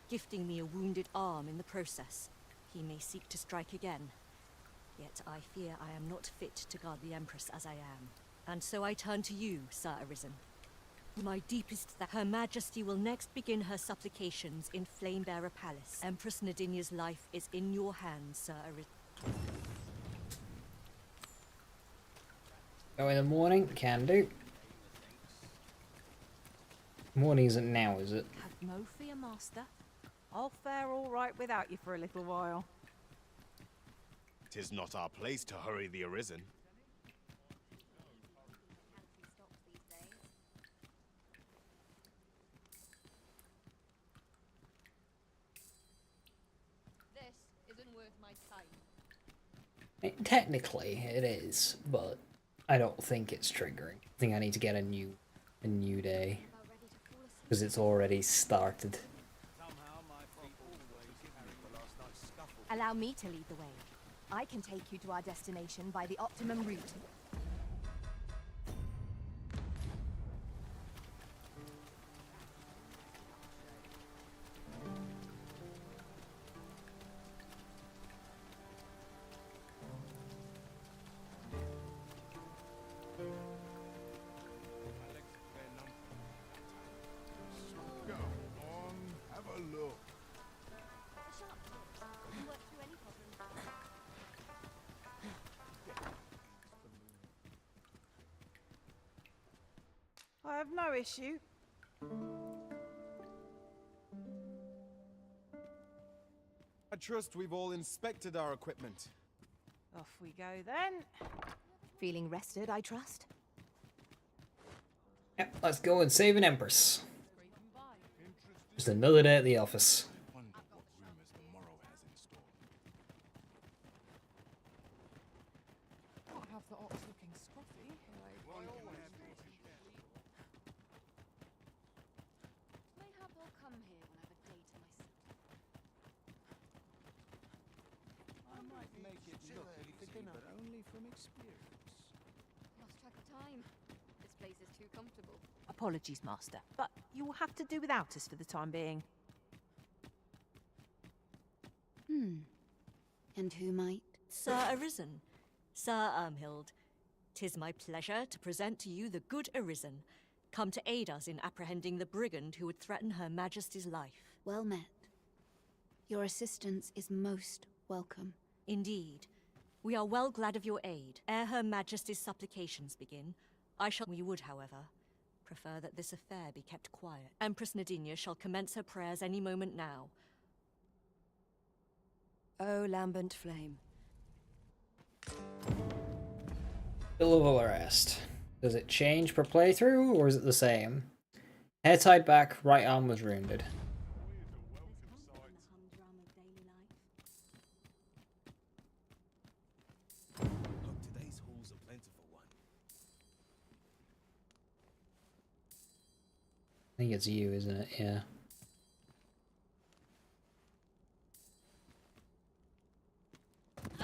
gifting me a wounded arm in the process. He may seek to strike again, yet I fear I am not fit to guard the Empress as I am. And so I turn to you, Sir Arisen. My deepest Her Majesty will next begin her supplications in Flamebearer Palace. Empress Nadinia's life is in your hands, Sir Arisen. Go in the morning? Can do. Morning isn't now, is it? Have mo for your master. I'll fare all right without you for a little while. 'Tis not our place to hurry the Arisen. This isn't worth my time. Technically, it is, but I don't think it's triggering. I think I need to get a new day because it's already started. Allow me to lead the way. I can take you to our destination by the optimum route. Go on, have a look. I have no issue. I trust we've all inspected our equipment. Off we go then. Feeling rested, I trust? Yep, let's go and save an Empress. Just another day at the office. Can't have the ox looking scruffy. Mayhap I'll come here when I've a day to myself. I might make it look easy, but only from experience. Lost track of time. This place is too comfortable. Apologies, Master, but you will have to do without us for the time being. And who might? Sir Arisen, Sir Ermhild, 'tis my pleasure to present to you the good Arisen, come to aid us in apprehending the brigand who would threaten Her Majesty's life. Well met. Your assistance is most welcome. Indeed. We are well glad of your aid. Ere Her Majesty's supplications begin, we would, however, prefer that this affair be kept quiet. Empress Nadinia shall commence her prayers any moment now. O lambent flame. Bill of Arrest. Does it change per playthrough, or is it the same? Hair tied back, right arm was wounded. Hope today's haul's a plentiful one. I think it's you, isn't it? Yeah.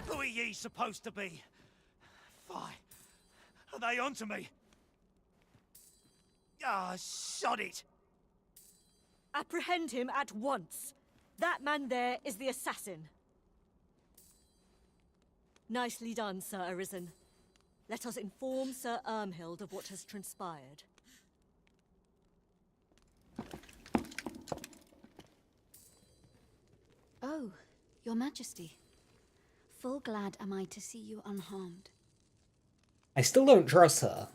Who are ye supposed to be? Fie. Are they onto me? Ah, sod it! Apprehend him at once. That man there is the assassin. Nicely done, Sir Arisen. Let us inform Sir Ermhild of what has transpired. Oh, Your Majesty. Full glad am I to see you unharmed. I still don't trust her.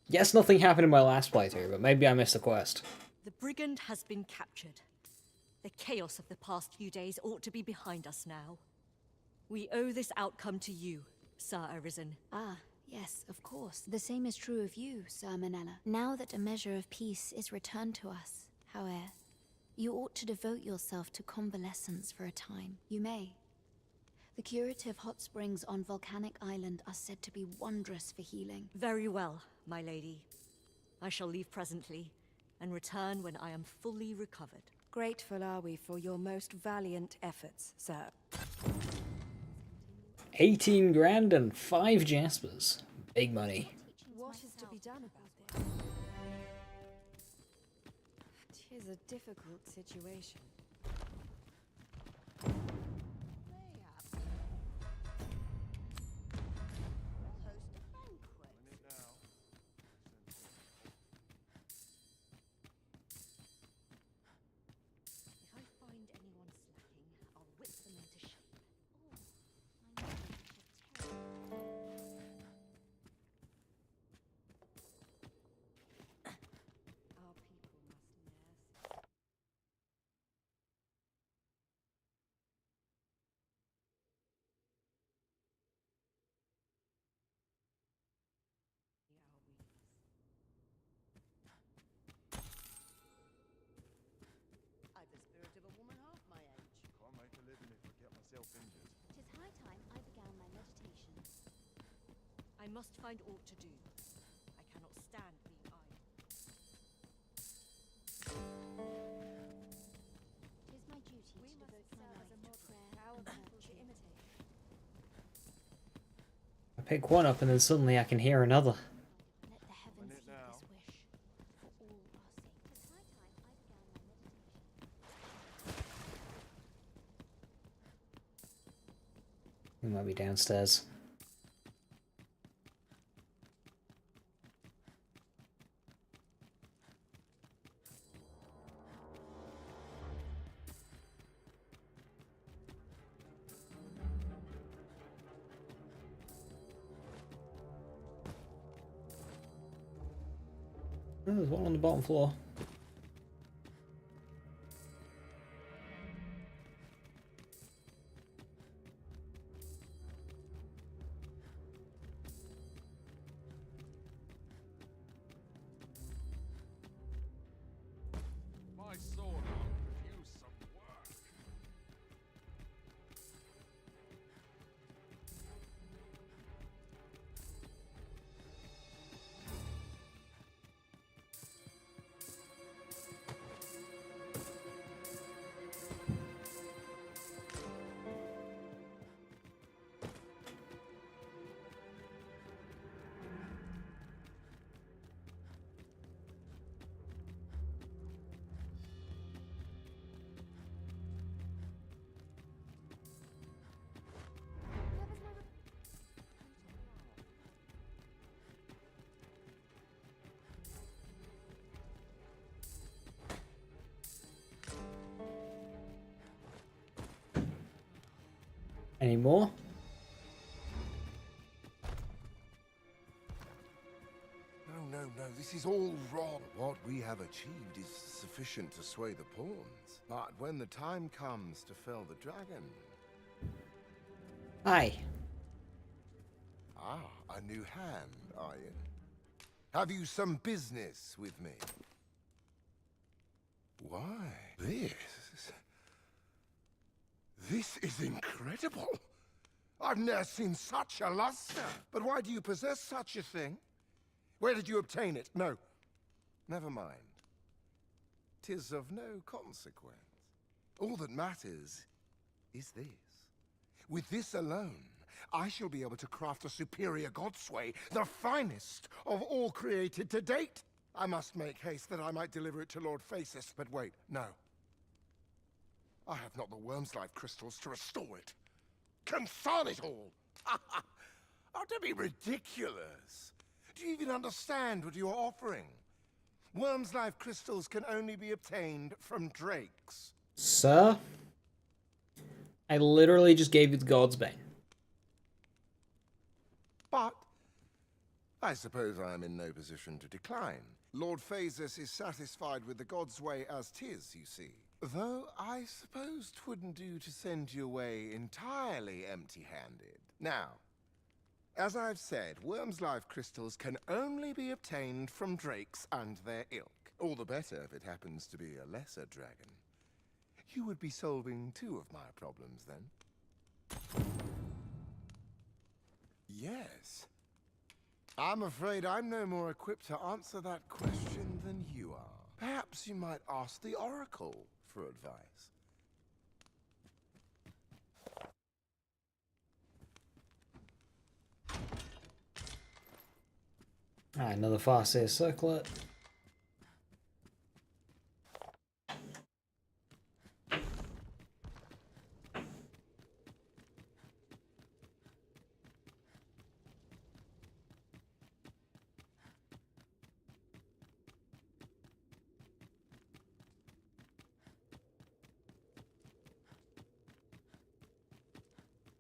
Yes, nothing happened in my last playthrough, but maybe I missed a quest. The brigand has been captured. The chaos of the past few days ought to be behind us now. We owe this outcome to you, Sir Arisen. Ah, yes, of course. The same is true of you, Sir Manella. Now that a measure of peace is returned to us, however, you ought to devote yourself to convalescence for a time. You may. The curative hot springs on Volcanic Island are said to be wondrous for healing. Very well, my lady. I shall leave presently, and return when I am fully recovered. Grateful are we for your most valiant efforts, sir. 18 grand and 5 Jaspers. Big money. What is to be done about this? 'Tis a difficult situation. I must find aught to do. I cannot stand being idle. Tis my duty to devote my life to prayer and virtue. I pick one up and then suddenly I can hear another. Let the heavens heed this wish, for all our sake. It's high time I began my meditation. He might be downstairs. Oh, there's one on the bottom floor. My sword arm could use some work. Any more? No, this is all wrong. What we have achieved is sufficient to sway the pawns. But when the time comes to fell the dragon... Aye. Ah, a new hand, are you? Have you some business with me? Why, This is incredible! I've never seen such a luster! But why do you possess such a thing? Where did you obtain it? No. Never mind. 'Tis of no consequence. All that matters is this. With this alone, I shall be able to craft a superior godsway, the finest of all created to date. I must make haste that I might deliver it to Lord Phasis, but wait, no. I have not the worm's life crystals to restore it. Confound it all! Oh, don't be ridiculous! Do you even understand what you are offering? Worm's life crystals can only be obtained from drakes. Sir? I literally just gave you the God's Bane. But I suppose I am in no position to decline. Lord Phasis is satisfied with the God's way as 'tis, you see. Though I suppose 'twouldn't do to send you away entirely empty-handed. Now, as I've said, worm's life crystals can only be obtained from drakes and their ilk. All the better if it happens to be a lesser dragon. You would be solving two of my problems, then. Yes. I'm afraid I'm no more equipped to answer that question than you are. Perhaps you might ask the Oracle for advice. Alright, another Farseer circlet.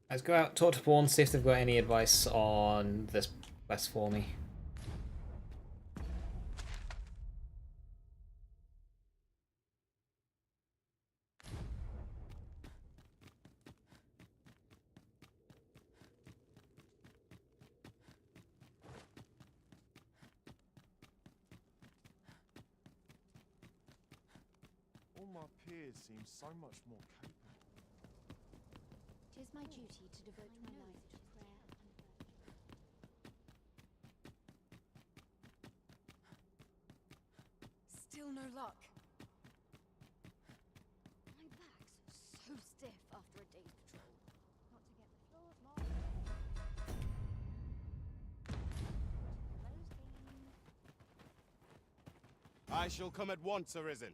Let's go out, talk to Pawn, see if they've got any advice on this quest for me. All my peers seem so much more capable. Tis my duty to devote my life to prayer and virtue. I shall come at once, Arisen.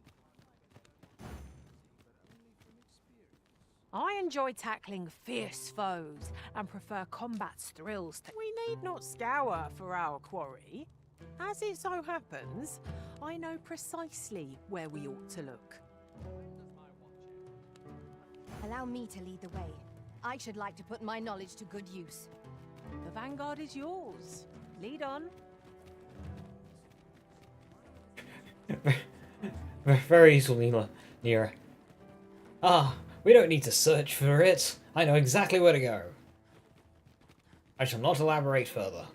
I enjoy tackling fierce foes and prefer combat's thrills. We need not scour for our quarry. As it so happens, I know precisely where we ought to look. Allow me to lead the way. I should like to put my knowledge to good use. The vanguard is yours. Lead on. Very easily, Nira. Ah, we don't need to search for it. I know exactly where to go. I shall not elaborate further.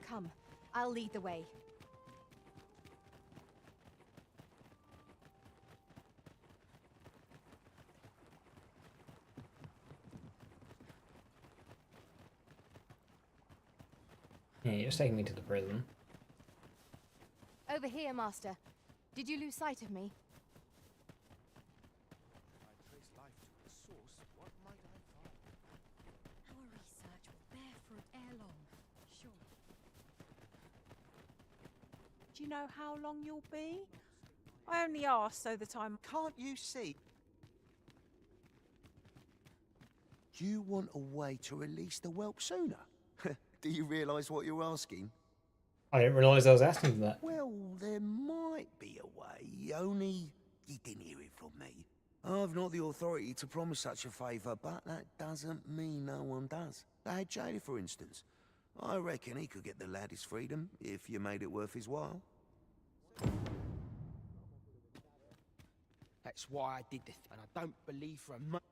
Come, I'll lead the way. Yeah, you're just taking me to the prison. Over here, Master. Did you lose sight of me? Our research will bear fruit ere long, sure. Do you know how long you'll be? I only ask so that I'm... Can't you see? Do you want a way to release the whelp sooner? Do you realise what you're asking? I didn't realise I was asking that. Well, there might be a way, only you didn't hear it from me. I've not the authority to promise such a favour, but that doesn't mean no one does. The head jailer, for instance. I reckon he could get the lad his freedom, if you made it worth his while. That's why I did this, and I don't believe for a moment.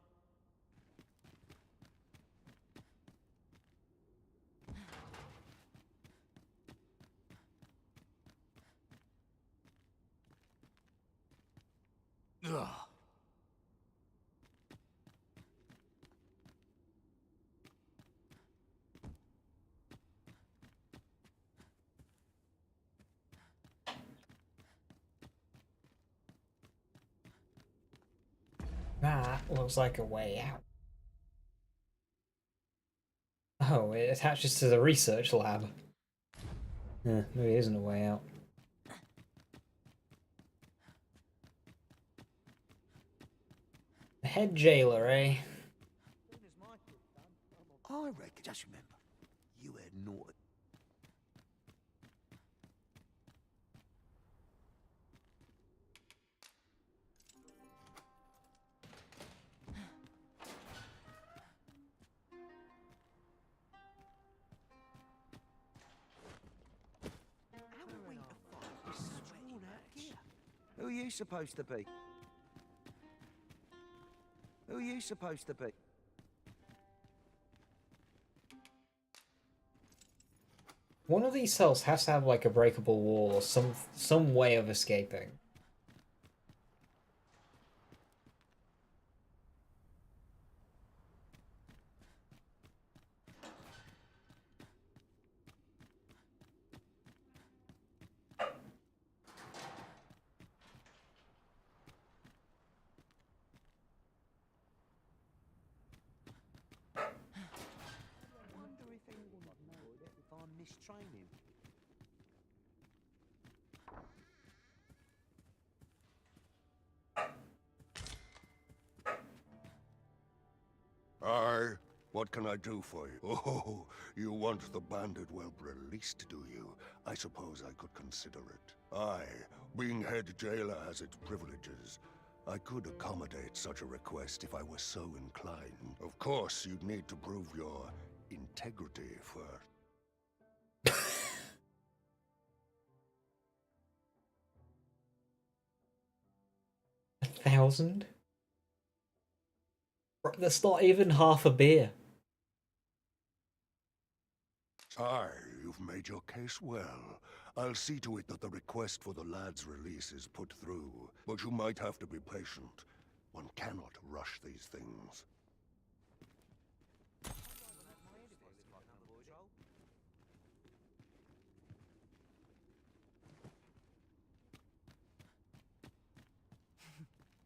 Ugh. That looks like a way out. Oh, it attaches to the research lab. Yeah, maybe it isn't a way out. The head jailer, eh? I reckon, just remember, you had naught. Who are you supposed to be? Who are you supposed to be? One of these cells has to have like a breakable wall or some way of escaping. If I'm mistraining. Aye, what can I do for you? Oh, you want the bandit whelp released, do you? I suppose I could consider it. Aye, being head jailer has its privileges. I could accommodate such a request if I were so inclined. Of course, you'd need to prove your integrity first. 1,000? That's not even half a beer. Aye, you've made your case well. I'll see to it that the request for the lad's release is put through. But you might have to be patient. One cannot rush these things.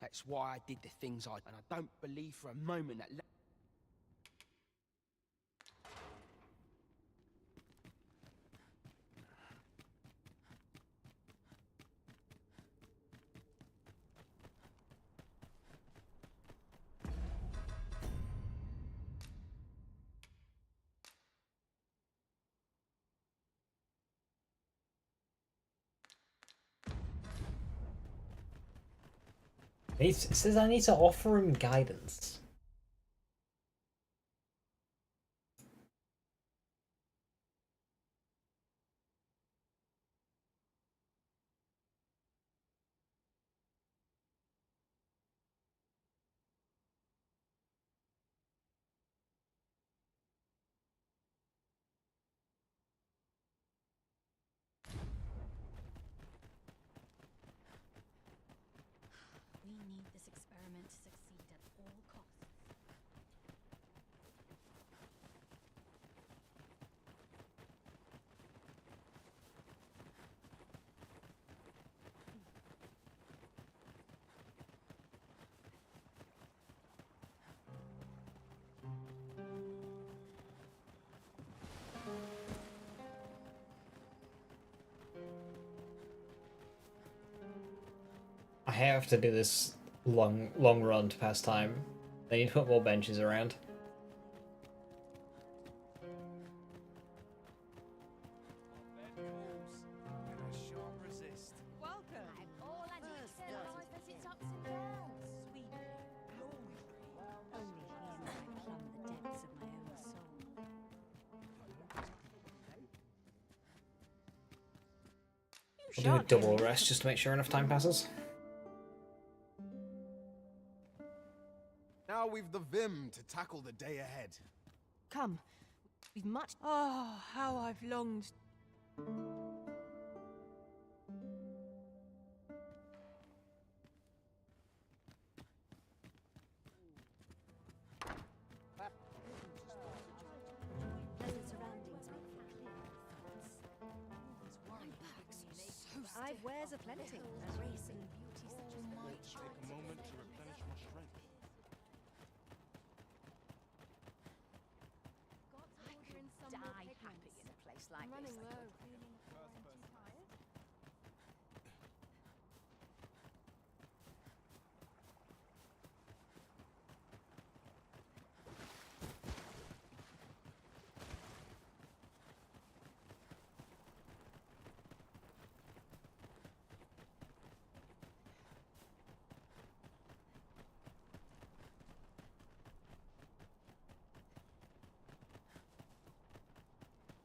That's why I did the things I... And I don't believe for a moment that... It says I need to offer him guidance. We need this experiment to succeed at all costs. I have to do this long run to pass time. They need to put more benches around. I'll do a double rest just to make sure enough time passes. Now we've the vim to tackle the day ahead. Come. We've much. Oh, how I've longed. Pleasant surroundings make for clearer thoughts. My back's so stiff. I've wares aplenty. Grace and beauty such as my Take a moment to replenish my strength. Die happy in a place like this.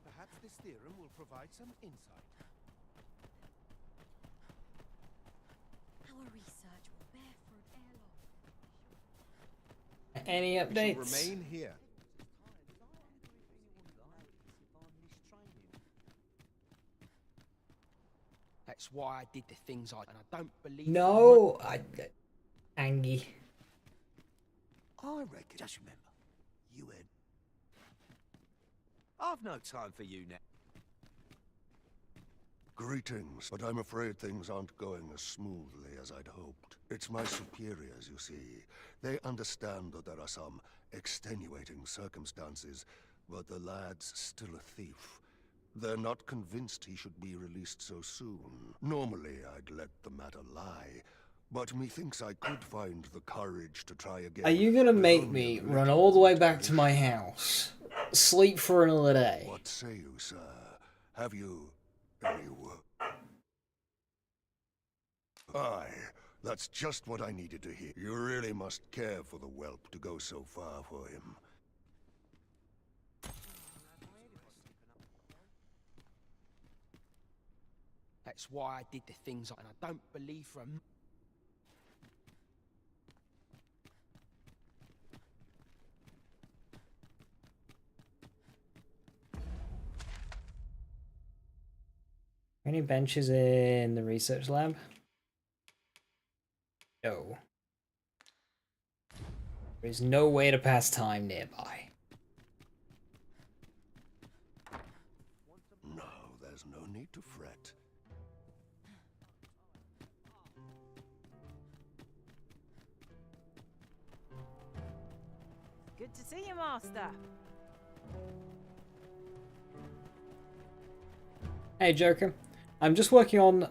Perhaps this theorem will provide some insight. Our research will bear fruit ere long. Any We shall updates? remain here. That's why I did the things I... And I don't believe... No, Angie. I reckon. Just remember, you had. I've no time for you now. Greetings, but I'm afraid things aren't going as smoothly as I'd hoped. It's my superiors, you see. They understand that there are some extenuating circumstances, but the lad's still a thief. They're not convinced he should be released so soon. Normally, I'd let the matter lie, but methinks I could find the courage to try again. Are you gonna with make only me a run little all the way back to motivation. my house, sleep for another day? What say you, sir? Have you any work? Aye, that's just what I needed to hear. You really must care for the whelp to go so far for him. That's why I did the things I... And I don't believe for a... Any benches in the research lab? No. There is no way to pass time nearby. No, there's no need to fret. Good to see you, Master. Hey, Joker. I'm just working on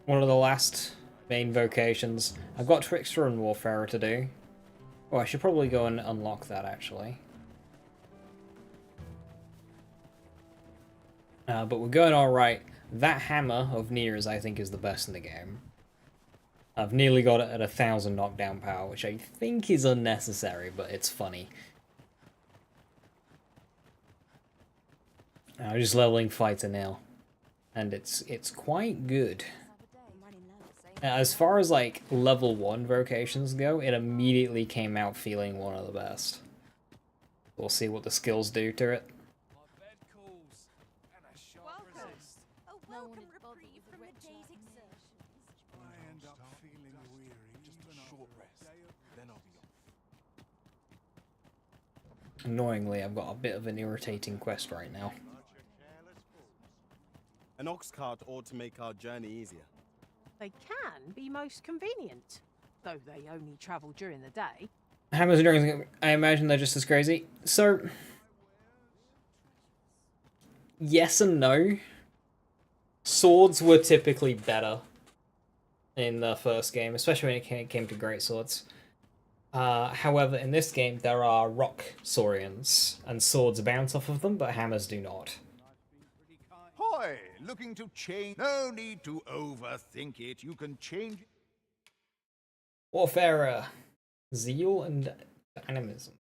one of the last main vocations. I've got Trickster and Warfarer to do. Oh, I should probably go and unlock that, actually. But we're going alright. That hammer of Nier's, I think, is the best in the game. I've nearly got it at 1,000 knockdown power, which I think is unnecessary, but it's funny. I'm just leveling fighter now, and it's quite good. As far as like level 1 vocations go, it immediately came out feeling one of the best. We'll see what the skills do to it. Annoyingly, I've got a bit of an irritating quest right now. An ox cart ought to make our journey easier. They can be most convenient, though they only travel during the day. Hammers and dragons, I imagine they're just as crazy. So, yes and no. Swords were typically better in the first game, especially when it came to great swords. However, in this game, there are rock saurians, and swords bounce off of them, but hammers do not. Hoy, looking to change? No need to overthink it. You can change. Warfare, zeal and dynamism.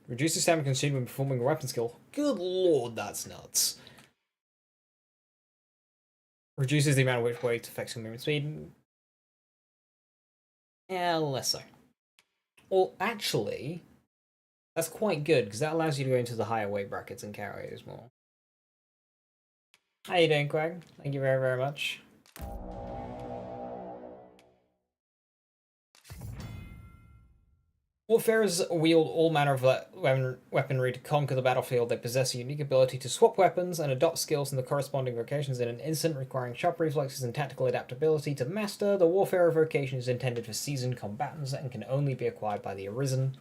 Reduces stamina consumed when performing a weapon skill. Good lord, that's nuts. Reduces the amount of which weight affects your movement speed. Yeah, less so. Well, actually, that's quite good, because that allows you to go into the higher weight brackets and carry those more. How you doing, Quag? Thank you very, very much. Warfarers wield all manner of weaponry to conquer the battlefield. They possess a unique ability to swap weapons and adopt skills in the corresponding vocations in an instant, requiring sharp reflexes and tactical adaptability to master. The Warfarer vocation is intended for seasoned combatants and can only be acquired by the Arisen.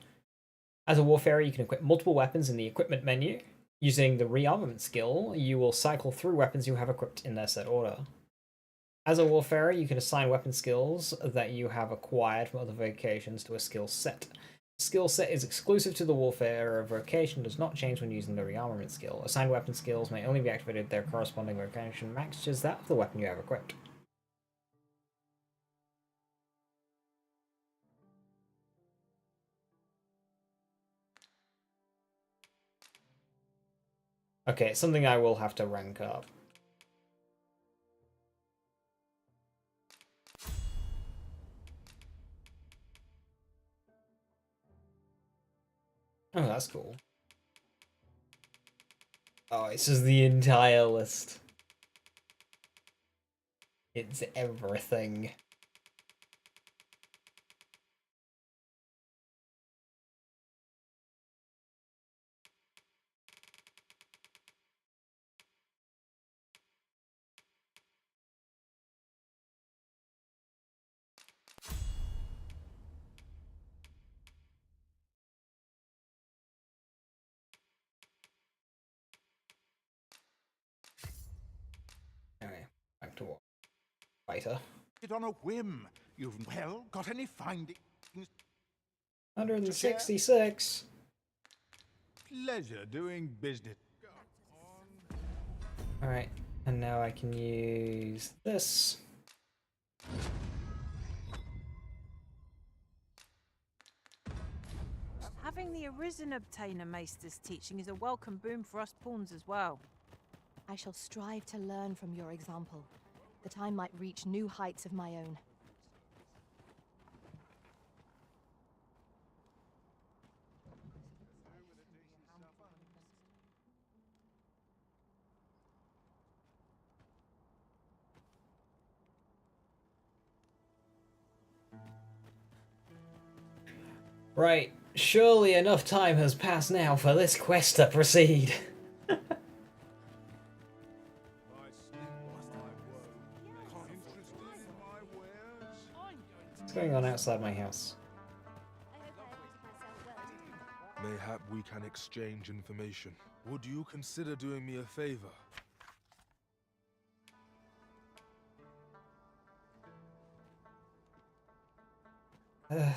As a Warfarer, you can equip multiple weapons in the equipment menu. Using the rearmament skill, you will cycle through weapons you have equipped in their set order. As a Warfarer, you can assign weapon skills that you have acquired from other vocations to a skill set. The skill set is exclusive to the Warfarer vocation and does not change when using the rearmament skill. Assigned weapon skills may only be activated if their corresponding vocation matches that of the weapon you have equipped. Okay, it's something I will have to rank up. Oh, that's cool. Oh, it's just the entire list. It's everything. Anyway, back to what? Fighter. It on a whim. You've got any findings? 166. Pleasure doing business. Alright, and now I can use this. Having the Arisen obtain a Maester's teaching is a welcome boon for us pawns as well. I shall strive to learn from your example, that I might reach new heights of my own. Right, surely enough time has passed now for this quest to proceed. What's going on outside my house? Mayhap we can exchange information. Would you consider doing me a favor? I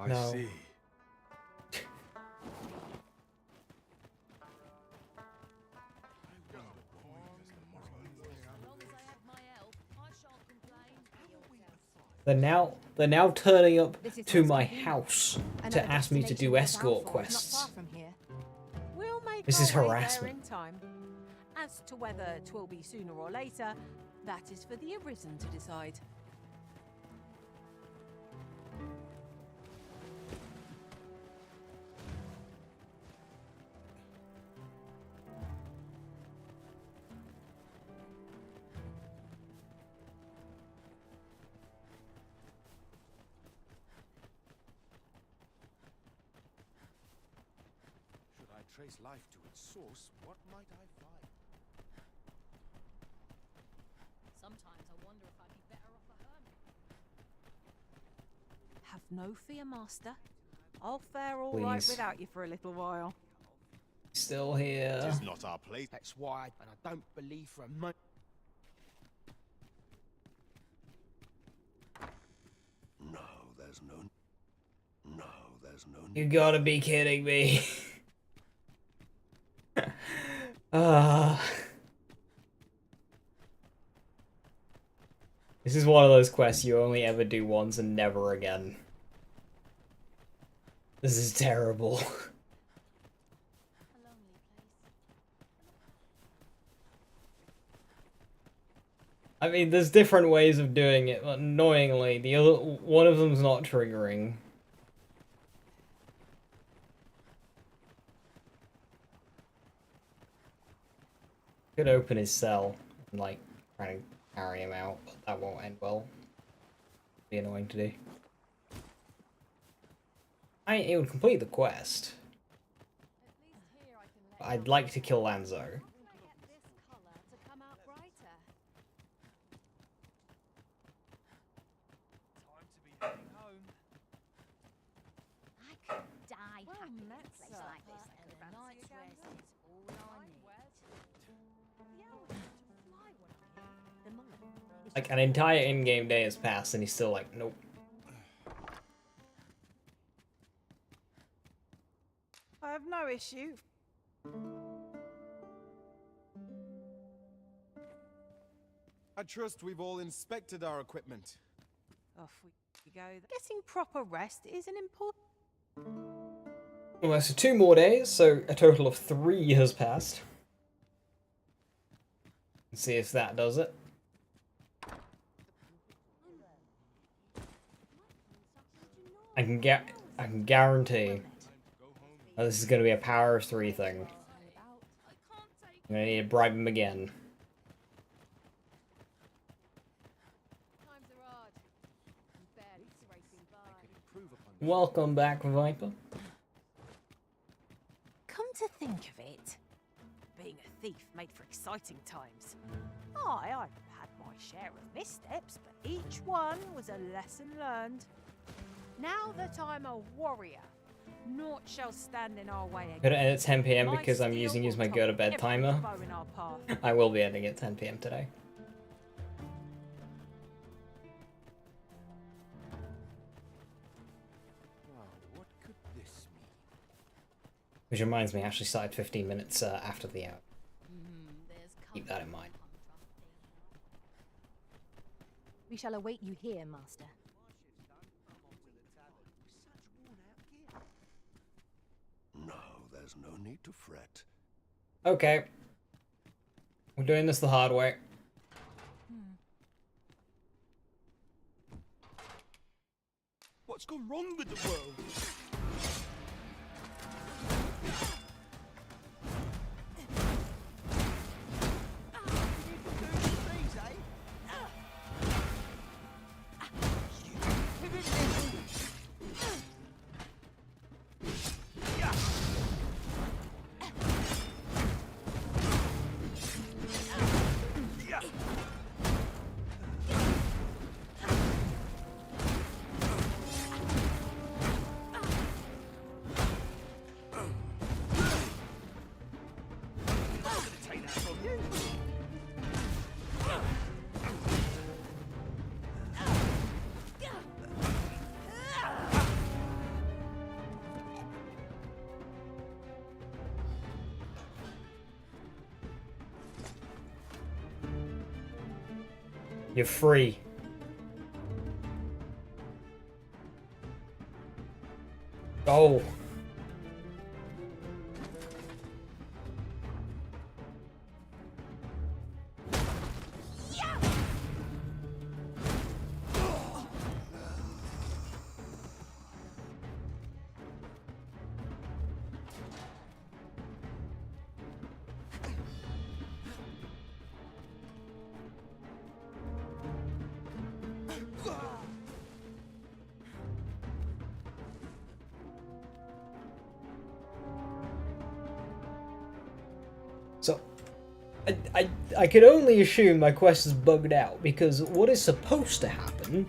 No. see. They're now turning up This is to most my convenient. house Another to ask me to destination do we're escort bound for is not quests. far from here. We'll make This our is way there harassment. in time. As to whether 'twill be sooner or later, that is for the Arisen to decide. Should I trace life to its source, what might I find? Sometimes I wonder if I'd be better off a hermit. Have no fear, Master. I'll fare all right Please. without you for a little while. Still here. It is not our place. That's why, and I don't believe for a moment. No, there's no... No, there's no... You gotta be kidding me. Ah. This is one of those quests you only ever do once and never again. This is terrible. I mean, there's different ways of doing it, but annoyingly, the other one of them's not triggering. Could open his cell and like try to carry him out, but that won't end well. Be annoying to do. It would complete the quest. But I'd like to kill Lanzo. I could die happy in a place like this, and a night's rest is all I need. The mullet. Like an entire in-game day has passed and he's still like, nope. I have no issue. I trust we've all inspected our equipment. Off we go. Getting proper rest is an important. Well, so 2 more days, so a total of 3 has passed. Let's see if that does it. I can guarantee that this is going to be a power of 3 thing. I'm going to need to bribe him again. Welcome back, Viper. Come to think of it, being a thief made for exciting times. I've had my share of missteps, but each one was a lesson learned. Now that I'm a warrior, naught shall stand in our way again. Could it end at 10 PM My because I'm steel using will my top go to bed every timer? foe in our path. I will be ending at 10 PM today. What could this mean? Which reminds me, I actually started 15 minutes after the hour. Keep that in mind. We shall await you here, Master. No, there's no need to fret. Okay. We're doing this the hard way. What's gone wrong with the world? You're free. Oh. So, I could only assume my quest is bugged out, because what is supposed to happen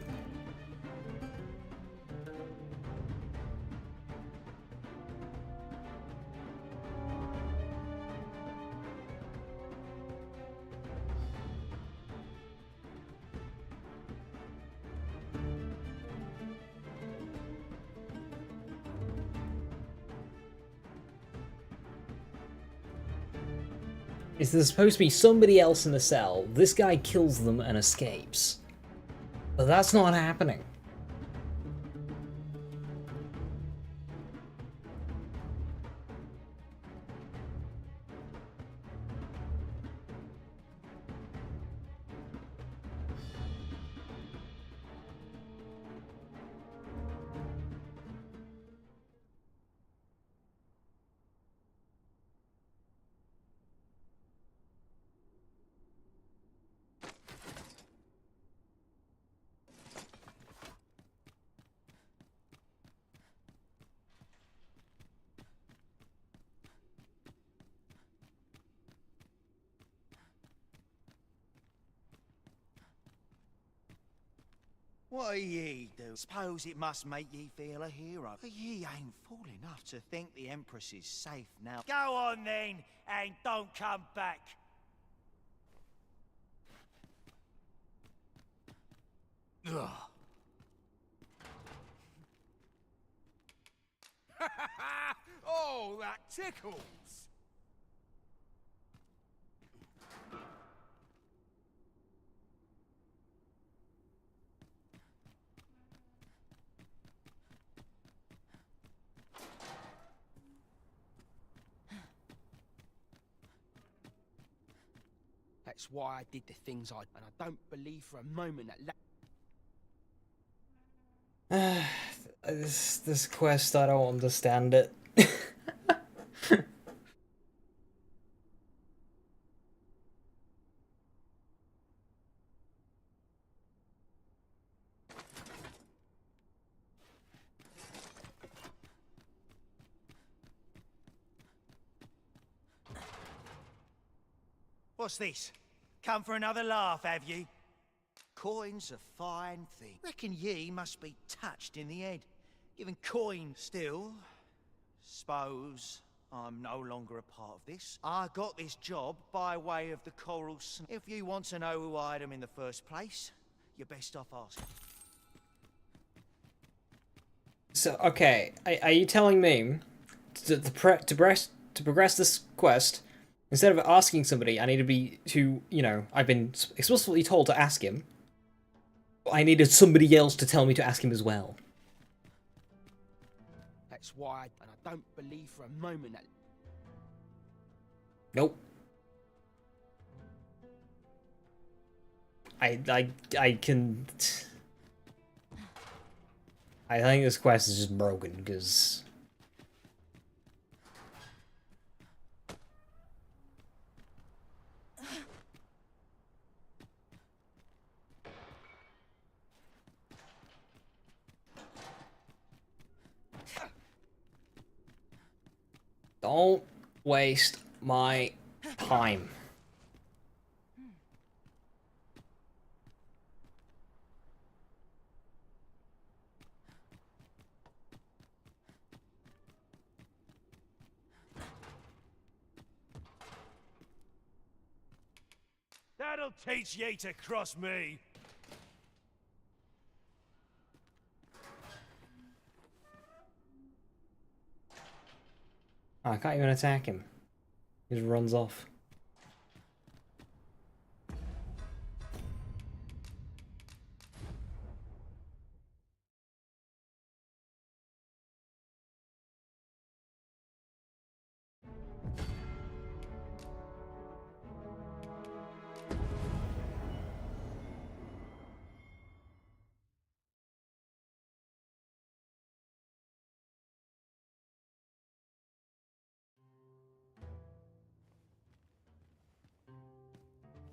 is there's supposed to be somebody else in the cell, this guy kills them and escapes. But that's not happening. What ye do? Suppose it must make ye feel a hero. But ye ain't fool enough to think the Empress is safe now. Go on then, and don't come back. Ugh. Oh, that tickles! That's why I did the things I... And I don't believe for a moment that... This quest, I don't understand it. What's this? Come for another laugh, have you? Coin's a fine thing. Reckon ye must be touched in the head. Giving coin still. Suppose I'm no longer a part of this. I got this job by way of the Coral Snake. If you want to know who hired them in the first place, you're best off asking. So, okay, are you telling me to progress this quest, instead of asking somebody, I need to, you know, I've been explicitly told to ask him, I needed somebody else to tell me to ask him as well. That's why... And I don't believe for a moment that... Nope. I can... I think this quest is just broken, because... Don't waste my time. That'll teach ye to cross me. I can't even attack him. He just runs off.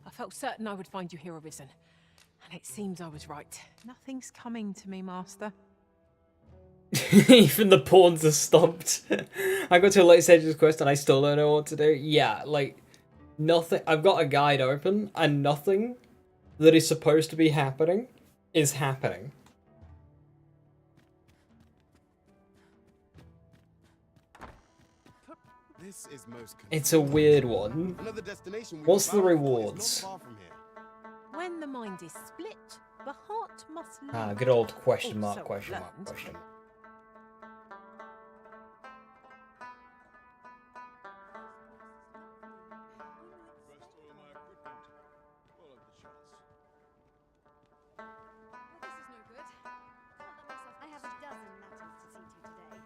I felt certain I would find you here, Arisen. And it seems I was right. Nothing's coming to me, Master. Even the pawns are stopped. I got to a late stage of this quest and I still don't know what to do. Yeah, like, nothing. I've got a guide open and nothing that is supposed to be happening is happening. This is most It's a weird one. Another destination we What's the found is rewards? not far from here. When the mind is split, the heart must lead. Ah, good old question mark, Also question mark, learned. question. I have a dozen matters to see to today.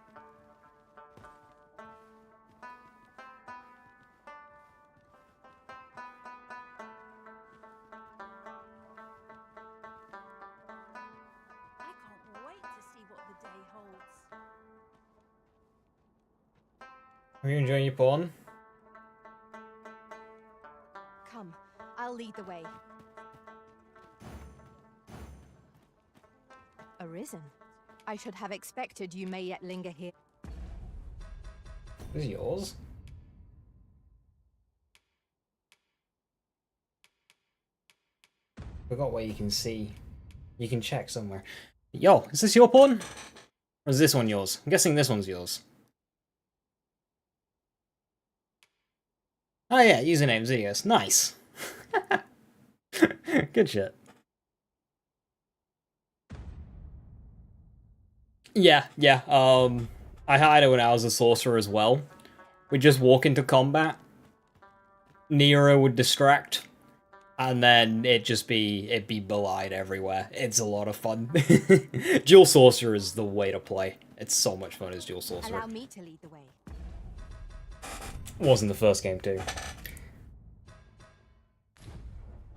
I can't wait to see what the day holds. Are you enjoying your pawn? Come, I'll lead the way. Arisen. I should have expected you may yet linger here. This is yours? Forgot where you can see. You can check somewhere. Yo, is this your pawn? Or is this one yours? I'm guessing this one's yours. Oh yeah, username Zeus. Nice. Good shit. Yeah. I had it when I was a sorcerer as well. We'd just walk into combat. Nero would distract. And then it'd be belied everywhere. It's a lot of fun. Dual Sorcerer is the way to play. It's so much fun as Dual Sorcerer. Allow me to lead the way. Was in the first game too.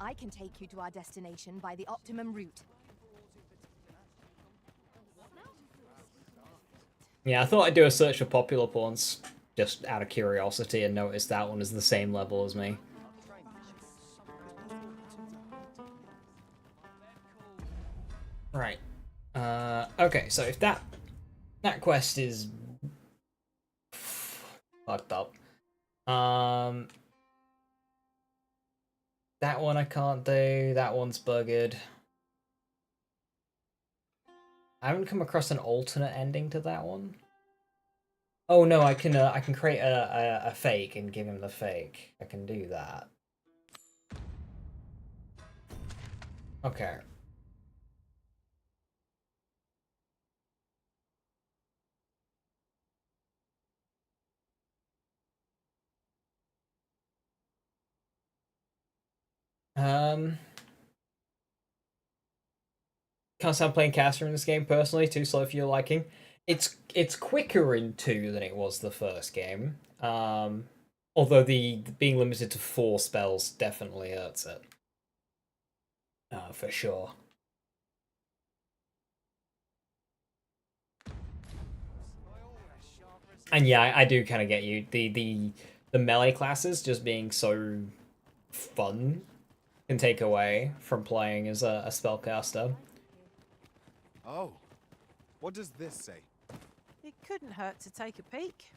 I can take you to our destination by the optimum route. Yeah, I thought I'd do a search for popular pawns, just out of curiosity, and noticed that one is the same level as me. Right. Okay, so if that quest is fucked up. That one I can't do, that one's buggered. I haven't come across an alternate ending to that one. Oh no, I can create a fake and give him the fake. I can do that. Okay. Can't stand playing caster in this game personally, too slow for your liking. It's quicker in 2 than it was the first game. Although the being limited to 4 spells definitely hurts it. For sure. And yeah, I do kind of get you. The melee classes just being so fun can take away from playing as a spellcaster. Oh, what does this say? It couldn't hurt to take a peek.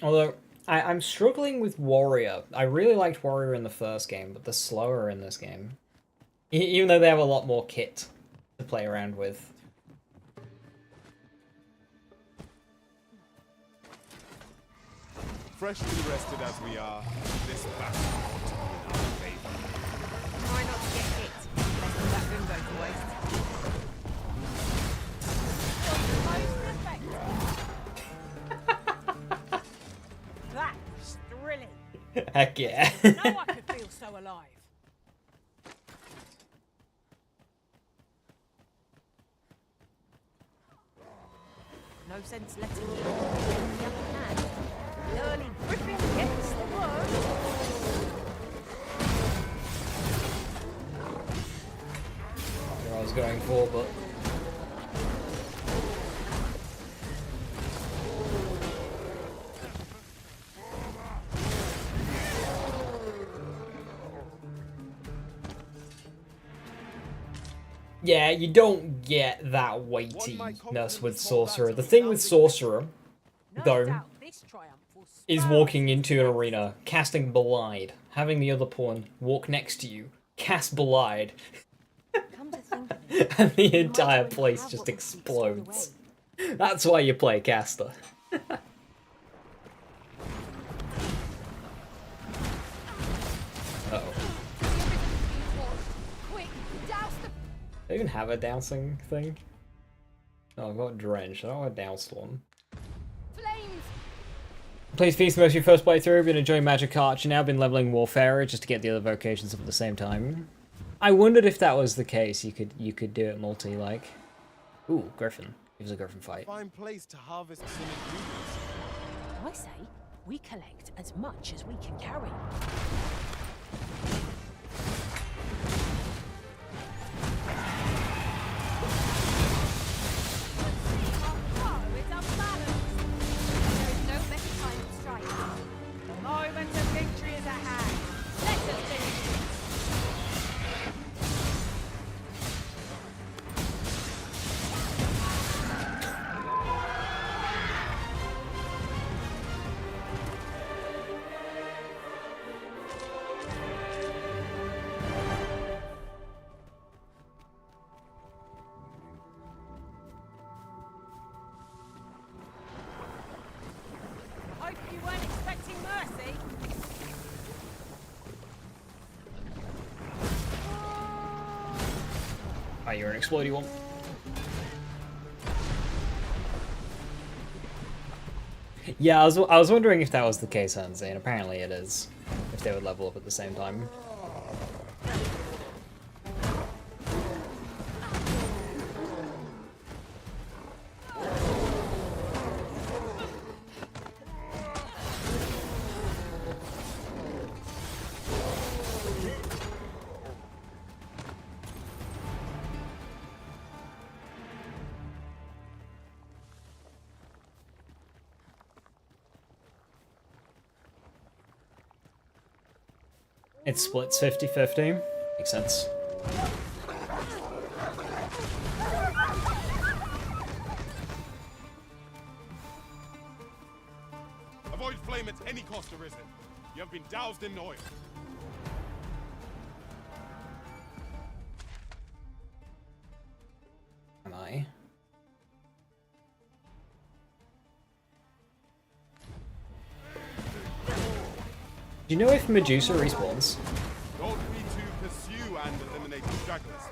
Although, I'm struggling with Warrior. I really liked Warrior in the first game, but they're slower in this game. Even though they have a lot more kit to play around with. Freshly rested as we are, this battle ought to be in our favor. Try not to get hit. Less than that room goes to waste. That was thrilling. Heck yeah. Now I could feel so alive. No sense letting you in the upper hand. The early griffin gets the worm. Not where I was going for, but Yeah, you don't get that weightiness with Sorcerer. The thing with Sorcerer, though, is walking into an arena, casting Belide, having the other pawn walk next to you, cast Belide, and the entire place just explodes. That's why you play caster. Uh-oh. They even have a dousing thing? Oh, I've got Drench. I don't want a doused one. Plays Feast most of your first playthrough, been enjoying Magic Archer now, been leveling Warfare just to get the other vocations up at the same time. I wondered if that was the case, you could do it multi, like. Ooh, Griffin. Gives a Griffin fight. Fine place to harvest some ingredients. I say, we collect as much as we can carry. Moment of victory is at hand. Let us finish this. Hope you weren't expecting mercy. Oh, you're an explodey one. Yeah, I was wondering if that was the case, Hansi, and apparently it is. If they would level up at the same time. It splits 50-50. Makes sense. Avoid flame at any cost, Arisen. You have been doused in oil. Am I? Do you know if Medusa respawns? Don't be to pursue and eliminate the stragglers.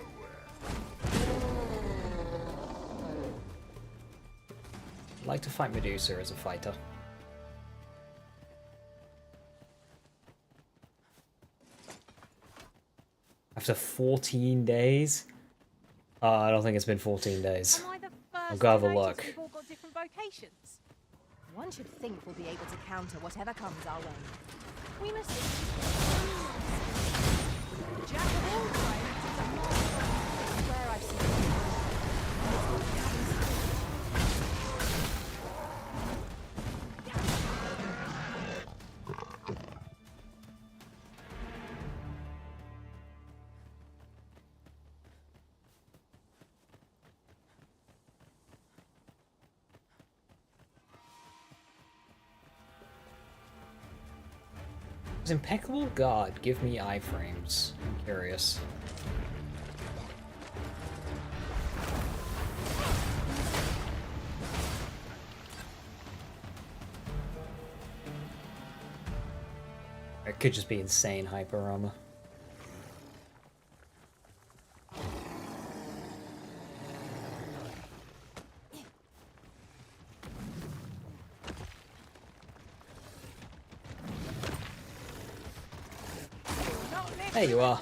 I'd like to fight Medusa as a fighter. After 14 days? I don't think it's been 14 days. I'll go have a look. We've all got different vocations. One should think we'll be able to counter whatever comes our way. We must Jack of all trades is a master. Where I've seen Does Impeccable God give me iframes? I'm curious. It could just be insane hyper armor. There you are.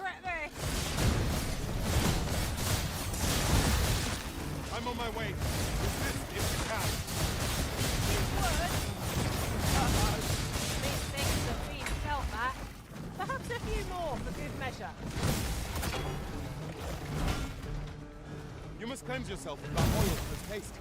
I'm on my way. Resist if you can. These things have been felt at. Perhaps a few more for good measure. You must cleanse yourself of that oil for its taste.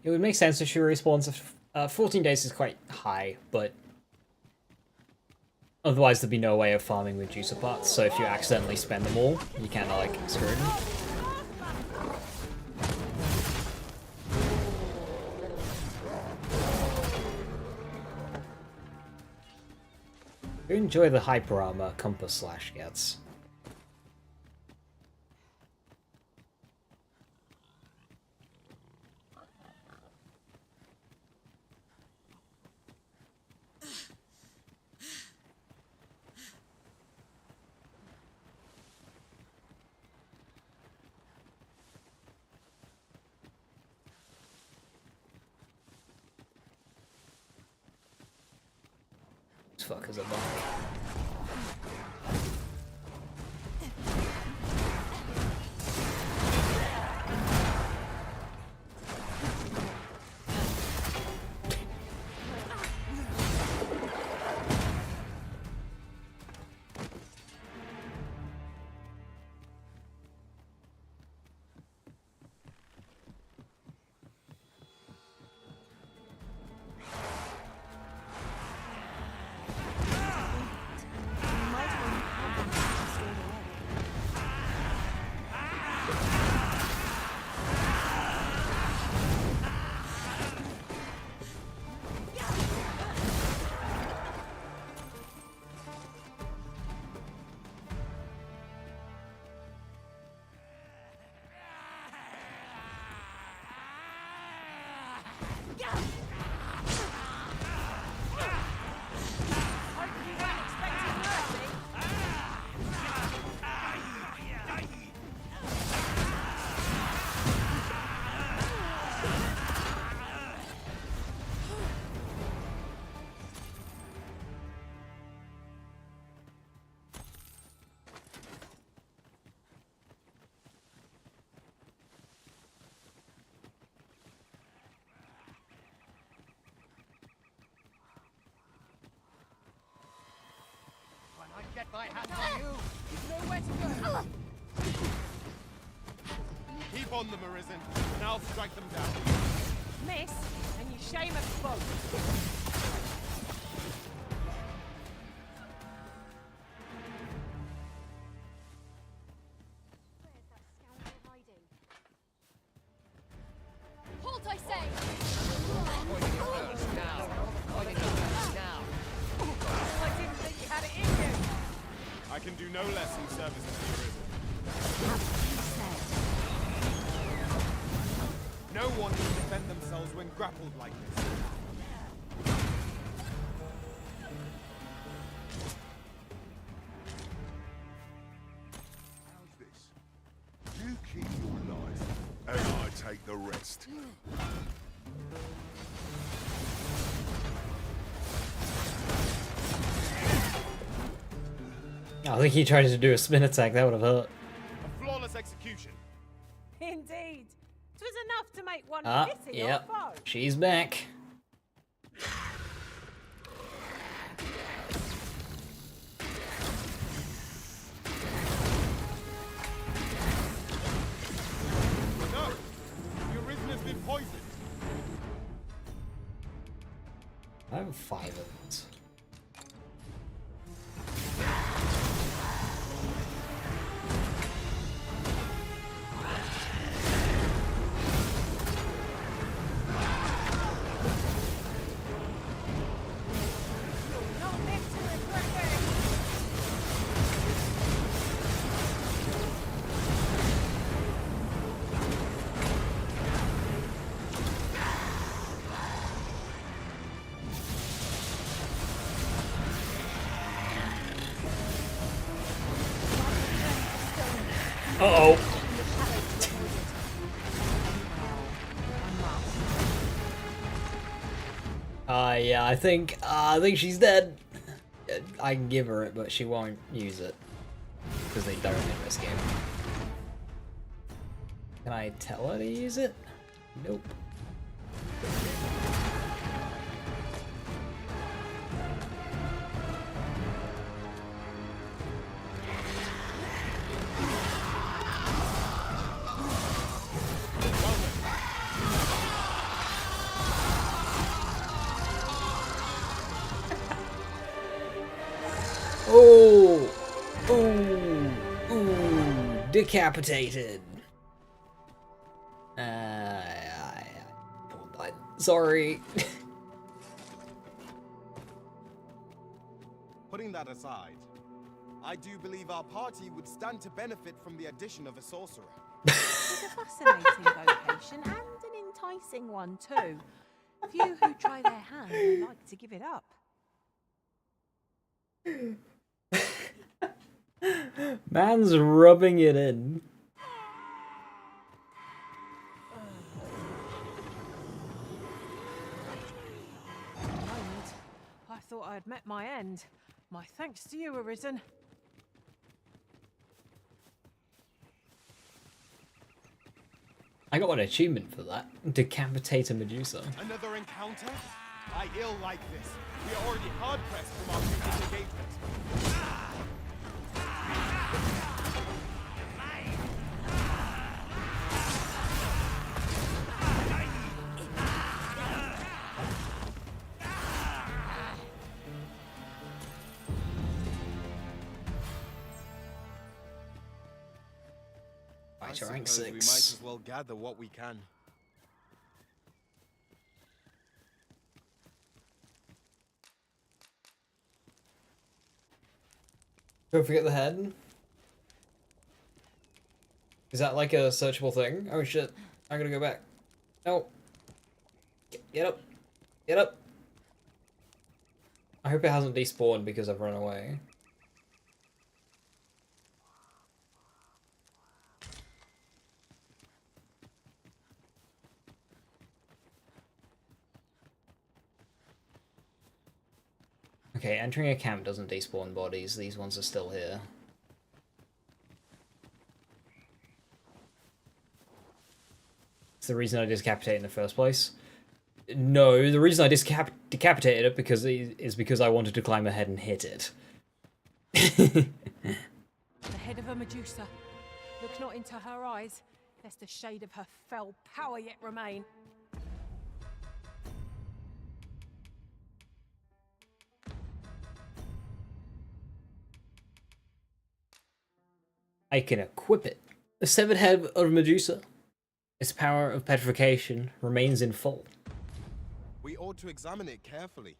It would make sense if she respawns. 14 days is quite high, but otherwise there'd be no way of farming with juicer parts, so if you accidentally spend them all, you kind of like screw them. I enjoy the hyper armor Compass Slash gets. These fuckers are back. Get my hands on you! You know where to go! Keep on them, Arisen, and I'll strike them down. Miss, and you shame us both. Halt, I say! I didn't think you had it in you. I can do no less in service of the Arisen. No one can defend themselves when grappled like this. How's this? You keep your life, and I take the rest. I think he tried to do a spin attack, that would have hurt. A flawless execution. Indeed. 'Twas enough to make one Ah, pity your yep. foe. She's back. No! The Arisen has been poisoned. I have 5 of it. Uh-oh. Yeah, I think she's dead. I can give her it, but she won't use it. Because they don't in this game. Can I tell her to use it? Nope. decapitated. Sorry. Putting that aside, I do believe our party would stand to benefit from the addition of a sorcerer. It's a fascinating vocation and an enticing one too. Few who try their hand will like to give it up. Man's rubbing it in. Moment, I thought I had met my end. My thanks to you, Arisen. I got an achievement for that. Decapitate a Medusa. Another encounter? I ill like this. We are already hard pressed from our previous engagement. I to rank suppose we 6. might as well gather what we can. Don't forget the head. Is that like a searchable thing? Oh shit. I gotta go back. No. Get up. Get up. I hope it hasn't despawned because I've run away. Okay, entering a camp doesn't despawn bodies. These ones are still here. It's the reason I decapitated in the first place. No, the reason I decapitated it is because I wanted to climb ahead and hit it. The head of a Medusa. Look not into her eyes, lest a shade of her fell power yet remain. I can equip it. The severed head of Medusa. Its power of petrification remains in full. We ought to examine it carefully.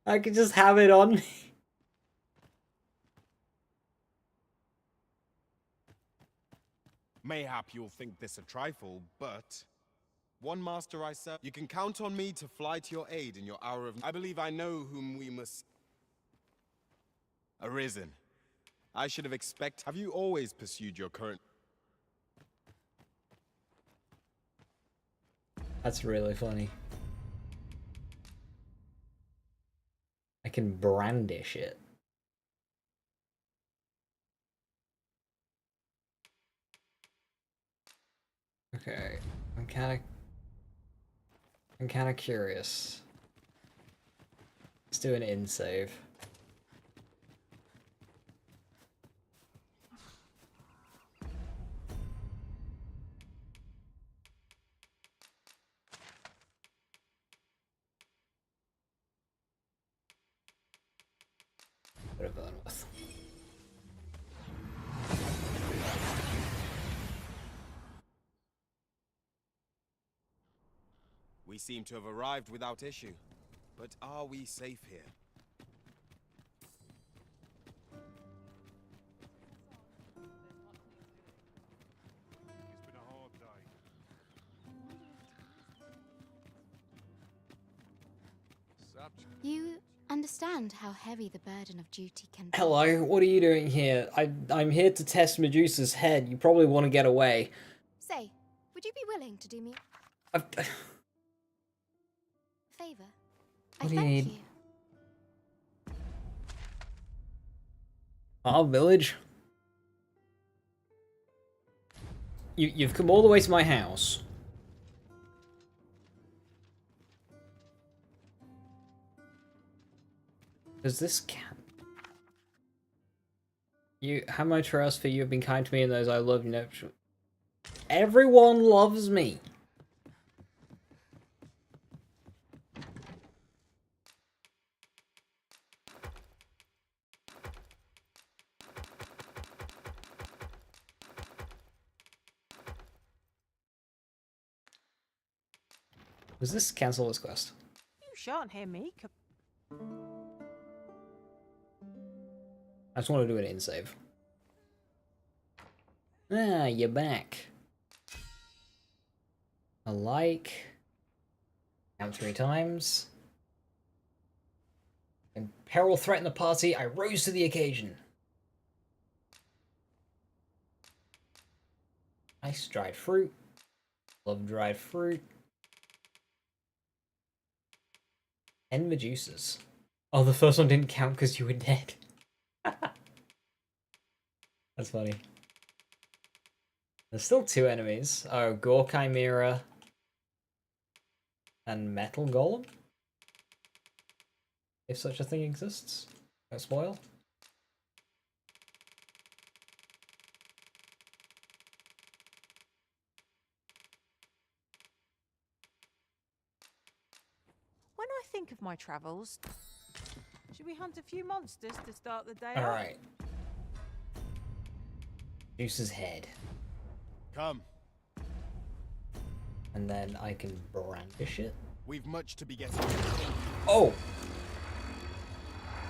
I could just have it on me. Mayhap you'll think this a trifle, but one master I serve, you can count on me to fly to your aid in your hour of... I believe I know whom we must... Arisen. I should have expected... Have you always pursued your current... That's really funny. I can brandish it. Okay, I'm kind of curious. Let's do an in save. Bit of burn with. We seem to have arrived without issue. But are we safe here? It's been a hard day. You understand how heavy the burden of duty can be. Hello, what are you doing here? I'm here to test Medusa's head. You probably want to get away. Say, would you be willing to do me I've... a favor? What do you thank need? you. Our village? You've come all the way to my house. Does this count? How much trust for you have been kind to me and those I love you. Everyone loves me. Was this cancel this quest? You shan't hear me. I just want to do an in save. Ah, you're back. I like. Count 3 times. And peril threatened the party, I rose to the occasion. Nice dried fruit. Love dried fruit. 10 Medusas. Oh, the first one didn't count because you were dead. That's funny. There's still 2 enemies. Oh, Gore Chimera and Metal Golem? If such a thing exists. Don't spoil. When I think of my travels, should we hunt a few monsters to start the day? Alright. Juice's head. Come. And then I can brandish it. We've much to be getting. Oh!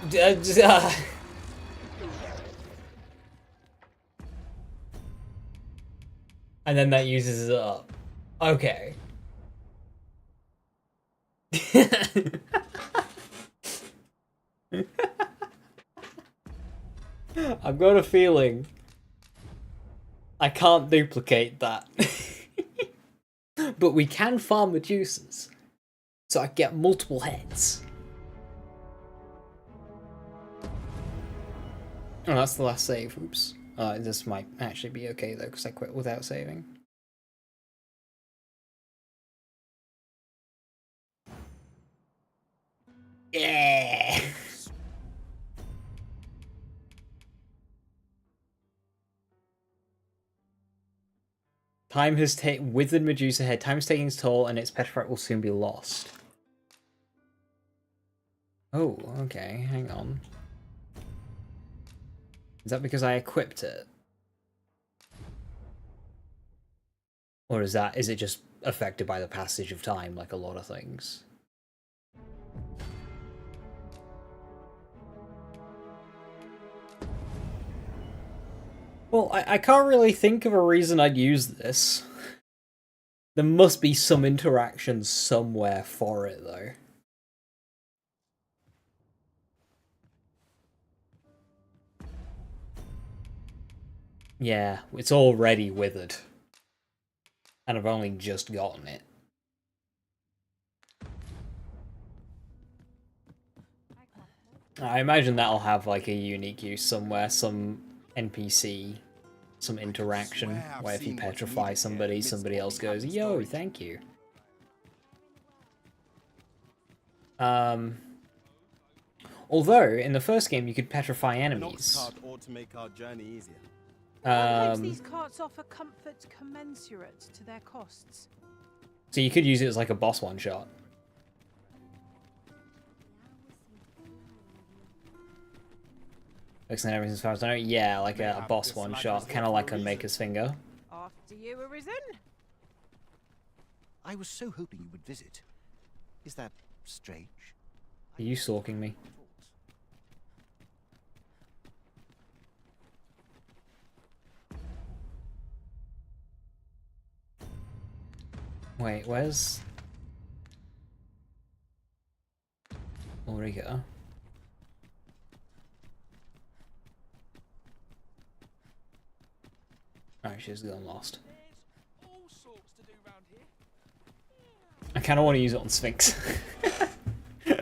And then that uses it up. Okay. I've got a feeling I can't duplicate that. But we can farm the juices, so I get multiple heads. Oh, that's the last save. Oops. This might actually be okay though, because I quit without saving. Yeah. Time has taken withered Medusa head. Time is taking its toll, and its petrified will soon be lost. Oh, okay. Hang on. Is that because I equipped it? Or is it just affected by the passage of time, like a lot of things? Well, I can't really think of a reason I'd use this. There must be some interaction somewhere for it, though. Yeah, it's already withered. And I've only just gotten it. I imagine that'll have like a unique use somewhere, some NPC, some interaction, where if you petrify somebody, somebody else goes, yo, thank you. Although, in the first game, you could petrify enemies. Ought to make our journey easier. One hopes these carts offer comfort commensurate to their costs. So you could use it as like a boss one-shot. Fixing everything as far as I know. Yeah, like a boss one-shot, kind of like a Maker's Finger. After you, Arisen. I was so hoping you would visit. Is that strange? Are you stalking me? Wait, where's Ulrika? Alright, she's gone lost. I kind of want to use it on Sphinx.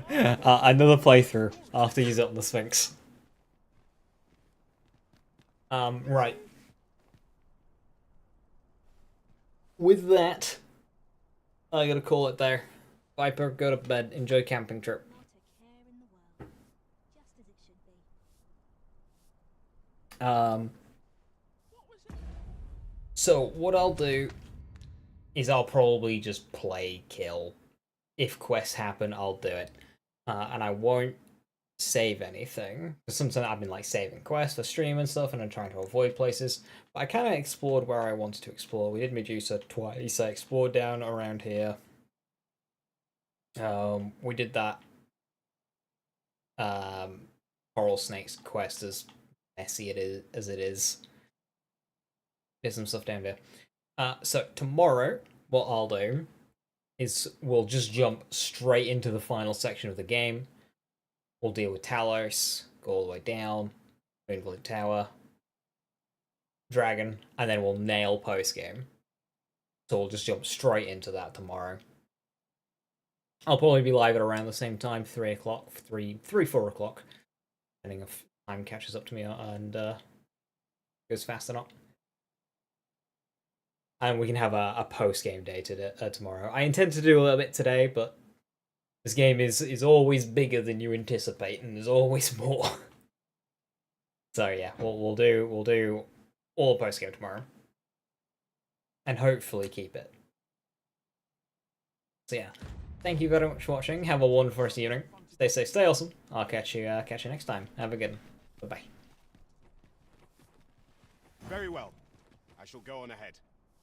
Another playthrough after use it on the Sphinx. Right. With that, I gotta call it there. Viper, go to bed. Enjoy camping trip. So what I'll do is I'll probably just play kill. If quests happen, I'll do it. And I won't save anything. Because sometimes I've been like saving quests for stream and stuff, and I'm trying to avoid places. But I kind of explored where I wanted to explore. We did Medusa twice. I explored down around here. We did that Coral Snakes quest, as messy as it is. There's some stuff down there. So tomorrow, what I'll do is we'll just jump straight into the final section of the game. We'll deal with Talos, go all the way down, Moonblade Tower, Dragon, and then we'll nail postgame. So we'll just jump straight into that tomorrow. I'll probably be live at around the same time, 3 o'clock, 4 o'clock, depending if time catches up to me and goes fast or not. And we can have a post-game day tomorrow. I intend to do a little bit today, but this game is always bigger than you anticipate, and there's always more. So yeah, we'll do all post-game tomorrow. And hopefully keep it. So yeah, thank you very much for watching. Have a wonderful rest of the evening. Stay safe, stay awesome. I'll catch you next time. Have a good one. Bye-bye. Very well. I shall go on ahead.